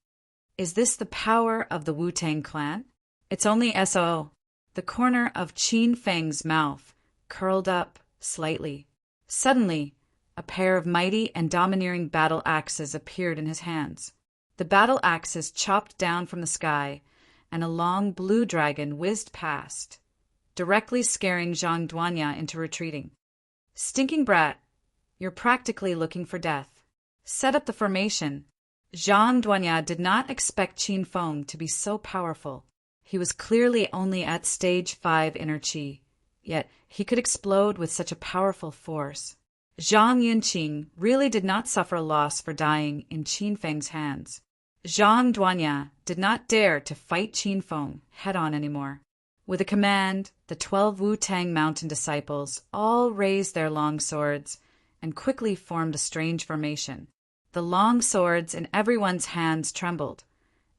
Is this the power of the Wu-Tang clan? It's only SO. The corner of Qin Feng's mouth curled up slightly. Suddenly, a pair of mighty and domineering battle axes appeared in his hands. The battle axes chopped down from the sky, and a long blue dragon whizzed past, directly scaring Zhang Duanya into retreating. Stinking brat, you're practically looking for death. Set up the formation. Zhang Duanya did not expect Qin Feng to be so powerful. He was clearly only at stage 5 inner qi, yet he could explode with such a powerful force. Zhang Yunqing really did not suffer loss for dying in Qin Feng's hands. Zhang Duanya did not dare to fight Qin Feng head-on anymore. With a command, the 12 Wu-Tang mountain disciples all raised their long swords and quickly formed a strange formation. The long swords in everyone's hands trembled,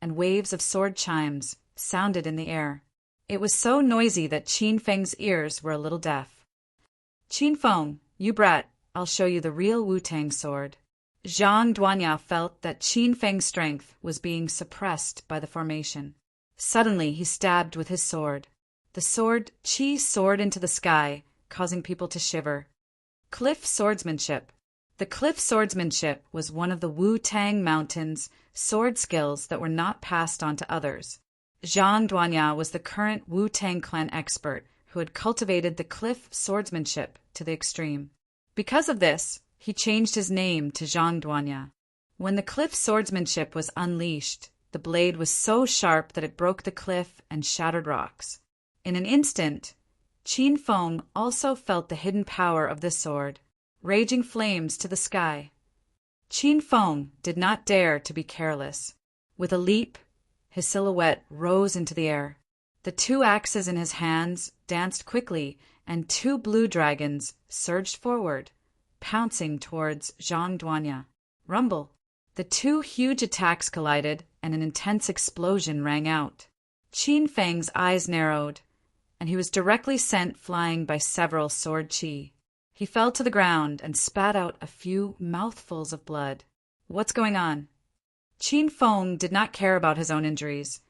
and waves of sword chimes sounded in the air. It was so noisy that Qin Feng's ears were a little deaf. Qin Feng, you brat, I'll show you the real Wu-Tang sword. Zhang Duanya felt that Qin Feng's strength was being suppressed by the formation. Suddenly, he stabbed with his sword. The sword qi soared into the sky, causing people to shiver. Cliff swordsmanship. The cliff swordsmanship was one of the Wu-Tang Mountain's sword skills that were not passed on to others. Zhang Duanya was the current Wu-Tang clan expert who had cultivated the cliff swordsmanship to the extreme. Because of this, he changed his name to Zhang Duanya. When the cliff swordsmanship was unleashed, the blade was so sharp that it broke the cliff and shattered rocks. In an instant, Qin Feng also felt the hidden power of this sword, raging flames to the sky. Qin Feng did not dare to be careless. With a leap, his silhouette rose into the air. The 2 axes in his hands danced quickly, and 2 blue dragons surged forward, pouncing towards Zhang Duanya. Rumble. The two huge attacks collided, and an intense explosion rang out. Qin Feng's eyes narrowed, and he was directly sent flying by several sword chi. He fell to the ground and spat out a few mouthfuls of blood. What's going on? Qin Feng did not care about his own injuries,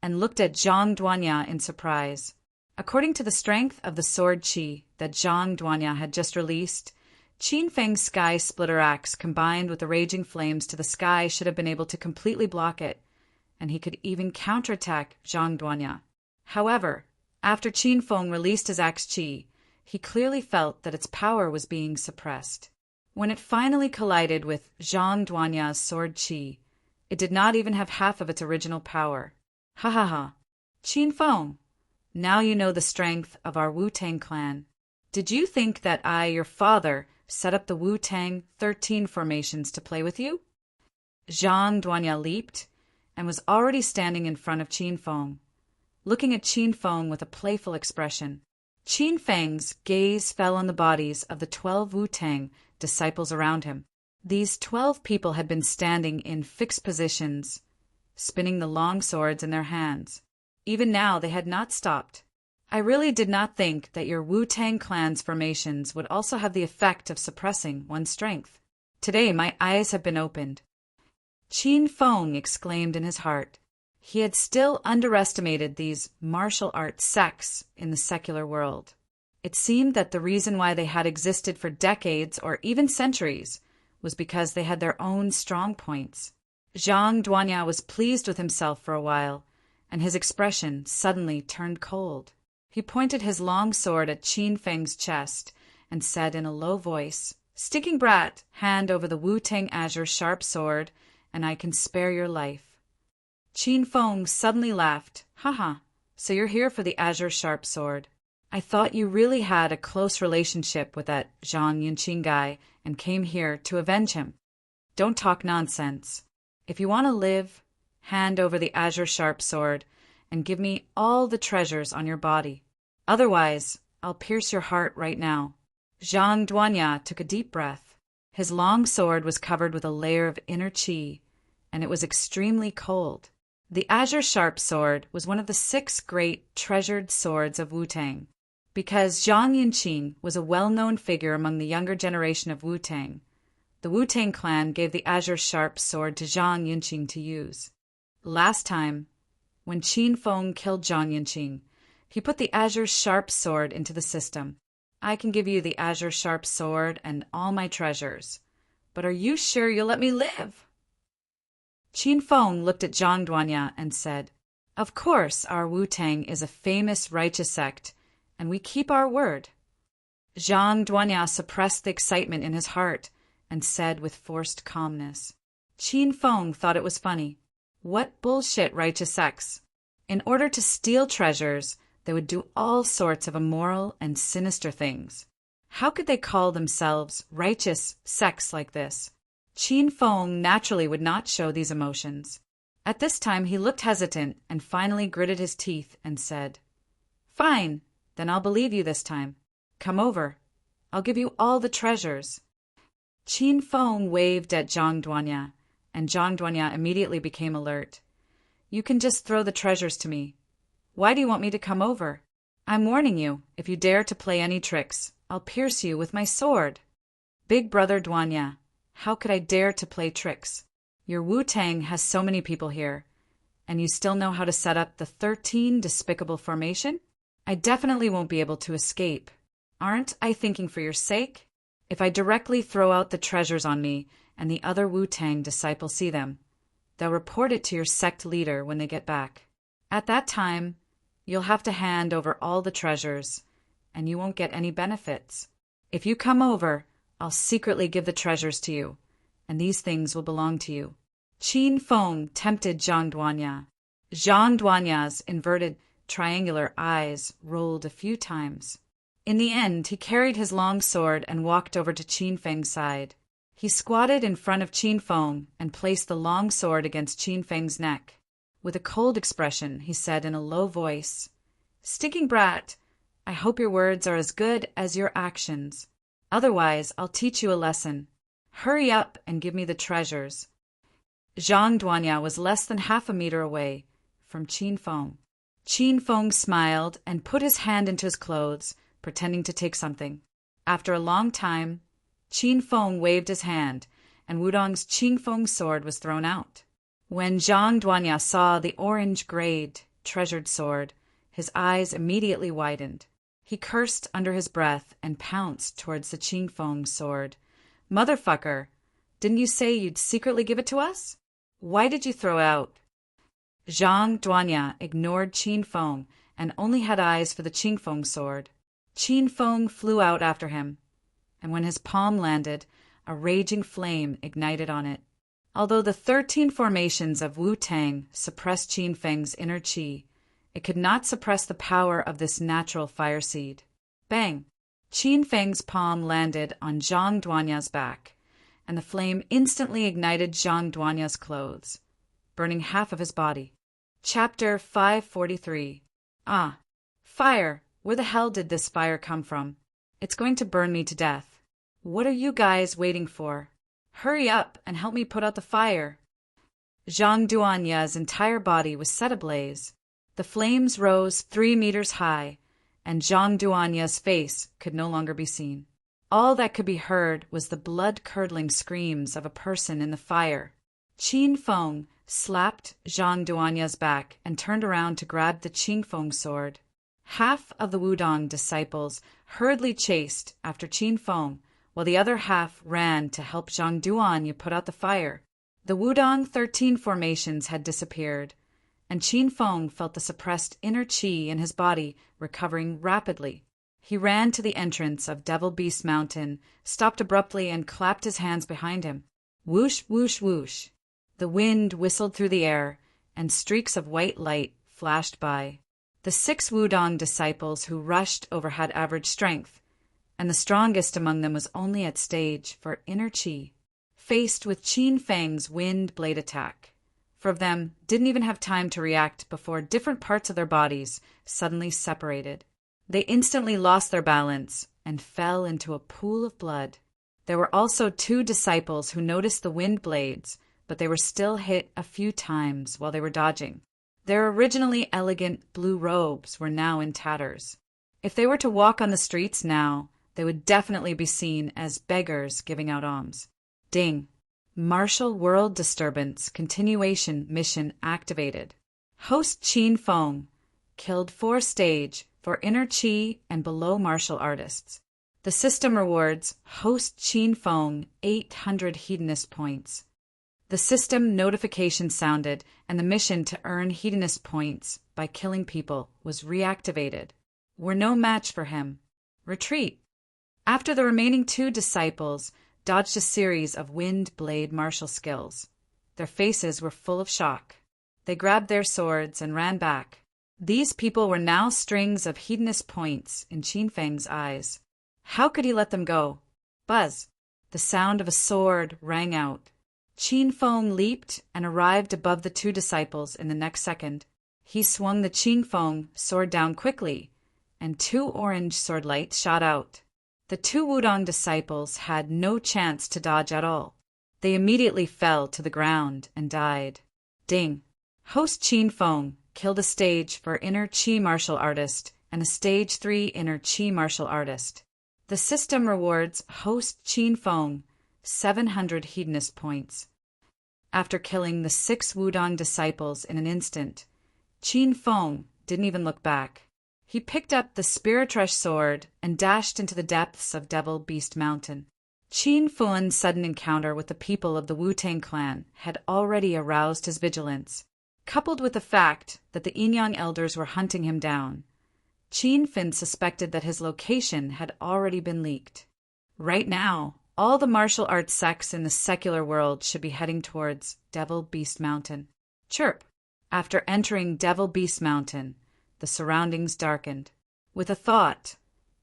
and looked at Zhang Duanya in surprise. According to the strength of the sword chi that Zhang Duanya had just released, Qin Feng's sky splitter axe combined with the raging flames to the sky should have been able to completely block it, and he could even counterattack Zhang Duanya. However, after Qin Feng released his axe chi, he clearly felt that its power was being suppressed. When it finally collided with Zhang Duanya's sword chi, it did not even have half of its original power. Ha ha ha. Qin Feng, now you know the strength of our Wu-Tang clan. Did you think that I, your father, set up the Wu-Tang 13 formations to play with you? Zhang Duanya leaped and was already standing in front of Qin Feng, looking at Qin Feng with a playful expression. Qin Feng's gaze fell on the bodies of the 12 Wu-Tang disciples around him. These 12 people had been standing in fixed positions, spinning the long swords in their hands. Even now they had not stopped. I really did not think that your Wu-Tang clan's formations would also have the effect of suppressing one's strength. Today my eyes have been opened. Qin Feng exclaimed in his heart. He had still underestimated these martial arts sects in the secular world. It seemed that the reason why they had existed for decades or even centuries was because they had their own strong points. Zhang Duanya was pleased with himself for a while, and his expression suddenly turned cold. He pointed his long sword at Qin Feng's chest and said in a low voice, "Stinking brat, hand over the Wu-Tang Azure sharp sword, and I can spare your life." Qin Feng suddenly laughed. "Haha, so you're here for the Azure sharp sword. I thought you really had a close relationship with that Zhang Yunqing guy and came here to avenge him. Don't talk nonsense. If you want to live, hand over the Azure sharp sword and give me all the treasures on your body. Otherwise, I'll pierce your heart right now." Zhang Duanya took a deep breath. His long sword was covered with a layer of inner qi, and it was extremely cold. The Azure Sharp Sword was one of the 6 great treasured swords of Wu-Tang. Because Zhang Yunqing was a well-known figure among the younger generation of Wu-Tang, the Wu-Tang clan gave the Azure Sharp Sword to Zhang Yunqing to use. Last time, when Qin Feng killed Zhang Yunqing, he put the Azure Sharp Sword into the system. I can give you the Azure Sharp Sword and all my treasures, but are you sure you'll let me live? Qin Feng looked at Zhang Duanya and said, "Of course our Wu-Tang is a famous righteous sect, and we keep our word." Zhang Duanya suppressed the excitement in his heart and said with forced calmness. Qin Feng thought it was funny. What bullshit righteous sects! In order to steal treasures, they would do all sorts of immoral and sinister things. How could they call themselves righteous sects like this? Qin Feng naturally would not show these emotions. At this time he looked hesitant and finally gritted his teeth and said, "Fine, then I'll believe you this time. Come over. I'll give you all the treasures." Qin Feng waved at Zhang Duanya, and Zhang Duanya immediately became alert. "You can just throw the treasures to me. Why do you want me to come over? I'm warning you, if you dare to play any tricks, I'll pierce you with my sword." "Big brother Duanya, how could I dare to play tricks? Your Wu-Tang has so many people here, and you still know how to set up the 13 despicable formation? I definitely won't be able to escape. Aren't I thinking for your sake? If I directly throw out the treasures on me and the other Wu-Tang disciples see them, they'll report it to your sect leader when they get back. At that time, you'll have to hand over all the treasures, and you won't get any benefits. If you come over, I'll secretly give the treasures to you, and these things will belong to you." Qin Feng tempted Zhang Duanya. Zhang Duanya's inverted triangular eyes rolled a few times. In the end, he carried his long sword and walked over to Qin Feng's side. He squatted in front of Qin Feng and placed the long sword against Qin Feng's neck. With a cold expression, he said in a low voice, "Stinking brat, I hope your words are as good as your actions. Otherwise, I'll teach you a lesson. Hurry up and give me the treasures." Zhang Duanya was less than half a meter away from Qin Feng. Qin Feng smiled and put his hand into his clothes, pretending to take something. After a long time, Qin Feng waved his hand, and Wudong's Qin Feng sword was thrown out. When Zhang Duanya saw the orange-grayed, treasured sword, his eyes immediately widened. He cursed under his breath and pounced towards the Qin Feng sword. "Motherfucker, didn't you say you'd secretly give it to us? Why did you throw it out?" Zhang Duanya ignored Qin Feng and only had eyes for the Qin Feng sword. Qin Feng flew out after him, and when his palm landed, a raging flame ignited on it. Although the 13 formations of Wu-Tang suppressed Qin Feng's inner qi, it could not suppress the power of this natural fire seed. Bang! Qin Feng's palm landed on Zhang Duanya's back, and the flame instantly ignited Zhang Duanya's clothes, burning half of his body. Chapter 543. Ah, fire! Where the hell did this fire come from? It's going to burn me to death. What are you guys waiting for? Hurry up and help me put out the fire. Zhang Duanya's entire body was set ablaze. The flames rose 3 meters high, and Zhang Duanya's face could no longer be seen. All that could be heard was the blood-curdling screams of a person in the fire. Qin Feng slapped Zhang Duanya's back and turned around to grab the Qin Feng sword. Half of the Wudong disciples hurriedly chased after Qin Feng, while the other half ran to help Zhang Duanya put out the fire. The Wudong 13 formations had disappeared, and Qin Feng felt the suppressed inner qi in his body recovering rapidly. He ran to the entrance of Devil Beast Mountain, stopped abruptly, and clapped his hands behind him. Whoosh, whoosh, whoosh. The wind whistled through the air, and streaks of white light flashed by. The 6 Wudong disciples who rushed over had average strength, and the strongest among them was only at stage for inner qi, faced with Qin Feng's wind blade attack. 4 of them didn't even have time to react before different parts of their bodies suddenly separated. They instantly lost their balance and fell into a pool of blood. There were also 2 disciples who noticed the wind blades, but they were still hit a few times while they were dodging. Their originally elegant blue robes were now in tatters. If they were to walk on the streets now, they would definitely be seen as beggars giving out alms. Ding! Martial World Disturbance Continuation Mission activated. Host Qin Feng killed 4 stage for inner qi and below martial artists. The system rewards Host Qin Feng 800 hedonist points. The system notification sounded, and the mission to earn hedonist points by killing people was reactivated. We're no match for him. Retreat. After the remaining 2 disciples dodged a series of wind blade martial skills, their faces were full of shock. They grabbed their swords and ran back. These people were now strings of hedonist points in Qin Feng's eyes. How could he let them go? Buzz! The sound of a sword rang out. Qin Feng leaped and arrived above the 2 disciples in the next second. He swung the Qin Feng sword down quickly, and 2 orange sword lights shot out. The 2 Wudong disciples had no chance to dodge at all. They immediately fell to the ground and died. Ding! Host Qin Feng killed a stage for inner qi martial artist and a stage 3 inner qi martial artist. The system rewards Host Qin Feng 700 hedonist points. After killing the 6 Wudong disciples in an instant, Qin Feng didn't even look back. He picked up the Spiritrash sword and dashed into the depths of Devil Beast Mountain. Qin Feng's sudden encounter with the people of the Wu-Tang clan had already aroused his vigilance. Coupled with the fact that the Yinyang elders were hunting him down, Qin Feng suspected that his location had already been leaked. Right now, all the martial arts sects in the secular world should be heading towards Devil Beast Mountain. Chirp! After entering Devil Beast Mountain, the surroundings darkened. With a thought,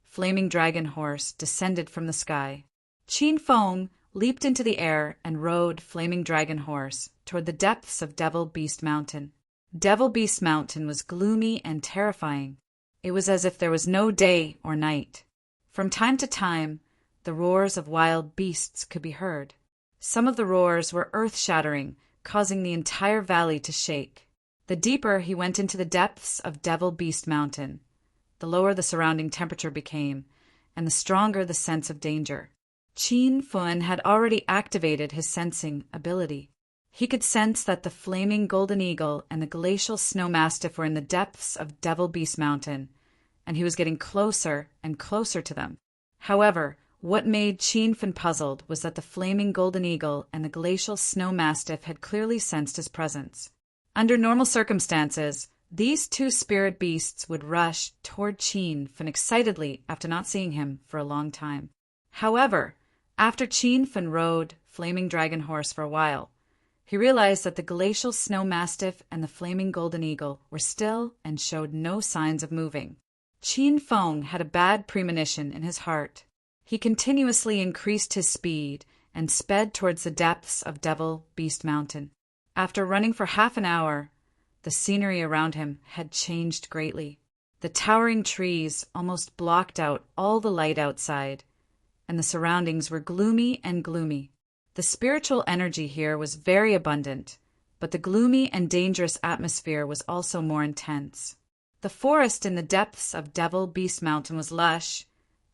Flaming Dragon Horse descended from the sky. Qin Feng leaped into the air and rode Flaming Dragon Horse toward the depths of Devil Beast Mountain. Devil Beast Mountain was gloomy and terrifying. It was as if there was no day or night. From time to time, the roars of wild beasts could be heard. Some of the roars were earth-shattering, causing the entire valley to shake. The deeper he went into the depths of Devil Beast Mountain, the lower the surrounding temperature became, and the stronger the sense of danger. Qin Fun had already activated his sensing ability. He could sense that the flaming golden eagle and the glacial snow mastiff were in the depths of Devil Beast Mountain, and he was getting closer and closer to them. However, what made Qin Fun puzzled was that the flaming golden eagle and the glacial snow mastiff had clearly sensed his presence. Under normal circumstances, these two spirit beasts would rush toward Qin Fun excitedly after not seeing him for a long time. However, after Qin Fun rode Flaming Dragon Horse for a while, he realized that the glacial snow mastiff and the flaming golden eagle were still and showed no signs of moving. Qin Feng had a bad premonition in his heart. He continuously increased his speed and sped towards the depths of Devil Beast Mountain. After running for half an hour, the scenery around him had changed greatly. The towering trees almost blocked out all the light outside, and the surroundings were gloomy and gloomy. The spiritual energy here was very abundant, but the gloomy and dangerous atmosphere was also more intense. The forest in the depths of Devil Beast Mountain was lush,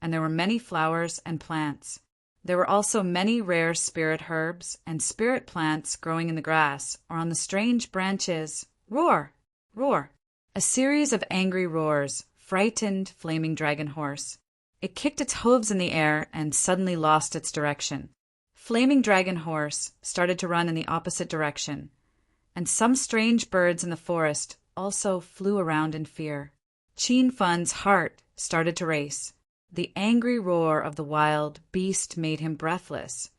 and there were many flowers and plants. There were also many rare spirit herbs and spirit plants growing in the grass or on the strange branches. Roar! Roar! A series of angry roars frightened Flaming Dragon Horse. It kicked its hooves in the air and suddenly lost its direction. Flaming Dragon Horse started to run in the opposite direction, and some strange birds in the forest also flew around in fear. Qin Fun's heart started to race. The angry roar of the wild beast made him breathless,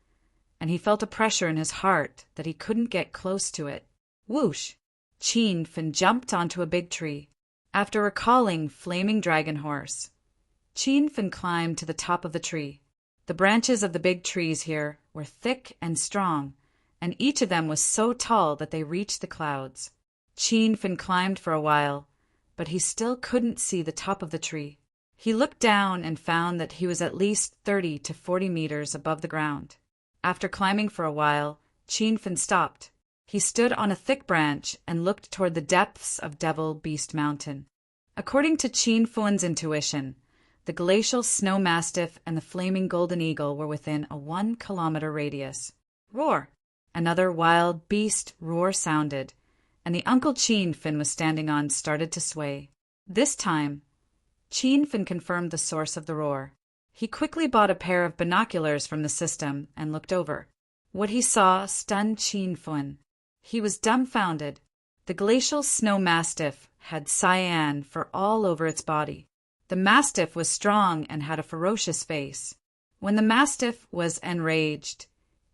and he felt a pressure in his heart that he couldn't get close to it. Whoosh! Qin Fun jumped onto a big tree. After recalling Flaming Dragon Horse, Qin Fun climbed to the top of the tree. The branches of the big trees here were thick and strong, and each of them was so tall that they reached the clouds. Qin Fun climbed for a while, but he still couldn't see the top of the tree. He looked down and found that he was at least 30 to 40 meters above the ground. After climbing for a while, Qin Fun stopped. He stood on a thick branch and looked toward the depths of Devil Beast Mountain. According to Qin Fun's intuition, the glacial snow mastiff and the flaming golden eagle were within a 1-kilometer radius. Roar! Another wild beast roar sounded, and the Uncle Qin Fun was standing on started to sway. This time, Qin Fun confirmed the source of the roar. He quickly bought a pair of binoculars from the system and looked over. What he saw stunned Qin Fun. He was dumbfounded. The glacial snow mastiff had cyan fur all over its body. The mastiff was strong and had a ferocious face. When the mastiff was enraged,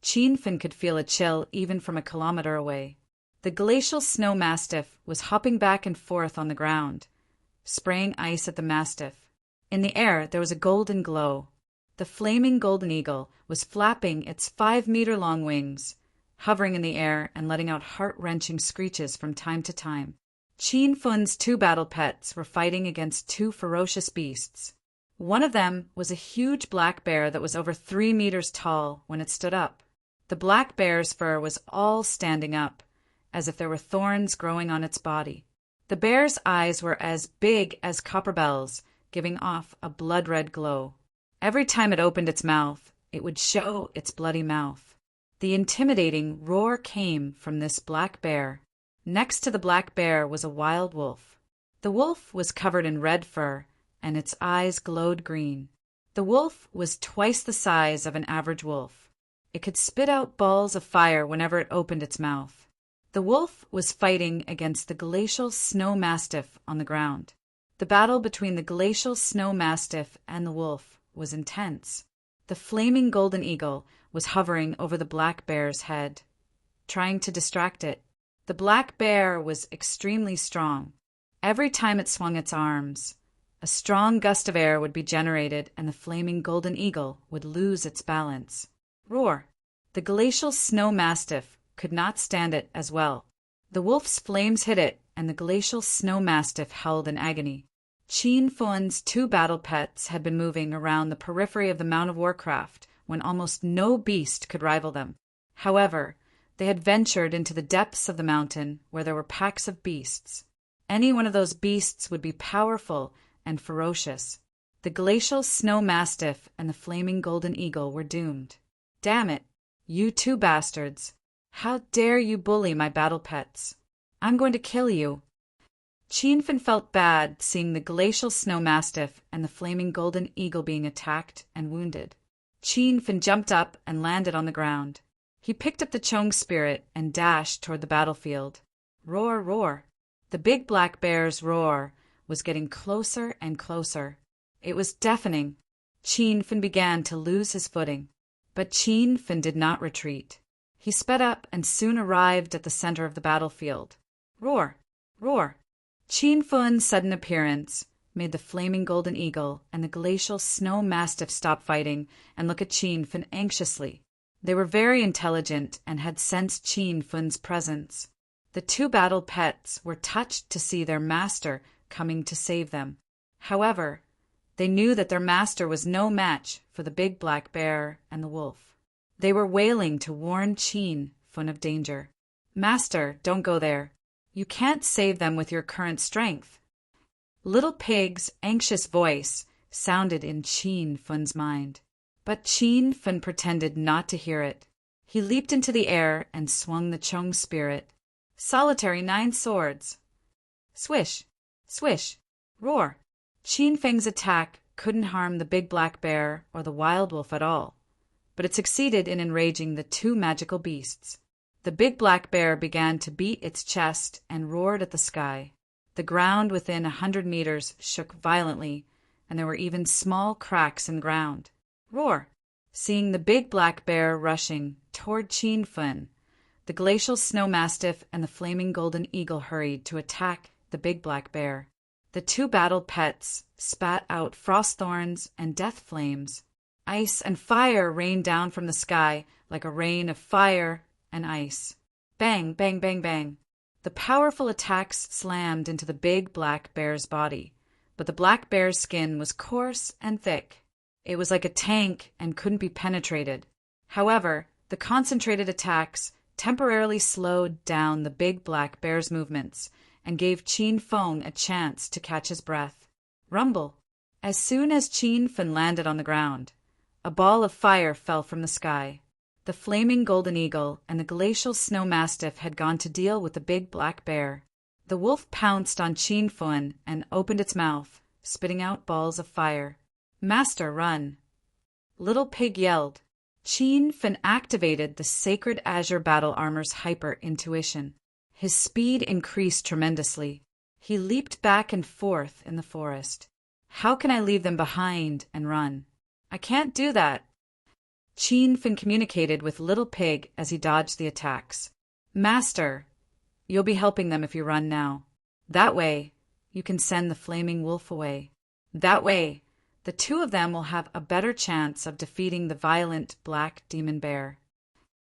Qin Fun could feel a chill even from a kilometer away. The glacial snow mastiff was hopping back and forth on the ground, spraying ice at the mastiff. In the air there was a golden glow. The flaming golden eagle was flapping its 5-meter-long wings, hovering in the air and letting out heart-wrenching screeches from time to time. Qin Fun's 2 battle pets were fighting against 2 ferocious beasts. One of them was a huge black bear that was over 3 meters tall when it stood up. The black bear's fur was all standing up, as if there were thorns growing on its body. The bear's eyes were as big as copper bells, giving off a blood-red glow. Every time it opened its mouth, it would show its bloody mouth. The intimidating roar came from this black bear. Next to the black bear was a wild wolf. The wolf was covered in red fur, and its eyes glowed green. The wolf was twice the size of an average wolf. It could spit out balls of fire whenever it opened its mouth. The wolf was fighting against the glacial snow mastiff on the ground. The battle between the glacial snow mastiff and the wolf was intense. The flaming golden eagle was hovering over the black bear's head, trying to distract it. The black bear was extremely strong. Every time it swung its arms, a strong gust of air would be generated and the flaming golden eagle would lose its balance. Roar! The glacial snow mastiff could not stand it as well. The wolf's flames hit it, and the glacial snow mastiff howled in agony. Qin Fun's 2 battle pets had been moving around the periphery of the Mount of Warcraft when almost no beast could rival them. However, They had ventured into the depths of the mountain where there were packs of beasts. Any one of those beasts would be powerful and ferocious. The glacial snow mastiff and the flaming golden eagle were doomed. Damn it, you two bastards. How dare you bully my battle pets? I'm going to kill you. Chienfin felt bad seeing the glacial snow mastiff and the flaming golden eagle being attacked and wounded. Chienfin jumped up and landed on the ground. He picked up the Chong spirit and dashed toward the battlefield. Roar, roar. The big black bear's roar was getting closer and closer. It was deafening. Chienfin began to lose his footing. But Chienfin did not retreat. He sped up and soon arrived at the center of the battlefield. Roar, roar. Chienfin's sudden appearance made the flaming golden eagle and the glacial snow mastiff stop fighting and look at Chienfin anxiously. They were very intelligent and had sensed Chienfin's presence. The two battle pets were touched to see their master coming to save them. However, they knew that their master was no match for the big black bear and the wolf. They were wailing to warn Chienfin of danger. Master, don't go there. You can't save them with your current strength. Little Pig's anxious voice sounded in Chienfin's mind. But Chienfin pretended not to hear it. He leaped into the air and swung the Chong spirit. Solitary 9 swords. Swish, swish, roar. Chienfin's attack couldn't harm the big black bear or the wild wolf at all, but it succeeded in enraging the two magical beasts. The big black bear began to beat its chest and roared at the sky. The ground within 100 meters shook violently, and there were even small cracks in the ground. Roar! Seeing the big black bear rushing toward Chienfin, the glacial snow mastiff and the flaming golden eagle hurried to attack the big black bear. The two battle pets spat out frost thorns and death flames. Ice and fire rained down from the sky like a rain of fire and ice. Bang, bang, bang, bang. The powerful attacks slammed into the big black bear's body, but the black bear's skin was coarse and thick. It was like a tank and couldn't be penetrated. However, the concentrated attacks temporarily slowed down the big black bear's movements and gave Chienfin a chance to catch his breath. Rumble! As soon as Chienfin landed on the ground, a ball of fire fell from the sky. The flaming golden eagle and the glacial snow mastiff had gone to deal with the big black bear. The wolf pounced on Chienfin and opened its mouth, spitting out balls of fire. Master, run! Little Pig yelled. Chienfin activated the sacred azure battle armor's hyper-intuition. His speed increased tremendously. He leaped back and forth in the forest. How can I leave them behind and run? I can't do that. Chienfin communicated with Little Pig as he dodged the attacks. Master, you'll be helping them if you run now. That way, you can send the flaming wolf away. That way, the two of them will have a better chance of defeating the violent black demon bear.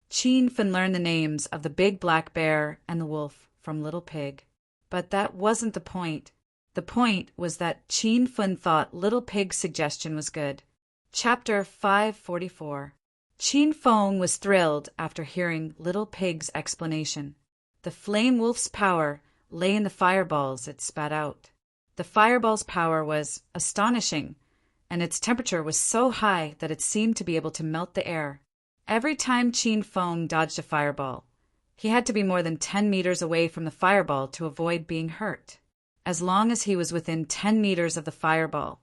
Chienfin learned the names of the big black bear and the wolf from Little Pig. But that wasn't the point. The point was that Chienfin thought Little Pig's suggestion was good. Chapter 544. Chienfin was thrilled after hearing Little Pig's explanation. The flame wolf's power lay in the fireballs it spat out. The fireball's power was astonishing, and its temperature was so high that it seemed to be able to melt the air. Every time Chienfin dodged a fireball, he had to be more than 10 meters away from the fireball to avoid being hurt. As long as he was within 10 meters of the fireball,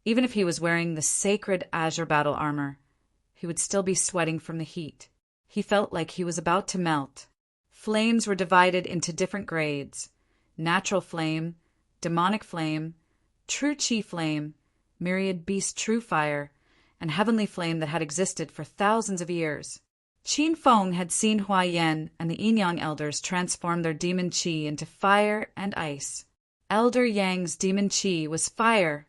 even if he was wearing the sacred azure battle armor, he would still be sweating from the heat. He felt like he was about to melt. Flames were divided into different grades: natural flame, demonic flame, true chi flame, myriad beast true fire, and heavenly flame that had existed for thousands of years. Chienfin had seen Hua Yan and the Yin Yang elders transform their demon chi into fire and ice. Elder Yang's demon chi was fire,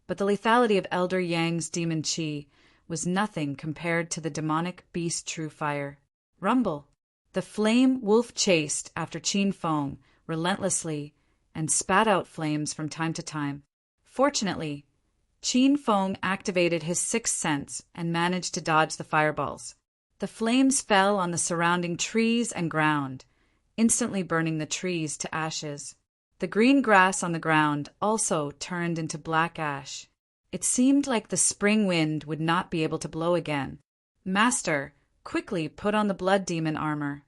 but the lethality of Elder Yang's demon chi was nothing compared to the demonic beast true fire. Rumble! The flame wolf chased after Chienfin relentlessly and spat out flames from time to time. Fortunately, Chienfin activated his sixth sense and managed to dodge the fireballs. The flames fell on the surrounding trees and ground, instantly burning the trees to ashes. The green grass on the ground also turned into black ash. It seemed like the spring wind would not be able to blow again. Master, quickly put on the blood demon armor.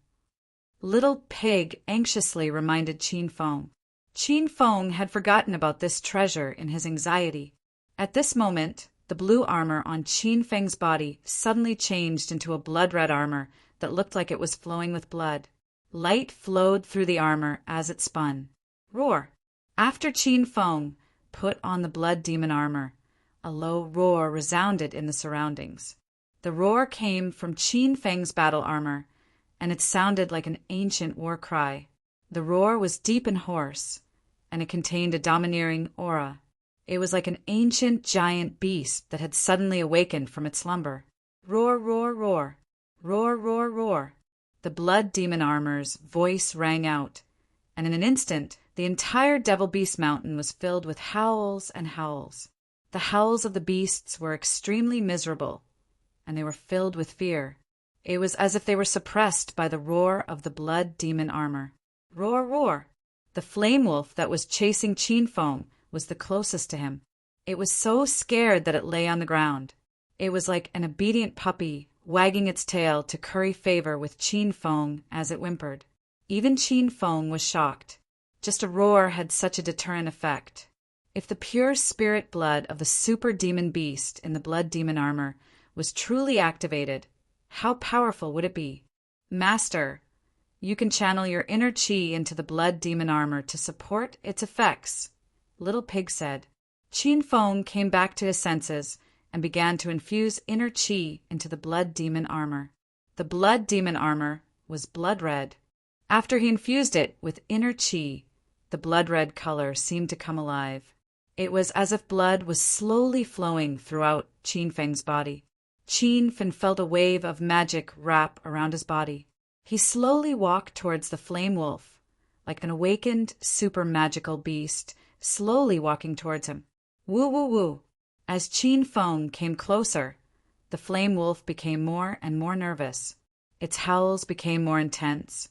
Little Pig anxiously reminded Qin Feng. Qin Feng had forgotten about this treasure in his anxiety. At this moment, the blue armor on Qin Feng's body suddenly changed into a blood-red armor that looked like it was flowing with blood. Light flowed through the armor as it spun. Roar! After Qin Feng put on the blood demon armor, a low roar resounded in the surroundings. The roar came from Qin Feng's battle armor, and it sounded like an ancient war cry. The roar was deep and hoarse, and it contained a domineering aura. It was like an ancient giant beast that had suddenly awakened from its slumber. Roar, roar, roar. Roar, roar, roar. The blood demon armor's voice rang out, and in an instant, the entire Devil Beast Mountain was filled with howls and howls. The howls of the beasts were extremely miserable, and they were filled with fear. It was as if they were suppressed by the roar of the blood demon armor. Roar, roar! The flame wolf that was chasing Qin Feng was the closest to him. It was so scared that it lay on the ground. It was like an obedient puppy wagging its tail to curry favor with Qin Feng as it whimpered. Even Qin Feng was shocked. Just a roar had such a deterrent effect. If the pure spirit blood of the super demon beast in the blood demon armor was truly activated, how powerful would it be? Master, you can channel your inner chi into the blood demon armor to support its effects, Little Pig said. Qin Feng came back to his senses and began to infuse inner chi into the blood demon armor. The blood demon armor was blood red. After he infused it with inner chi, the blood red color seemed to come alive. It was as if blood was slowly flowing throughout Qin Feng's body. Qin Feng felt a wave of magic wrap around his body. He slowly walked towards the flame wolf, like an awakened super magical beast, slowly walking towards him. Woo woo woo! As Qin Feng came closer, the flame wolf became more and more nervous. Its howls became more intense,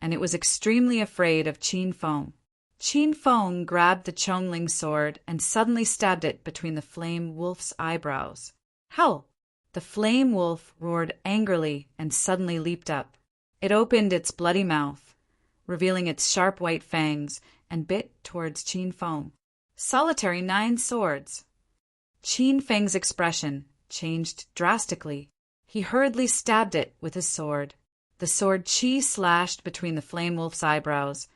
and it was extremely afraid of Qin Feng. Qin Feng grabbed the Chongling sword and suddenly stabbed it between the flame wolf's eyebrows. Howl! The flame wolf roared angrily and suddenly leaped up. It opened its bloody mouth, revealing its sharp white fangs, and bit towards Qin Feng. Solitary 9 swords! Qin Feng's expression changed drastically. He hurriedly stabbed it with his sword. The sword chi slashed between the flame wolf's eyebrows,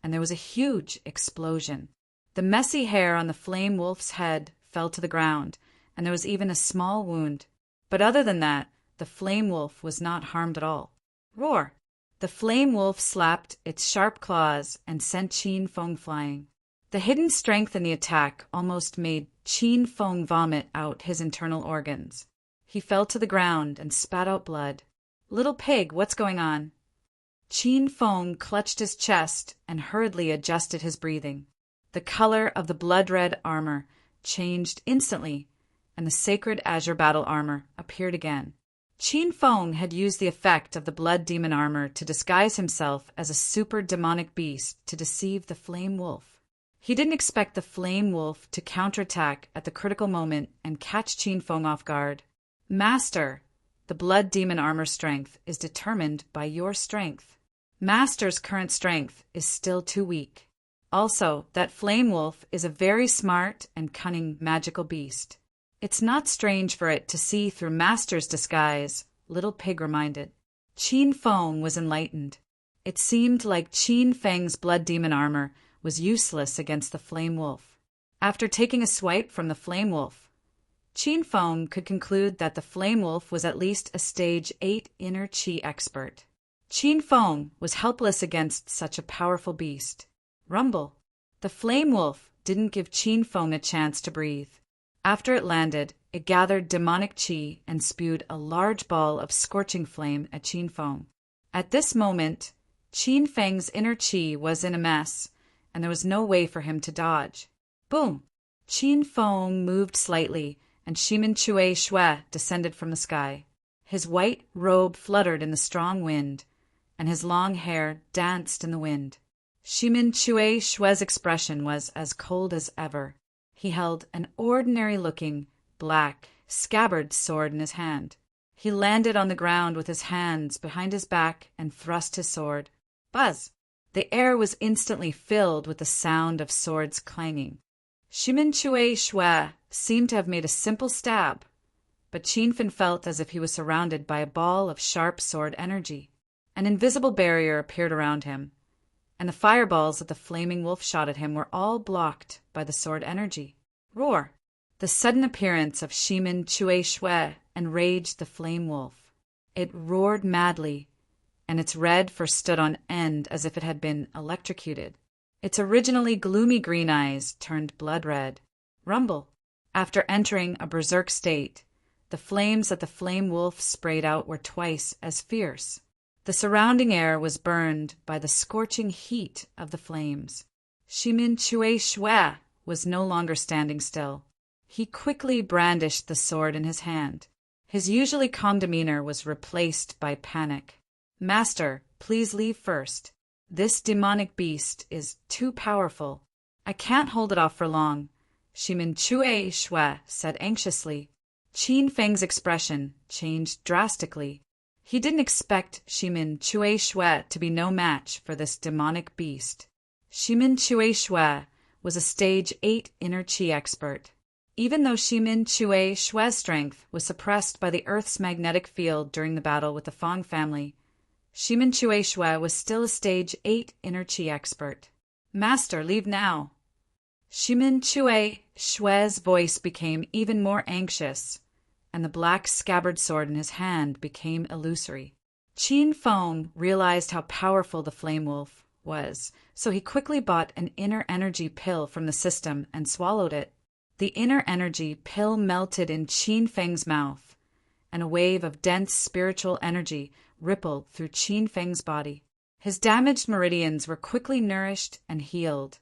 and there was a huge explosion. The messy hair on the flame wolf's head fell to the ground, and there was even a small wound. But other than that, the flame wolf was not harmed at all. Roar! The flame wolf slapped its sharp claws and sent Qin Feng flying. The hidden strength in the attack almost made Qin Feng vomit out his internal organs. He fell to the ground and spat out blood. Little Pig, what's going on? Qin Feng clutched his chest and hurriedly adjusted his breathing. The color of the blood-red armor changed instantly, and the sacred azure battle armor appeared again. Qin Feng had used the effect of the blood demon armor to disguise himself as a super demonic beast to deceive the flame wolf. He didn't expect the flame wolf to counterattack at the critical moment and catch Qin Feng off guard. Master, the blood demon armor strength is determined by your strength. Master's current strength is still too weak. Also, that flame wolf is a very smart and cunning magical beast. It's not strange for it to see through Master's disguise, Little Pig reminded. Qin Feng was enlightened. It seemed like Qin Feng's blood demon armor was useless against the flame wolf. After taking a swipe from the flame wolf, Qin Feng could conclude that the flame wolf was at least a stage 8 inner chi expert. Qin Feng was helpless against such a powerful beast. Rumble! The flame wolf didn't give Qin Feng a chance to breathe. After it landed, it gathered demonic chi and spewed a large ball of scorching flame at Qin Feng. At this moment, Qin Feng's inner chi was in a mess, and there was no way for him to dodge. Boom! Qin Feng moved slightly, and Shimin Chui Shui descended from the sky. His white robe fluttered in the strong wind, and his long hair danced in the wind. Shimin Chue Shue's expression was as cold as ever. He held an ordinary-looking, black, scabbarded sword in his hand. He landed on the ground with his hands behind his back and thrust his sword. Buzz! The air was instantly filled with the sound of swords clanging. Shimin Chue Shue seemed to have made a simple stab, but Qinfen felt as if he was surrounded by a ball of sharp sword energy. An invisible barrier appeared around him, and the fireballs that the flaming wolf shot at him were all blocked by the sword energy. Roar! The sudden appearance of Shimin Chue Shue enraged the flame wolf. It roared madly, and its red fur stood on end as if it had been electrocuted. Its originally gloomy green eyes turned blood red. Rumble! After entering a berserk state, the flames that the flame wolf sprayed out were twice as fierce. The surrounding air was burned by the scorching heat of the flames. Shimin Chue Shue was no longer standing still. He quickly brandished the sword in his hand. His usually calm demeanor was replaced by panic. Master, please leave first. This demonic beast is too powerful. I can't hold it off for long, Shimin Chue Shue said anxiously. Qin Feng's expression changed drastically. He didn't expect Shimin Chue Shue to be no match for this demonic beast. Shimin Chue Shue was a stage 8 inner qi expert. Even though Shimin Chue Shue's strength was suppressed by the Earth's magnetic field during the battle with the Fong family, Shimin Chue Shue was still a stage 8 inner qi expert. Master, leave now. Shimin Chue Shue's voice became even more anxious, and the black scabbard sword in his hand became illusory. Qin Feng realized how powerful the flame wolf was, so he quickly bought an inner energy pill from the system and swallowed it. The inner energy pill melted in Qin Feng's mouth, and a wave of dense spiritual energy rippled through Qin Feng's body. His damaged meridians were quickly nourished and healed,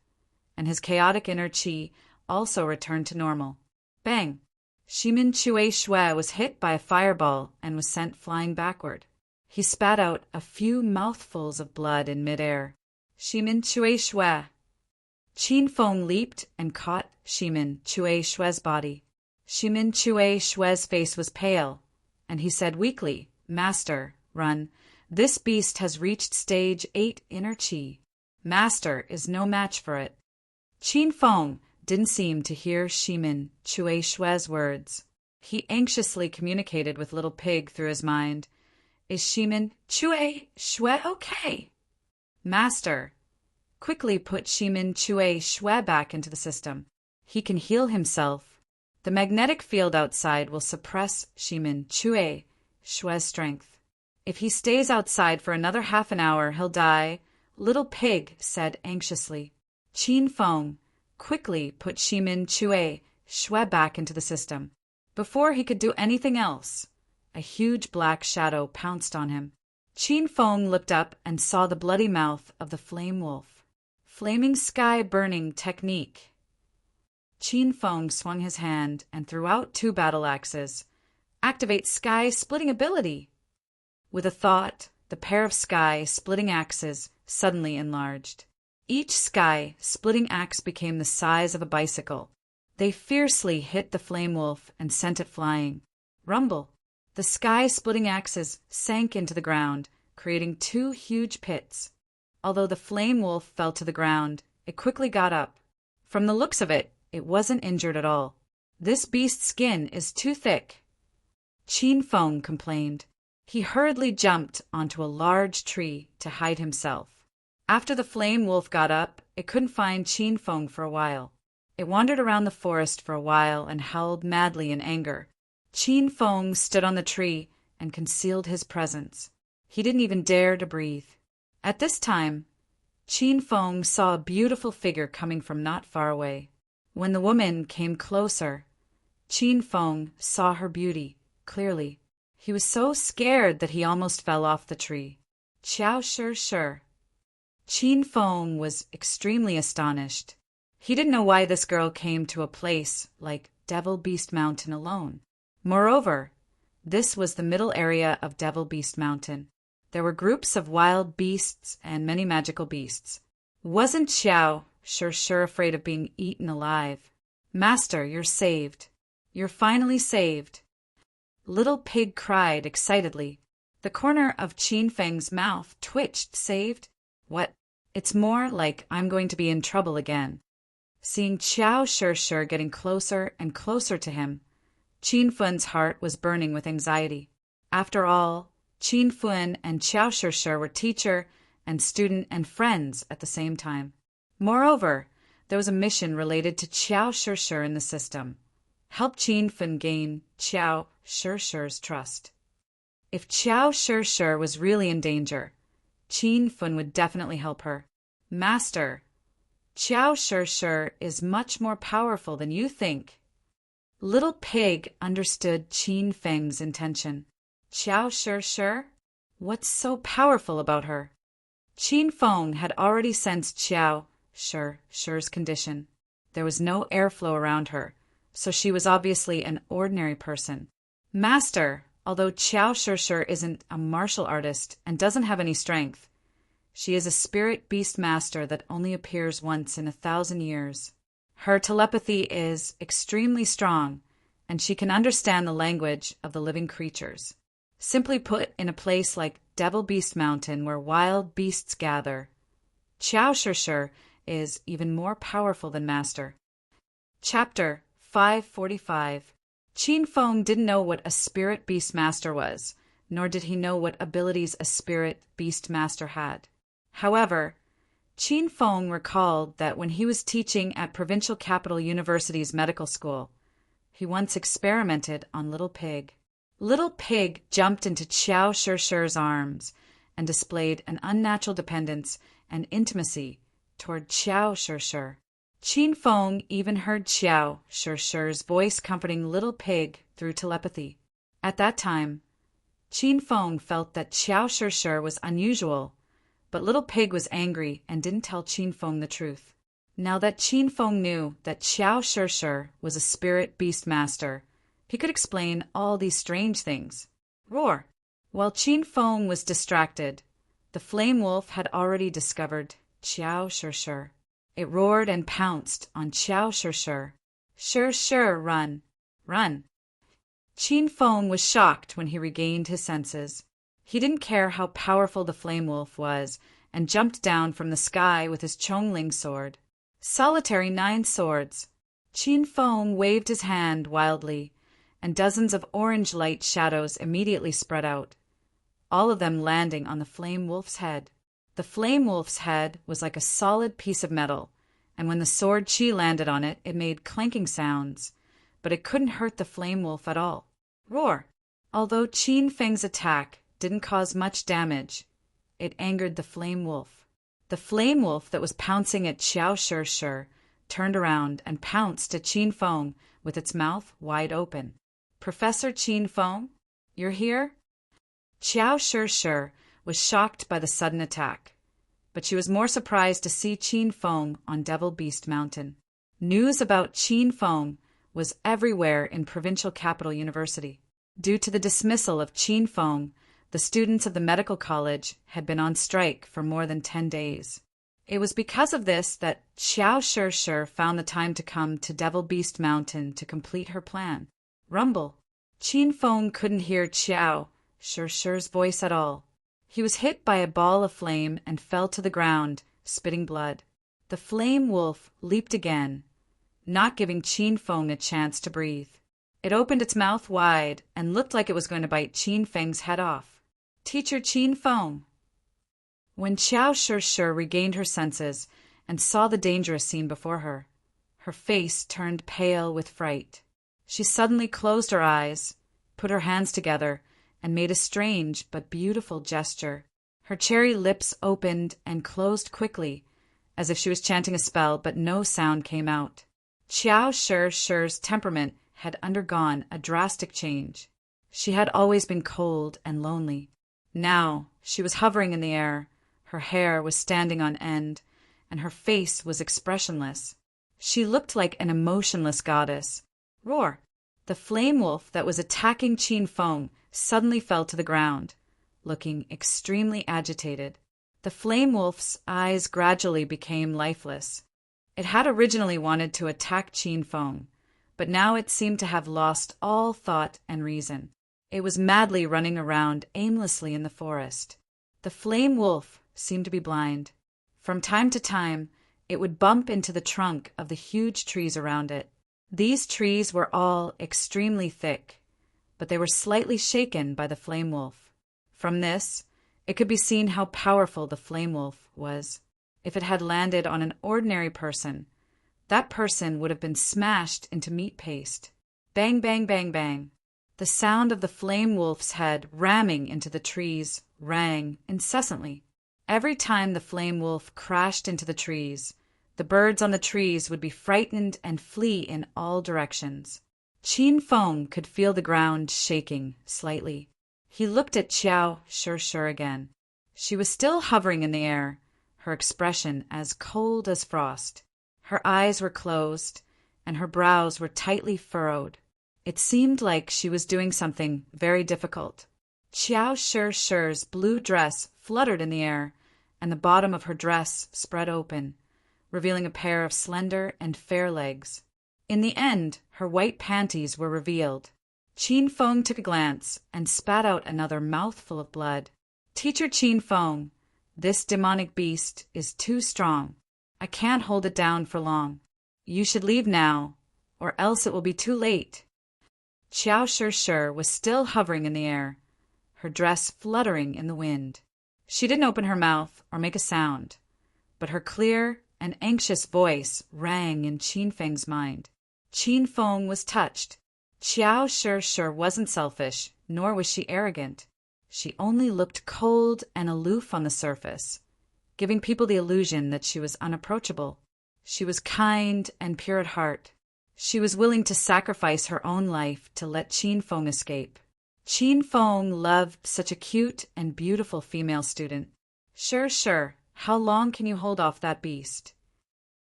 and his chaotic inner qi also returned to normal. Bang! Shimin Chue Shue was hit by a fireball and was sent flying backward. He spat out a few mouthfuls of blood in midair. Shimin Chue Shue. Qin Feng leaped and caught Shimin Chue Shue's body. Shimin Chue Shue's face was pale, and he said weakly, Master, run. This beast has reached stage 8 inner qi. Master is no match for it. Qin Feng didn't seem to hear Shimin Chue Shue's words. He anxiously communicated with Little Pig through his mind. Is Shimin Chue Shue okay? Master, quickly put Shimin Chue Shue back into the system. He can heal himself. The magnetic field outside will suppress Shimin Chue Shue's strength. If he stays outside for another half an hour, he'll die, Little Pig said anxiously. Qin Feng quickly put Shimin Chue Shue back into the system. Before he could do anything else, a huge black shadow pounced on him. Qin Feng looked up and saw the bloody mouth of the flame wolf. Flaming sky burning technique. Qin Feng swung his hand and threw out 2 battle axes. Activate sky splitting ability. With a thought, the pair of sky splitting axes suddenly enlarged. Each sky splitting axe became the size of a bicycle. They fiercely hit the flame wolf and sent it flying. Rumble! The sky splitting axes sank into the ground, creating 2 huge pits. Although the flame wolf fell to the ground, it quickly got up. From the looks of it, it wasn't injured at all. This beast's skin is too thick, Qin Feng complained. He hurriedly jumped onto a large tree to hide himself. After the flame wolf got up, it couldn't find Qin Feng for a while. It wandered around the forest for a while and howled madly in anger. Qin Feng stood on the tree and concealed his presence. He didn't even dare to breathe. At this time, Qin Feng saw a beautiful figure coming from not far away. When the woman came closer, Qin Feng saw her beauty clearly. He was so scared that he almost fell off the tree. Qiao Shi. Qin Feng was extremely astonished. He didn't know why this girl came to a place like Devil Beast Mountain alone. Moreover, This was the middle area of Devil Beast Mountain. There were groups of wild beasts and many magical beasts. Wasn't Xiao sure afraid of being eaten alive? Master, you're saved. You're finally saved. Little Pig cried excitedly. The corner of Qin Feng's mouth twitched. Saved? What? It's more like I'm going to be in trouble again. Seeing Xiao Sure getting closer and closer to him, Qin Fen's heart was burning with anxiety. After all, Qin Fen and Xiao Sure were teacher and student and friends at the same time. Moreover, there was a mission related to Xiao Sure in the system. Help Qin Fen gain Xiao Sure's trust. If Xiao Sure was really in danger, Qin Fen would definitely help her. Master, Xiao Sure is much more powerful than you think. Little Pig understood Qin Feng's intention. Xiao Sure? What's so powerful about her? Qin Feng had already sensed Xiao Sure's condition. There was no airflow around her, so she was obviously an ordinary person. Master, although Xiao Sure isn't a martial artist and doesn't have any strength, she is a spirit beast master that only appears once in 1,000 years. Her telepathy is extremely strong, and she can understand the language of the living creatures. Simply put, in a place like Devil Beast Mountain where wild beasts gather, Xiao Sure is even more powerful than Master. Chapter 545. Qin Feng didn't know what a spirit beast master was, nor did he know what abilities a spirit beast master had. However, Qin Feng recalled that when he was teaching at Provincial Capital University's medical school, he once experimented on Little Pig. Little Pig jumped into Xiao Sure's arms and displayed an unnatural dependence and intimacy toward Xiao Sure. Qin Feng even heard Xiao Sure's voice comforting Little Pig through telepathy. At that time, Qin Feng felt that Xiao Sure was unusual, but Little Pig was angry and didn't tell Qin Feng the truth. Now that Qin Feng knew that Xiao Sure was a spirit beast master, he could explain all these strange things. Roar! While Qin Feng was distracted, the flame wolf had already discovered Xiao Sure. It roared and pounced on Xiao Sure. Sure, run, run. Qin Feng was shocked when he regained his senses. He didn't care how powerful the flame wolf was and jumped down from the sky with his Chongling sword. Solitary 9 swords. Qin Feng waved his hand wildly, and dozens of orange light shadows immediately spread out, all of them landing on the flame wolf's head. The flame wolf's head was like a solid piece of metal, and when the sword Qi landed on it, it made clanking sounds, but it couldn't hurt the flame wolf at all. Roar! Although Qin Feng's attack didn't cause much damage, it angered the flame wolf. The flame wolf that was pouncing at Xiao Sure turned around and pounced at Qin Feng with its mouth wide open. Professor Qin Feng, you're here? Xiao Sure was shocked by the sudden attack, but she was more surprised to see Qin Feng on Devil Beast Mountain. News about Qin Feng was everywhere in Provincial Capital University. Due to the dismissal of Qin Feng, the students of the medical college had been on strike for more than 10 days. It was because of this that Xiao Sure found the time to come to Devil Beast Mountain to complete her plan. Rumble. Qin Feng couldn't hear Xiao Sure's voice at all. He was hit by a ball of flame and fell to the ground, spitting blood. The flame wolf leaped again, not giving Qin Feng a chance to breathe. It opened its mouth wide and looked like it was going to bite Qin Feng's head off. Teacher Qin Feng. When Xiao Sure regained her senses and saw the dangerous scene before her, her face turned pale with fright. She suddenly closed her eyes, put her hands together, and made a strange but beautiful gesture. Her cherry lips opened and closed quickly, as if she was chanting a spell, but no sound came out. Xiao Sure's temperament had undergone a drastic change. She had always been cold and lonely. Now she was hovering in the air, her hair was standing on end, and her face was expressionless. She looked like an emotionless goddess. Roar! The flame wolf that was attacking Qin Feng suddenly fell to the ground, looking extremely agitated. The flame wolf's eyes gradually became lifeless. It had originally wanted to attack Qin Feng, but now it seemed to have lost all thought and reason. It was madly running around aimlessly in the forest. The flame wolf seemed to be blind. From time to time, it would bump into the trunk of the huge trees around it. These trees were all extremely thick, but they were slightly shaken by the flame wolf. From this, it could be seen how powerful the flame wolf was. If it had landed on an ordinary person, that person would have been smashed into meat paste. Bang, bang, bang, bang. The sound of the flame wolf's head ramming into the trees rang incessantly. Every time the flame wolf crashed into the trees, the birds on the trees would be frightened and flee in all directions. Qin Feng could feel the ground shaking slightly. He looked at Qiao Shir again. She was still hovering in the air, her expression as cold as frost. Her eyes were closed, and her brows were tightly furrowed. It seemed like she was doing something very difficult. Qiao Shir's blue dress fluttered in the air, and the bottom of her dress spread open, revealing a pair of slender and fair legs. In the end, her white panties were revealed. Qin Feng took a glance and spat out another mouthful of blood. Teacher Qin Feng, this demonic beast is too strong. I can't hold it down for long. You should leave now, or else it will be too late. Qiao Shir was still hovering in the air, her dress fluttering in the wind. She didn't open her mouth or make a sound, but her clear and anxious voice rang in Qin Feng's mind. Qin Feng was touched. Qiao Shir wasn't selfish, nor was she arrogant. She only looked cold and aloof on the surface, giving people the illusion that she was unapproachable. She was kind and pure at heart. She was willing to sacrifice her own life to let Qin Feng escape. Qin Feng loved such a cute and beautiful female student. Sure, how long can you hold off that beast?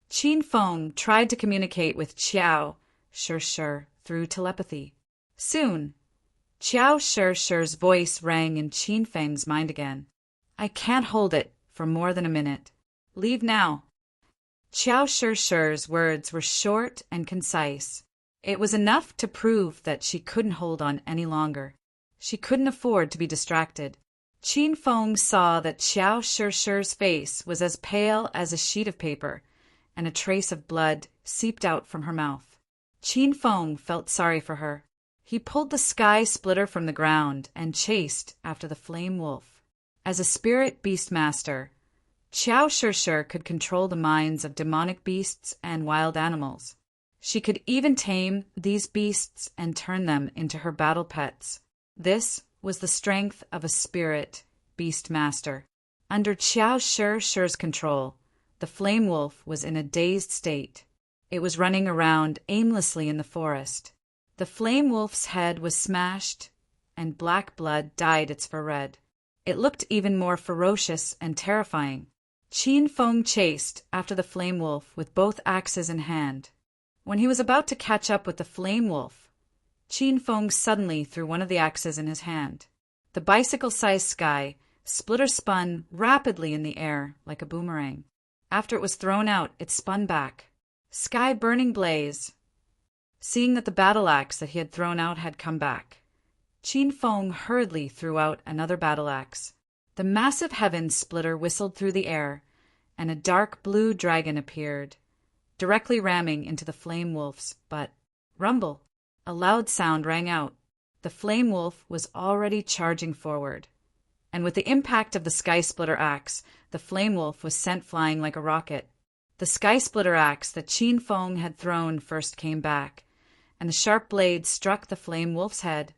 Qin Feng tried to communicate with Qiao Shir through telepathy. Soon, Qiao Shir's voice rang in Qin Feng's mind again. I can't hold it for more than a minute. Leave now. Qiao Shir's words were short and concise. It was enough to prove that she couldn't hold on any longer. She couldn't afford to be distracted. Qin Feng saw that Qiao Shir's face was as pale as a sheet of paper, and a trace of blood seeped out from her mouth. Qin Feng felt sorry for her. He pulled the sky splitter from the ground and chased after the flame wolf. As a spirit beast master, Qiao Shir could control the minds of demonic beasts and wild animals. She could even tame these beasts and turn them into her battle pets. This was the strength of a spirit beast master. Under Qiao Shir's control, the flame wolf was in a dazed state. It was running around aimlessly in the forest. The flame wolf's head was smashed, and black blood dyed its fur red. It looked even more ferocious and terrifying. Qin Feng chased after the flame wolf with both axes in hand. When he was about to catch up with the flame wolf, Qin Feng suddenly threw one of the axes in his hand. The bicycle-sized sky splitter spun rapidly in the air like a boomerang. After it was thrown out, it spun back. Sky burning blaze. Seeing that the battle axe that he had thrown out had come back, Qin Feng hurriedly threw out another battle axe. The massive heaven splitter whistled through the air, and a dark blue dragon appeared, directly ramming into the flame wolf's butt. Rumble! A loud sound rang out. The flame wolf was already charging forward, and with the impact of the sky splitter axe, the flame wolf was sent flying like a rocket. The sky splitter axe that Qin Feng had thrown first came back, and the sharp blade struck the flame wolf's head,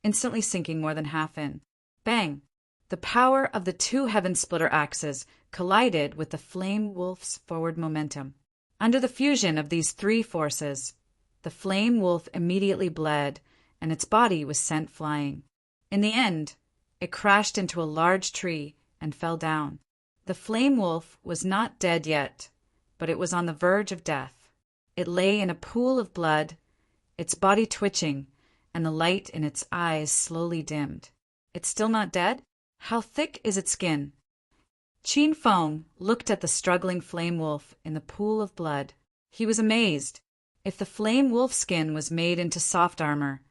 instantly sinking more than half in. Bang! The power of the two heaven splitter axes collided with the flame wolf's forward momentum. Under the fusion of these three forces, the flame wolf immediately bled, and its body was sent flying. In the end, it crashed into a large tree and fell down. The flame wolf was not dead yet, but it was on the verge of death. It lay in a pool of blood, its body twitching, and the light in its eyes slowly dimmed. It's still not dead? How thick is its skin? Qin Feng looked at the struggling flame wolf in the pool of blood. He was amazed. If the flame wolf skin was made into soft armor,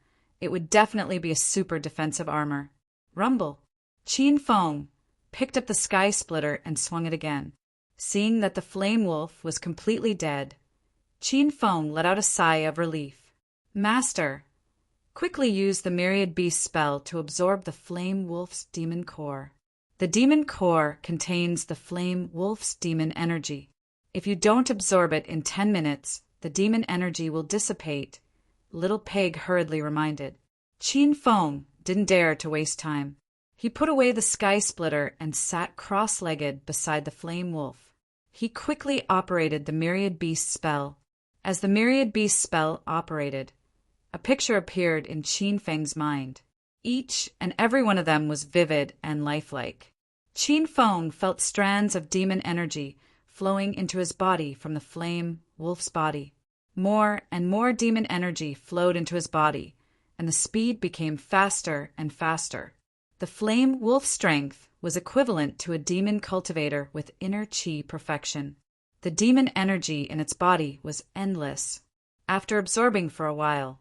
it would definitely be a super defensive armor. Rumble. Qin Feng picked up the sky splitter and swung it again. Seeing that the flame wolf was completely dead, Qin Feng let out a sigh of relief. Master, quickly use the Myriad Beast spell to absorb the flame wolf's demon core. The demon core contains the flame wolf's demon energy. If you don't absorb it in 10 minutes, the demon energy will dissipate, Little Pig hurriedly reminded. Qin Feng didn't dare to waste time. He put away the sky splitter and sat cross-legged beside the flame wolf. He quickly operated the Myriad Beast spell. As the Myriad Beast spell operated, a picture appeared in Qin Feng's mind. Each and every one of them was vivid and lifelike. Qin Feng felt strands of demon energy flowing into his body from the flame wolf's body. More and more demon energy flowed into his body, and the speed became faster and faster. The flame wolf's strength was equivalent to a demon cultivator with inner qi perfection. The demon energy in its body was endless. After absorbing for a while,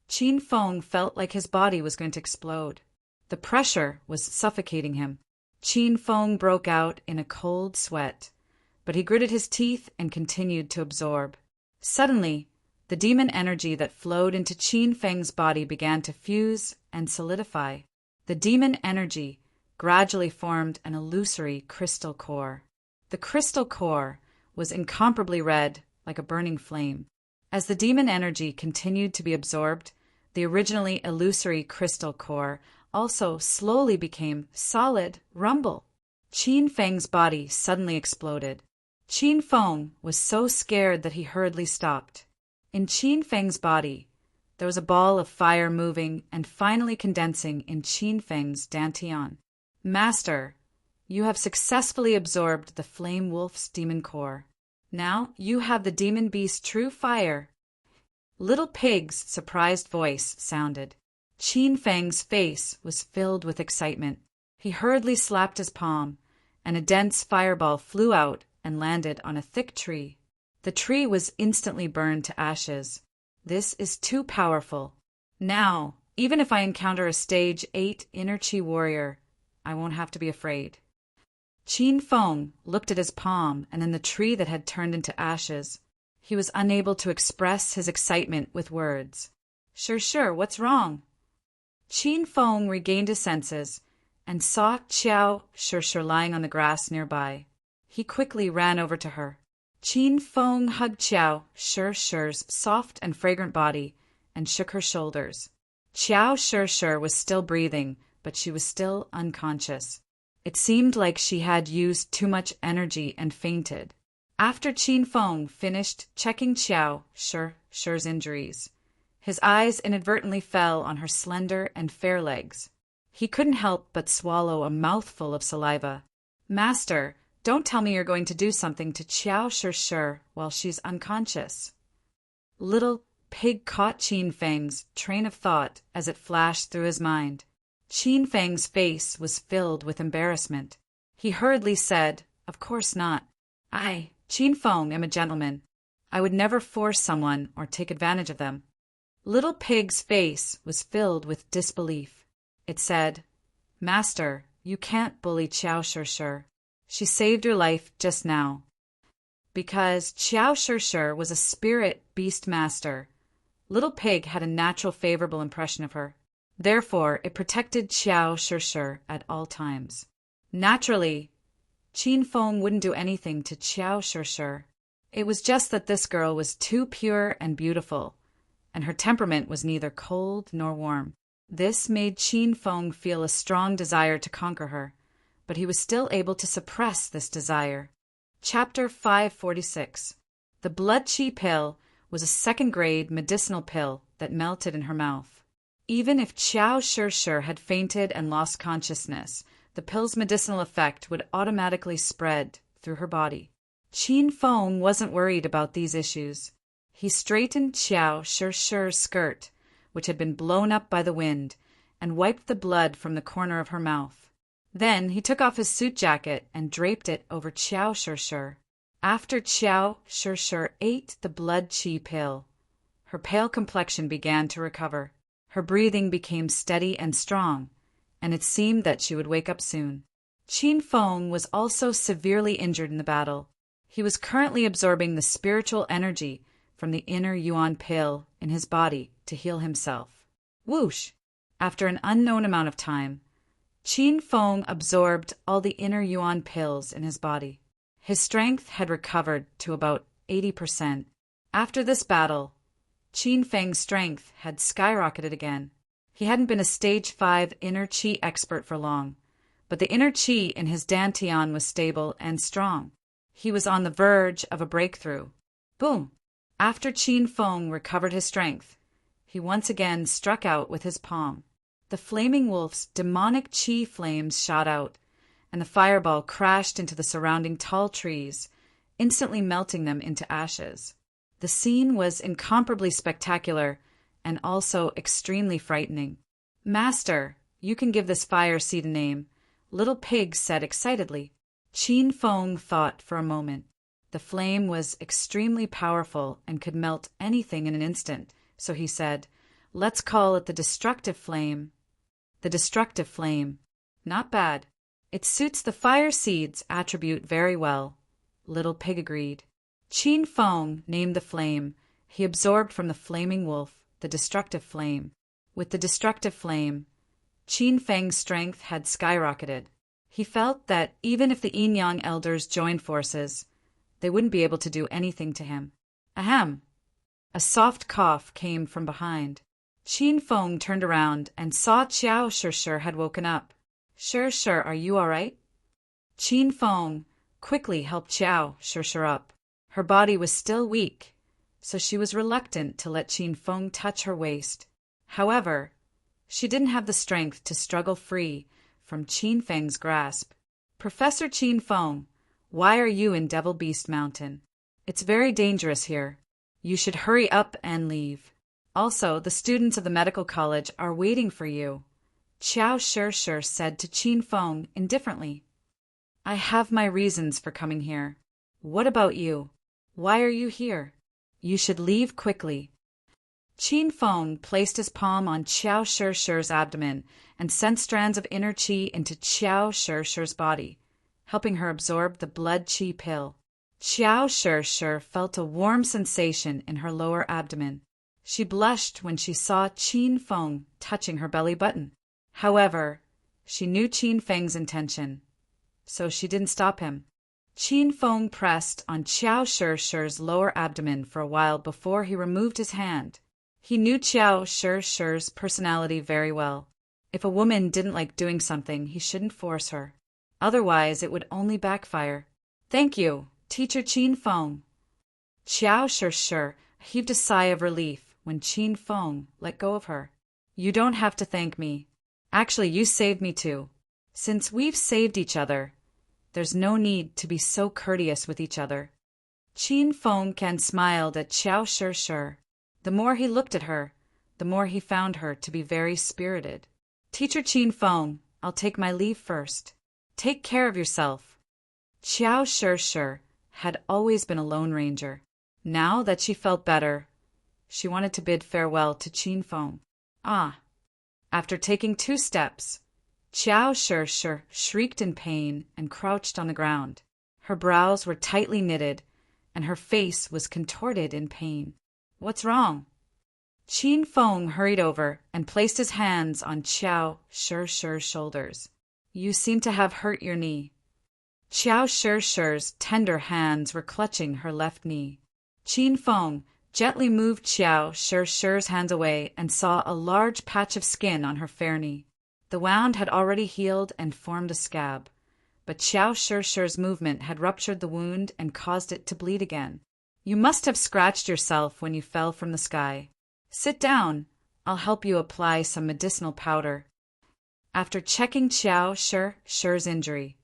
Qin Feng felt like his body was going to explode. The pressure was suffocating him. Qin Feng broke out in a cold sweat, but he gritted his teeth and continued to absorb. Suddenly, the demon energy that flowed into Qin Feng's body began to fuse and solidify. The demon energy gradually formed an illusory crystal core. The crystal core was incomparably red, like a burning flame. As the demon energy continued to be absorbed, the originally illusory crystal core also slowly became solid rumble. Qin Feng's body suddenly exploded. Qin Feng was so scared that he hurriedly stopped. In Qin Feng's body, there was a ball of fire moving and finally condensing in Qin Feng's dantian. Master, you have successfully absorbed the flame wolf's demon core. Now you have the demon beast's true fire. Little Pig's surprised voice sounded. Qin Feng's face was filled with excitement. He hurriedly slapped his palm, and a dense fireball flew out and landed on a thick tree. The tree was instantly burned to ashes. This is too powerful. Now, even if I encounter a stage 8 inner chi warrior, I won't have to be afraid. Qin Feng looked at his palm and then the tree that had turned into ashes. He was unable to express his excitement with words. Sure, what's wrong? Qin Feng regained his senses and saw Qiao Sure lying on the grass nearby. He quickly ran over to her. Qin Feng hugged Qiao Sure's soft and fragrant body and shook her shoulders. Qiao Sure was still breathing, but she was still unconscious. It seemed like she had used too much energy and fainted. After Qin Feng finished checking Qiao Sure's injuries, his eyes inadvertently fell on her slender and fair legs. He couldn't help but swallow a mouthful of saliva. Master, don't tell me you're going to do something to Qiao Sure while she's unconscious. Little Pig caught Qin Feng's train of thought as it flashed through his mind. Qin Feng's face was filled with embarrassment. He hurriedly said, "Of course not. I, Qin Feng, am a gentleman. I would never force someone or take advantage of them." Little Pig's face was filled with disbelief. It said, "Master, you can't bully Qiao Sure. She saved your life just now." Because Qiao Sure was a spirit beast master, Little Pig had a natural favorable impression of her. Therefore, it protected Qiao Sure at all times. Naturally, Qin Feng wouldn't do anything to Qiao Sure. It was just that this girl was too pure and beautiful, and her temperament was neither cold nor warm. This made Qin Feng feel a strong desire to conquer her, but he was still able to suppress this desire. Chapter 546. The blood chi pill was a second-grade medicinal pill that melted in her mouth. Even if Qiao Sure had fainted and lost consciousness, the pill's medicinal effect would automatically spread through her body. Qin Feng wasn't worried about these issues. He straightened Qiao Shi's skirt, which had been blown up by the wind, and wiped the blood from the corner of her mouth. Then he took off his suit jacket and draped it over Qiao Shi. After Qiao Shi ate the blood qi pill, her pale complexion began to recover. Her breathing became steady and strong, and it seemed that she would wake up soon. Qin Feng was also severely injured in the battle. He was currently absorbing the spiritual energy from the inner yuan pill in his body to heal himself. Whoosh! After an unknown amount of time, Qin Feng absorbed all the inner yuan pills in his body. His strength had recovered to about 80%. After this battle, Qin Feng's strength had skyrocketed again. He hadn't been a stage 5 inner qi expert for long, but the inner qi in his dantian was stable and strong. He was on the verge of a breakthrough. Boom! After Qin Feng recovered his strength, he once again struck out with his palm. The flaming wolf's demonic qi flames shot out, and the fireball crashed into the surrounding tall trees, instantly melting them into ashes. The scene was incomparably spectacular and also extremely frightening. "Master, you can give this fire seed a name," Little Pig said excitedly. Qin Feng thought for a moment. The flame was extremely powerful and could melt anything in an instant, so he said, "Let's call it the destructive flame." The destructive flame. Not bad. It suits the fire seed's attribute very well, Little Pig agreed. Qin Feng named the flame he absorbed from the flaming wolf the destructive flame. With the destructive flame, Qin Feng's strength had skyrocketed. He felt that even if the Yin-Yang elders joined forces, they wouldn't be able to do anything to him. Ahem! A soft cough came from behind. Qin Feng turned around and saw Qiao Shi had woken up. Shi, are you all right? Qin Feng quickly helped Qiao Shi up. Her body was still weak, so she was reluctant to let Qin Feng touch her waist. However, she didn't have the strength to struggle free from Qin Feng's grasp. "Professor Qin Feng, why are you in Devil Beast Mountain? It's very dangerous here. You should hurry up and leave. Also, the students of the medical college are waiting for you," Qiao Shi said to Qin Feng indifferently. "I have my reasons for coming here. What about you? Why are you here? You should leave quickly." Qin Feng placed his palm on Qiao Shi's abdomen and sent strands of inner qi into Qiao Shi's body, helping her absorb the blood qi pill. Qiao Shi felt a warm sensation in her lower abdomen. She blushed when she saw Qin Feng touching her belly button. However, she knew Qin Feng's intention, so she didn't stop him. Qin Feng pressed on Qiao Shi's lower abdomen for a while before he removed his hand. He knew Qiao Shi's personality very well. If a woman didn't like doing something, he shouldn't force her. Otherwise, it would only backfire. "Thank you, Teacher Qin Feng." Qiao Shi heaved a sigh of relief when Qin Feng let go of her. "You don't have to thank me. Actually, you saved me too. Since we've saved each other, there's no need to be so courteous with each other." Qin Feng smiled at Qiao Shi. The more he looked at her, the more he found her to be very spirited. "Teacher Qin Feng, I'll take my leave first. Take care of yourself." Qiao Shi had always been a lone ranger. Now that she felt better, she wanted to bid farewell to Qin Feng. Ah! After taking 2 steps, Qiao Shi shrieked in pain and crouched on the ground. Her brows were tightly knitted, and her face was contorted in pain. "What's wrong?" Qin Feng hurried over and placed his hands on Qiao Shi's shoulders. "You seem to have hurt your knee." Qiao Shi's tender hands were clutching her left knee. Qin Feng gently moved Qiao Shi's hands away and saw a large patch of skin on her fair knee. The wound had already healed and formed a scab, but Qiao Shi's movement had ruptured the wound and caused it to bleed again. "You must have scratched yourself when you fell from the sky. Sit down. I'll help you apply some medicinal powder." After checking Qiao Shi's injury,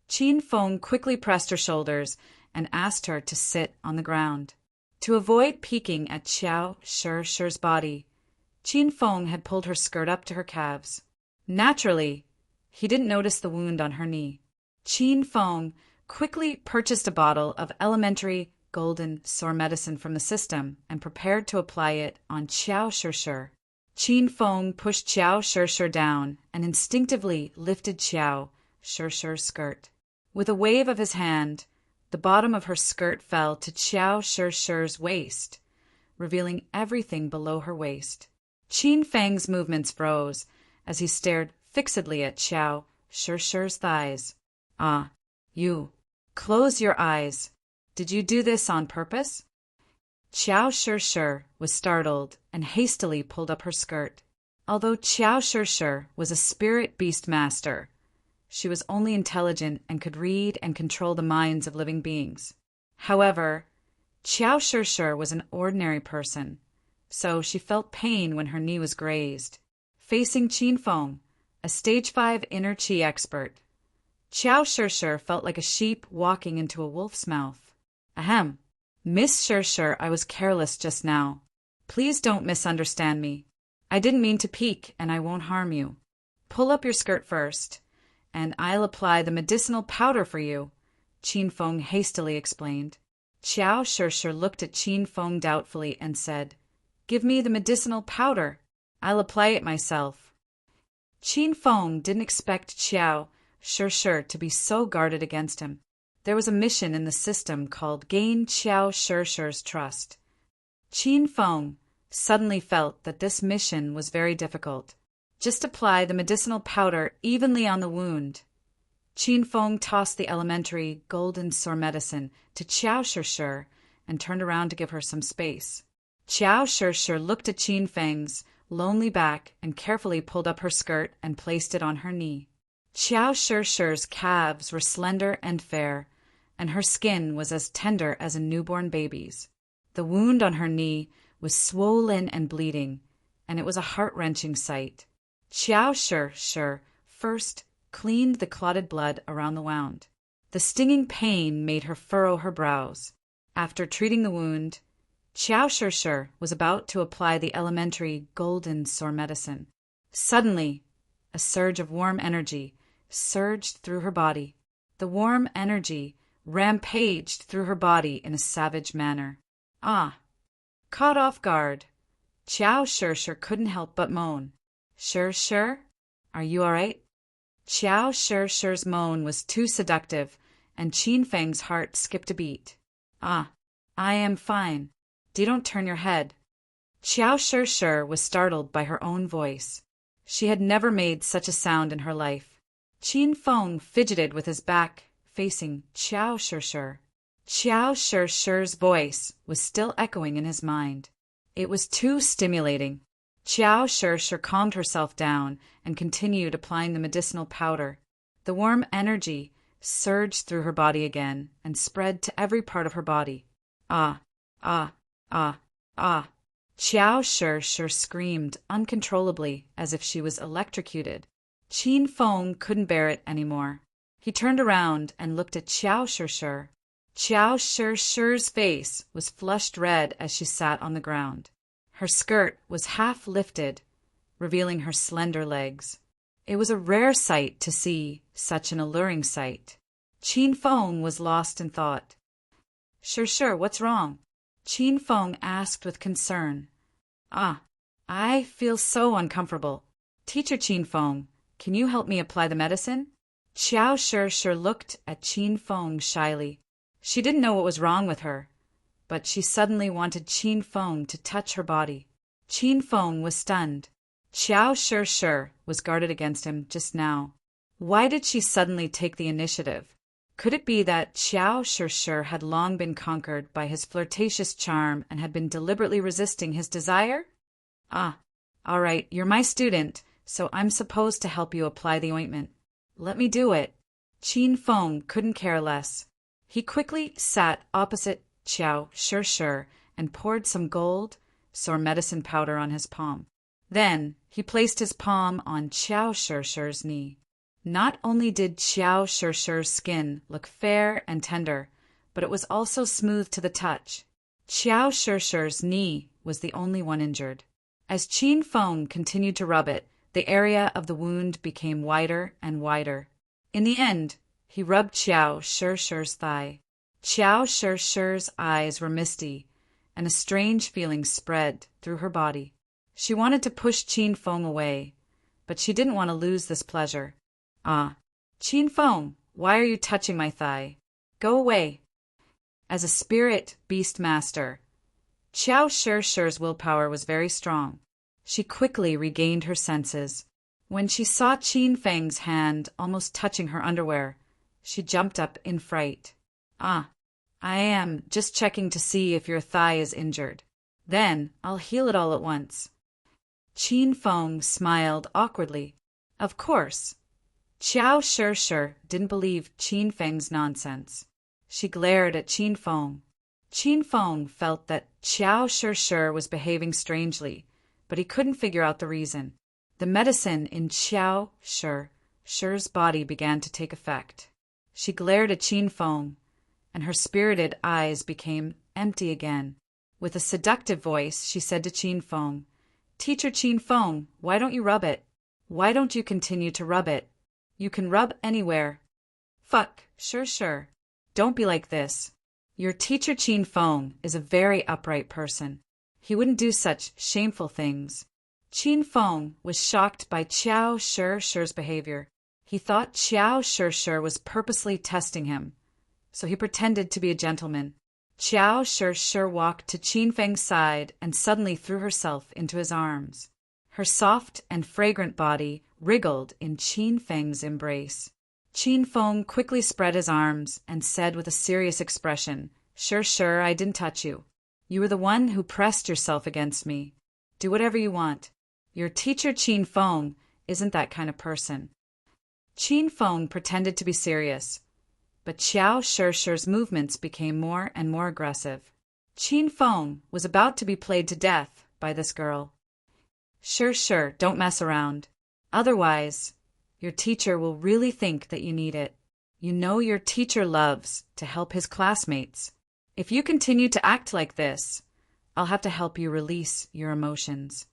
Qin Feng quickly pressed her shoulders and asked her to sit on the ground. To avoid peeking at Qiao Shi's body, Qin Feng had pulled her skirt up to her calves. Naturally, he didn't notice the wound on her knee. Qin Feng quickly purchased a bottle of elementary golden sore medicine from the system and prepared to apply it on Qiao Shi. Qin Feng pushed Qiao Shi down and instinctively lifted Qiao Shi's skirt. With a wave of his hand, the bottom of her skirt fell to Qiao Shi's waist, revealing everything below her waist. Qin Feng's movements froze as he stared fixedly at Qiao Shi's thighs. "Ah, you. Close your eyes. Did you do this on purpose?" Qiao Shi was startled and hastily pulled up her skirt. Although Qiao Shi was a spirit beast master, she was only intelligent and could read and control the minds of living beings. However, Qiao Shi was an ordinary person, so she felt pain when her knee was grazed. Facing Qin Feng, a stage 5 inner qi expert, Qiao Shi felt like a sheep walking into a wolf's mouth. "Ahem. Miss Shi, I was careless just now. Please don't misunderstand me. I didn't mean to peek, and I won't harm you. Pull up your skirt first, and I'll apply the medicinal powder for you," Qin Feng hastily explained. Qiao Shi looked at Qin Feng doubtfully and said, "Give me the medicinal powder. I'll apply it myself." Qin Feng didn't expect Qiao Shi to be so guarded against him. There was a mission in the system called Gain Qiao Shi's Trust. Qin Feng suddenly felt that this mission was very difficult. Just apply the medicinal powder evenly on the wound. Qin Feng tossed the elementary golden sore medicine to Qiao Shi and turned around to give her some space. Qiao Shi looked at Qin Feng's lonely back and carefully pulled up her skirt and placed it on her knee. Qiao Shi's calves were slender and fair, and her skin was as tender as a newborn baby's. The wound on her knee was swollen and bleeding, and it was a heart-wrenching sight. Qiao Shi first cleaned the clotted blood around the wound. The stinging pain made her furrow her brows. After treating the wound, Qiao Shi was about to apply the elementary golden sore medicine. Suddenly, a surge of warm energy surged through her body. The warm energy rampaged through her body in a savage manner. "Ah!" Caught off guard, Qiao Shi couldn't help but moan. Shi, are you all right?" Qiao Shi's moan was too seductive, and Qin Feng's heart skipped a beat. "Ah, I am fine. Don't turn your head." Qiao Shi was startled by her own voice. She had never made such a sound in her life. Qin Feng fidgeted with his back facing Qiao Shi. Qiao Shi's voice was still echoing in his mind. It was too stimulating. Qiao Shi calmed herself down and continued applying the medicinal powder. The warm energy surged through her body again and spread to every part of her body. "Ah, ah, ah, ah." Qiao Shi screamed uncontrollably as if she was electrocuted. Qin Feng couldn't bear it anymore. He turned around and looked at Qiao Shi. Qiao Shi's face was flushed red as she sat on the ground. Her skirt was half lifted, revealing her slender legs. It was a rare sight to see such an alluring sight. Qin Feng was lost in thought. Shi, what's wrong?" Qin Feng asked with concern. "Ah, I feel so uncomfortable. Teacher Qin Feng, can you help me apply the medicine?" Qiao Shi looked at Qin Feng shyly. She didn't know what was wrong with her, but she suddenly wanted Qin Feng to touch her body. Qin Feng was stunned. Qiao Shi was guarded against him just now. Why did she suddenly take the initiative? Could it be that Qiao Shi had long been conquered by his flirtatious charm and had been deliberately resisting his desire? "Ah, all right, you're my student, so I'm supposed to help you apply the ointment. Let me do it." Qin Feng couldn't care less. He quickly sat opposite Qiao Shi and poured some gold sore medicine powder on his palm. Then he placed his palm on Qiao Shi's knee. Not only did Qiao Shi's skin look fair and tender, but it was also smooth to the touch. Qiao Shishi's knee was the only one injured. As Qin Feng continued to rub it, the area of the wound became wider and wider. In the end, he rubbed Qiao Shishi's thigh. Qiao Shishi's eyes were misty, and a strange feeling spread through her body. She wanted to push Qin Feng away, but she didn't want to lose this pleasure. "Ah, Qin Feng, why are you touching my thigh? Go away." As a spirit beast master, Qiao Shishi's willpower was very strong. She quickly regained her senses. When she saw Qin Feng's hand almost touching her underwear, she jumped up in fright. "Ah, I am just checking to see if your thigh is injured. Then I'll heal it all at once." Qin Feng smiled awkwardly. Of course, Qiao Shishi didn't believe Qin Feng's nonsense. She glared at Qin Feng. Qin Feng felt that Qiao Shishi was behaving strangely, but he couldn't figure out the reason. The medicine in Qiao Shi's body began to take effect. She glared at Qin Feng, and her spirited eyes became empty again. With a seductive voice, she said to Qin Feng, "Teacher Qin Feng, why don't you rub it? Why don't you continue to rub it? You can rub anywhere." "Fuck, sure. Don't be like this. Your teacher Qin Feng is a very upright person. He wouldn't do such shameful things." Qin Feng was shocked by Qiao Shishi's behavior. He thought Qiao Shishi was purposely testing him, so he pretended to be a gentleman. Qiao Shishi walked to Qin Feng's side and suddenly threw herself into his arms. Her soft and fragrant body wriggled in Qin Feng's embrace. Qin Feng quickly spread his arms and said with a serious expression, Sure, I didn't touch you. You were the one who pressed yourself against me. Do whatever you want. Your teacher Qin Feng isn't that kind of person." Qin Feng pretended to be serious, but Qiao Shishi's movements became more and more aggressive. Qin Feng was about to be played to death by this girl. Sure, don't mess around. Otherwise, your teacher will really think that you need it. You know your teacher loves to help his classmates. If you continue to act like this, I'll have to help you release your emotions.